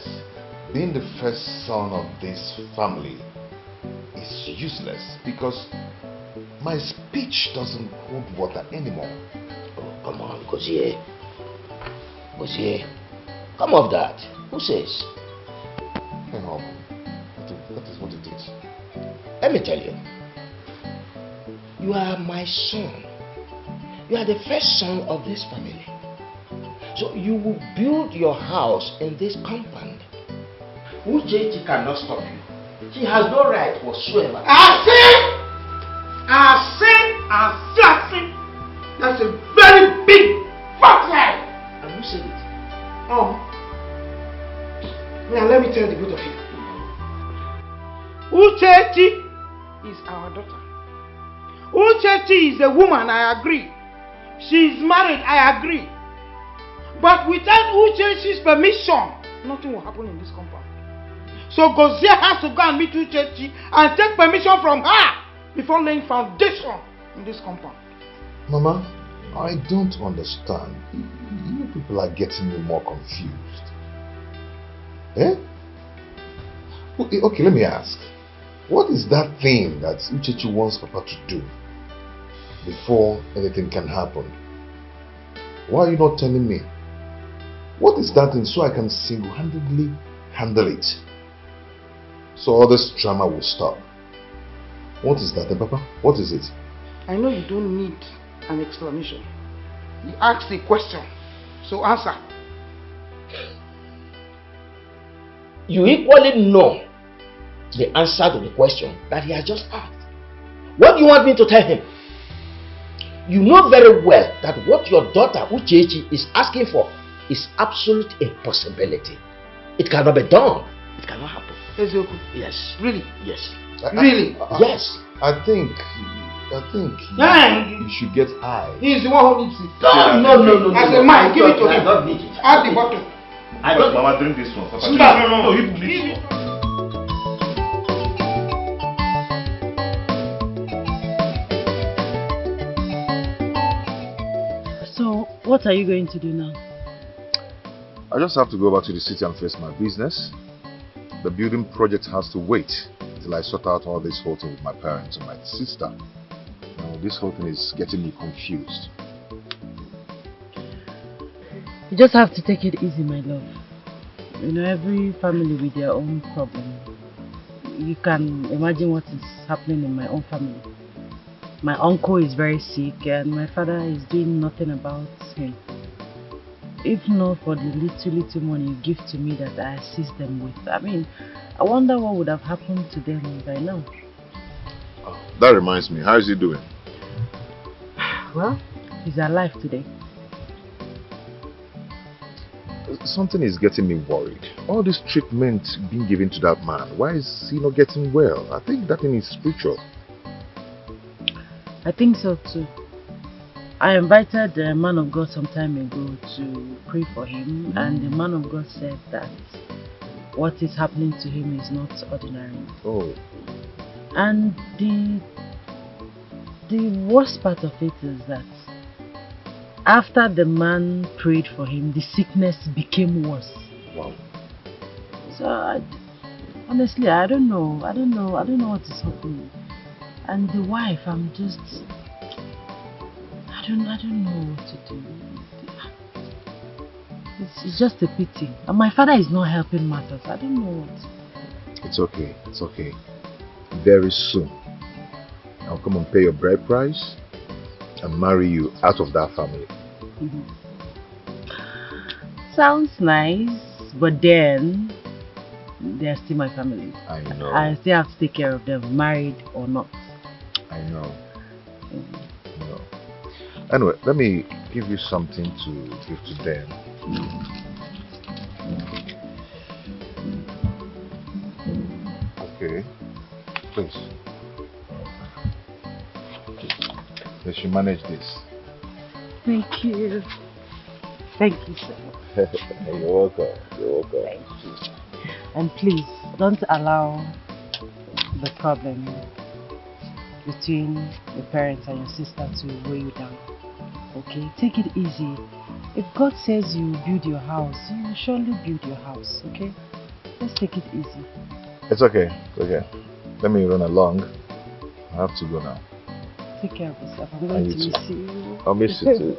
being the first son of this family is useless because my speech doesn't hold water anymore. Oh, come on, Gozie. Gozie, come off that. Who says? Hey, that is what it is. Let me tell you. You are my son. You are the first son of this family. So you will build your house in this compound. Uchechi cannot stop you. She has no right whatsoever. I say, that's a very big fat lie. And who said it? Now let me tell the both of you. Uchechi is our daughter. Uchechi is a woman, I agree. She is married, I agree. But without Uchechi's permission, nothing will happen in this compound. So Gozie has to go and meet Uchechi and take permission from her before laying foundation in this compound. Mama, I don't understand. You people are getting me more confused. Eh? Okay, let me ask. What is that thing that Uchechi wants Papa to do before anything can happen? Why are you not telling me? What is that thing so I can single-handedly handle it? So all this drama will stop. What is that, Papa? What is it? I know you don't need an explanation. You asked a question, so answer. You equally know the answer to the question that he has just asked. What do you want me to tell him? You know very well that what your daughter Uchechi is asking for is absolute impossibility. It cannot be done. It cannot happen. Ezeoku. Yes. Really? Yes. Really? Yes. I think you should get high. He is the one who needs it. No. As a man, give it to him. I don't need it. Add the bottle. I don't. Mama, drink this one. Papa, No, you drink this one. So, what are you going to do now? I just have to go back to the city and face my business. The building project has to wait till I sort out all this whole thing with my parents and my sister. Now, this whole thing is getting me confused. You just have to take it easy, my love. You know, every family with their own problem. You can imagine what is happening in my own family. My uncle is very sick and my father is doing nothing about him. If not for the little money you give to me that I assist them with, I mean, I wonder what would have happened to them by now. Oh, that reminds me, how is he doing? Well, he's alive today. Something is getting me worried. All this treatment being given to that man, why is he not getting well? I think that thing is spiritual. I think so too. I invited a man of God some time ago to pray for him, and the man of God said that what is happening to him is not ordinary. Oh. And the The worst part of it is that after the man prayed for him, the sickness became worse. Wow. So honestly, I don't know what is happening. And the wife, I'm just, I don't know what to do. It's just a pity. And my father is not helping matters. I don't know what. It's okay. Very soon, I'll come and pay your bride price and marry you out of that family. Sounds nice, but then they're still my family. I know. I still have to take care of them, married or not. I know. Anyway, let me give you something to give to them. Okay. Please. They should manage this. Thank you. Thank you, sir. You're welcome. Thank you. And please, don't allow the problem between your parents and your sister to weigh you down. Okay? Take it easy. If God says you build your house, you will surely build your house. Okay? Let's take it easy. It's okay. Let me run along. I have to go now. Take care of yourself. I'm going to miss you. I'll miss you too.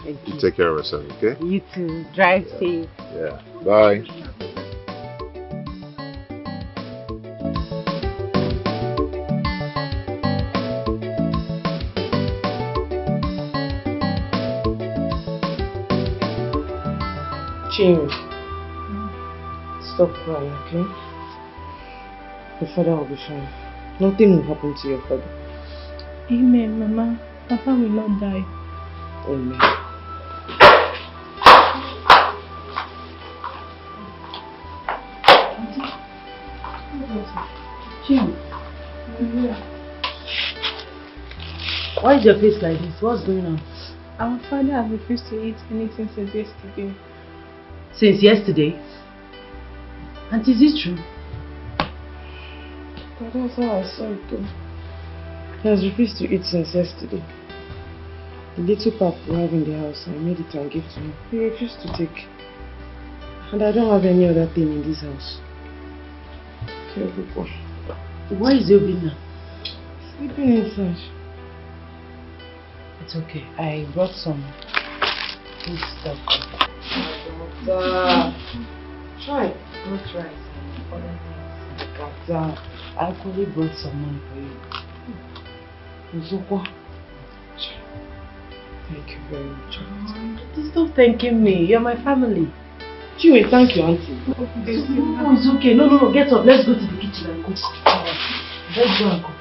Thank you take care of yourself, okay? You too. Drive safe. Yeah. Bye. Jim, stop crying, okay? Your father will be fine. Nothing will happen to your father. Amen, Mama. Papa will not die. Amen. Jim. Why is your face like this? What's going on? Our father has refused to eat anything since yesterday. Since yesterday? And is it true? But that's how I saw it though. He has refused to eat since yesterday. The little pap we have in the house, I made it and gave to him. He refused to take. And I don't have any other thing in this house. Terrible boy. Where is your bin now? Sleeping inside. It's okay. I brought some food stuff. Try. Not rice and other things. I actually brought some money for you. Thank you very much. Stop thanking me. You're my family. Chiwe, thank you, Auntie. No, it's okay. No. Get up. Let's go to the kitchen and cook. Let's go and cook.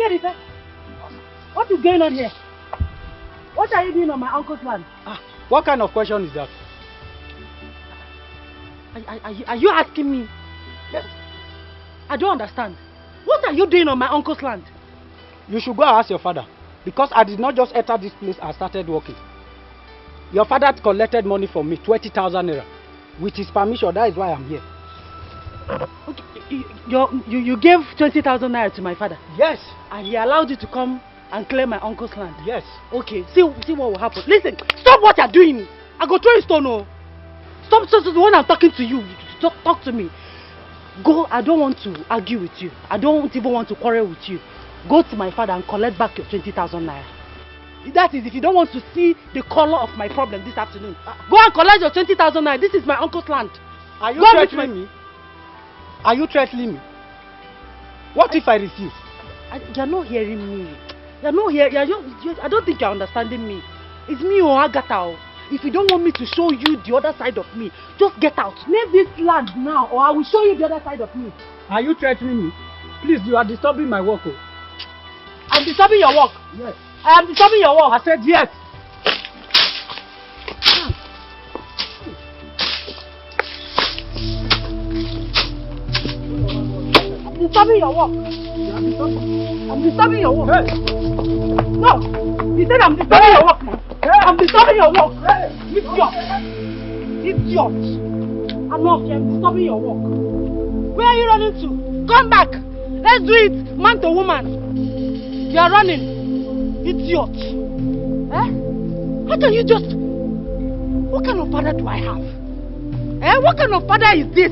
There. What is going on here? What are you doing on my uncle's land? What kind of question is that? Are you asking me? Yes. I don't understand. What are you doing on my uncle's land? You should go and ask your father. Because I did not just enter this place and started working. Your father collected money from me, 20,000 naira. With his permission, that is why I'm here. Okay, you gave 20,000 naira to my father? Yes. And he allowed you to come and claim my uncle's land? Yes. Okay, see what will happen. Listen, stop what you're doing. I go throw a stone. Oh. Stop when I'm talking to you. Talk to me. Go, I don't want to argue with you. I don't even want to quarrel with you. Go to my father and collect back your 20,000 naira. That is if you don't want to see the color of my problem this afternoon. Go and collect your 20,000 naira. This is my uncle's land. Are you threatening me? Are you threatening me? What if I refuse? You're not hearing me. You're not here. I don't think you're understanding me. It's me or Agatha. If you don't want me to show you the other side of me, just get out. Leave this land now or I will show you the other side of me. Are you threatening me? Please, you are disturbing my work. I'm disturbing your work? Yes. I am disturbing your work? I said yes. disturbing your work. I'm disturbing your work. No, he said I'm disturbing your work now. I'm disturbing your work. Idiot. I'm not here. I'm disturbing your work. Where are you running to? Come back. Let's do it, man to woman. You are running. Idiot. Eh? How can you just... What kind of father do I have? Eh? What kind of father is this?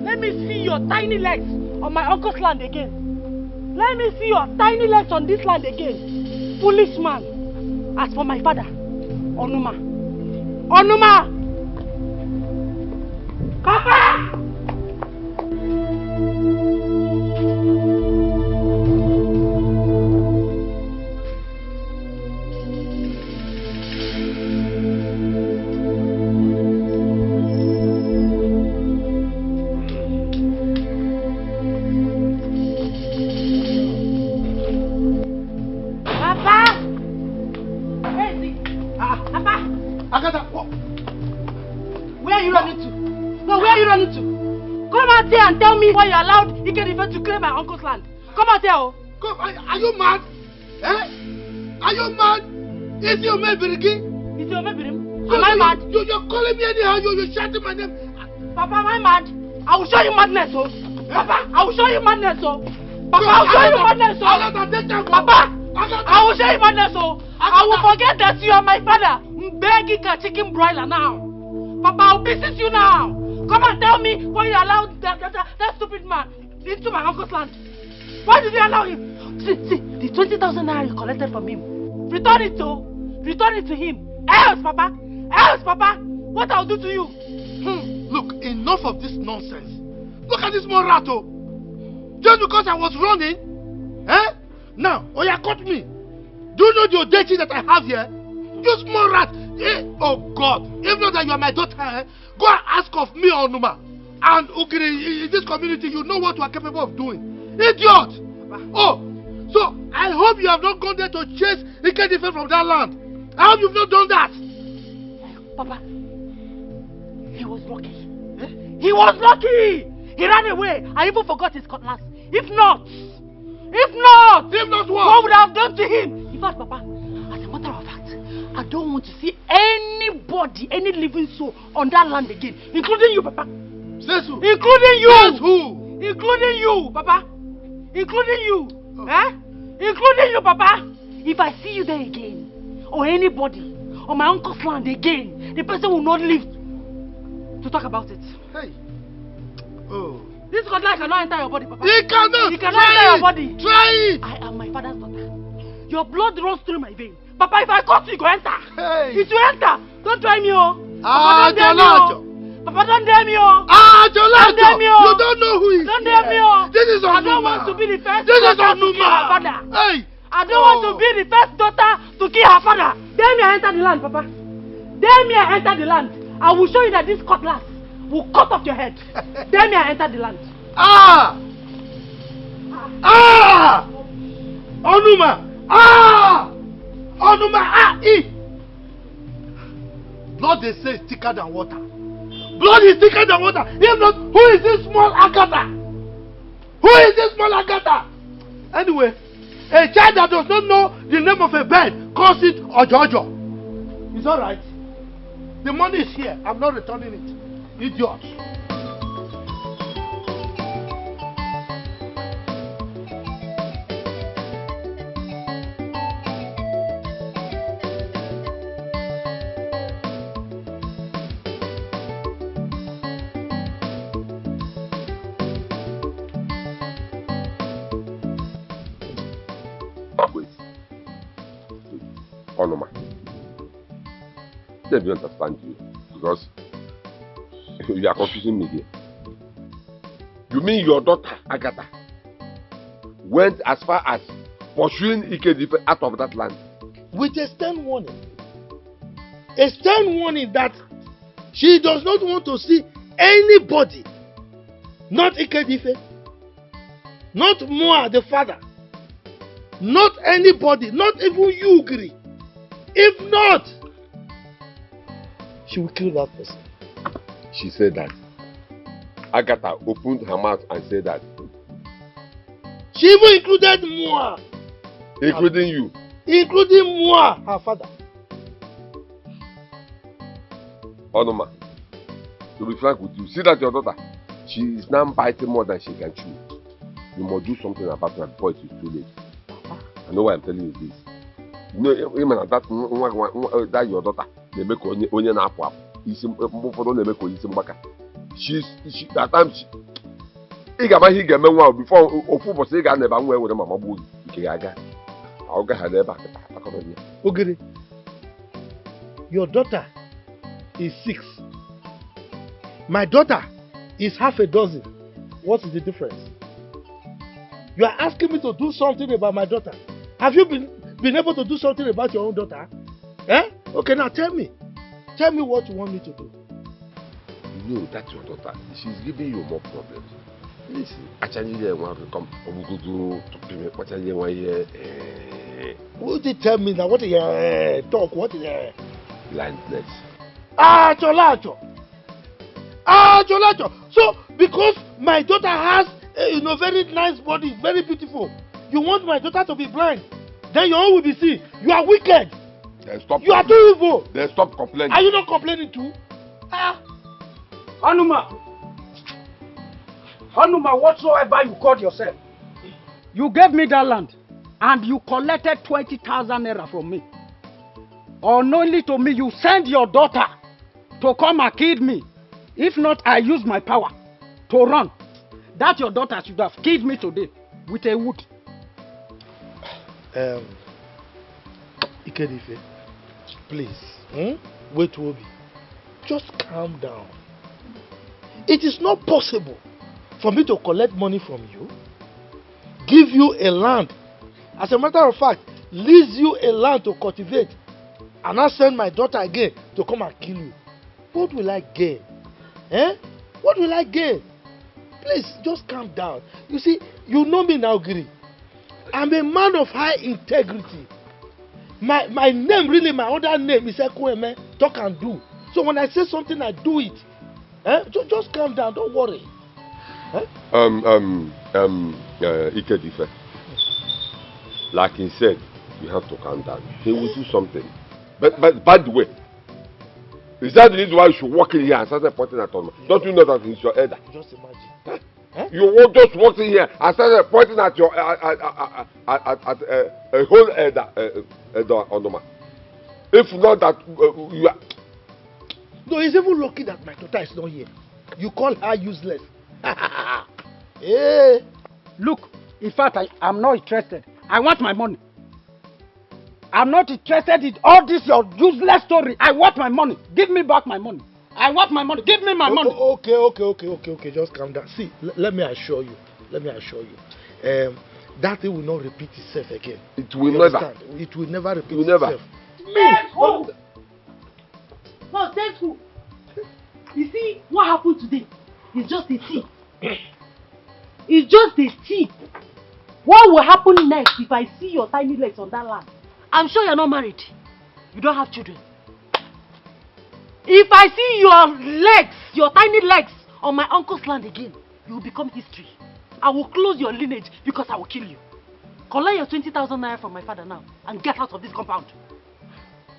Let me see your tiny legs on my uncle's land again. Let me see your tiny legs on this land again. Foolish man. As for my father, Onuma. Onuma! Papa! And tell me why you allowed Ikedife to claim my uncle's land. Come out here, oh. Come, are you mad? Eh? Are you mad? Is your man Birigi? Is your man Birigi? Am I mad? You're calling me anyhow, you're shouting my name. Papa, am I mad? I will show you madness, oh. Papa, I will show you madness, oh. Papa, I will show you madness, oh. Papa, I will show you madness, oh. I will forget that you are my father. Begging a chicken broiler now. Papa, I will visit you now. Come and tell me why you allowed that stupid man into my uncle's land. Why did you allow him? See, the 20,000 naira you collected from him. Return it to him. Else, Papa, what I'll do to you? Look, enough of this nonsense. Look at this morato. Just because I was running, eh? Now, Oya caught me. Do you know the audacity that I have here? You small rat. Oh God, if not that you are my daughter, eh? Go and ask of me, Onuma. And Ukiri, in this community, you know what you are capable of doing. Idiot! Oh, so I hope you have not gone there to chase Ikedife from that land. I hope you've not done that. Papa, he was lucky. Eh? He was lucky! He ran away. I even forgot his cutlass. If not what? What would I have done to him? In fact, Papa, as a matter of fact, I don't want to see anybody, any living soul on that land again, including you, Papa. Says who? Including you. Says who? Including you, Papa. Including you. Oh. Eh? Including you, Papa. If I see you there again, or anybody on my uncle's land again, the person will not live to talk about it. Hey. Oh. This cutlass cannot enter your body, Papa. It cannot. It cannot enter your body. Try it. I am my father's daughter. Your blood runs through my veins. Papa, if I cut you, it will enter. Hey. It will enter. Don't try me, oh. Ah, Jolajo. Papa, don't dare me, oh. Ah, Jolajo. Don't dare me, oh. You don't know who is. Don't dare me, oh. This is Onuma. I don't want to be the first daughter to kill her father. Hey. I don't want to be the first daughter to kill her father. Dare me, I enter the land, Papa. Dare me, I enter the land. I will show you that this cutlass will cut off your head. Dare me, I enter the land. Ah! Ah! Onuma! Ah! Onuma! Ah! Eat! Blood, they say, is thicker than water. Blood is thicker than water. If not, who is this small Agatha? Who is this small Agatha? Anyway, a child that does not know the name of a bird calls it Ojojo. It's alright. The money is here. I'm not returning it. Idiot. Onuma, let me understand you, because you are confusing me here. You mean your daughter Agatha went as far as pursuing Ikedife out of that land? With a stern warning. A stern warning that she does not want to see anybody, not Ikedife, not Moa the father, Not anybody, not even you, Giri. If not, she will kill that person. She said that. Agatha opened her mouth and said that. She even included moi. Including you. Including moi, her father. Onoma, to be frank with you, see that your daughter, she is now biting more than she can chew. You must do something about her before it is too late. I know why I'm telling you this. You know, even that your daughter, they make onye na apụ apụ. She at times ị ga-ama ihe ị ga-eme nwa before ofu ụbọchị ị ga-ana ebe nwa ewere mama gbuo gị nke ga-aga ọ gaghị ebe akọrọ ya. Ogiri, your daughter is 6. My daughter is half a dozen. What is the difference? You are asking me to do something about my daughter. Have you been able to do something about your own daughter? Eh? Okay, now tell me. Tell me what you want me to do. You know that's your daughter. She's giving you more problems. Listen, actually, I want to come. Would you tell me now? What is your talk? What is your blindness? Cholacho. Cholacho. So, because my daughter has very nice body, very beautiful, you want my daughter to be blind? Then your own will be seen. You are wicked. Then stop. You are too evil. Then stop complaining. Are you not complaining too? Anuma, whatsoever you called yourself, you gave me that land and you collected 20,000 naira from me. Unknowingly to me, you sent your daughter to come and kill me. If not, I use my power to run. That your daughter should have killed me today with a wood. Ikedife, please, wait, Obi. Just calm down. It is not possible for me to collect money from you, give you a land, as a matter of fact, lease you a land to cultivate, and now send my daughter again to come and kill you. What will I gain? What will I gain? Please, just calm down. You see, you know me now, Giri. I'm a man of high integrity. My name, really, my other name is Ekweme, talk and do. So when I say something, I do it. Just calm down, don't worry. Ikedife, like he said, you have to calm down. He will do something. But by the way, is that the reason why you should walk in here and start pointing at Onoma? Don't you know that it's your elder? Just imagine. You won't just walk in here and start pointing at your a whole elder Onoma. If not that you are. No, he's even lucky that my daughter is not here. You call her useless. Hey. Look, in fact, I'm not interested. I want my money. I'm not interested in all this your useless story. I want my money. Give me back my money. I want my money. Give me my money. Okay. Just calm down. See, let me assure you. That thing will not repeat itself again. It will never. It will never repeat itself. Me? No, thank who? You see, what happened today is just a tip. It's just a tip. What will happen next if I see your tiny legs on that land? I'm sure you're not married. You don't have children. If I see your legs, your tiny legs on my uncle's land again, you will become history. I will close your lineage because I will kill you. Collect your 20,000 naira from my father now and get out of this compound.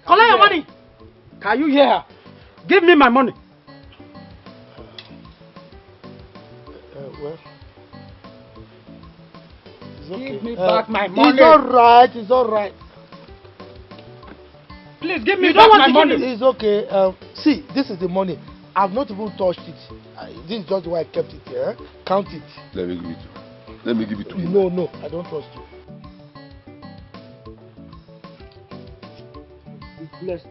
Collect your money. Can you hear her? Give me my money. Well, it's okay. Give me back my money. It's alright. Please give me back my money. It's okay. See, this is the money. I've not even touched it. This is just why I kept it here. Count it. Let me give it to you. No, I don't trust you. Be blessed.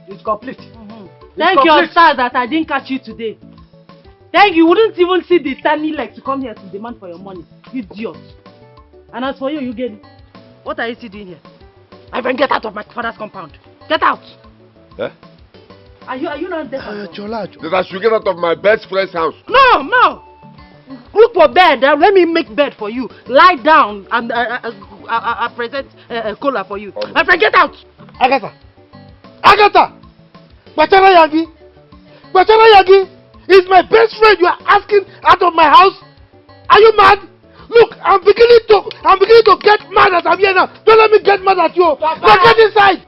It's complete. Thank your stars that I didn't catch you today. Thank you. Wouldn't even see the tiny legs to come here to demand for your money. Idiot. And as for you, you get it. What are you still doing here? I can get out of my father's compound. Get out. Are you not there? That I should get out of my best friend's house. No. Look for bed. Let me make bed for you. Lie down and I present a cola for you. My friend, get out. Agatha! Bachara Yagi! He's my best friend. You are asking out of my house? Are you mad? Look, I'm beginning to get mad as I'm here now. Don't let me get mad at you. Now get inside.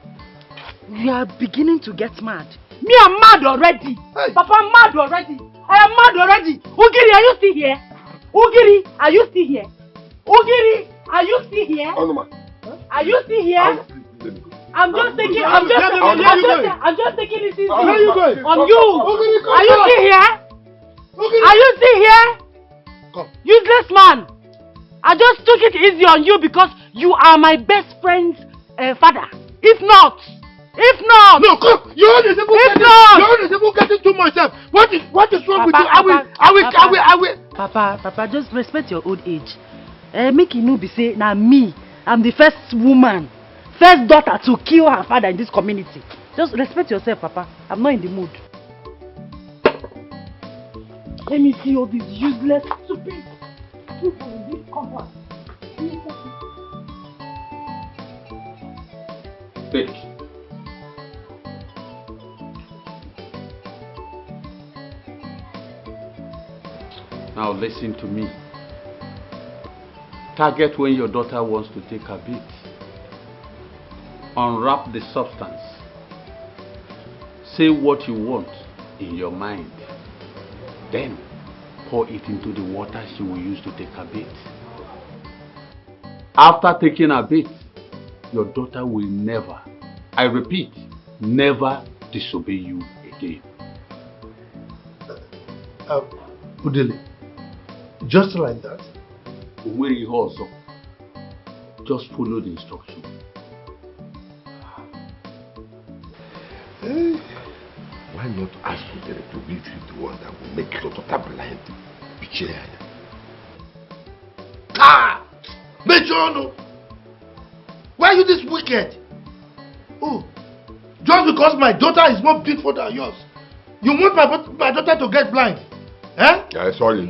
You are beginning to get mad. Me, I'm mad already. Hey. Papa, I'm mad already. I am mad already. Ugiri, are you still here? Ugiri, are you still here? Ugiri, are you still here? Are you still here? I'm just taking it easy. Where are you going? On you. Are you still here? Are you still here? Come. Useless man. I just took it easy on you because you are my best friend's father. If not. No, come. You're getting too much. What is wrong with you? I will. Papa, just respect your old age. Make it no be say, now me, I'm the first woman, first daughter to kill her father in this community. Just respect yourself, Papa. I'm not in the mood. Let me see all these useless, stupid people in this compound. Take. Now listen to me. Target when your daughter wants to take a bit. Unwrap the substance. Say what you want in your mind. Then pour it into the water she will use to take a bit. After taking a bit, your daughter will never, I repeat, never disobey you again. Udele, just like that. Just follow the instruction. Why not ask Udele to be the one that will make your daughter blind? Mejono! Why are you this wicked? Oh, just because my daughter is more beautiful than yours, you want my daughter to get blind? Eh? Sorry,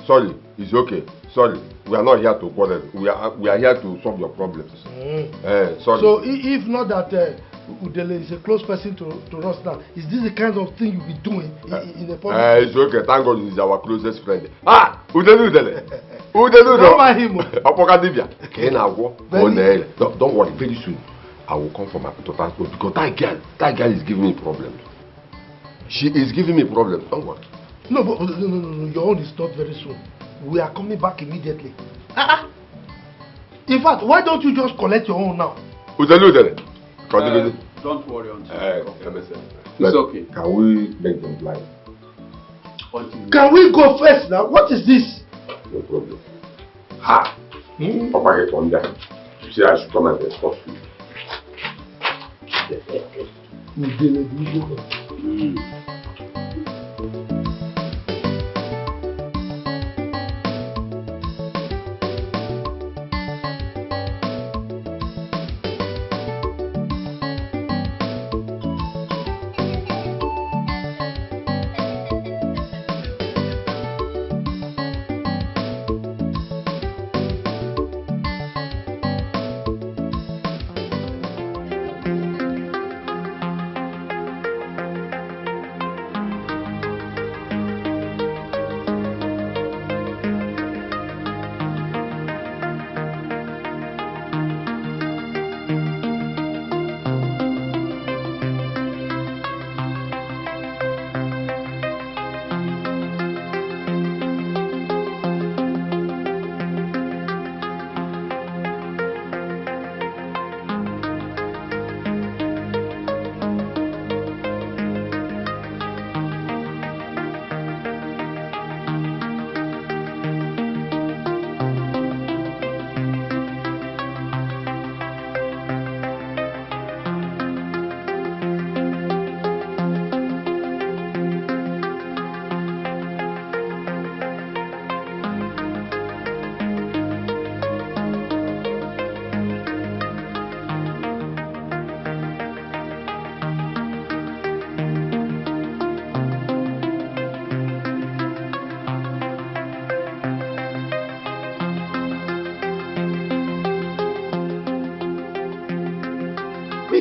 sorry. It's okay. Sorry. We are not here to quarrel. We are here to solve your problems. Sorry. So if not that Udele is a close person to us now, is this the kind of thing you'll be doing in the public? It's okay. Thank God he's our closest friend. Udele. Don't mind him. Don't worry. Very soon, I will come for my daughter because that girl is giving me problems. She is giving me problems. Don't worry. No, your own is not very soon. We are coming back immediately. In fact, why don't you just collect your own now? Udele. Don't worry It's okay. Can we make them blind? Can we go first now? What is this? No problem. Papa get on there. You say I should come and escort you.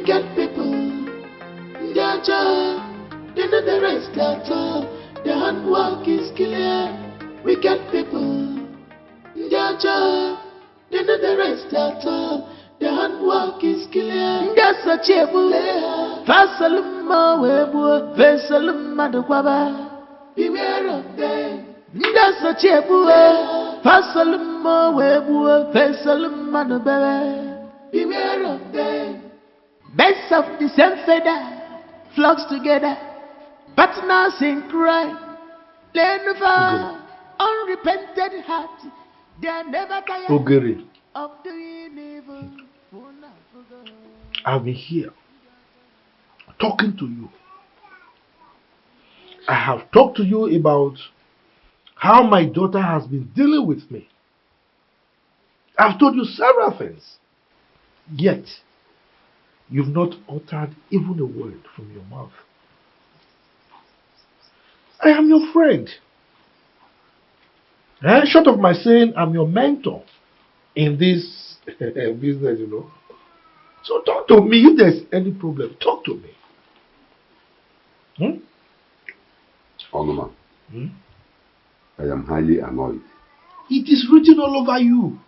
wicked people. Jaja, they know the rest at all. The handwork is clear. Wicked people. Jaja, they know the rest at all. The handwork is clear. That's a cheerful. Fasaluma webu, Fasaluma the Quaba. Beware of them. That's a cheerful. Fasaluma webu, Fasaluma the Bebe. Beware of them. Best of the same feather, flocks together, partners in crime. Never unrepented heart, they are never tired Ogere, of doing evil. I've been here talking to you. I have talked to you about how my daughter has been dealing with me. I've told you several things. Yet, you've not uttered even a word from your mouth. I am your friend. Short of my saying I'm your mentor in this business, you know. So talk to me if there's any problem. Talk to me. Onuma, I am highly annoyed. It is written all over you.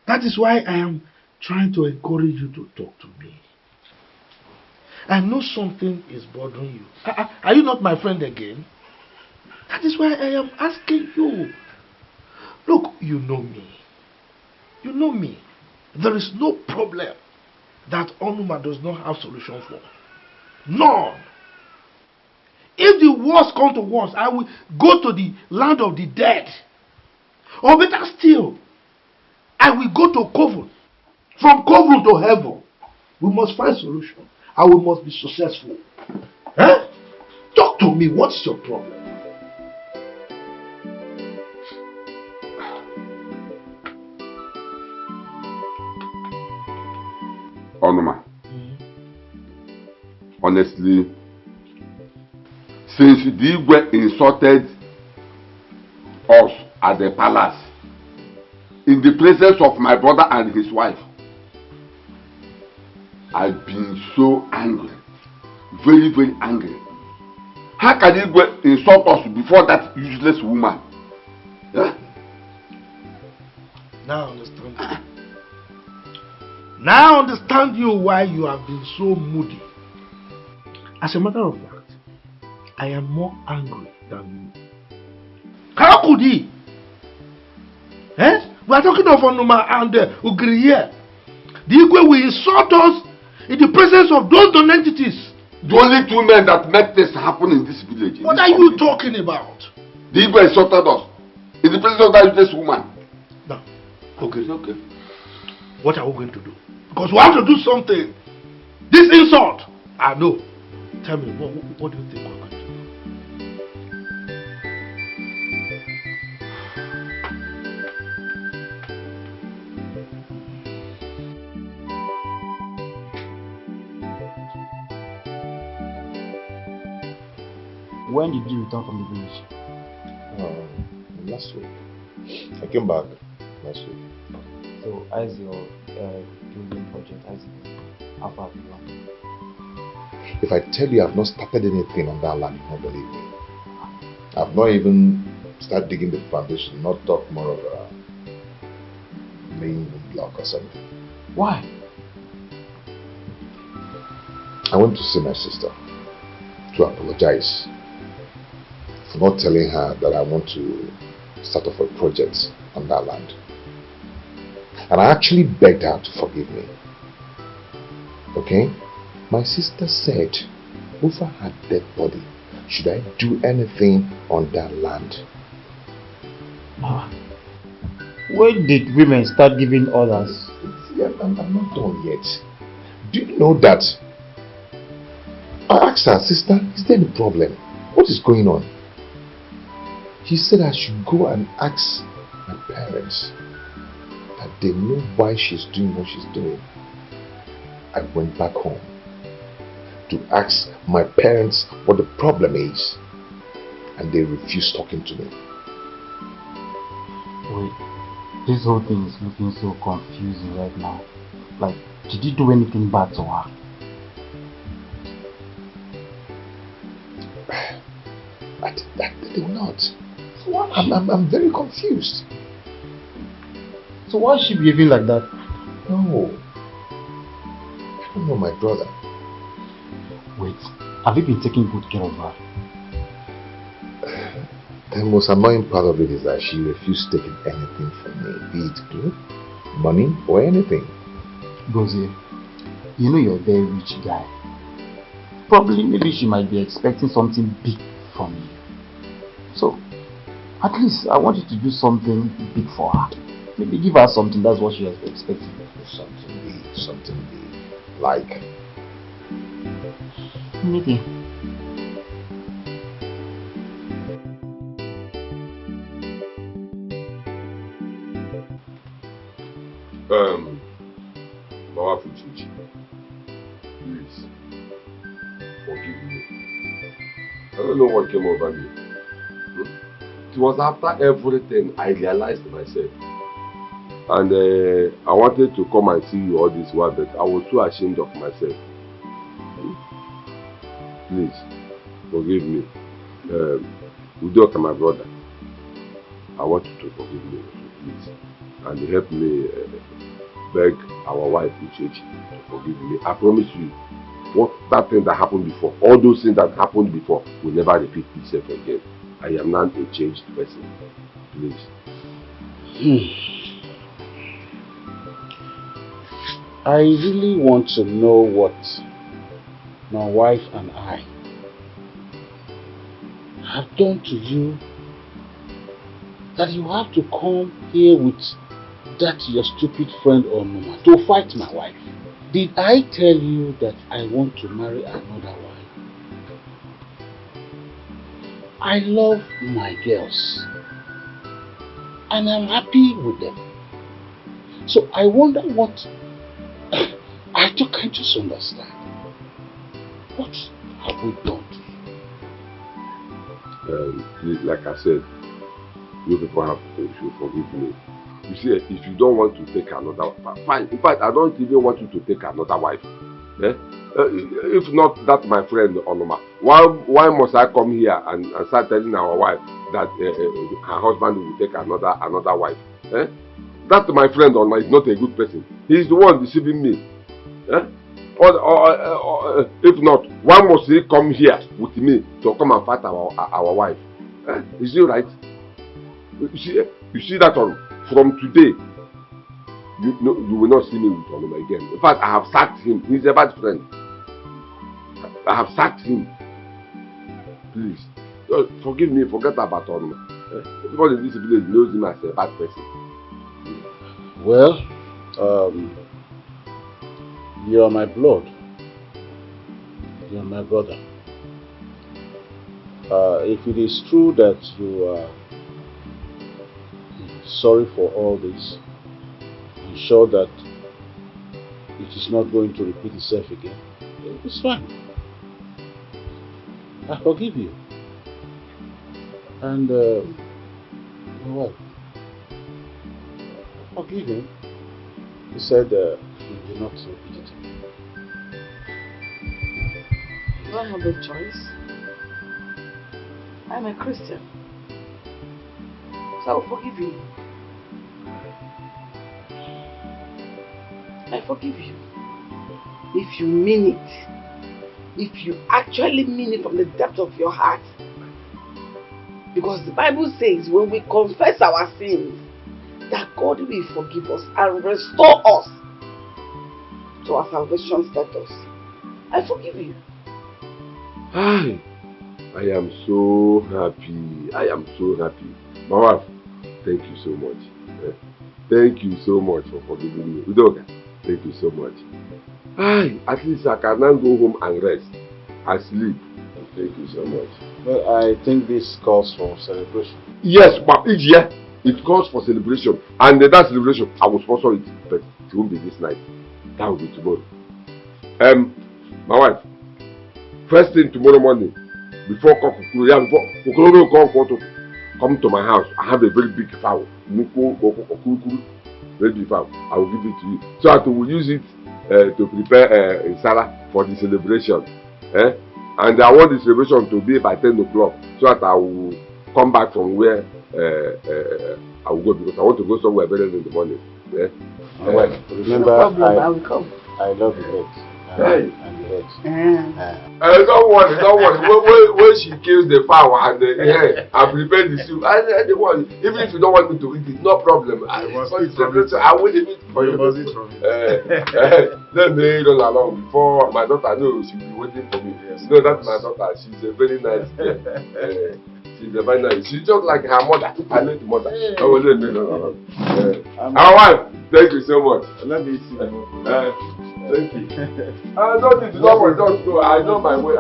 That is why I am trying to encourage you to talk to me. I know something is bothering you. Are you not my friend again? That is why I am asking you. Look, you know me. You know me. There is no problem that Onuma does not have solution for. None. If the worst comes to worst, I will go to the land of the dead. Or better still, I will go to Coven. From Coven to heaven. We must find solution. And we must be successful. Talk to me. What's your problem? Onuma, honestly, since the Igwe insulted us at the palace in the presence of my brother and his wife, I've been so angry, very, very angry. How can Igwe insult us before that useless woman? Yeah? Now I understand. Now I understand you why you have been so moody. As a matter of fact, I am more angry than you. How could he? We are talking of Onuma and Ugri here. The Igwe will insult us in the presence of those non-entities. The only two men that make this happen in this village. What are you talking about? The Igwe insulted us in the presence of that useless woman. No. Okay. What are we going to do? Because we have to do something. This insult. I know. Tell me, what do you think we're going to do? When did you return from the village? Last week. I came back last week. So, how's your building project? How's it going? How far have you gone? If I tell you I've not started anything on that land, you won't believe me. I've not even started digging the foundation, not talk more of a main block or something. Why? I went to see my sister to apologize for not telling her that I want to start off a project on that land. And I actually begged her to forgive me. Okay? My sister said, over her dead body, should I do anything on that land? When did women start giving orders? See, I'm not done yet. Do you know that? I asked her, sister, is there any problem? What is going on? She said I should go and ask my parents that they know why she's doing what she's doing. I went back home to ask my parents what the problem is, and they refused talking to me. Wait, this whole thing is looking so confusing right now. Like, Did you do anything bad to her? I did not. So I'm very confused. So why is she behaving like that? No. I don't know my brother. Wait, have you been taking good care of her? The most annoying part of it is that she refused taking anything from me, be it clothes, money, or anything. Gozie, you know you're a very rich guy. Probably, maybe she might be expecting something big from you. So, at least I want you to do something big for her. Maybe give her something, that's what she was expecting. Something big. Like? Maybe. Mama Fuchichi, please forgive me. I don't know what came over me. It was after everything I realized myself. And I wanted to come and see you all this while, but I was too ashamed of myself. Please forgive me. Udoka, my brother, I want you to forgive me, please. And help me beg our wife Uchechi to forgive me. I promise you, that thing that happened before, all those things that happened before will never repeat itself again. I am not a changed person. Please. I really want to know what my wife and I have done to you that you have to come here with that your stupid friend Onuma to fight my wife. Did I tell you that I want to marry another wife? I love my girls and I'm happy with them. So I wonder what I can't just understand. What have we done to you? Please, like I said, you people have to forgive me. You see, if you don't want to take another, fine. In fact, I don't even want you to take another wife. If not that my friend Onoma, why must I come here and start telling our wife that her husband will take another wife? That my friend Onoma is not a good person. He is the one deceiving me. If not, why must he come here with me to come and fight our wife? Is it right? You see that one? From today, you will not see me with Onoma again. In fact, I have sacked him. He's a bad friend. I have sacked him. Please, forgive me. Forget about Onoma. Everybody in this village knows him as a bad person. Well, you are my blood. You are my brother. If it is true that you are sorry for all this, I'm sure that it is not going to repeat itself again. It's fine. I forgive you. And what? Forgive him. He said he will not repeat it again. You don't have a choice. I'm a Christian. So I will forgive you. I forgive you. If you mean it. If you actually mean it from the depth of your heart. Because the Bible says when we confess our sins, that God will forgive us and restore us to our salvation status. I forgive you. I am so happy. I am so happy. My wife, thank you so much. Thank you so much for forgiving me. Udoka, thank you so much. At least I can now go home and rest and sleep. Thank you so much. Well, I think this calls for celebration. Yes, but each year it calls for celebration. And that celebration, I will sponsor it. But it won't be this night. That will be tomorrow. My wife, first thing tomorrow morning, before Kokoro come to my house, I have a very big fowl. Very big fowl. I will give it to you. So that we will use it to prepare Sarah for the celebration. And I want the celebration to be by 10 o'clock so that I will come back from where I will go, because I want to go somewhere very early in the morning. Remember, I will come. I love you, Hey. Don't worry. When she kills the fowl and I prepare the soup, I don't worry. Even if you don't want me to eat it, no problem. I will eat it for you. Must eat from it. Let me run along before my daughter knows she'll be waiting for me. Yes, you know that's my daughter. She's a very nice girl. She's a very nice. She's just like her mother. I love the mother. Oh, no. Our wife, thank you so much. Let me see. Thank you. I don't need to know where just go. I know my way.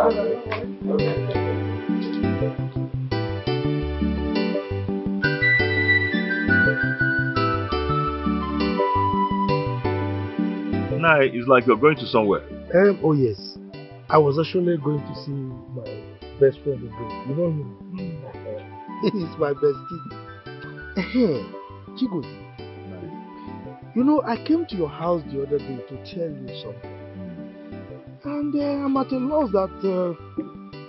Now it's like you're going to somewhere. Oh yes. I was actually going to see my best friend again. You know him? He's my bestie. Chigozi. You know, I came to your house the other day to tell you something. And I'm at a loss that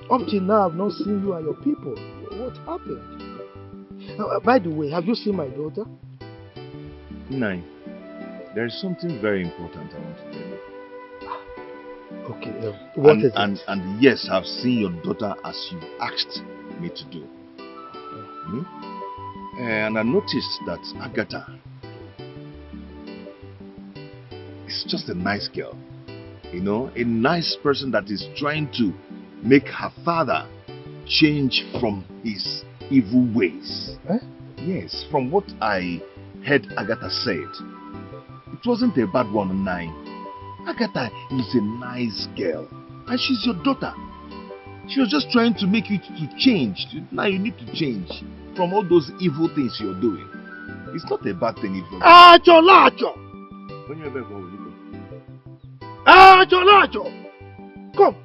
up till now I've not seen you and your people. What happened? By the way, have you seen my daughter? Nine. There is something very important I want to tell you. Okay, what is it? And yes, I've seen your daughter as you asked me to do. And I noticed that Agatha is just a nice girl. You know, a nice person that is trying to make her father change from his evil ways. Yes, from what I heard Agatha said, it wasn't a bad one, Nine. Agatha is a nice girl, and she's your daughter. She was just trying to make you to change. Now you need to change from all those evil things you're doing. It's not a bad thing if you're... Lacho! Come!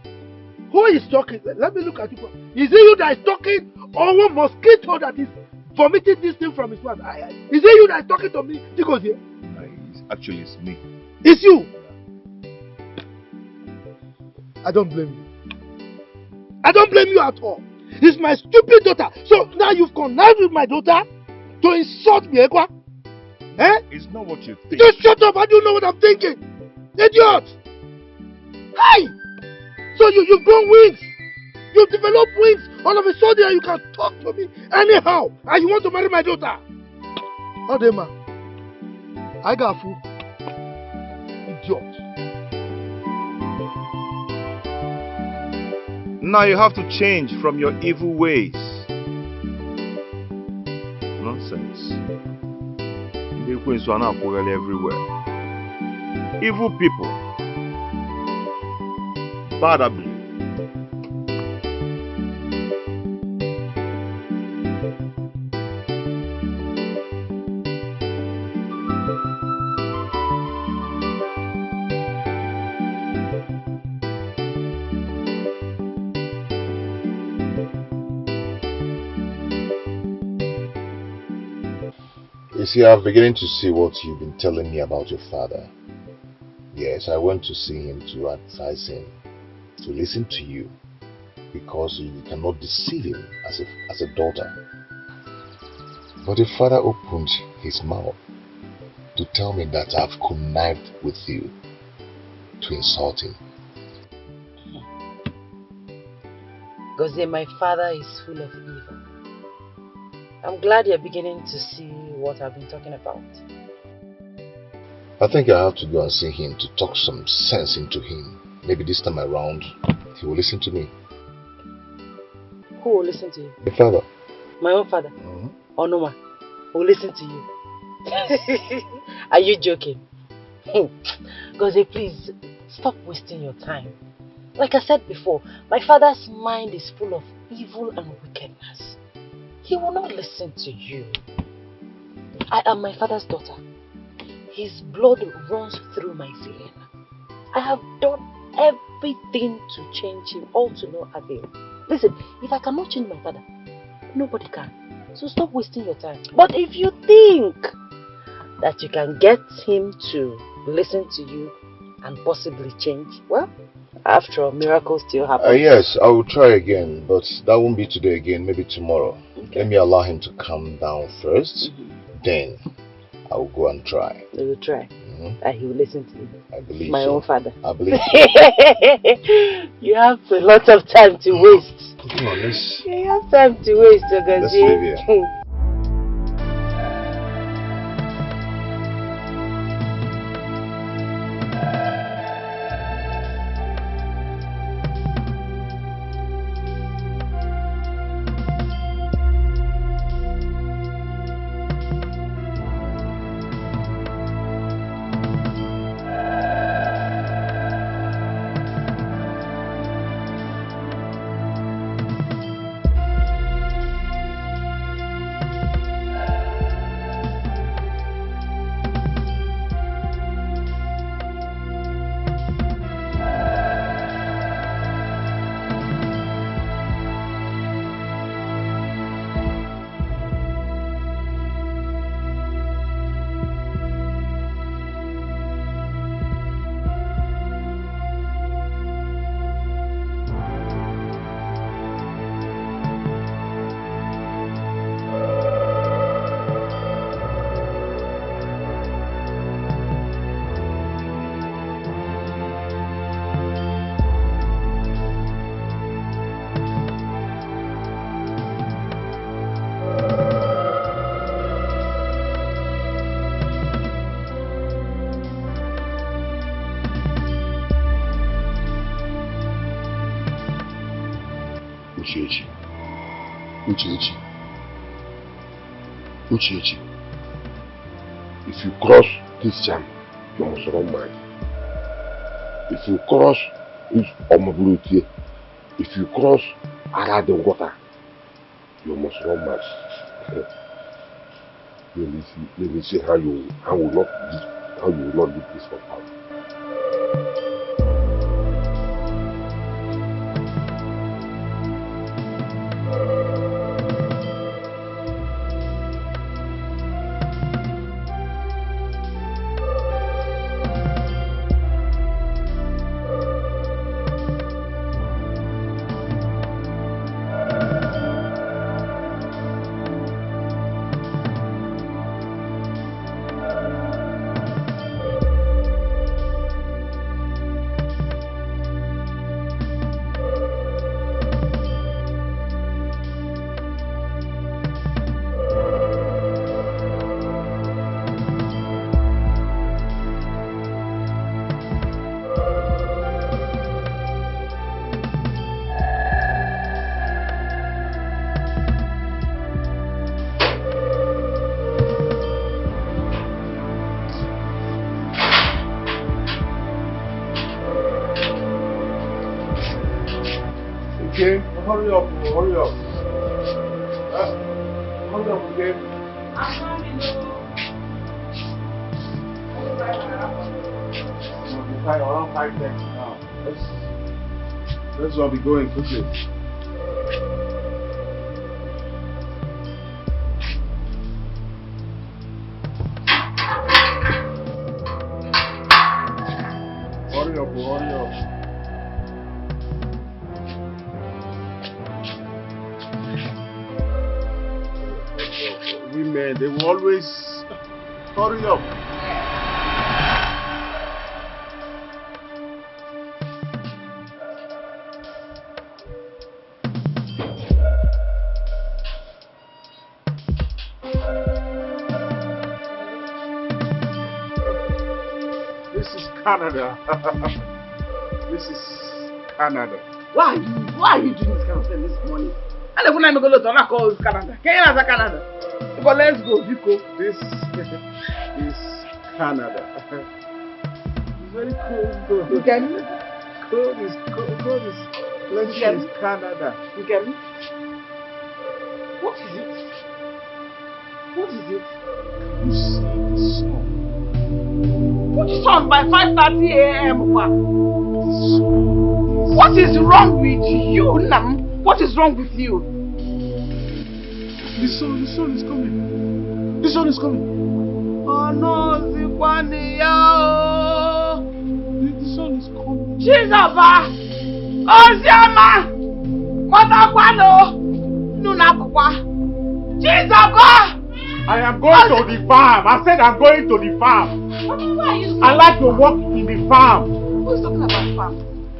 Who is talking? Let me look at you. Is it you that is talking, or one mosquito that is vomiting this thing from his mouth? Is it you that is talking to me? Actually, it's me. It's you! I don't blame you. I don't blame you at all. It's my stupid daughter. So now you've connived with my daughter to insult me, Ekwa? It's not what you think. Just shut up. I don't know what I'm thinking. Idiot! Hey! So you've grown wings. You've developed wings. All of a sudden you can talk to me anyhow. And you want to marry my daughter. Odema. I got a fool. Idiot. Now you have to change from your evil ways. Nonsense. Everywhere. Evil people. Bad ability. You see, I'm beginning to see what you've been telling me about your father. Yes, I went to see him to advise him to listen to you, because you cannot deceive him as a daughter. But the father opened his mouth to tell me that I've connived with you to insult him. Gozie, my father is full of evil. I'm glad you're beginning to see what I've been talking about. I think I have to go and see him to talk some sense into him. Maybe this time around, he will listen to me. Who will listen to you? The father. My own father? Or no one will listen to you? Are you joking? Gozie, please, stop wasting your time. Like I said before, my father's mind is full of evil and wickedness. He will not listen to you. I am my father's daughter. His blood runs through my vein. I have done everything to change him, all to no avail. Listen, if I cannot change my father, nobody can. So stop wasting your time. But if you think that you can get him to listen to you, and possibly change, well, after all, miracles still happen. Yes, I will try again, but that won't be today again, maybe tomorrow. Okay. Let me allow him to calm down first, then I will go and try. You will try? And he will listen to me. I believe my own father. I believe You have a lot of time to waste. Come on, let's... You have time to waste, Ogazie. Let's live here. Uchechi, if you cross this jam, you must run mad. If you cross this Omaburutie, if you cross Arade water, you must run mad. Let me see how you will not do this for power. Okay, hurry up, hurry up. Hurry up, okay? I'm coming, Around 5:30 now. Let's all be going quickly. Hurry up, hurry up. Women, they will always hurry up. This is Canada. This is Canada. Why are you doing this kind of thing this morning? And when I'm going to call Canada. Canada. But let's go, Vico. This is Canada. It's very cold. You get me? Cold is plenty in Canada. You get me? What is it? What is it? You see the sun. Put the sun by 5:30 a.m. What is wrong with you, Nam? What is wrong with you? The sun is coming. The sun is coming. Oh no, Zikwani. Chizaba! Oziama! Matakwano! Nunapapa! Chizaba! I am going to the farm. I said I'm going to the farm. Why are you so I like to work in the farm. Who's talking about farm?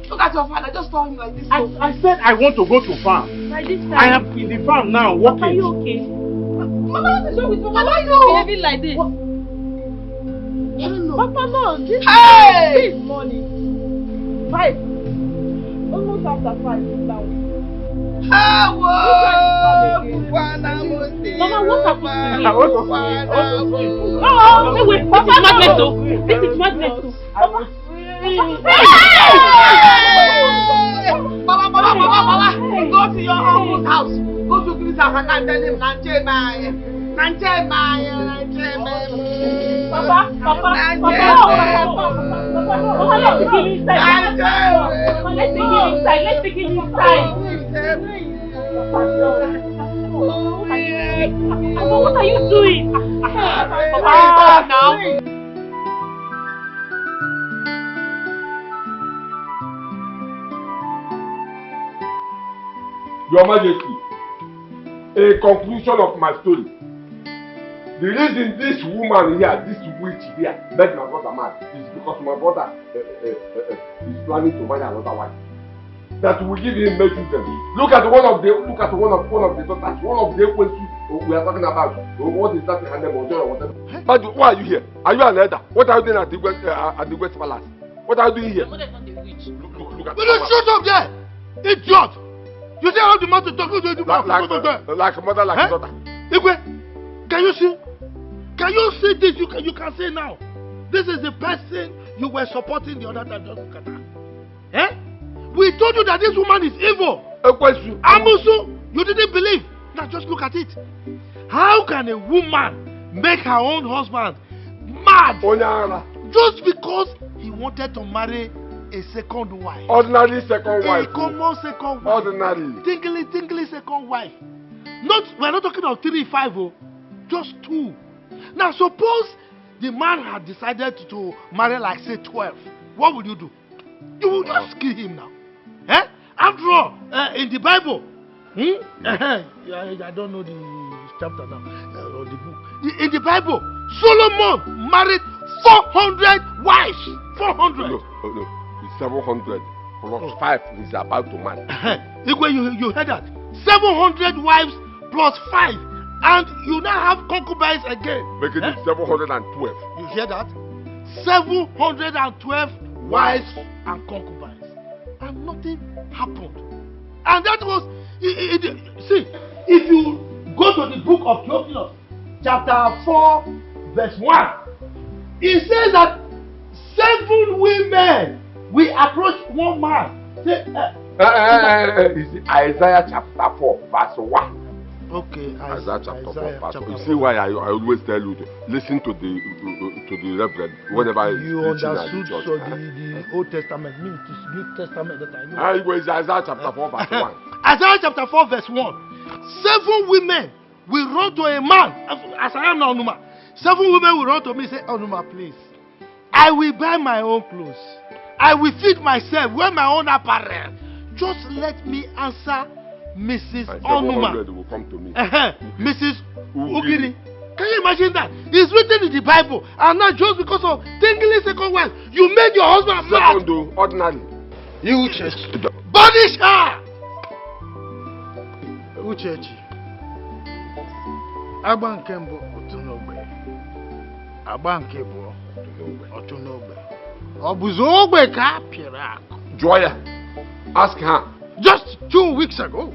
Look at your father, just told him like this. I said I want to go to farm. By this time, I am in the farm now working. Are you okay? Mama, what is wrong with Mama? Why are you behaving like this? I don't know. Papa, no, this is money. 5. Almost after 5 now. Mama, what happened to me? I want to see. No, wait, this is madness though. This is madness though. Mama, go to your uncle's house. Go to his house and tell him Papa, let's take him inside. Let's take him inside. Papa, what are you doing? Papa, now. Your Majesty, a conclusion of my story. The reason this woman here, this witch here, met my brother mad is because my brother is planning to marry another wife. That will give him male children. Look at one of the daughters, one of the we are talking about. What is that behind them or whatever? But why are you here? Are you an elder? What are you doing at the West Palace? What are you doing here? Look at Will you shut up there, idiot! You say how the man to talk to you like a mother, like a daughter. Igwe, can you see? Can you see this? You can say now. This is the person you were supporting the other time. Just look at her. Eh? We told you that this woman is evil. Amusu, you didn't believe. Now just look at it. How can a woman make her own husband mad just because he wanted to marry a second wife? Ordinary second wife. A common second wife. Ordinary. Tingly second wife. We're not talking of 3, 5, just 2. Now suppose the man had decided to marry like say 12. What would you do? You will just kill him now. Eh? After all, in the Bible, I don't know the chapter now, or the book. In the Bible, Solomon married 400 wives. 400. No. 700 plus 5 is about to marry. You heard that? 700 wives plus 5, and you now have concubines again. Making it 712. You hear that? 712 wives and concubines, and nothing happened. And that was see, if you go to the book of Theophilus, chapter 4, verse 1, it says that 7 women will approach one man. Say, Isaiah chapter 4, verse 1. Okay, Isaiah chapter 4, verse 1. You see why I always tell you to listen to the reverend whenever you understood. So the Old Testament means the New Testament that I know. It was Isaiah chapter 4, verse 1. Isaiah chapter 4, verse 1. 7 women will run to a man, as I am now, Onuma. 7 women will run to me and say, Onuma, please, I will buy my own clothes. I will feed myself, wear my own apparel. Just let me answer Mrs. Onuma. 700 will come to me. Mrs. Ugiri. Can you imagine that? It's written in the Bible. And now just because of tingling second wife, you made your husband mad. Second, ordinary. You church. Banish her! Uchechi. Agba nke mbụ otu n'ogbe. Agba nke bụ otu n'ogbe. Ọ bụzi ogbe ka a pịrị akụ. Jụọ ya. Ask her. Just 2 weeks ago,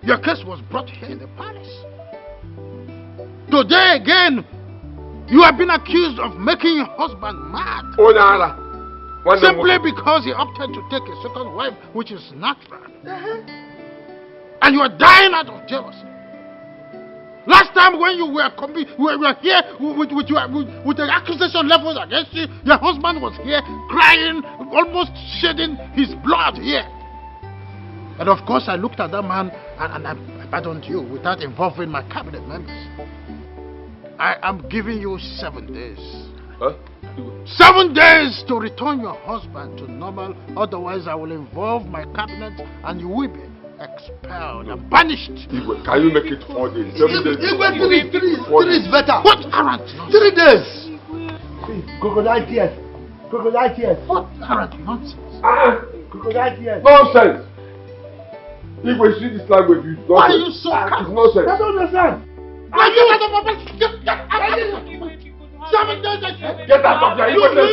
your case was brought here in the palace. Today again, you have been accused of making your husband mad. Simply because he opted to take a second wife, which is natural. And you are dying out of jealousy. Last time when you were here with the accusation levels against you, your husband was here crying, almost shedding his blood here. And of course I looked at that man and I pardoned you without involving my cabinet members. I am giving you 7 days. Huh? 7 days to return your husband to normal, otherwise I will involve my cabinet and you will be expelled and banished. Igwe, can you make it 4 days? 7 days? Igwe, 3 is better. What arrant? 3 days. Crocodile tears. Crocodile tears. What arrant nonsense? Crocodile tears. Nonsense. Igwe, see this language you Why are you so It's nonsense. I don't understand. Seven days. Get out of here. You allow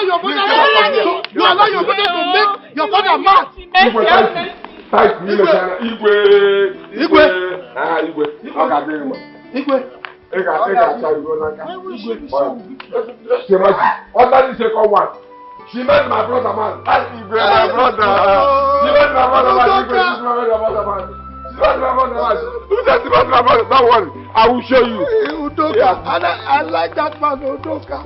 your mother to make your father mad. She made my brother man. My brother. She made my brother man. Don't worry, I will show you. Udoka. Yeah. And I like that man, Udoka.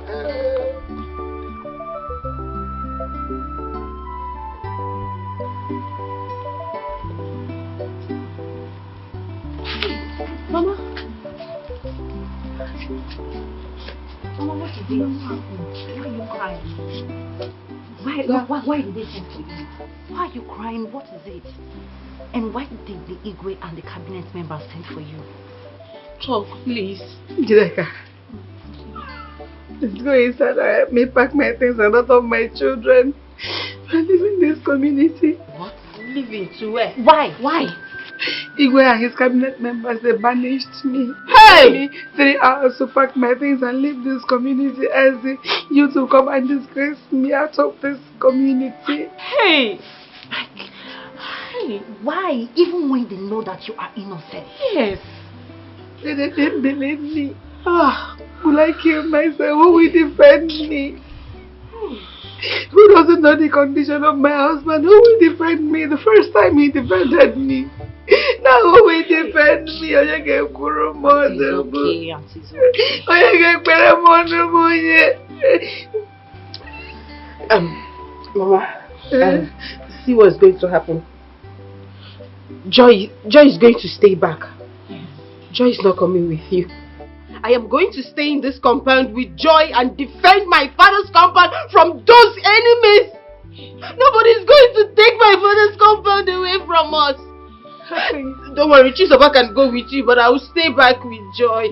Mama. Mama, what is this? Why are you crying? Why did they send for you? Why are you crying? What is it? And why did the Igwe and the cabinet members send for you? Talk, please. Jireka. Let's go inside. I may pack my things and not of my children. I live in this community. What? Living to where? Why? Why? Igwe and his cabinet members, they banished me. Hey! 3 hours to pack my things and leave this community as you to come and disgrace me out of this community. Hey! Why? Even when they know that you are innocent. Yes. They didn't believe me. Will I kill myself? Who will defend me? Who doesn't know the condition of my husband? Who will defend me? The first time he defended me. Now who will defend me? It's okay, Auntie. Mama, see what's going to happen. Joy is going to stay back. Joy is not coming with you. I am going to stay in this compound with Joy and defend my father's compound from those enemies. Nobody is going to take my father's compound away from us. Don't worry, Chisoba can go with you, but I will stay back with Joy.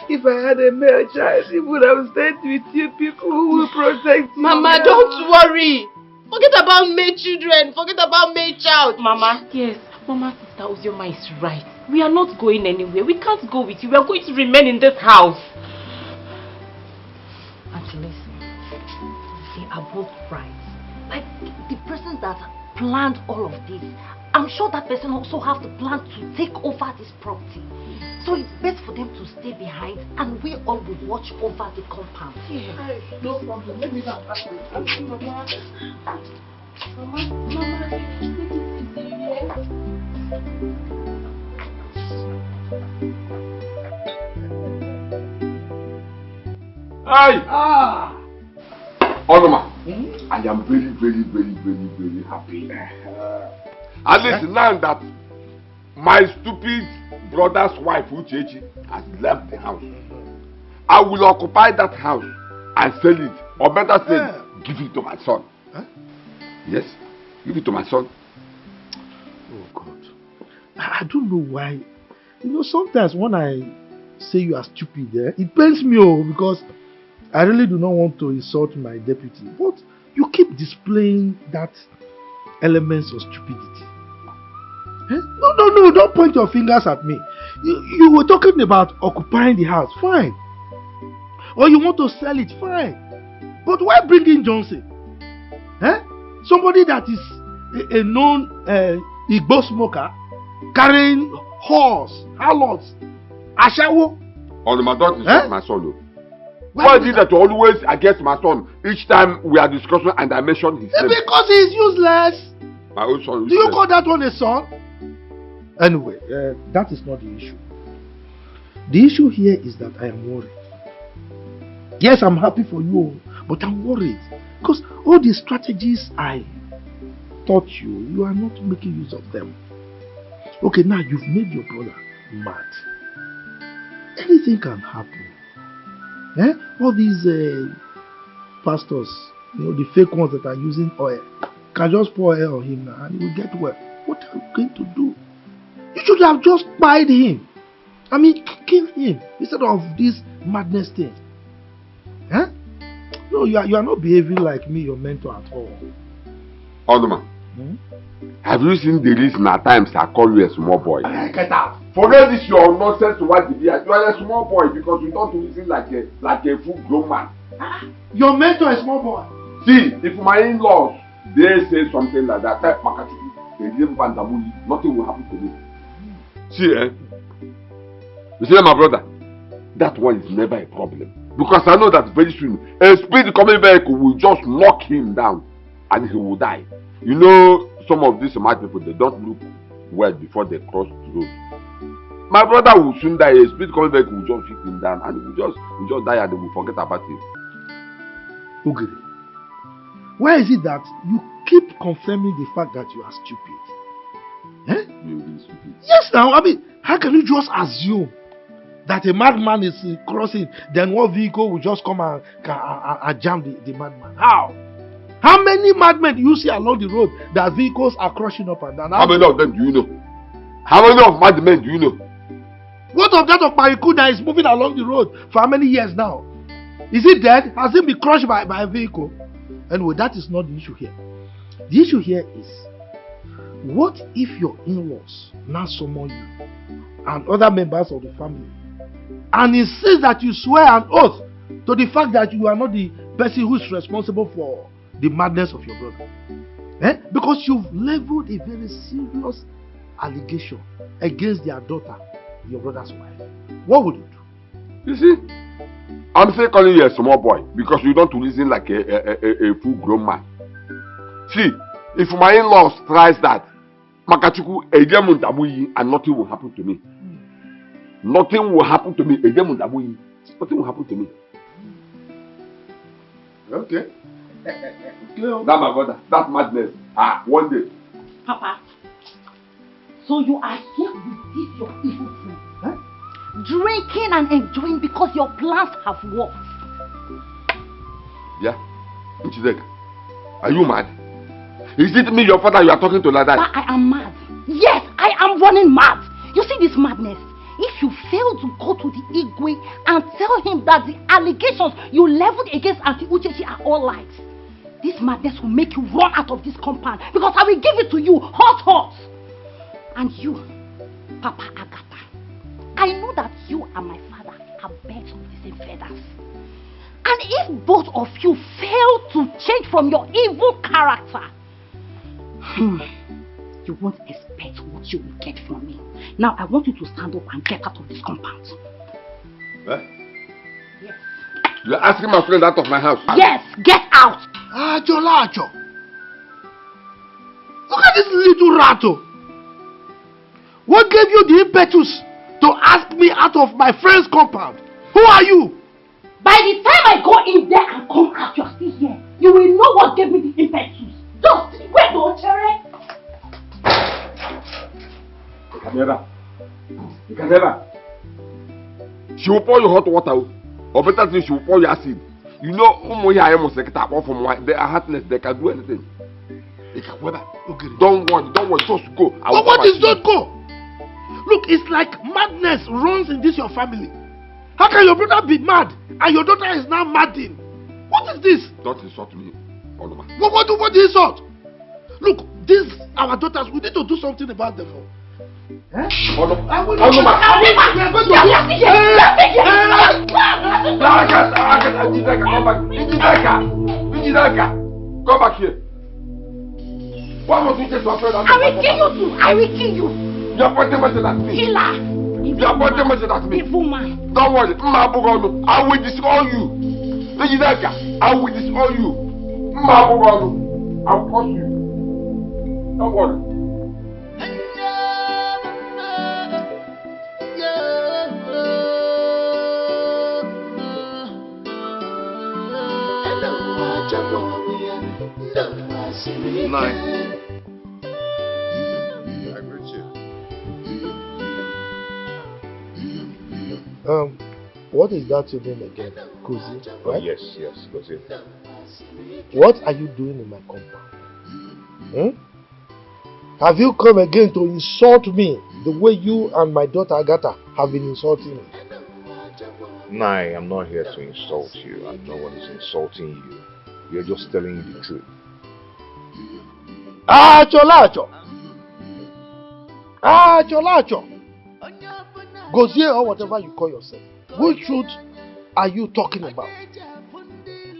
If I had a male child, he would have stayed with you people who will protect you. Mama, don't worry. Forget about male children. Forget about male child. Mama, yes. Mama, Sister Ozioma is right. We are not going anywhere. We can't go with you. We are going to remain in this house. Auntie, listen. They are both right. Like, the person that planned all of this, I'm sure that person also has the plan to take over this property. So it's best for them to stay behind and we all will watch over the compound. Yeah. No problem. Let me go back with you. Mama, Hi! Onoma, I am very, very, very, very, very happy. At least now that my stupid brother's wife, Uchechi, has left the house, I will occupy that house and sell it. Or better still, give it to my son. Huh? Yes, give it to my son. Oh God. I don't know why. You know, sometimes when I say you are stupid, it pains me because I really do not want to insult my deputy. But you keep displaying that elements of stupidity. No, don't point your fingers at me. You were talking about occupying the house, fine. Or you want to sell it, fine. But why bring in Johnson? Somebody that is a known Igbo smoker, carrying horse, harlots, ashawo. On my daughter is my son. Why is it that you're always against my son each time we are discussing and I mention his name? Because he is useless. My own son. Do you call that one a son? Anyway, that is not the issue. The issue here is that I am worried. Yes, I'm happy for you, but I'm worried. Because all the strategies I taught you, you are not making use of them. Okay, now you've made your brother mad. anything can happen. Eh? All these pastors, the fake ones that are using oil, can just pour oil on him now and he will get well. What are you going to do? You should have just buyed him. I mean, kill him instead of this madness thing. Huh? No, you are not behaving like me, your mentor at all. Odoma, have you seen the reason at times I call you a small boy? Get out. Forget this your nonsense to what you are. You are a small boy because you don't listen like a full grown man. Your mentor is small boy. See, if my in-laws they say something like that, nothing will happen to me. See, you see my brother, that one is never a problem. Because I know that very soon a speed coming vehicle will just knock him down and he will die. You know, some of these smart people, they don't look well before they cross the road. My brother will soon die. A speed coming vehicle will just hit him down and he will just die and they will forget about him. Okay. Why is it that you keep confirming the fact that you are stupid? Eh? You're really stupid. Yes, now, I mean, how can you just assume that a madman is crossing, then one vehicle will just come and jam the madman? How? How many madmen do you see along the road that vehicles are crushing up and down? How many of them do you know? How many of madmen do you know? What of that of Mariku that is moving along the road for how many years now? Is he dead? Has he been crushed by a vehicle? Anyway, that is not the issue here. The issue here is, what if your in-laws now summon you and other members of the family and insist that you swear an oath to the fact that you are not the person who is responsible for the madness of your brother? Because you've leveled a very serious allegation against their daughter, your brother's wife. What would you do? You see, I'm still calling you a small boy because you don't reason like a full grown man. See, if my in-laws tries that, Makachuku, and nothing will happen to me. Nothing will happen to me. Nothing will happen to me. Okay. That my brother, that madness. One day. Papa, so you are here with this your evil friend, huh? Drinking and enjoying because your plans have worked. Yeah. Uchidek, are you mad? Is it me, your father, you are talking to like that? But I am mad. Yes, I am running mad. You see this madness? If you fail to go to the Igwe and tell him that the allegations you leveled against Auntie Uchechi are all lies, this madness will make you run out of this compound because I will give it to you hot. And you, Papa Agatha, I know that you and my father are birds of the same feathers. And if both of you fail to change from your evil character, you won't expect what you will get from me. Now I want you to stand up and get out of this compound. Eh? Yes. You are asking my friend out of my house? Yes, get out! Acho. Look at this little rattle. What gave you the impetus to ask me out of my friend's compound? Who are you? By the time I go in there and come out, you're still here. You will know what gave me the impetus. Just wait, don't cherry. You can never. She will pour you hot water, or better still, she will pour you acid. You know, I am from they are heartless, they can do anything. Okay. Don't worry, just go. But what is not go? Look, it's like madness runs in this your family. How can your brother be mad and your daughter is now madding? What is this? Don't insult me, Onoma. What is insult? Look, these our daughters, we need to do something about them. Come back here. Why must you take your friend? I will kill you too. I will kill you. You are pointing message at me. Killer. You are pointing message at me. Evil man. Don't worry. I will destroy you. I will destroy you. I will crush you. Don't worry. Nine. I greet you. What is that your name again? Kozi, Oh, right? yes, Gozie. What are you doing in my compound? Have you come again to insult me the way you and my daughter Agatha have been insulting me? Nai, I'm not here to insult you, and no one is insulting you. We are just telling you the truth. Cholacho! Gozie or whatever you call yourself. Which truth are you talking about?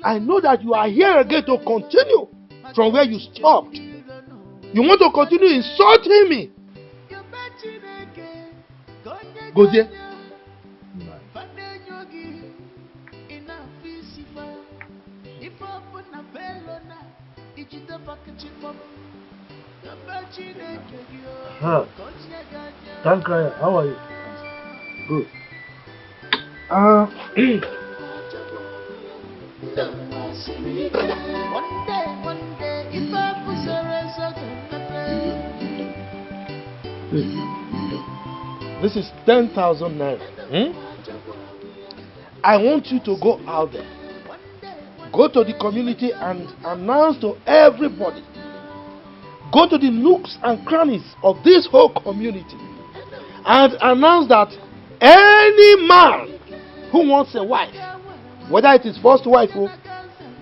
I know that you are here again to continue from where you stopped. You want to continue insulting me. Gozie. Tankaya, how are you? Good. This is 10,000 naira. I want you to go out there. Go to the community and announce to everybody. Go to the nooks and crannies of this whole community and announce that any man who wants a wife, whether it is first wife or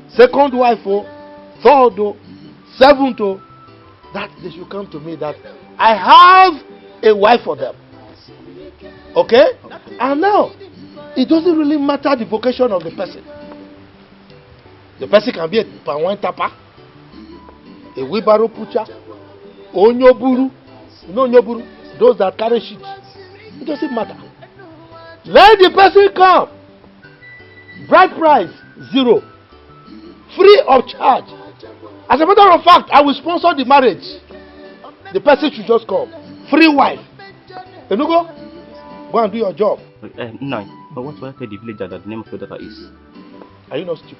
second wife or third or seventh or, that they should come to me, that I have a wife for them. Okay? And now, it doesn't really matter the vocation of the person. The person can be a pawan tapa, a wheelbarrow pusher, onyoburu. You know onyoburu? Those that carry shit. It doesn't matter. Let the person come. Bride price, 0. Free of charge. As a matter of fact, I will sponsor the marriage. The person should just come. Free wife. You know, go and do your job. No, but what will I tell the villager that the name of your daughter is? Are you not stupid?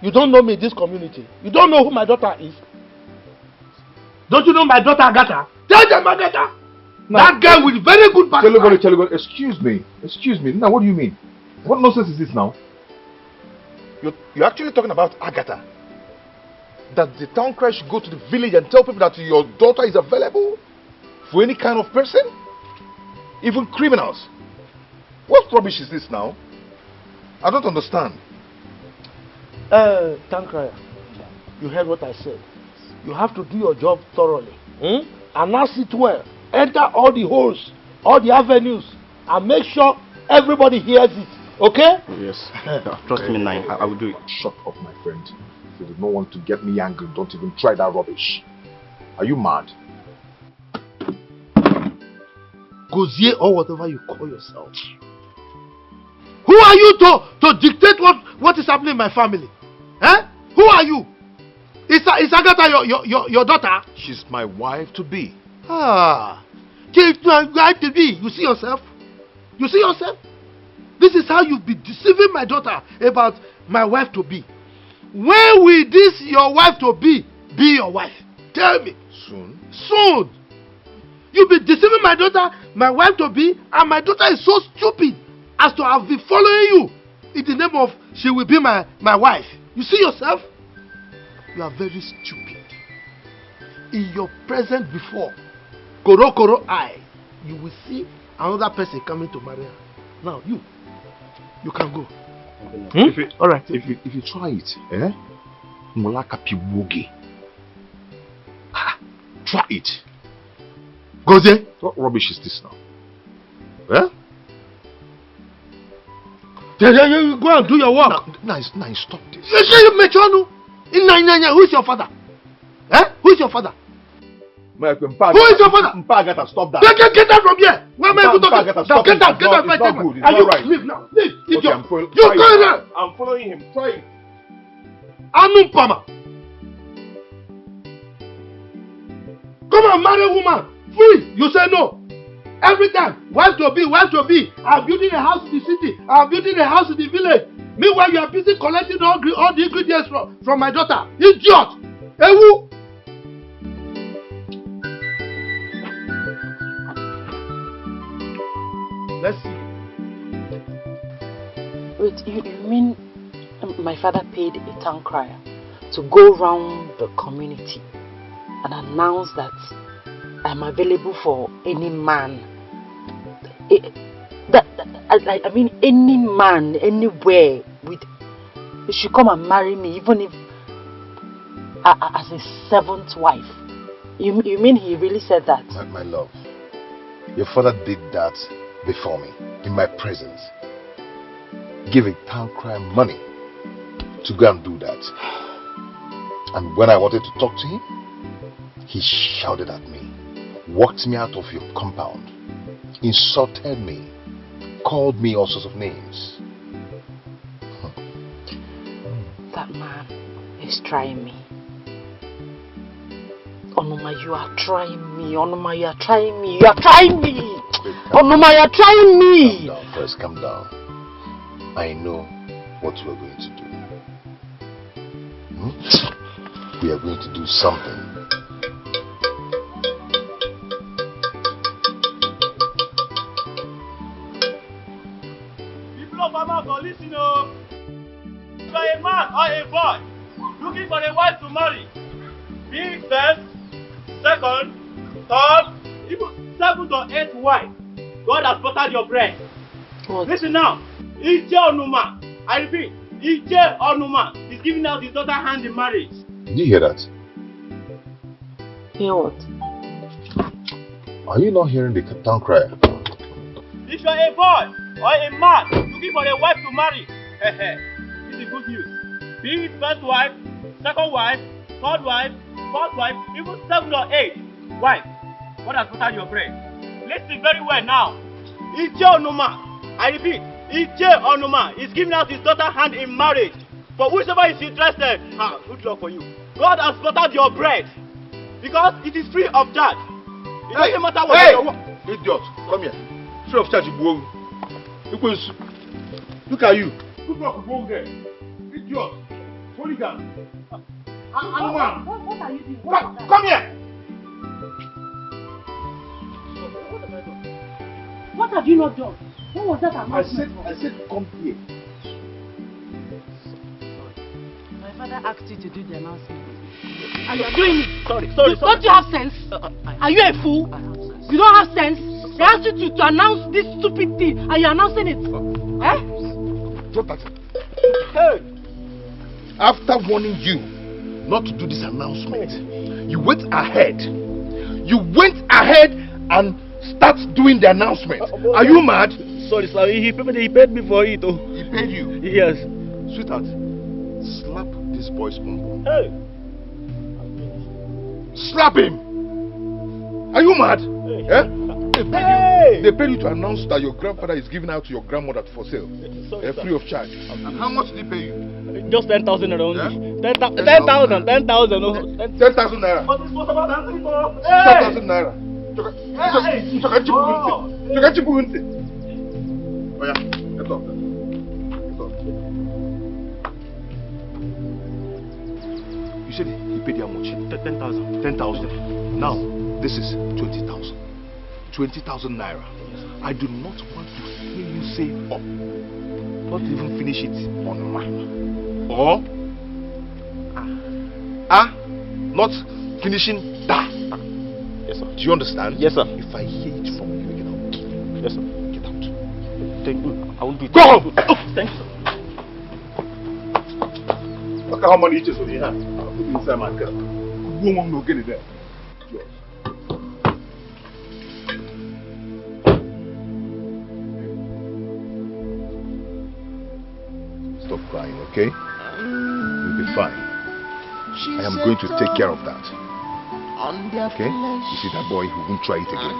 You don't know me in this community. You don't know who my daughter is. Don't you know my daughter Agatha? Tell them Agatha. No. That girl with very good background. Chelugolo, excuse me. Now, what do you mean? What nonsense is this now? You're actually talking about Agatha? That the town crier should go to the village and tell people that your daughter is available for any kind of person? Even criminals? What rubbish is this now? I don't understand. Town crier, you heard what I said. You have to do your job thoroughly. Announce it well. Enter all the holes, all the avenues, and make sure everybody hears it. Okay? Yes. Trust me, Nine. I will do it. Shut up, my friend. If you do not want to get me angry, don't even try that rubbish. Are you mad? Gozie or whatever you call yourself. Who are you to dictate what is happening in my family? Who are you? Is Agatha your daughter? She's my wife to be. She's my wife to be. You see yourself? You see yourself? This is how you've been deceiving my daughter about my wife to be. When will this your wife to be your wife? Tell me. Soon. Soon. You've been deceiving my daughter, my wife to be, and my daughter is so stupid as to have been following you in the name of she will be my wife. You see yourself? You are very stupid. In your present before, koro eye, you will see another person coming to marry her. Now you can go. All right. If you try it, Mulaka piwogi. Try it. Gozie. What rubbish is this now? You go and do your work. Now, stop this. Who is your father? Who is your father? Who is your father? Mpagata, stop that. Get out from here. Where am I going to stop get out? Get out. It's not good. It's Are you right. leave now? Leave. Okay, I'm following him. Try it. Anumpama. Come and marry a woman. Free. You say no. Every time. Wife to be. I'm building a house in the city. I'm building a house in the village. Meanwhile, you are busy collecting all the ingredients from my daughter. Idiot. Ewu. Let's see. Wait, you mean my father paid a town crier to go round the community and announce that I'm available for any man? I mean any man, anywhere, you should come and marry me, even if as a seventh wife. You mean he really said that? My love, your father did that before me, in my presence. Give a town crier money to go and do that. And when I wanted to talk to him, he shouted at me, walked me out of your compound, insulted me, called me all sorts of names. That man is trying me. Onoma, you are trying me. Onoma, you are trying me. You are trying me. Onoma, you are trying me. Calm down first, calm down. I know what we are going to do. We are going to do something. People of Amako, listen up. If you are a man or a boy looking for a wife to marry, be it first, second, third, even 7th or 8th wife, God has buttered your bread. What? Listen now. Ije Onuma, I repeat, Ije Onuma is giving out his daughter hand in marriage. Did you hear that? Hear what? Are you not hearing the town crier? If you are a boy or a man looking for a wife to marry, this is good news. Be it first wife, second wife, third wife, fourth wife, even 7th or 8th wife, God has buttered your bread. Listen very well now. Ije Onuma, I repeat, Ije Onuma is giving out his daughter hand in marriage. For whosoever is interested, good luck for you. God has buttered your bread because it is free of charge. It doesn't matter what you want. Idiot, come here. Free of charge, you look at you. Good luck for both there. Idiot, hooligan. What are you doing? Come here. What have you not done? What was that announcement? I said come here. My father asked you to do the announcement. And you are doing it. Sorry. Don't you have sense? Are you a fool? You don't have sense? They asked you to announce this stupid thing and you're announcing it. Drop that. Hey! After warning you not to do this announcement, you went ahead and start doing the announcement. Are you mad? Sorry, sir. He paid me for it. Oh. He paid you? Yes. Sweetheart, slap this boy's bum. Hey! Slap him! Are you mad? Hey. Eh? They paid you to announce that your grandfather is giving out to your grandmother for sale. Sorry, free of charge. And how much did he pay you? Just 10,000 around. Yeah? 10,000. 10,000 naira. But this was about dancing for. 10,000 naira. Oh yeah, get up. You said he paid you how much? 10,000. 10,000. Now, this is 20,000. 20,000 naira. I do not want to hear you say up. Not even finish it on mine. Or not finishing that. Yes, sir. Do you understand? Yes, sir. If I hear it from you again, I'll kill you. Yes, sir. Get out. Thank you. I won't do it. Go! Oh, thank you, sir. Look at how many inches on your hand. I'll put it inside my car. You won't know get it there. Stop crying, okay? You'll be fine. I am going to take care of that. Okay? You see that boy who won't try it again.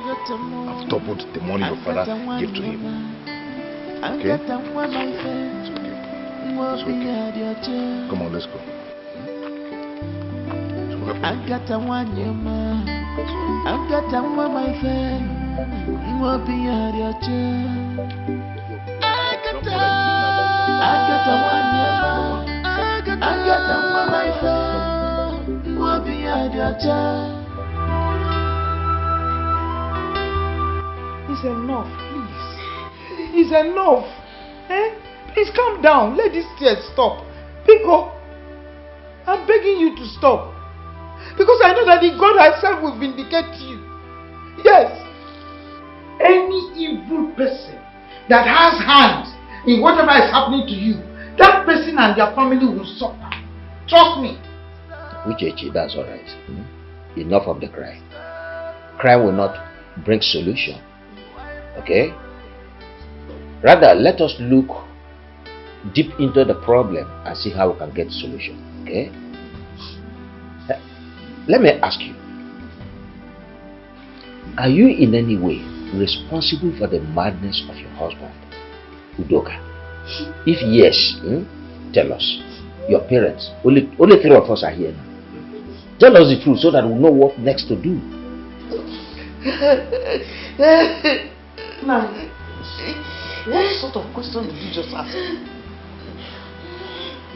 I've doubled the money your father gave to him. Okay? It's okay. It's okay. Come on, let's go. I got a one your man. I've got a one my friend. You will be at your chair. I got a one your man. I got a one my friend. You will be at your chair. It's enough, please. It's enough. Eh? Please calm down. Let these tears stop. Pico, I'm begging you to stop. Because I know that the God herself will vindicate you. Yes. Any evil person that has hands in whatever is happening to you, that person and their family will suffer. Trust me. Uchechi, that's alright. Enough of the cry. Cry will not bring solution. Okay? Rather, let us look deep into the problem and see how we can get solution. Okay? Let me ask you. Are you in any way responsible for the madness of your husband, Udoka? If yes, tell us. Your parents, only 3 of us are here now. Tell us the truth so that we know what next to do. Now, what sort of question did you just ask?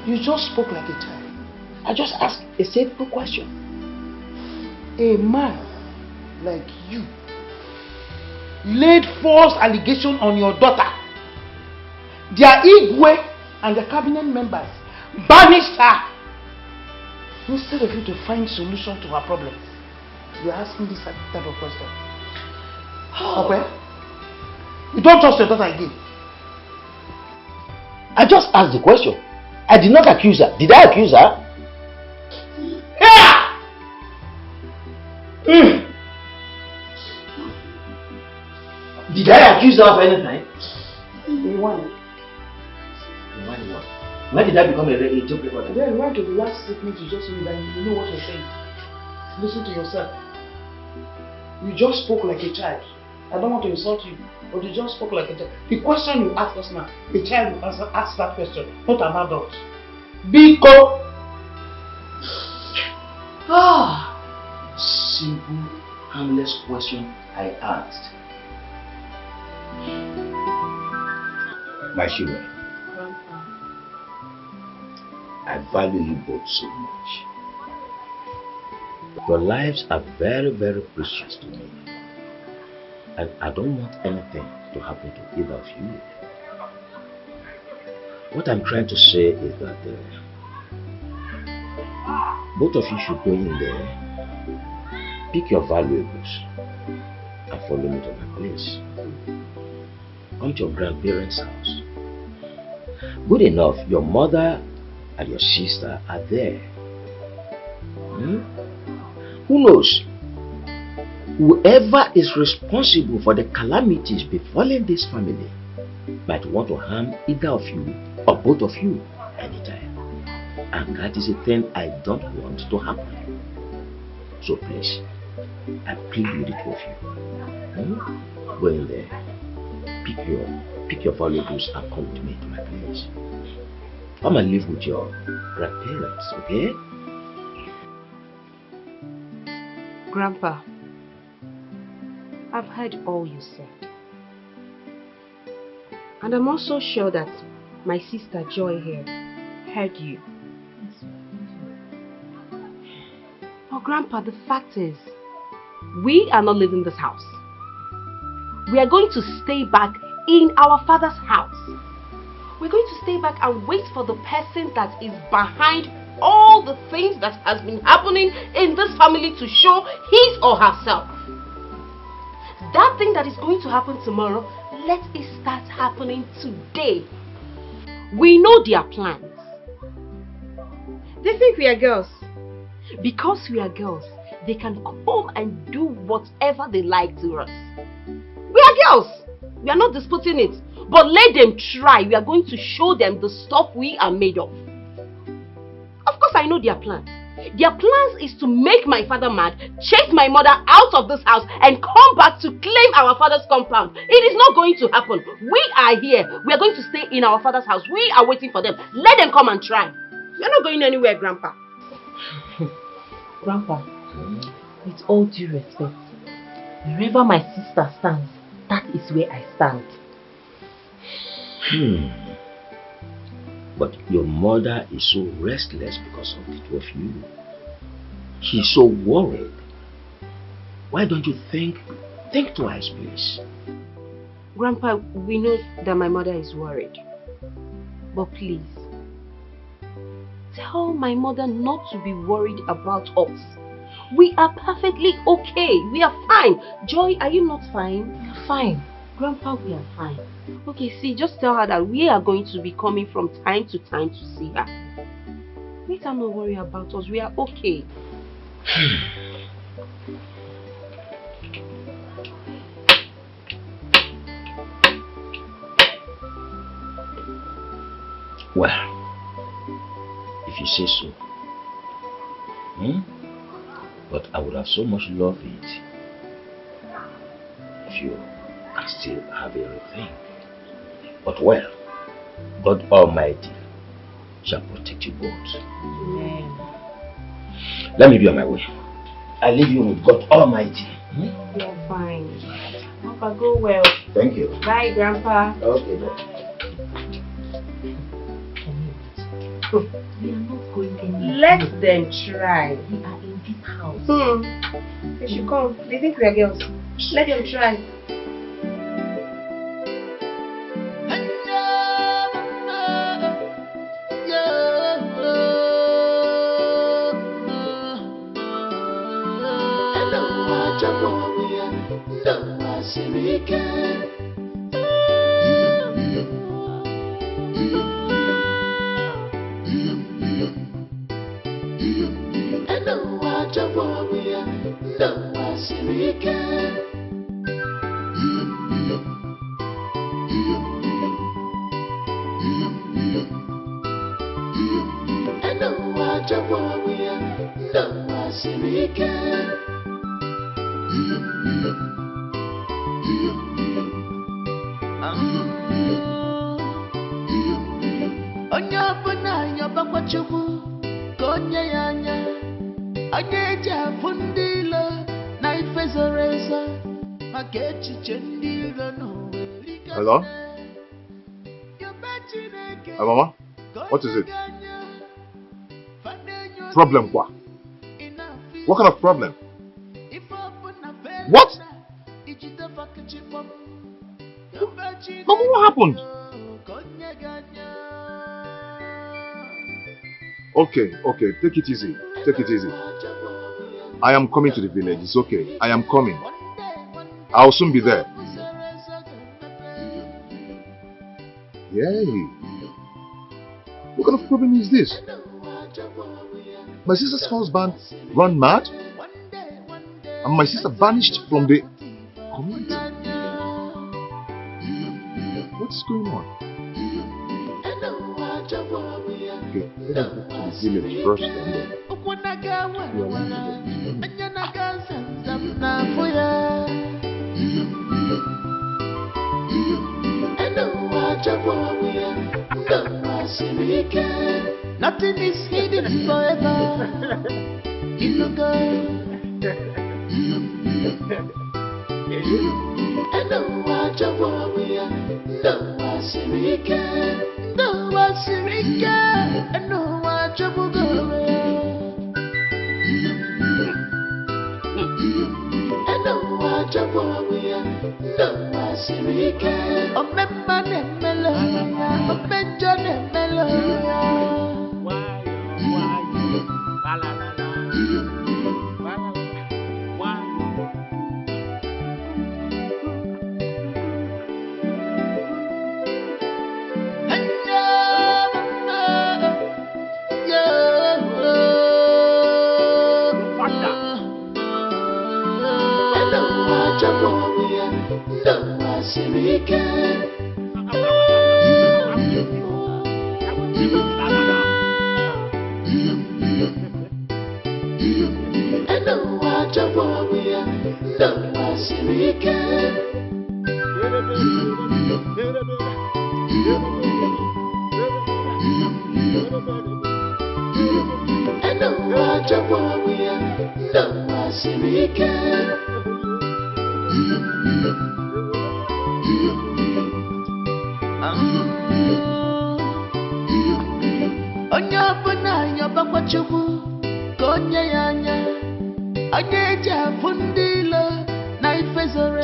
You just spoke like a child. I just asked a simple question. A man like you laid false allegation on your daughter. Their Igwe and the cabinet members banished her. Instead of you to find solution to her problems, you are asking this type of question. Okay? You don't trust your daughter again. I just asked the question. I did not accuse her. Did I accuse her? Did I accuse her of anything? What? When did I become a tape recorder? Then right to the last statement you just made and you know what you're saying. Listen to yourself. You just spoke like a child. I don't want to insult you, but you just spoke like a child. The question you asked us now, a child will ask that question, not an adult. Biko! Simple, harmless question I asked. My children, I value you both so much. Your lives are very, very precious to me. And I don't want anything to happen to either of you. What I'm trying to say is that both of you should go in there, pick your valuables, and follow me to my place. Come to your grandparents' house. Good enough, your mother and your sister are there. Who knows? Whoever is responsible for the calamities befalling this family might want to harm either of you or both of you anytime. And that is a thing I don't want to happen. So please, I plead with the two of you. Go in there, pick your valuables and come with me to my place. Come and live with your grandparents, okay? Grandpa, I've heard all you said. And I'm also sure that my sister Joy here heard you. But Grandpa, the fact is, we are not leaving this house. We are going to stay back in our father's house. We're going to stay back and wait for the person that is behind all the things that has been happening in this family to show his or herself. That thing that is going to happen tomorrow, let it start happening today. We know their plans. They think we are girls. Because we are girls, they can come and do whatever they like to us. We are girls. We are not disputing it. But let them try. We are going to show them the stuff we are made of. Of course, I know their plans. Their plans is to make my father mad, chase my mother out of this house, and come back to claim our father's compound. It is not going to happen. We are here. We are going to stay in our father's house. We are waiting for them. Let them come and try. We are not going anywhere, Grandpa. Grandpa, with all due respect, wherever my sister stands, that is where I stand. But your mother is so restless because of the two of you. She's so worried. Why don't you think twice, please? Grandpa, we know that my mother is worried. But please, tell my mother not to be worried about us. We are perfectly okay. We are fine. Joy, are you not fine? We are fine. Grandpa, we are fine. Okay, see, just tell her that we are going to be coming from time to time to see her. Make her not worry about us. We are okay. Well, if you say so. But I would have so much loved it if you can still have everything. But well, God Almighty shall protect you both. Amen. Let me be on my way. I leave you with God Almighty. We are fine. Grandpa, go well. Thank you. Bye, Grandpa. Okay, We are not going anywhere. Let them try. We are in this house. They should come. They think we are girls. Let them try. Hello? Hey, Mama? What is it? Problem what? What kind of problem? What? Mama, what happened? Okay, take it easy. Take it easy. I am coming to the village. It's okay. I am coming. I'll soon be there. Yay. What kind of problem is this? My sister's husband ran mad and my sister vanished from the community. What's going on? Okay, let us go to the village first and then nothing is hidden forever. In the girl. And no watch a warrior. No wasirika. No wasirika. And no watch a bugore. And no watch a warrior. No wasirika. Oh, memma nemelo. Oh, benjo nemelo.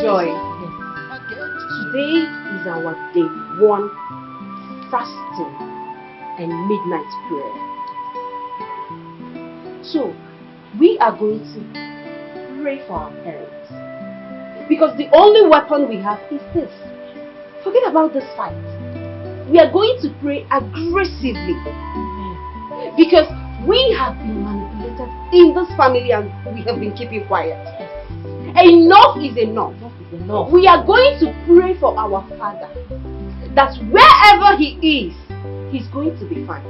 Joy, Today is our day 1 fasting and midnight prayer. So, we are going to pray for our parents. Because the only weapon we have is this. Forget about this fight. We are going to pray aggressively. Because we have been manipulated in this family and we have been keeping quiet. Enough is enough. We are going to pray for our father. That wherever he is, he's going to be fine.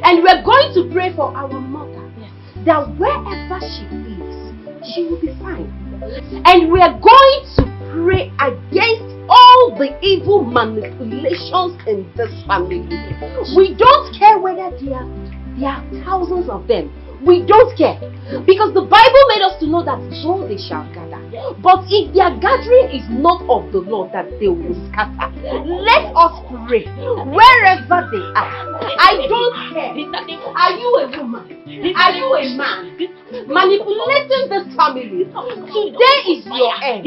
And we're going to pray for our mother. That wherever she is, she will be fine. And we are going to pray against all the evil manipulations in this family. We don't care whether there are thousands of them. We don't care. Because the Bible made us to know that so they shall gather. But if their gathering is not of the Lord, that they will scatter. Let us pray wherever they are. I don't care. Are you a woman? Are you a man? Manipulating this family. Today is your end.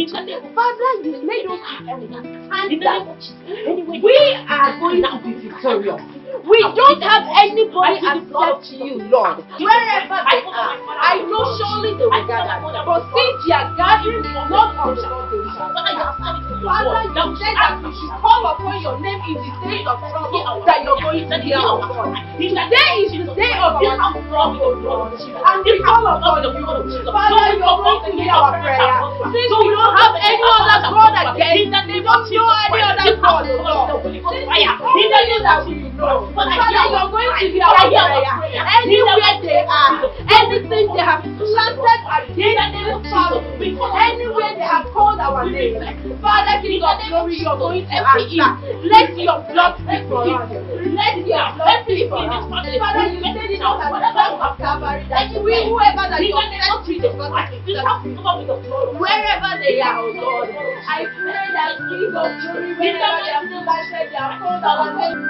Father, you made us understand that we are going to be victorious. We don't have anybody except you, Lord. Wherever they are, I know surely they will gather. But since their gathering is not of the Lord, they will scatter. Father, you said that we should call upon your name in the days of trouble, that you're going to hear our voice. Today is the day of our trouble, Lord. And we call upon you. Father, you're going to hear our prayer. Since we don't have any other God again, we don't know any other God, Lord. Since we only that we know. Father, you're going to hear our prayer. Anywhere they are, anything they have planted against this family, anywhere they have called our name, Father, King of glory, you're going to answer. Let your blood speak for us. Let your blood speak for us. Father, you said it on the cross of Calvary that whoever that you set free is going to be set free. Wherever they are, oh Lord, I pray that King of glory, wherever they have planted, they have called our name.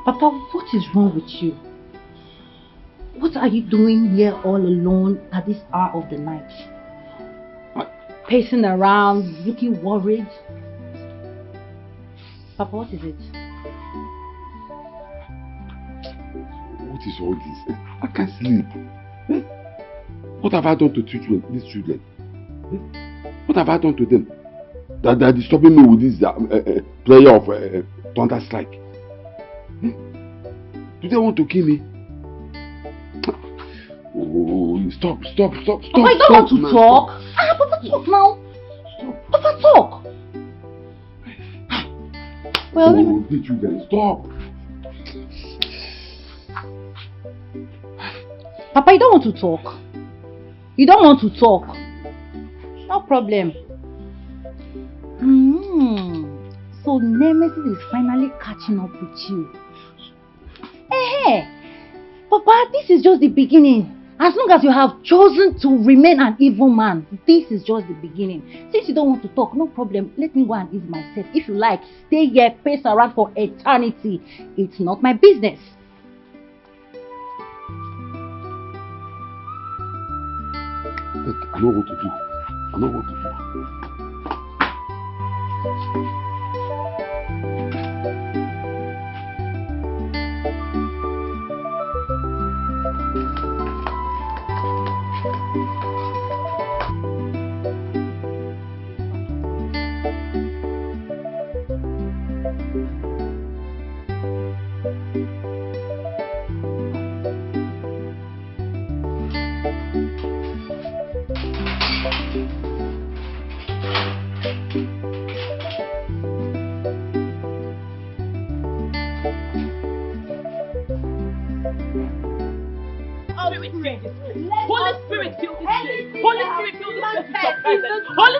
Papa, what is wrong with you? What are you doing here all alone at this hour of the night? Pacing around, looking worried. Papa, what is it? What is all this? I can't sleep. What have I done to these children? What have I done to them? That they are disturbing me with this prayer of thunder strike. Do they want to kill me? Oh, stop. Papa, I don't want to talk. Papa, talk now. Papa, talk. Well, oh, the children, stop. Papa, you don't want to talk. You don't want to talk. No problem. So Nemesis is finally catching up with you. Hey, Papa, this is just the beginning. As long as you have chosen to remain an evil man, this is just the beginning. Since you don't want to talk, no problem. Let me go and ease myself. If you like, stay here, pace around for eternity. It's not my business. I know what to do. I know what to do.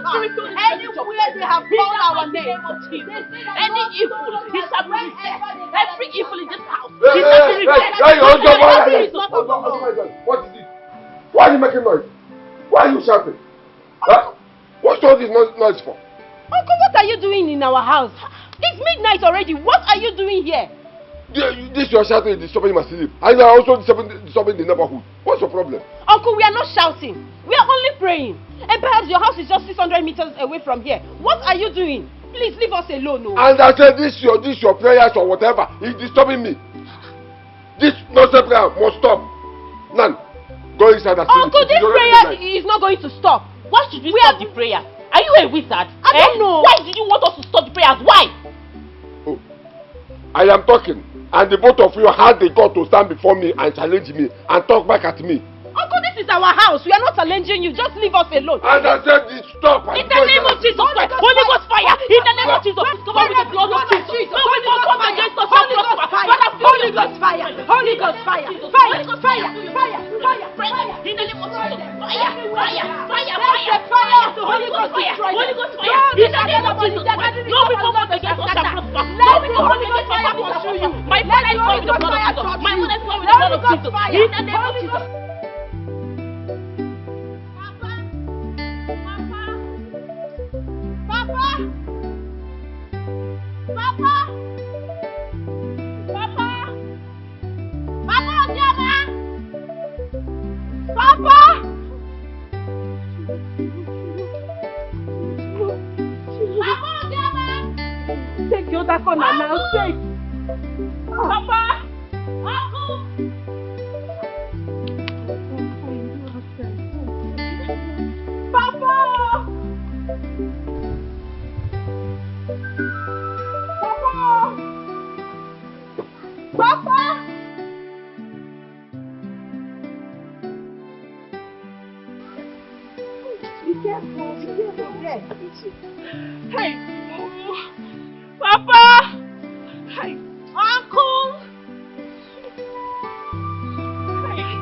Holy Spirit, anywhere they have called our name, any evil, it shall be rejected. Every evil in this house, it shall be rejected. What is it? Why are you making noise? Why are you shouting? Huh? What's all this noise for? Uncle, what are you doing in our house? It's midnight already. What are you doing here? This your shouting is disturbing my sleep. And you are also disturbing the neighborhood. What's your problem? Uncle, we are not shouting. We are only praying. And perhaps your house is just 600 meters away from here. What are you doing? Please leave us alone. No? And I said this your prayers or whatever is disturbing me. This nonsense prayer must stop. None. Go inside and sleep. Uncle, this prayer is not going to stop. Why should we stop the prayers? Are you a wizard? I don't know. Why did you want us to stop the prayers? Why? Oh, I am talking. And the both of you had the God to stand before me and challenge me and talk back at me. Uncle, this is our house. We are not challenging you. Just leave us alone. And I said, stop. In the name of Jesus Christ. Holy Ghost fire. In the name of Jesus. Cover with the blood of Jesus. No weapon come against us. Holy Ghost fire. Holy Ghost fire. Holy Ghost fire. Fire. Fire. Fire. Fire. In the name of Jesus. Fire. Fire. Fire. Fire. Holy Ghost fire. Holy Ghost fire. In the name of Jesus Christ. No weapon come against us shall prosper. No weapon come against us shall prosper. My father is covered with the blood of Jesus. My mother is covered with the blood of Jesus. In the name of Jesus. Take your other corner now, take. Papa! Uncle! Papa! Papa! Papa! Be careful, yes. Hey! Papa! Hey! Uncle! Hey!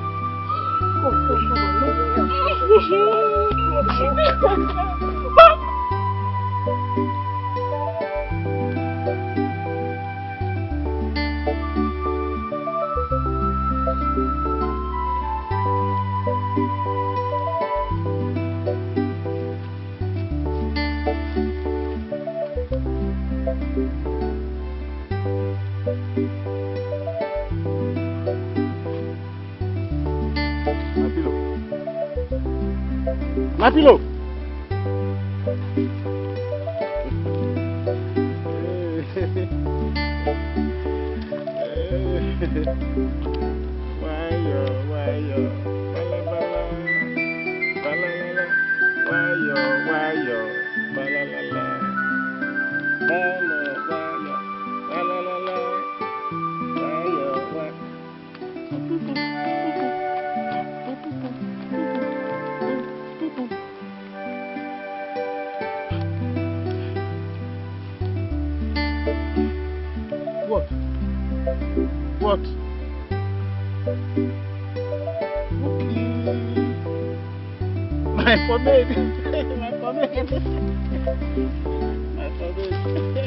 My pillow. What? My pomade. My pomade. My pomade.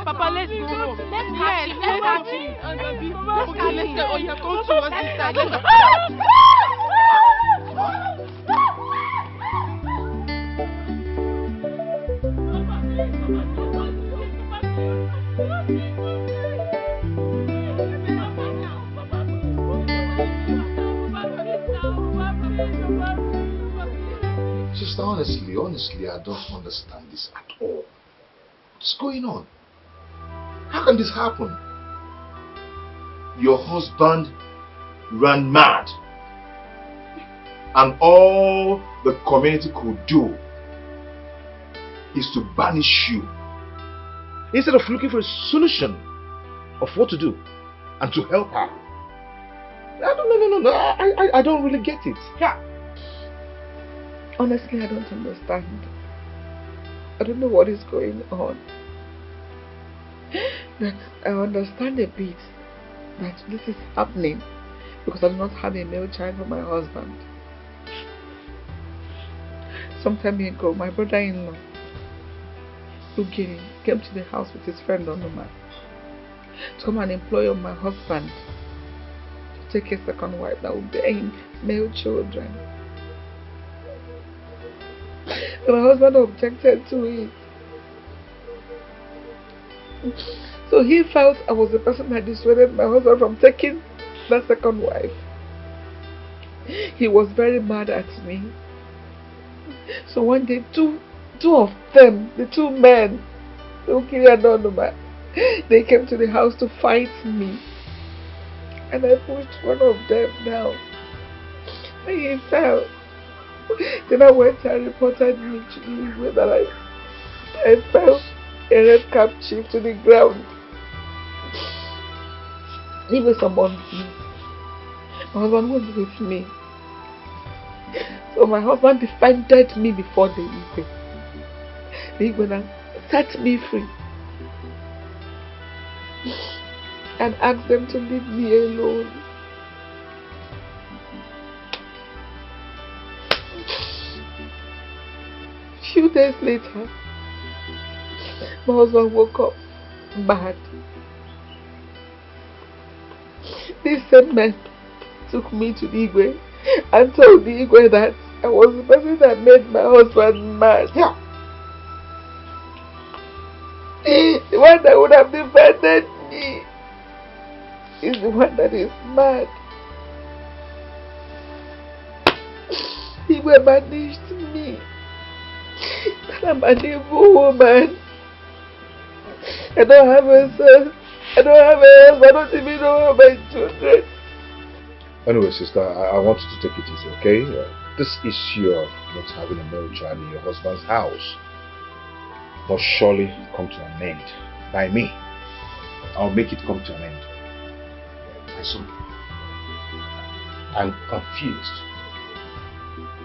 Papa, let's go home. Let's catch him. Let's catch him. Let's go. Oh, yeah, come to us this time. Let's go. Sister, honestly, I don't understand this at all. What's going on? How can this happen? Your husband ran mad, and all the community could do is to banish you instead of looking for a solution of what to do and to help her. No. I don't really get it. Yeah. Honestly, I don't understand. I don't know what is going on. But I understand a bit that this is happening because I do not have a male child for my husband. Some time ago, my brother-in-law, Ugiri, came to the house with his friend Onuma to come and employ my husband to take a second wife that would bear him male children. And my husband objected to it. So he felt I was the person that dissuaded my husband from taking that second wife. He was very mad at me. So one day, two of them, the two men, Ukiri and Onuma, they came to the house to fight me. And I pushed one of them down. And he fell. Then I went and reported me to the Igwe that I fell a red cap chief to the ground. Even someone me. My husband was with me. So my husband defended me before the Igwe. The Igwe now set me free and asked them to leave me alone. Few days later, my husband woke up mad. These same men took me to the Igwe and told the Igwe that I was the person that made my husband mad. Yeah. The one that would have defended me is the one that is mad. The Igwe banished me. That I'm an evil woman. I don't have a son. I don't have a husband. I don't even know my children. Anyway, sister, I want you to take it easy, okay? This issue of not having a male child in your husband's house must surely come to an end. By me, I'll make it come to an end. My son, I'm confused.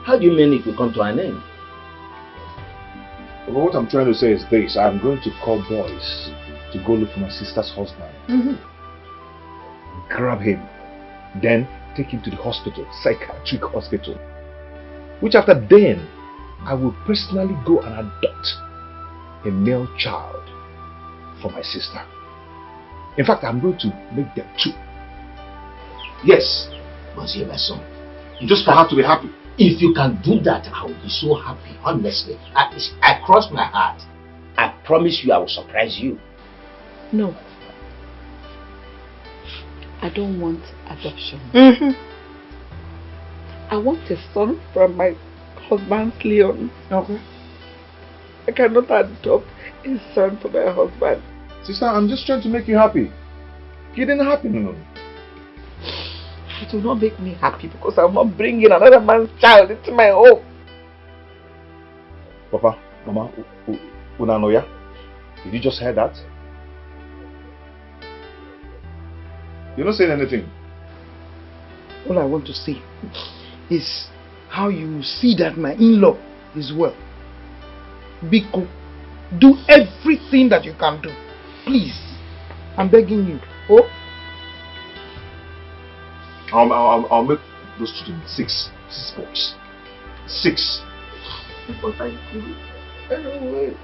How do you mean it will come to an end? But what I'm trying to say is this. I'm going to call boys to go look for my sister's husband. Grab him. Then take him to the hospital, psychiatric hospital. Which after then, I will personally go and adopt a male child for my sister. In fact, I'm going to make them two. Yes. Monsieur, my son. Just for her to be happy. If you can do that, I will be so happy, honestly. I cross my heart. I promise you I will surprise you. No. I don't want adoption. I want a son from my husband's Leon. Okay. I cannot adopt a son for my husband. Sister, I'm just trying to make you happy. You didn't happy, no. It will not make me happy because I'm not bringing another man's child into my home. Papa, Mama, Unanoya, did you just hear that? You're not saying anything. All I want to say is how you see that my in-law is well. Biko, do everything that you can do. Please. I'm begging you. Oh? I'll make those children six boys. 6. Oh, thank you. Anyway.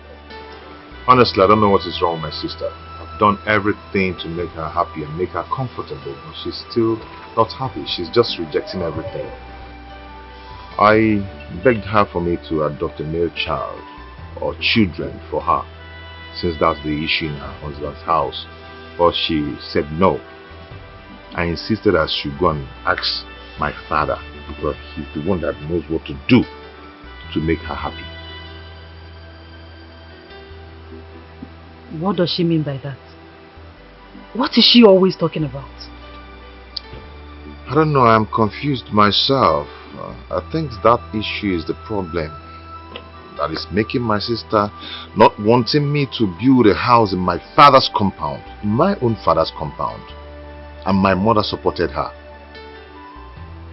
Honestly, I don't know what is wrong with my sister. I've done everything to make her happy and make her comfortable, but she's still not happy. She's just rejecting everything. I begged her for me to adopt a male child or children for her, since that's the issue in her husband's house. But she said no. I insisted I should go and ask my father, because he's the one that knows what to do. to make her happy. What does she mean by that? What is she always talking about? I don't know, I'm confused myself. I think that issue is the problem. That is making my sister not wanting me to build a house in my father's compound, in my own father's compound. And my mother supported her.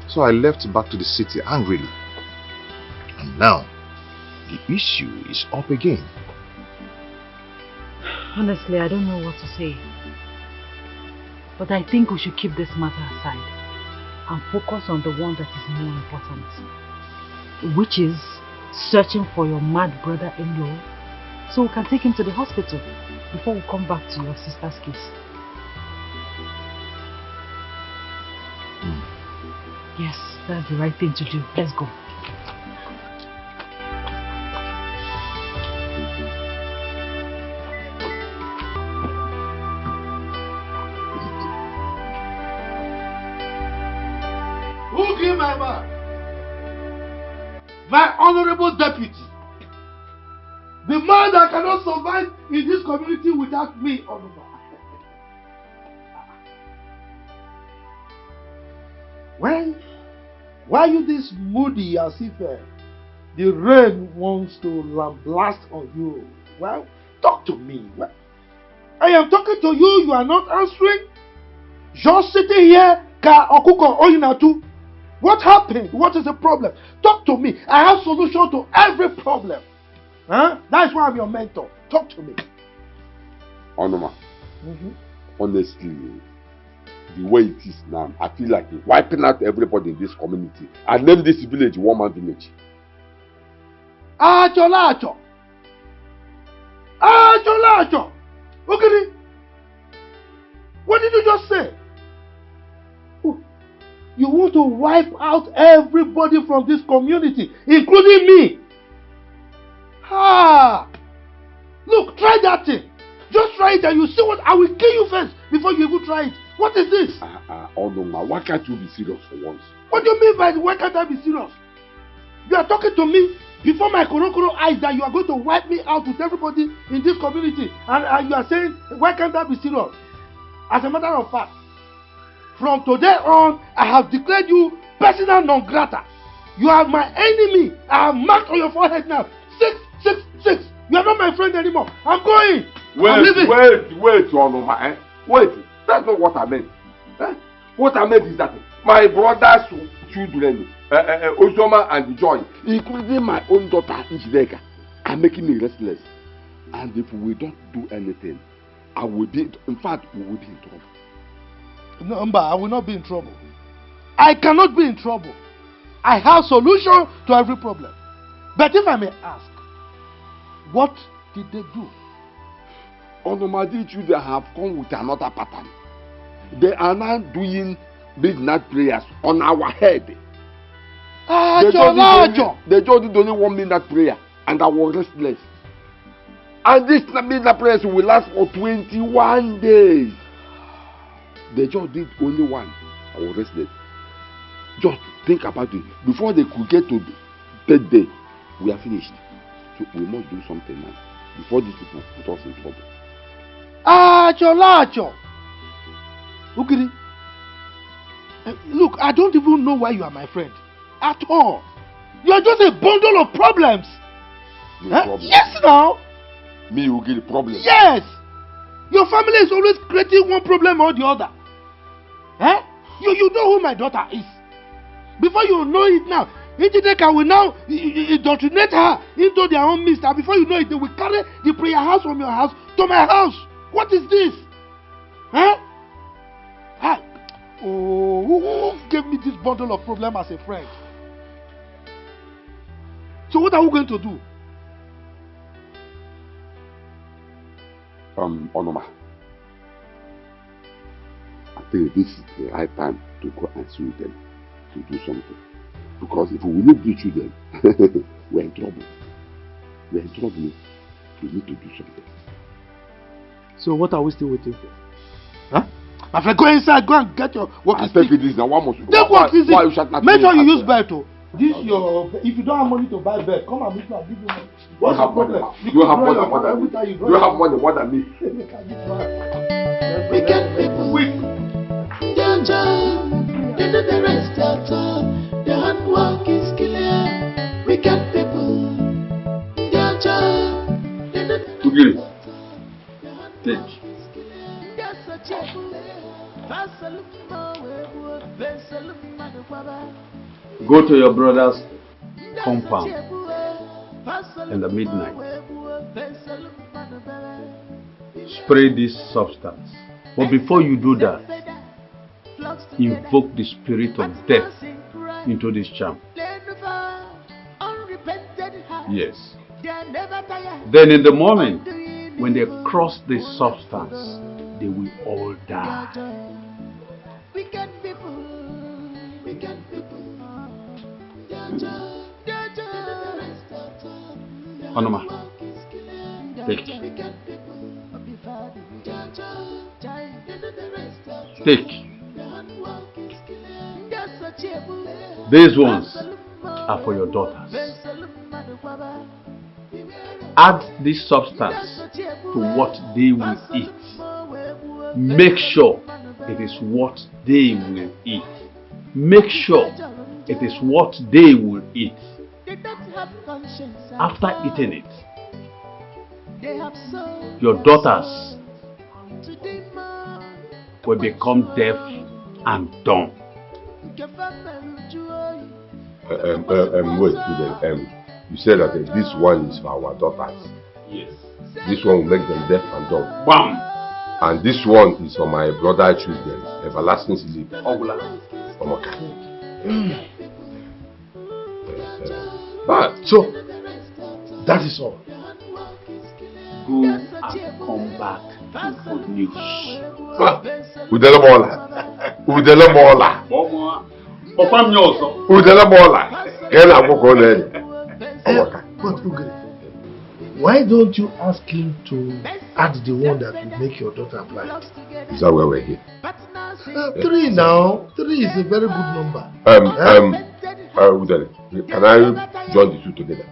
So I left back to the city angrily. And now, the issue is up again. Honestly, I don't know what to say. But I think we should keep this matter aside and focus on the one that is more important, which is searching for your mad brother-in-law so we can take him to the hospital before we come back to your sister's case. Yes, that's the right thing to do. Let's go. Who killed my man? My honorable deputy. The man that cannot survive in this community without me, honorable. Why are you this moody as if the rain wants to lamblast on you? Well, talk to me. Well, I am talking to you, you are not answering. Just sitting here, ka okuko oyinatu. What happened? What is the problem? Talk to me. I have solution to every problem. Huh? That's why I'm your mentor. Talk to me. Onoma, honestly, the way it is now, I feel like wiping out everybody in this community and name this village one man village. Acho. Okay. What did you just say? You want to wipe out everybody from this community, including me. Look, try that thing. Just try it and you see what I will kill you first before you even try it. What is this? Onoma, why can't you be serious for once? What do you mean by why can't I be serious? You are talking to me before my korokoro eyes that you are going to wipe me out with everybody in this community, and you are saying why can't I be serious? As a matter of fact, from today on, I have declared you persona non grata. You are my enemy. I have marked on your forehead now. 666. You are not my friend anymore. I'm going. Wait, Onoma. Wait. That's not what I meant. What I meant is that my brother's children, Ozoma and Joy, including my own daughter Ijideka, are making me restless. And if we don't do anything, I will be. In fact, we will be in trouble. No, Mba, I will not be in trouble. I cannot be in trouble. I have solution to every problem. But if I may ask, what did they do? Onoma, did you they have come with another pattern? They are now doing midnight prayers on our head. They just did only 1 midnight prayer, and I was restless. And this midnight prayers will last for 21 days. They just did only one. I was restless. Just think about it. Before they could get to the third day, we are finished. So we must do something now before these people put us in trouble. Lacho. Ukiri. Look, I don't even know why you are my friend. At all. You are just a bundle of problems. Problem. Yes, now. Me, Ukiri, problem. Yes. Your family is always creating one problem or the other. You know who my daughter is. Before you know it now, Ijideka will now indoctrinate her into their own midst. And before you know it, they will carry the prayer house from your house to my house. What is this? Who gave me this bundle of problem as a friend? So what are we going to do? Onoma, I think this is the right time to go and sue them to do something. Because if we leave the children, we're in trouble. We're in trouble. We need to do something. So what are we still waiting for? My friend, go inside, go and get your walking stick. This now. One must. Take walking stick. Make sure you use belt. This your. If you don't have money to buy bed, come and meet me. I'll give you money. What's the problem? You have money more than me. You have money more than me. We get people. Their job, they do the rest of time. Their handwork is clear. We get people. Their job, they do the Tugiri. Take. Go to your brother's compound in the midnight. Spray this substance. But before you do that, invoke the spirit of death into this charm. Yes. Then in the morning, when they cross this substance, they will all die. Onoma, take. Take. These ones are for your daughters. Add this substance to what they will eat. Make sure it is what they will eat. Make sure it is what they will eat. After eating it, your daughters will become deaf and dumb. Wait, you said that this one is for our daughters. Yes. This one will make them deaf and dumb. Bam! And this one is for my brother children, everlasting sleep. Ogula. But so that is all. Go and come back with good news. Udele Mola. Papa Myoso. Udele Mola. Why don't you ask him to add the one that will make your daughter blind? Is that where we're here? 3 now. 3 is a very good number. Udele, can I join the two together?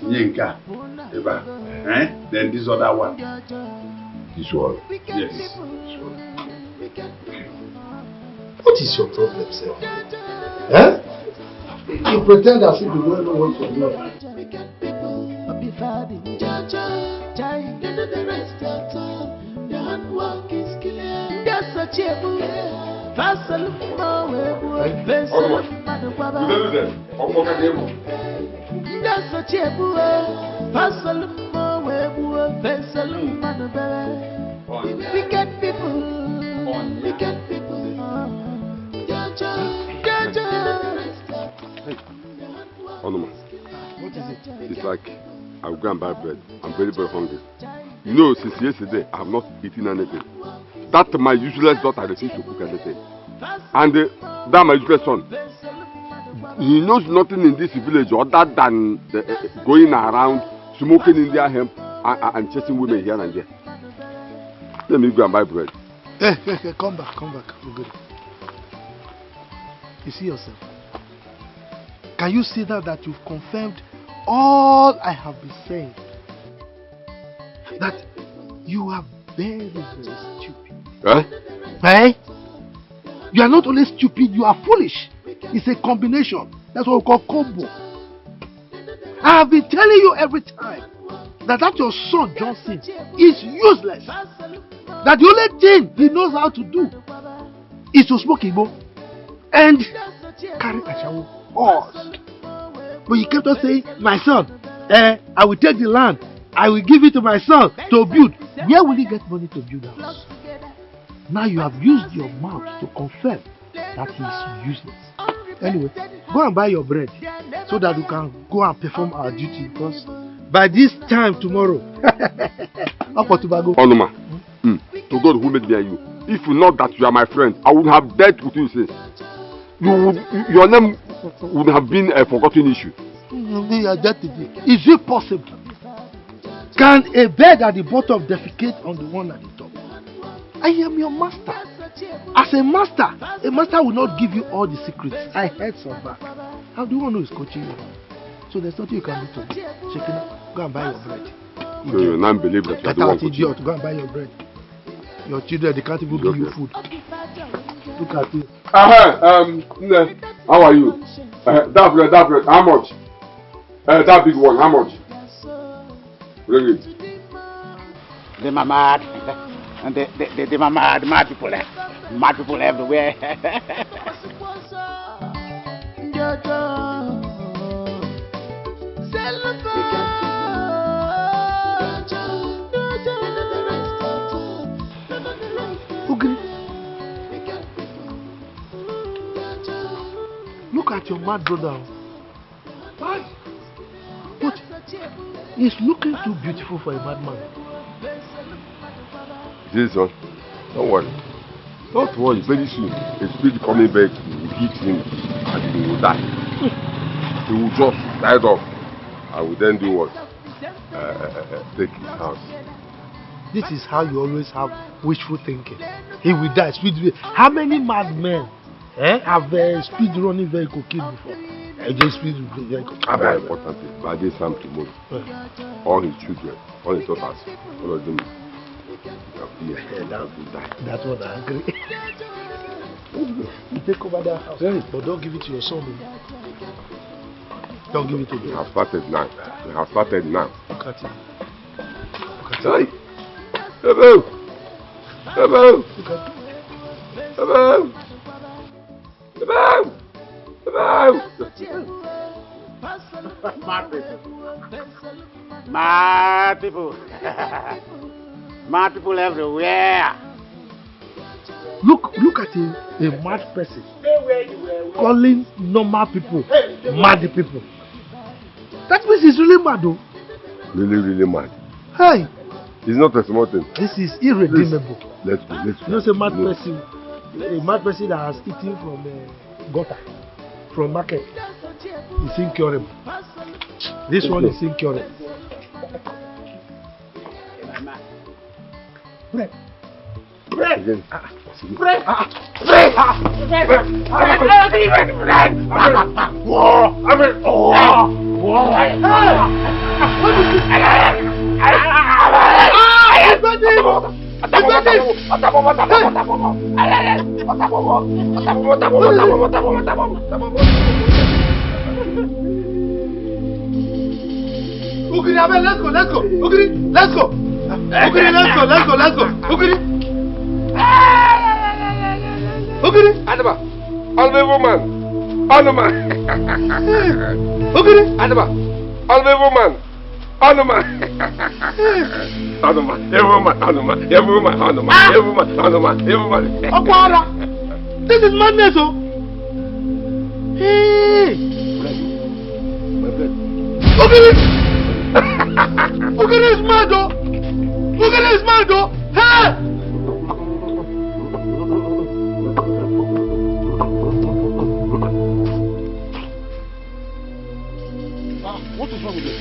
Yinka. Eba. Then this other one. This one? Yes. This one. What is your problem, sir? You pretend as if you don't know what you're doing. We get people. We get people. Onoma. What is it? It's like I'll go and buy bread. I'm very, very hungry. You know, since yesterday, I have not eaten anything. That my useless daughter refused to cook anything. And that my useless son, he knows nothing in this village other than going around smoking Indian hemp and chasing women here and there. Let me go and buy bread. Hey, come back. We're good. You see yourself? Can you see that you've confirmed all I have been saying? That you are very, very stupid. Hey? You are not only stupid, you are foolish. It's a combination. That's what we call combo. I have been telling you every time that your son Johnson is useless. That the only thing he knows how to do is to smoke Igbo and carry Ashawo horse. But you kept on saying, my son, I will take the land, I will give it to my son to build. Where will he get money to build a house? Now you have used your mouth to confirm that he is useless. Anyway, go and buy your bread so that you can go and perform our duty, because by this time tomorrow, Onoma, to God who made me and you, if not that you are my friend, I would have dealt with you since. Your name would have been a forgotten issue. Is it possible? Can a bird at the bottom defecate on the one at the top? I am your master. As a master will not give you all the secrets. I heard some back. I'm the one who is coaching you. So there's nothing you can do to me. Shekina, go and buy your bread. So you now believe that you are the one coaching? Idiot, go and buy your bread. Your children, they can't even give you food. Look at you. How are you? That bread, how much? That big one, how much? Bring it. They are mad. And they are mad people. Mad people everywhere. Look at your mad brother. What? But he's looking too beautiful for a madman. Jason, don't worry. Don't worry, very soon. A spirit coming back will hit him and he will die. He will just die off. I will then do what? Take his house. This is how you always have wishful thinking. He will die. How many madmen have speed running vehicle killed before? Just speed vehicle. Very important thing. By this time tomorrow, all his children, all his daughters, all of them. That's what I agree. You take over that house, but don't give it to your son. Don't give it to him. We have started now. Look at him. Hey. Hello. Hello. Hello. Hello. Hello. Mad people. Mad people everywhere. Look at a mad person calling normal people mad people. That means he's really mad though. Really mad. Hey. It's not a small thing. This is irredeemable. Let's go. You know, a mad person that has eaten from gutter, from market, is incurable. This one is incurable. Bread. Again. Bread. Ugiri, let's go. Ugiri, let's go. Ugiri. Adaba, woman. Anuma. Ugiri. Adaba, woman. Anuma. Anuma. Akwara. This is madness, oh. Hey. Ugiri. Ugiri is mad, oh. Hey. What is wrong with this?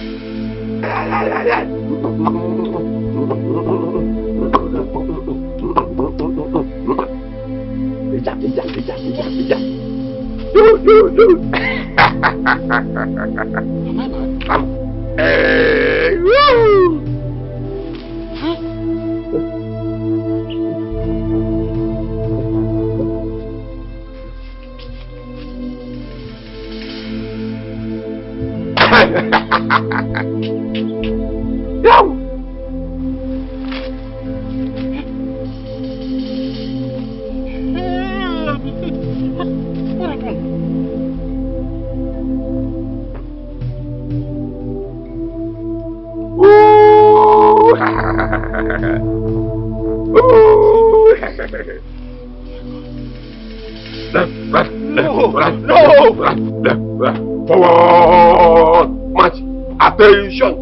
Forward! March! Attention!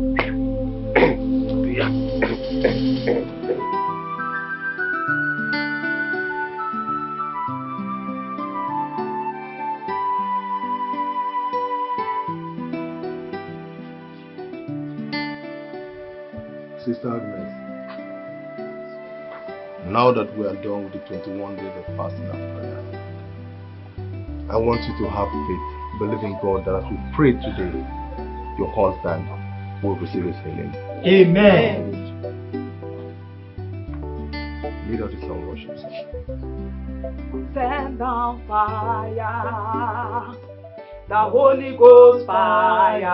Sister Agnes, now that we are done with the 21 days of fasting and prayer, I want you to have faith believe in God that as we pray today, your husband will receive his healing. Amen. Lead us in some worship. Send down fire, the Holy Ghost fire.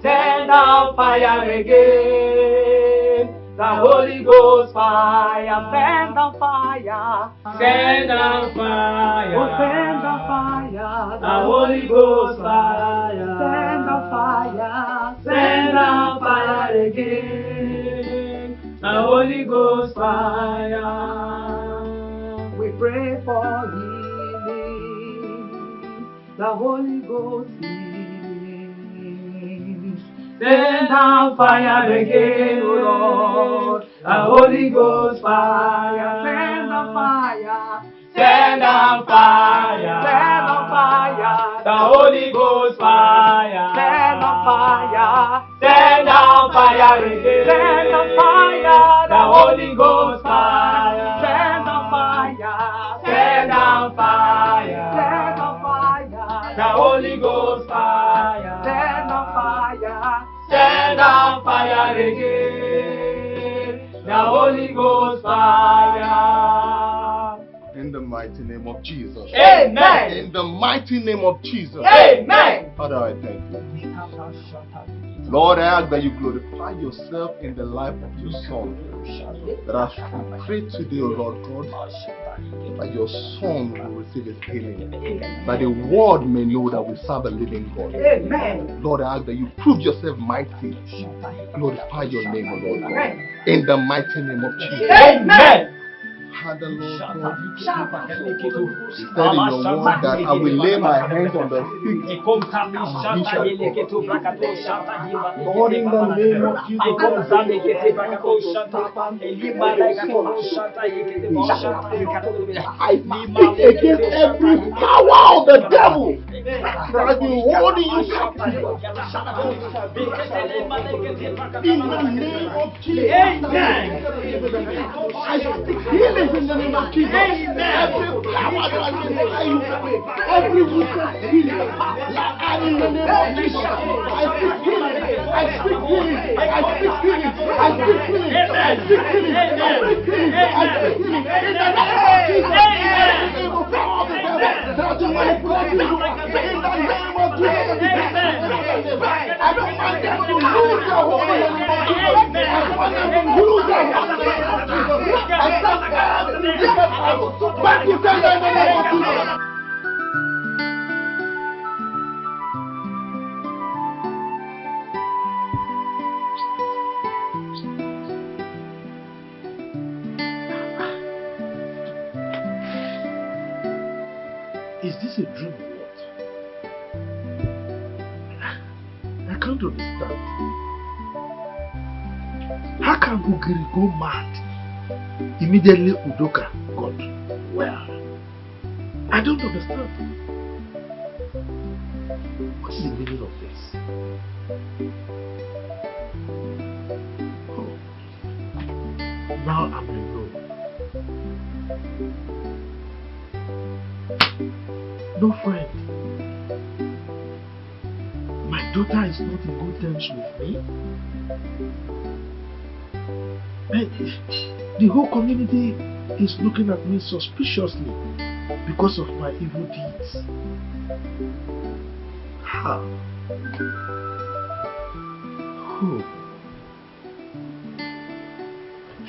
Send down fire again, the Holy Ghost fire. Send down fire, Send down fire. oh send down fire, The Holy Ghost fire. Send down fire, Send down fire again. The Holy Ghost fire. We pray for healing, the Holy Ghost healing. Send down fire again, O Lord. The Holy Ghost fire. Send down fire, Send down fire. send down fire, The Holy Ghost fire. send down fire, Send down fire again. send down fire, The Holy Ghost fire. send down fire, Send down fire. send down fire, The Holy Ghost fire. send down fire, Send down fire again. The Holy Ghost fire. In the mighty name of Jesus. Amen. In the mighty name of Jesus. Amen. Father, I thank you. Lord, I ask that you glorify yourself in the life of your son. That as we pray today, O Lord God, that your son will receive his healing. That the world may know that we serve a living God. Amen. Lord, I ask that you prove yourself mighty. Glorify your name, O Lord God. In the mighty name of Jesus. Amen. Father, Lord God, you said in your word that I will lay my hands on the sick and he shall recover. Lord, in the name of Jesus, I speak against every power of the devil that has been holding you captive. In the name of Jesus, I speak healing in the name of Jesus. Every power that has been holding you, every wicked healing, and in the name of Jesus, I speak healing. I speak healing. I speak healing. I speak healing. I speak healing. I speak healing. I speak healing. In the name of Jesus, every evil power of the devil that has been manipulating you, in the name of Jesus, I command them to lose their hold in the name of Jesus. I command them to lose their hold in the name of Jesus. I stand back to sender in the name of Jesus. Is this a dream or what? I can't understand. How can Ugiri go mad? Immediately Udoka got well. I don't understand. What is the meaning of this? Oh. Now I'm alone. No friend. My daughter is not in good terms with me. The whole community is looking at me suspiciously because of my evil deeds. How? Oh.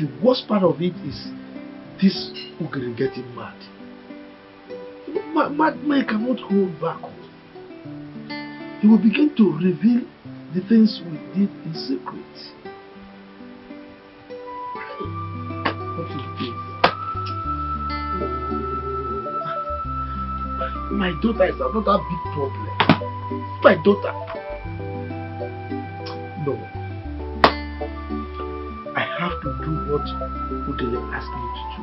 The worst part of it is this Ugiri getting mad. Mad men cannot hold back. He will begin to reveal the things we did in secret. What is this? My daughter is another big problem. My daughter. No. I have to do what Udele asked me to do.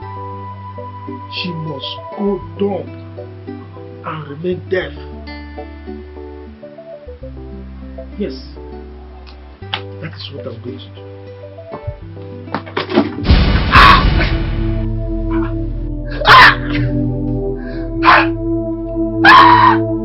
She must go dumb and remain deaf. Yes, that is what I'm going to do. Ah! Ah! Ah!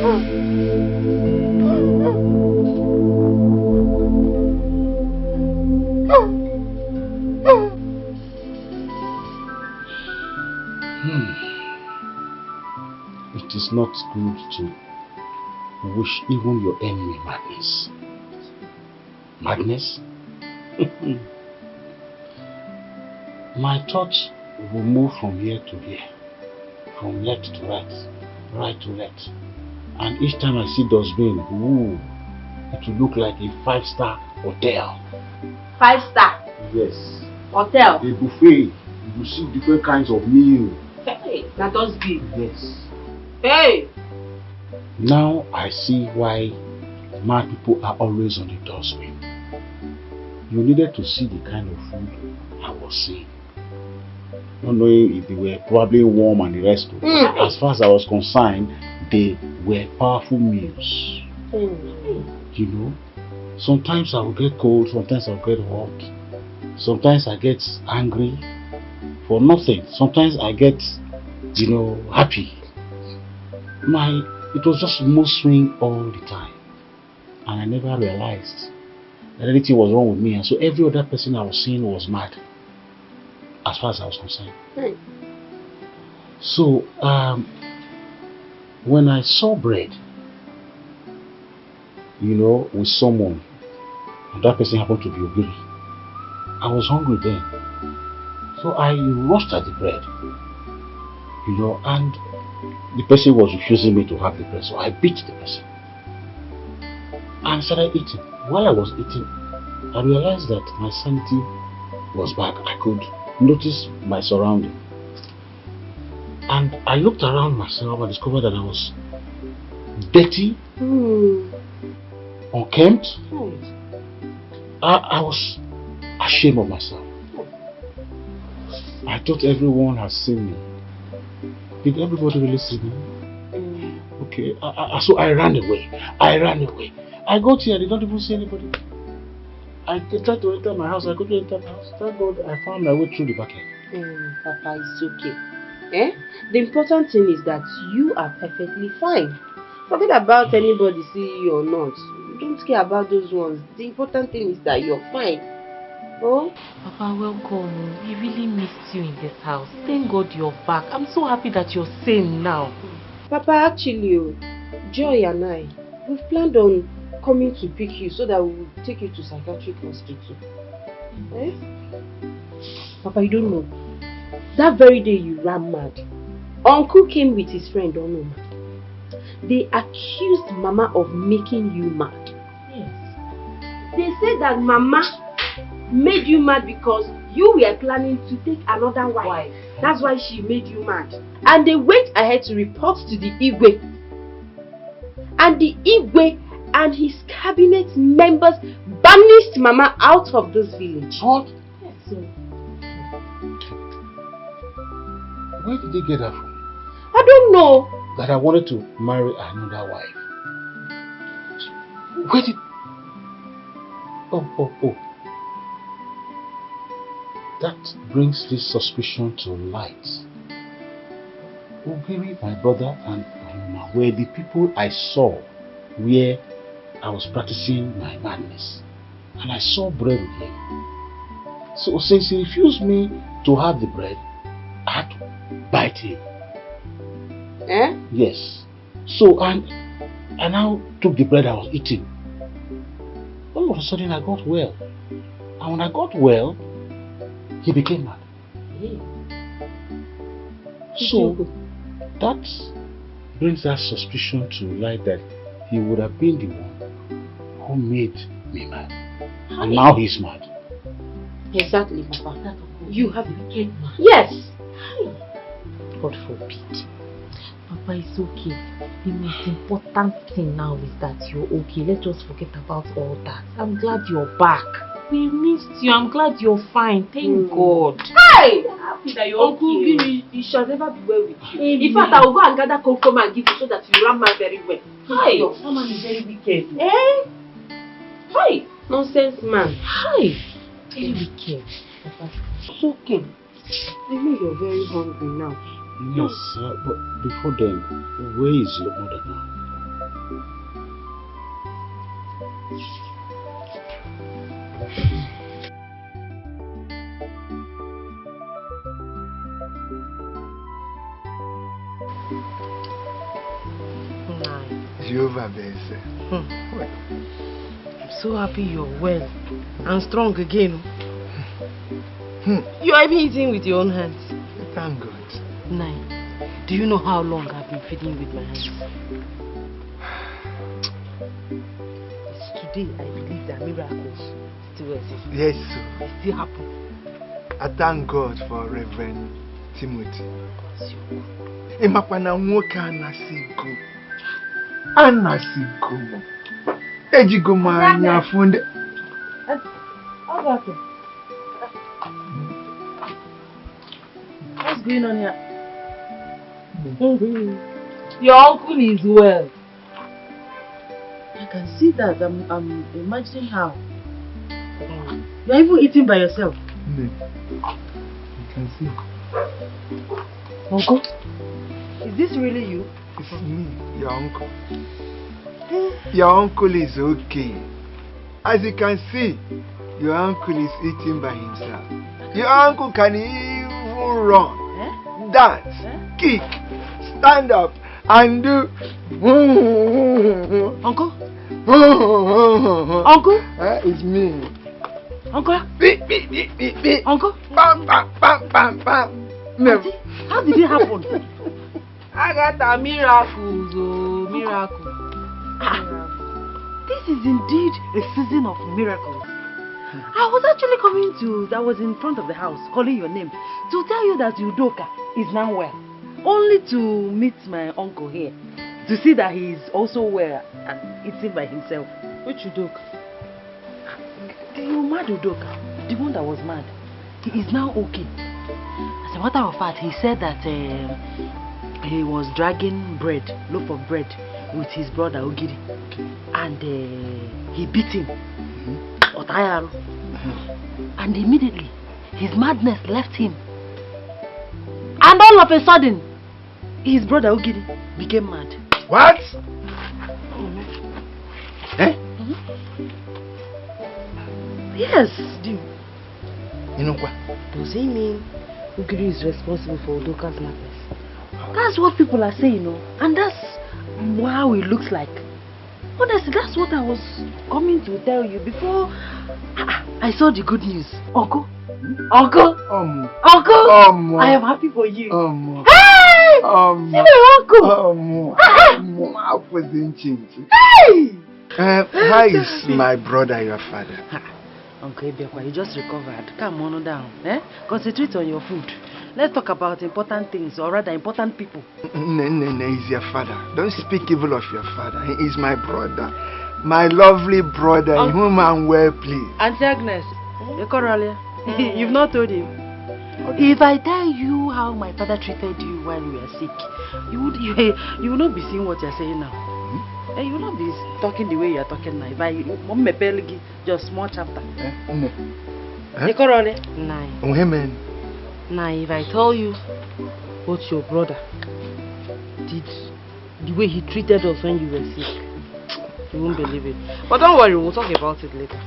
It is not good to wish even your enemy madness. Madness? My thoughts will move from here to here, from left to right, right to left. And each time I see dustbin, ooh, it will look like a 5-star hotel. 5-star? Yes. Hotel? A buffet. You will see different kinds of meals. Hey, that dustbin. Yes. Hey! Now I see why mad people are always on the dustbin. You needed to see the kind of food I was seeing. Not knowing if they were probably warm and the rest. As far as I was concerned, they were powerful meals. You know, sometimes I will get cold, sometimes I will get hot. Sometimes I get angry for nothing. Sometimes I get, you know, happy. It was just mood swing all the time. And I never realized that anything was wrong with me. And so every other person I was seeing was mad. As far as I was concerned. So, when I saw bread, you know, with someone, and that person happened to be Ogiri, I was hungry then. So I rushed at the bread, you know, and the person was refusing me to have the bread. So I beat the person and started eating. While I was eating, I realized that my sanity was back. I could notice my surrounding. And I looked around myself and discovered that I was dirty, unkempt. I was ashamed of myself. I thought everyone had seen me. Did everybody really see me? Okay, so I ran away. I got here, I did not even see anybody. I tried to enter my house, I couldn't enter my house. Thank God I found my way through the backyard. Papa, it's okay. The important thing is that you are perfectly fine. Forget about anybody seeing you or not. Don't care about those ones. The important thing is that you're fine. Oh? Papa, welcome. We really missed you in this house. Thank God you're back. I'm so happy that you're sane now. Papa, actually, Joy and I, we've planned on coming to pick you so that we will take you to psychiatric hospital. Papa, you don't know. That very day you ran mad, Uncle came with his friend Onoma. They accused Mama of making you mad. Yes. They said that Mama made you mad because you were planning to take another wife. That's why she made you mad. And they went ahead to report to the Igwe. And the Igwe and his cabinet members banished Mama out of this village. What? Yes. Where did they get that from? I don't know. That I wanted to marry another wife. Where did... Oh. That brings this suspicion to light. Ogiri, my brother, and Mama were the people I saw where I was practicing my madness. And I saw bread with him. So since he refused me to have the bread, I had to bite him. Yes. So I now took the bread I was eating. All of a sudden I got well. And when I got well, he became mad. So that brings that suspicion to light that he would have been the one who made me mad. And now he's mad. Exactly, Papa. You have become mad. Yes. God forbid. Papa, it's okay. The most important thing now is that you're okay. Let's just forget about all that. I'm glad you're back. We missed you. I'm glad you're fine. Thank God. Hey! I'm happy that you're Uncle okay. You shall never be well with you. Amen. In fact, I will go and gather confirm and give you so that you run man very well. Hi! Your woman is very wicked. Hi! Nonsense man. Hi! Very wicked. It's okay. I know you're very hungry now. Yes, but before then, where is your mother now? Jehovah Bense. I'm so happy you're well and strong again. You are even eating with your own hands. Thank God. Nine. Do you know how long I've been feeding with my hands? It's today I believe that miracles still exist. Yes, sir. They still happen. I thank God for Reverend Timothy. Imakwana nwoke anasigo. Anasigo. Ejigo manya funde. What's going on here? Your uncle is well. I can see that. I'm imagining how. You're even eating by yourself. You can see. Uncle? Is this really you? It's me, your uncle. Your uncle is okay. As you can see, your uncle is eating by himself. Your uncle can even run, dance, kick, stand up, and do. Uncle? Uncle? It's me. Uncle? Beep, beep, beep, beep, beep. Uncle? Bam, bam, bam, bam, bam. Auntie, how did it happen? I got a miracle, oh, miracle. This is indeed a season of miracles. I was actually I was in front of the house calling your name to tell you that Udoka is now well. Only to meet my uncle here to see that he is also well and eating by himself. Which Udoka? The mad Udoka, the one that was mad. He is now okay. As a matter of fact, he said that he was dragging loaf of bread with his brother Ogiri, and he beat him. And immediately his madness left him, and all of a sudden his brother Ogiri became mad. What? Yes. You know what? Does he mean Ogiri is responsible for Udoka's madness? That's what people are saying, and that's how it looks like. Honestly, that's what I was coming to tell you before I saw the good news. Uncle? Uncle? Uncle? I am happy for you. Hey! See my uncle! I wasn't changing. Hey! How is my brother, your father? Uncle Ebiakwa, you just recovered. Calm on down. Concentrate on your food. Let's talk about important things, or rather important people. No, he's your father. Don't speak evil of your father. He is my brother. My lovely brother, in whom I'm well pleased. Auntie Agnes, you've not told him. Okay. If I tell you how my father treated you while you were sick, you would not be seeing what you're saying now. You will not be talking the way you are talking now. If I just small chapter. Now, if I tell you what your brother did, the way he treated us when you were sick, you won't believe it. But don't worry, we'll talk about it later.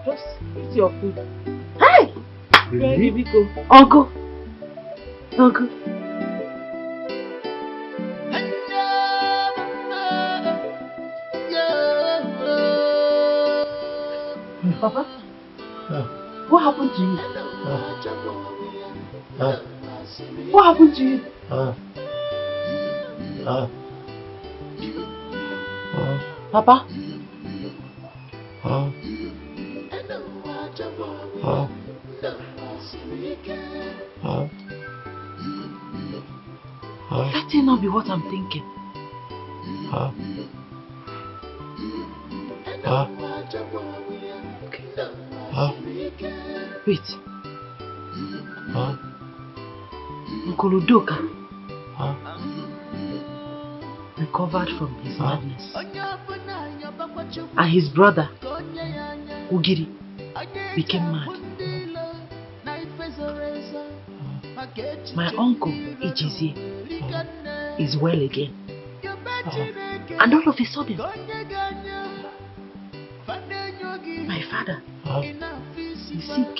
Just eat your food. Hey! Really? Uncle! Uncle! Papa? What happened to you? What happened to you? Papa? Let it not be what I'm thinking. Wait. Uncle Udoka recovered from his madness, and his brother Ugiri became mad. My uncle Ijizie is well again. And all of a sudden, my father is sick.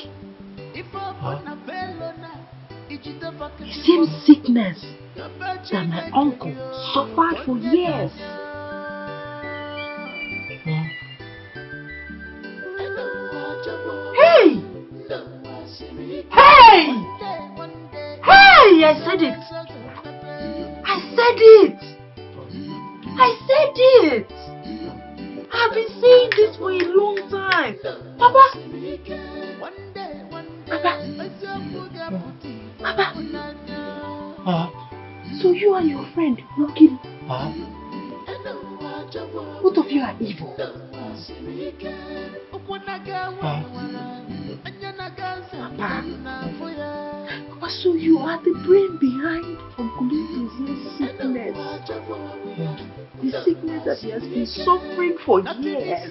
The same sickness that my uncle suffered for years. Hey! Hey! Hey! I said it! I said it! I said it! I've been saying this for a long time. Papa! Papa! So you and your friend walking. Both of you are evil. Papa, so you are the brain behind Uncle Lindsay's sickness. The sickness that he has been suffering for years.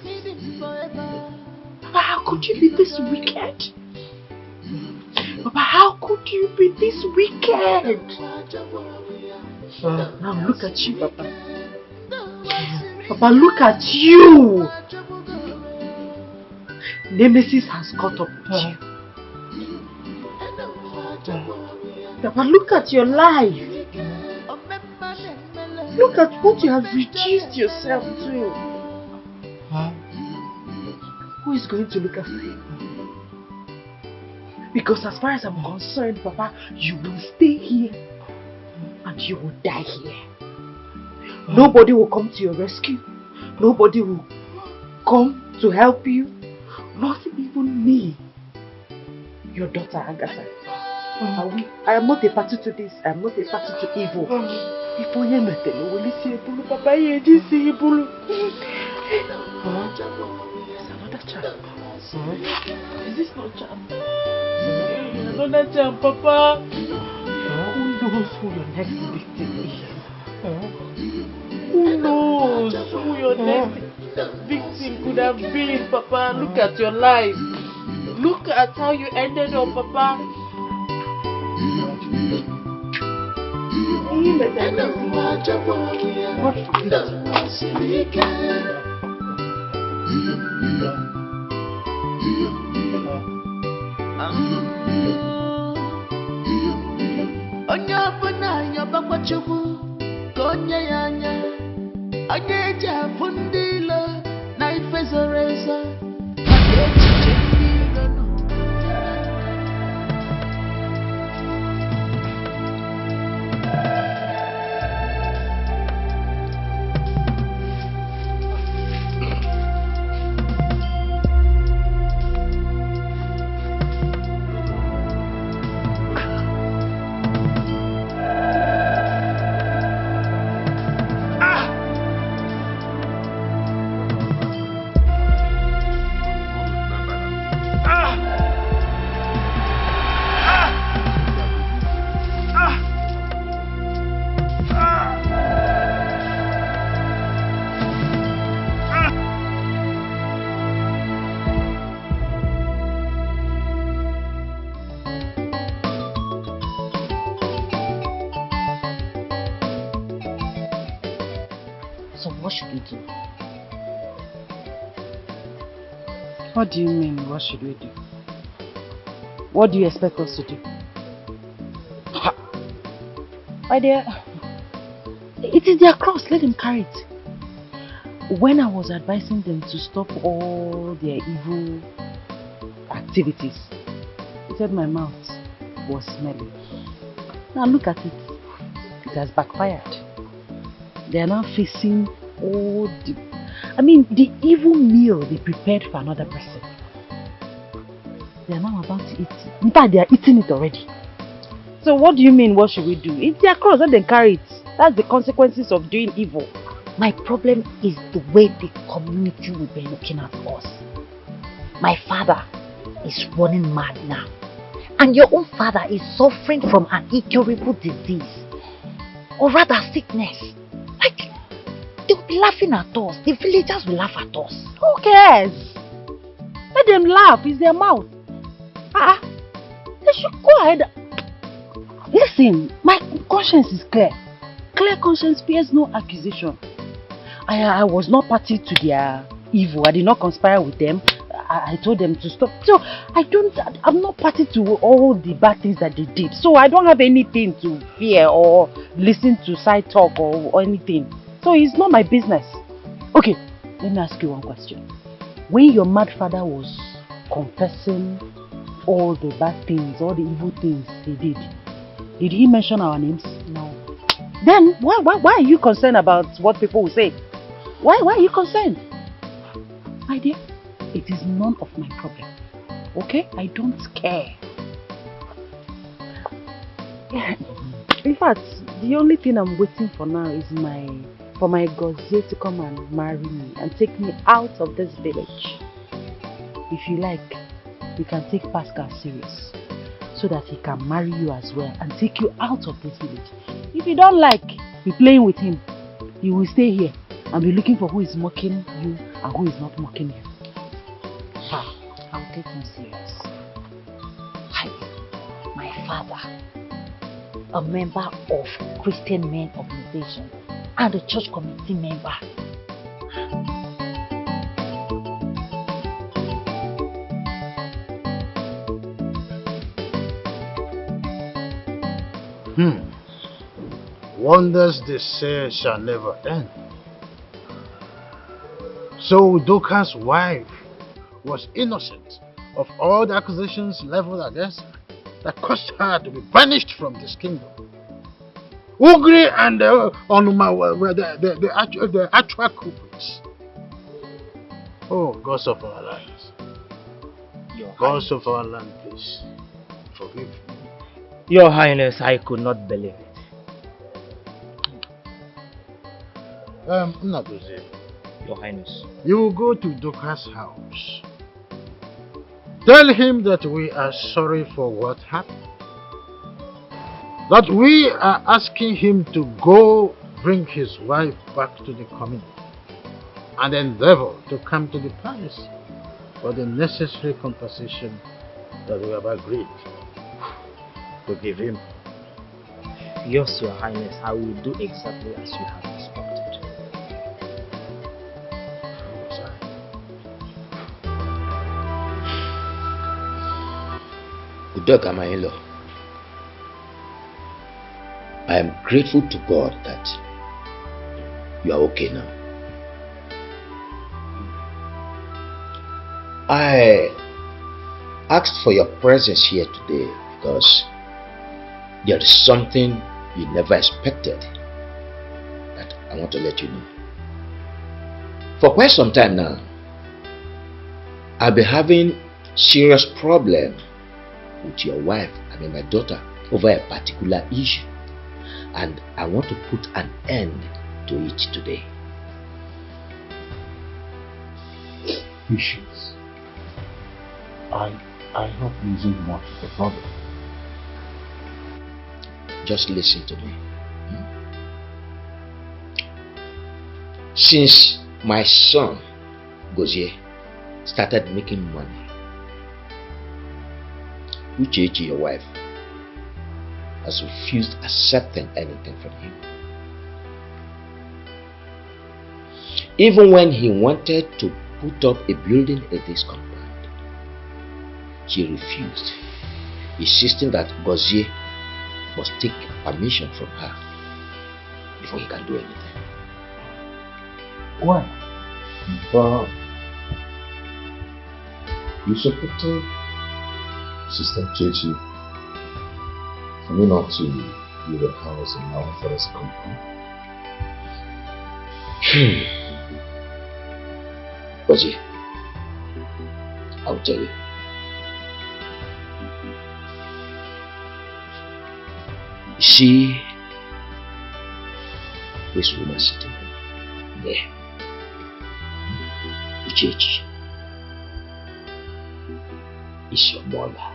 Papa, how could you be this wicked? Papa, how could you be this wicked? Now look at you, Papa. Papa, look at you. Nemesis has caught up with you. Papa, look at your life. Look at what you have reduced yourself to. Who is going to look after you? Because as far as I'm concerned, Papa, you will stay here and you will die here. Nobody will come to your rescue. Nobody will come to help you. Not even me, your daughter Agatha. I am not a party to this. I am not a party to evil. If I am not a Papa, you just see Bulu. It's another child. Is this not child? Another child, Papa. Who knows who your next victim is? Who knows who your next victim could have been, Papa? Look at your life. Look at how you ended up, Papa. What onye ọbụla yọbakwa Chukwu ka onye ya anya onye eji afụ ndị ilo na ife zoro ezo maka echiche ndị ilo nọ. What should we do? What do you mean, what should we do? What do you expect us to do? My dear, it is their cross, let them carry it. When I was advising them to stop all their evil activities, they said my mouth was smelly. Now look at it. It has backfired. They are now facing all the evil meal they prepared for another person. They are now about to eat it. In fact, they are eating it already. So what do you mean, what should we do? It's their cross, let them carry it. That's the consequences of doing evil. My problem is the way the community will be looking at us. My father is running mad now. And your own father is suffering from an incurable disease. Or rather sickness. They'll be laughing at us. The villagers will laugh at us. Who cares? Let them laugh. It's their mouth. They should go ahead. Listen, my conscience is clear. clear conscience fears no accusation. I was not party to their evil. I did not conspire with them. I told them to stop. So I'm not party to all the bad things that they did. So I don't have anything to fear or listen to side talk or anything. So it's not my business. Okay, let me ask you one question. When your mad father was confessing all the bad things, all the evil things he did he mention our names? No. Then why are you concerned about what people will say? Why are you concerned? My dear, it is none of my problem. Okay? I don't care. In fact, the only thing I'm waiting for now is for my Gozie to come and marry me and take me out of this village. If you like, you can take Pascal serious so that he can marry you as well and take you out of this village. If you don't like be playing with him, you will stay here and be looking for who is mocking you and who is not mocking you. I'll take him serious. Hi, my father, a member of Christian Men Organization and a church committee member. Wonders they say shall never end. So Udoka's wife was innocent of all the accusations leveled against her that caused her to be banished from this kingdom. Ugri and Onuma were the actual culprits. Oh, gods of our lands. Gods of our land, please forgive me. Your Highness, I could not believe it. Naguzi, Your Highness. you will go to Udoka's house. Tell him that we are sorry for what happened. That we are asking him to go bring his wife back to the community and endeavor to come to the palace for the necessary compensation that we have agreed to give him. Yes, Your Highness, I will do exactly as you have instructed. Udoka, my in-law, I am grateful to God that you are okay now. I asked for your presence here today because there is something you never expected that I want to let you know. For quite some time now, I've been having serious problem with your wife, my daughter, over a particular issue, and I want to put an end to it today. Issues. I hope there isn't much of a problem. Just listen to me. Since my son Gozie started making money, Uchechi, your wife, has refused accepting anything from him. Even when he wanted to put up a building in this compound, she refused, insisting that Gozie must take permission from her before he can do anything. Why? But you supported Sister Chechi for me not to build a house in our father's compound. Gozie, I'll tell you. You see this woman sitting there, Uchechi, is your mother.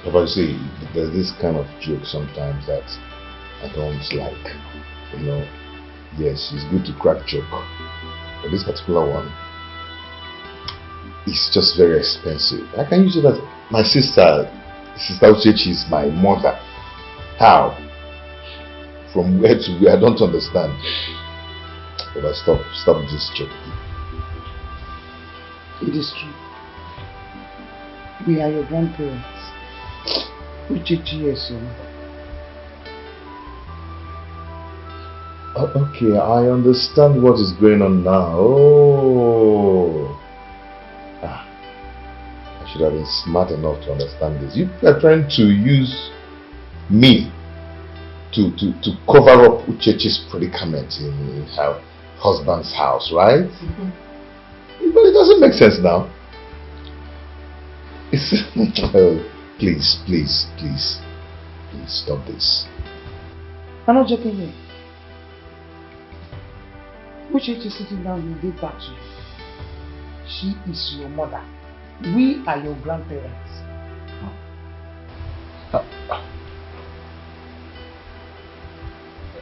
Papa, you see, there's this kind of joke sometimes that I don't like. You know, yes, it's good to crack joke, but this particular one, it's just very expensive. I can use it as my sister Uchechi is my mother. How? From where to where? I don't understand. But stop this joke. It is true. We are your grandparents. Uchechi is your mother. Okay, I understand what is going on now. Oh. I should have been smart enough to understand this. You are trying to use me to cover up Uchechi's predicament in her husband's house, right? But it doesn't make sense now. Please stop this. I'm not joking here. Uchechi is sitting down and give back to you. She is your mother. We are your grandparents.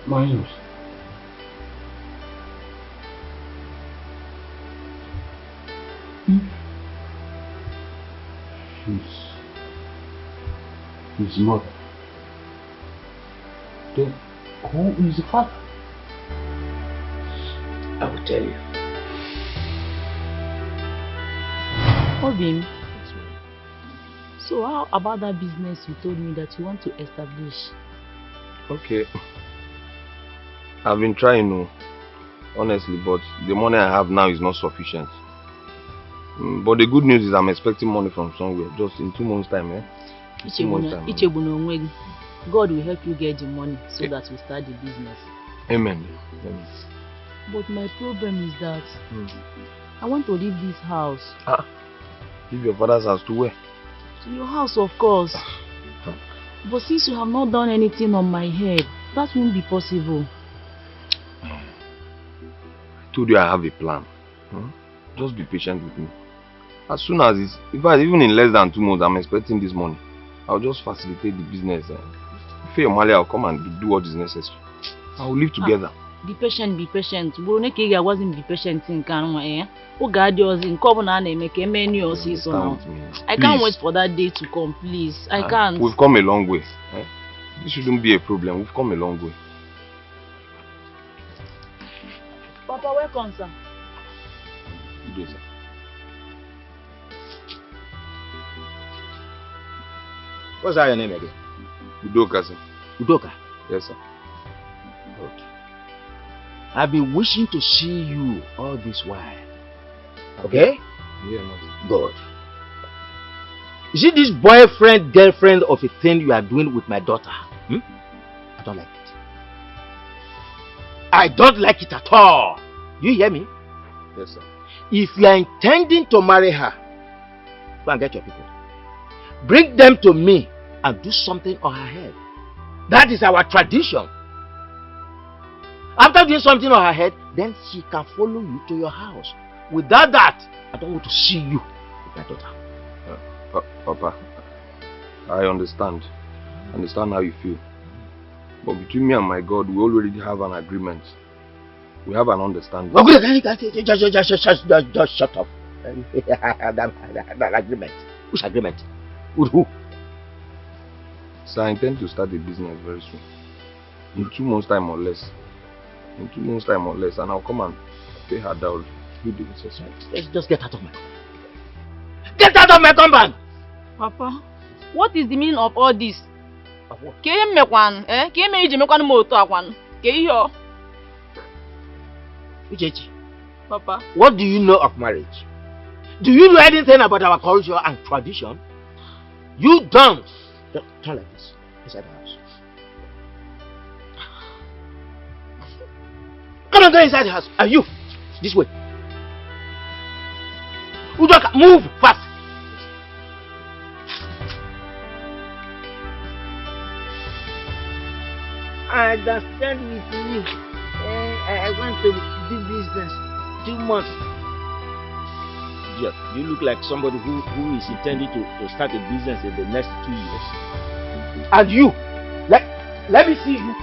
Miles. She's his mother. Then who is the father? I will tell you. Obim, so how about that business you told me that you want to establish? Okay. I've been trying, honestly, but the money I have now is not sufficient. But the good news is I'm expecting money from somewhere, just in 2 months' time, eh? 2 months' time. God will help you get the money so that we start the business. Amen. But my problem is that I want to leave this house. Leave your father's house to where? To your house, of course. But since you have not done anything on my head, that won't be possible. I told you I have a plan. Just be patient with me. As soon as it's, in fact, even in less than 2 months, I'm expecting this money. I'll just facilitate the business. If you're Mali, I'll come and do what is necessary. I will live together. Be patient, be patient. I wasn't be patient in Kanwa. I can't wait for that day to come, please. I can't. We've come a long way. This shouldn't be a problem. We've come a long way. Papa, welcome, sir. Good day, sir. What's that your name again? Udoka, sir. Udoka? Yes, sir. Okay. I've been wishing to see you all this while. Okay? Yeah, no. Good. You see this boyfriend, girlfriend of a thing you are doing with my daughter? I don't like it. I don't like it at all. You hear me? Yes, sir. If you are intending to marry her, go and get your people. Bring them to me and do something on her head. That is our tradition. After doing something on her head, then she can follow you to your house. Without that, I don't want to see you with my daughter. Papa, I understand. I understand how you feel. But between me and my God, we already have an agreement. We have an understanding. Okay, just shut up. That agreement. Which agreement? With who? So I intend to start a business very soon. In 2 months' time or less. In 2 months' time or less, and I'll come and pay her dowry. You do it, sir. Let's just get out of my compound. Get out of my compound! Papa, what is the meaning of all this? Uchechi, Papa, what do you know of marriage? Do you know anything about our culture and tradition? You don't. Just turn like this inside the house. Come on, go inside the house. And you, this way. Udoka, move fast. I understand with me. I want to do business 2 months. Jeff? You look like somebody who is intending to start a business in the next 2 years. And you, let me see you.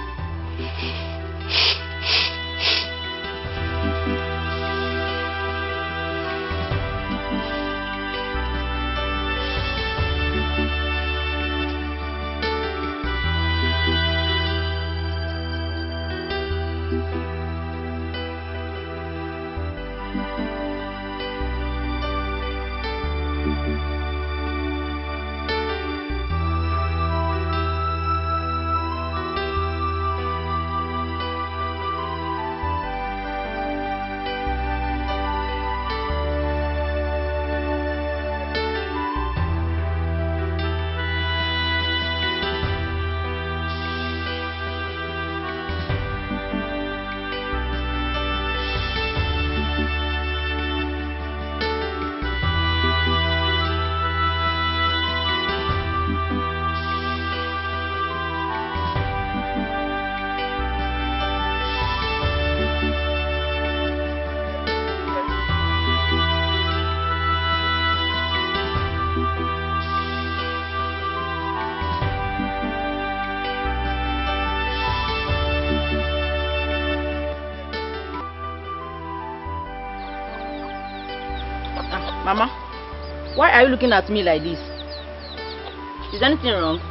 Mama, why are you looking at me like this? Is anything wrong?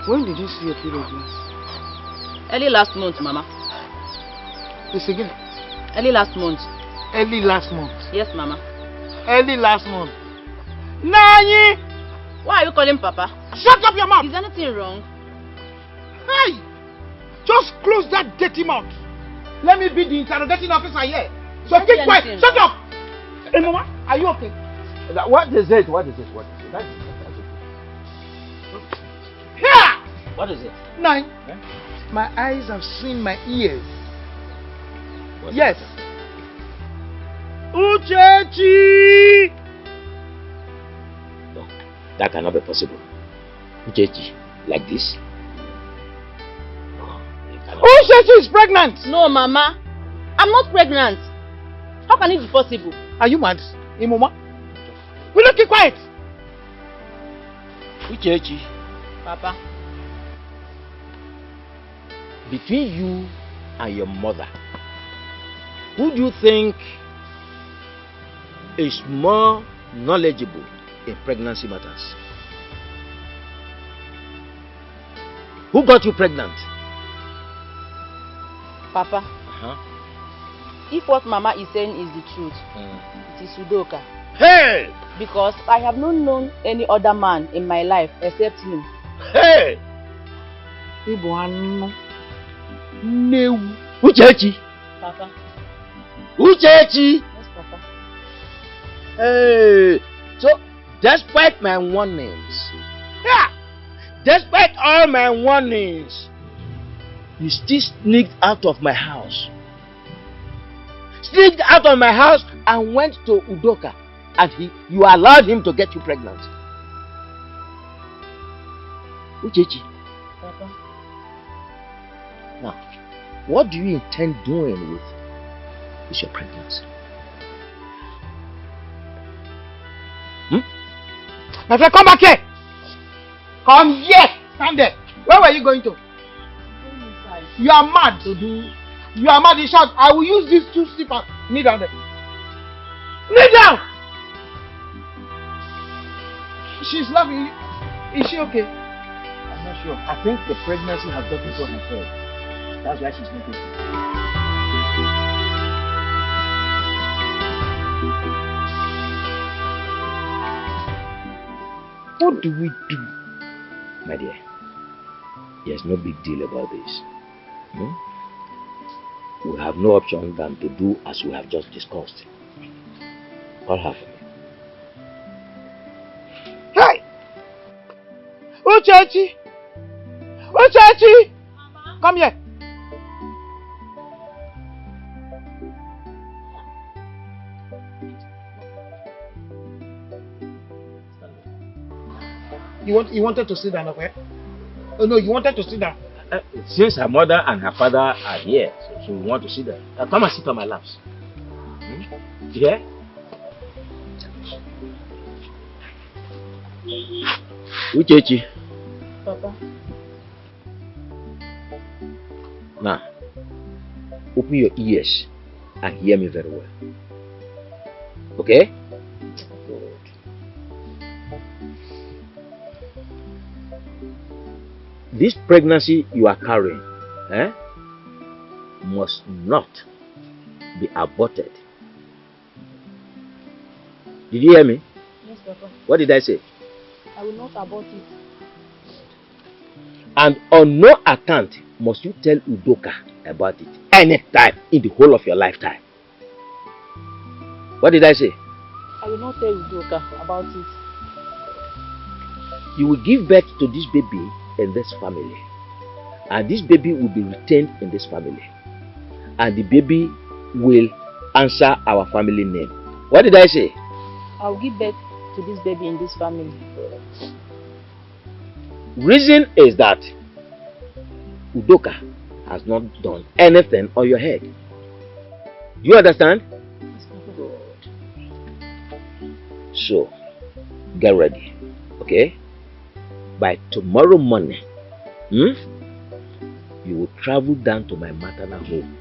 When did you see your period last? Early last month, Mama. This again? Early last month. Early last month? Yes, Mama. Early last month? Nani! Why are you calling Papa? Shut up your mouth! Is anything wrong? Hey! Just close that dirty mouth. Let me be the interrogating officer here. So keep quiet. Shut up! Hey, Mama, are you okay? What is it? What is it? What is it? That's it. Here! What is it? Nine. Eh? My eyes have seen my ears. What yes. Uchechi! No, that cannot be possible. Uchechi, like this. Uchechi is pregnant! No, Mama. I'm not pregnant. How can it be possible? Are you mad, Imoma? Will you keep quiet? Uchechi. Papa. Between you and your mother, who do you think is more knowledgeable in pregnancy matters? Who got you pregnant? Papa. If what Mama is saying is the truth, it is Udoka. Hey! Because I have not known any other man in my life except him. Hey! Ibuano. No. Uchechi. Papa. Uchechi. Yes, Papa. Hey. So, despite my warnings, despite all my warnings, you still sneaked out of my house. Sneaked out of my house and went to Udoka, and you allowed him to get you pregnant. Uchechi. Papa. Now, what do you intend doing with your pregnancy? My friend, come back here! Come here! Stand there! Where were you going to? You are mad! You are mad, in short. I will use these two slippers. Kneel down there. Kneel down! She's laughing. Is she okay? I'm not sure. I think the pregnancy has gotten to her head. That's why she's not okay. What do we do? My dear, there's no big deal about this. We have no option than to do as we have just discussed. Call her for me. Hey! Uchechi! Uchechi! Mama. Come here. You wanted to sit down, okay? Oh no, you wanted to sit down. Since her mother and her father are here, so we want to sit down. Come and sit on my laps. Yeah? Uchechi. Papa. Now, open your ears and hear me very well. Okay? Good. This pregnancy you are carrying must not be aborted. Did you hear me? Yes, Papa. What did I say? I will not abort it. And on no account must you tell Udoka about it any time in the whole of your lifetime. What did I say? I will not tell Udoka about it. You will give birth to this baby in this family. And this baby will be retained in this family. And the baby will answer our family name. What did I say? I will give birth to this baby in this family. Reason is that Udoka has not done anything on your head. You understand? Good. So, get ready, okay? By tomorrow morning, you will travel down to my maternal home,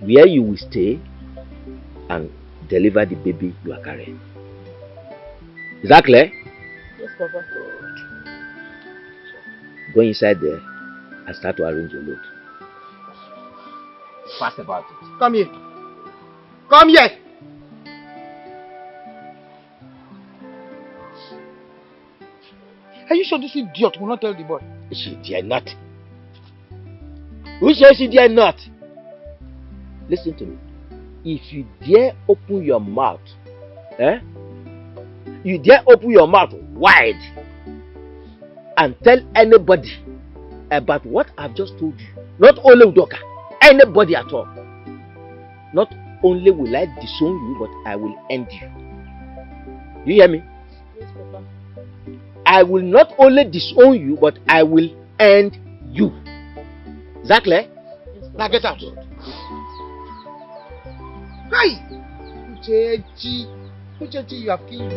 where you will stay and deliver the baby you are carrying. Is that clear? Yes, Papa. Go inside there and start to arrange your load. Fast about it. Come here. Come here. Are you sure this idiot will not tell the boy? She dare not. Who says she dare not? Listen to me. If you dare open your mouth, you dare open your mouth wide and tell anybody about what I've just told you, not only Udoka, anybody at all, not only will I disown you, but I will end you. You hear me? Yes, Papa. I will not only disown you, but I will end you. Is that clear? Yes, now get out. Hi! Uchechi, you have killed me.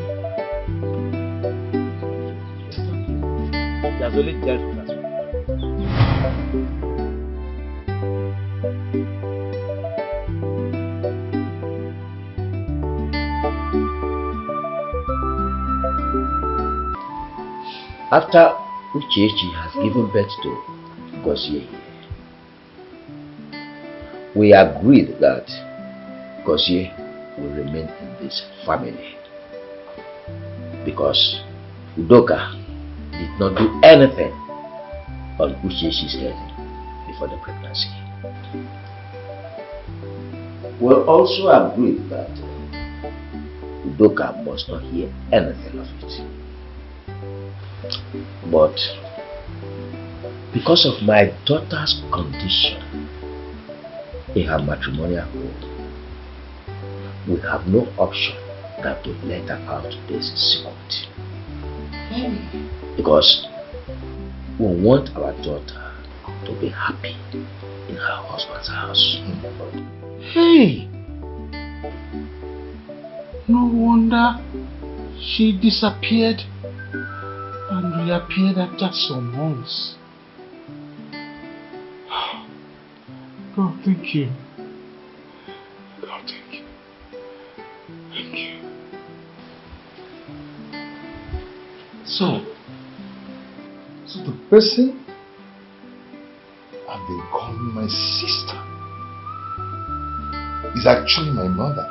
He has only dealt with us. After Uchechi has given birth to Gozie, we agreed that Gozie will remain in this family because Udoka did not do anything on Uchechi's head before the pregnancy. We also agreed that Udoka must not hear anything of it. But because of my daughter's condition in her matrimonial home, we have no option than to let her out this secret. Because we want our daughter to be happy in her husband's house. Hey! No wonder she disappeared and reappeared after some months. God, thank you. God, thank you. Thank you. So the person I've been calling my sister is actually my mother.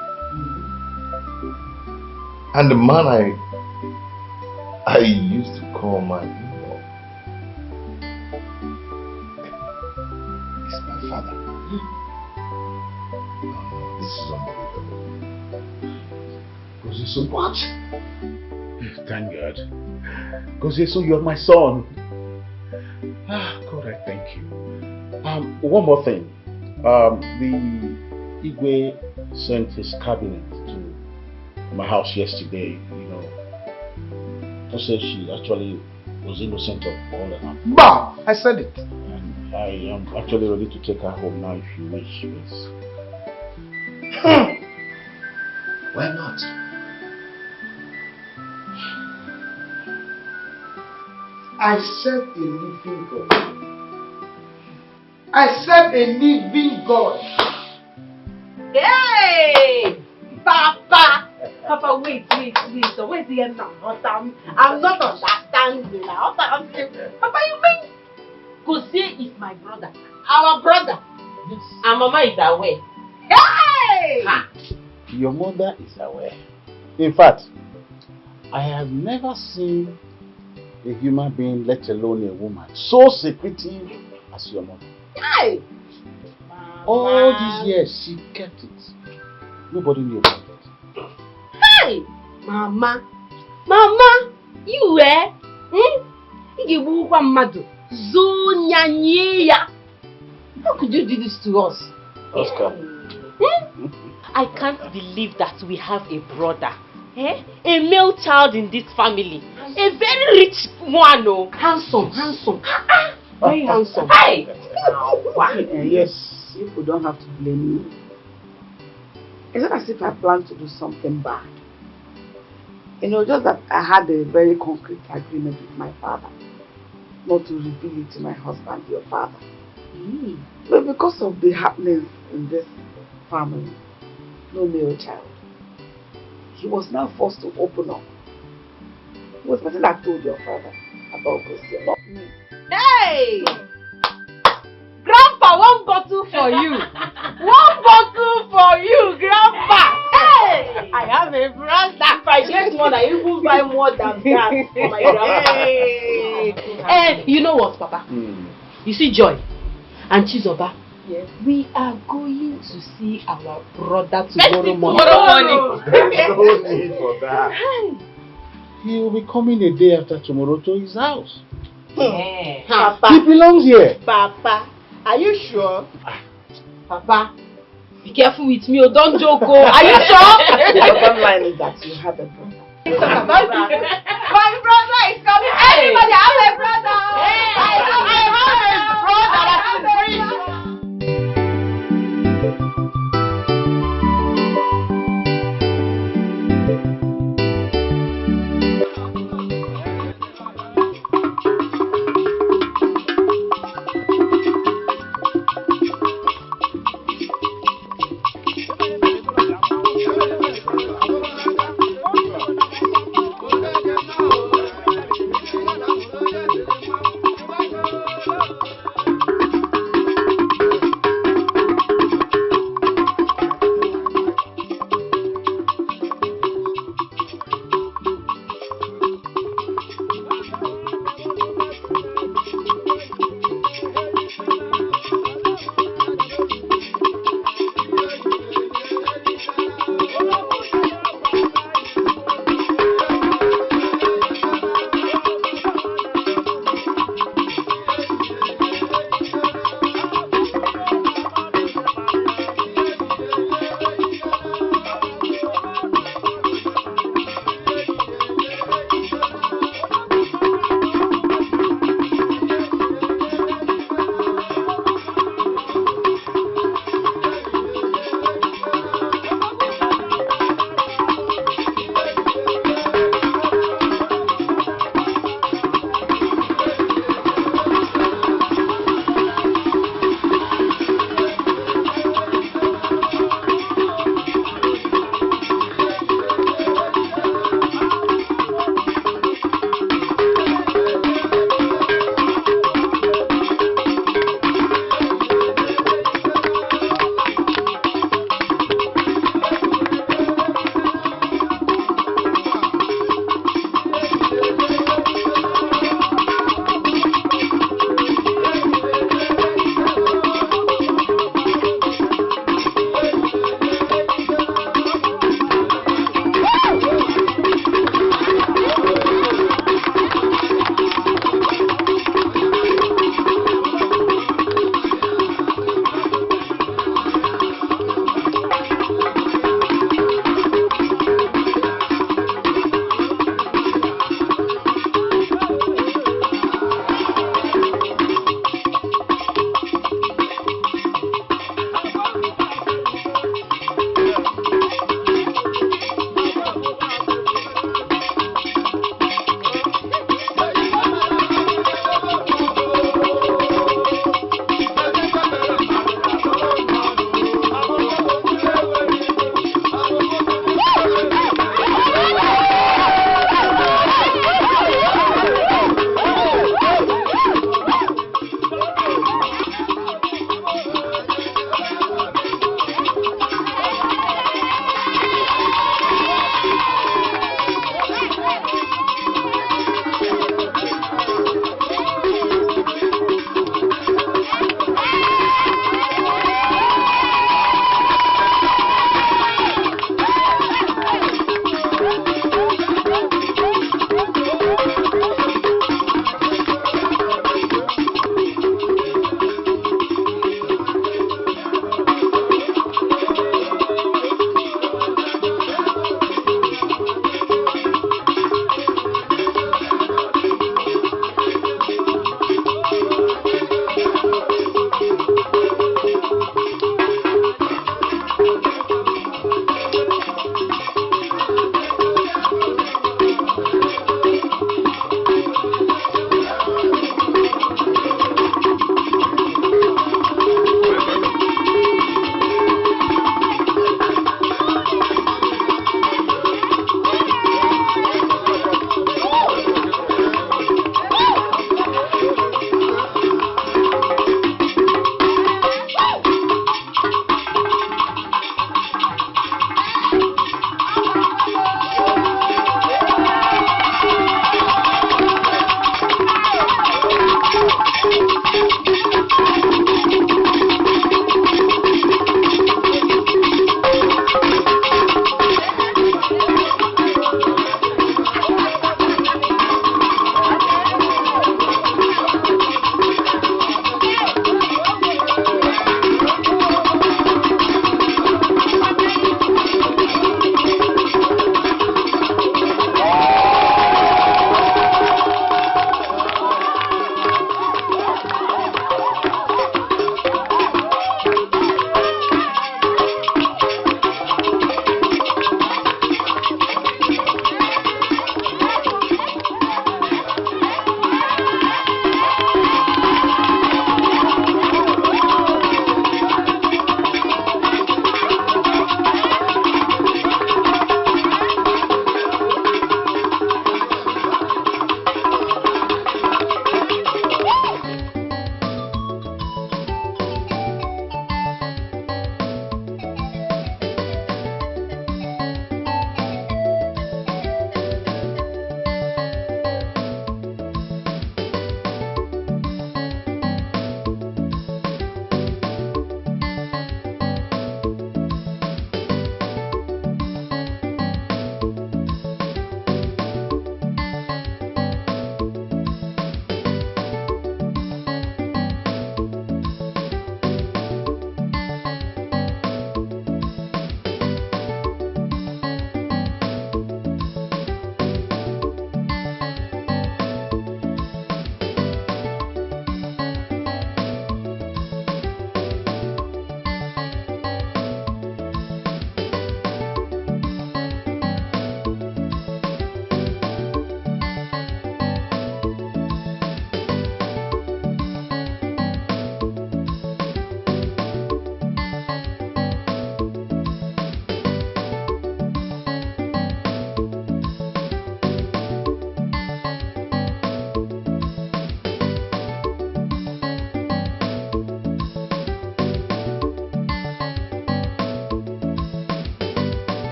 And the man I used to call my in-law is my father. Oh, this is unbelievable. Gozie, so what? Thank God. Gozie, so you're my son. Ah, God, I thank you. One more thing. The Igwe sent his cabinet to my house yesterday, to say she actually was innocent of all that happened. Bah! I said it. And I am actually ready to take her home now if you wish, please. Why not? I serve a living God. I serve a living God. Hey! Papa! Papa, wait. So wait here now. I'm not understanding now. Papa, you mean Kosi is my brother? Our brother? Yes. And Mama is aware. Hey! Your mother is aware. In fact, I have never seen a human being, let alone a woman, so secretive as your mother. Hey! All these years, she kept it. Nobody knew about it. Hey! Mama, you You How could you do this to us? Oscar. I can't believe that we have a brother. A male child in this family. A very rich one. Oh. Handsome. Very handsome. Hey! Yes, people don't have to blame me. It's not as if I planned to do something bad. Just that I had a very concrete agreement with my father not to reveal it to my husband, your father. But because of the happenings in this family, no male child, he was now forced to open up. It was nothing I told your father about Kosi, not me. Hey! Grandpa, one bottle for you. One bottle for you, Grandpa. Hey! I have a brother. If I get one, I even buy more than that for my grandpa. Hey! You know what, Papa? You see Joy and Chizoba? Yes. We are going to see our brother tomorrow morning. No need for that. He will be coming a day after tomorrow to his house. Papa. He belongs here. Papa, are you sure? Papa, be careful with me. Don't joke. Are you sure? The bottom line is that you have a brother.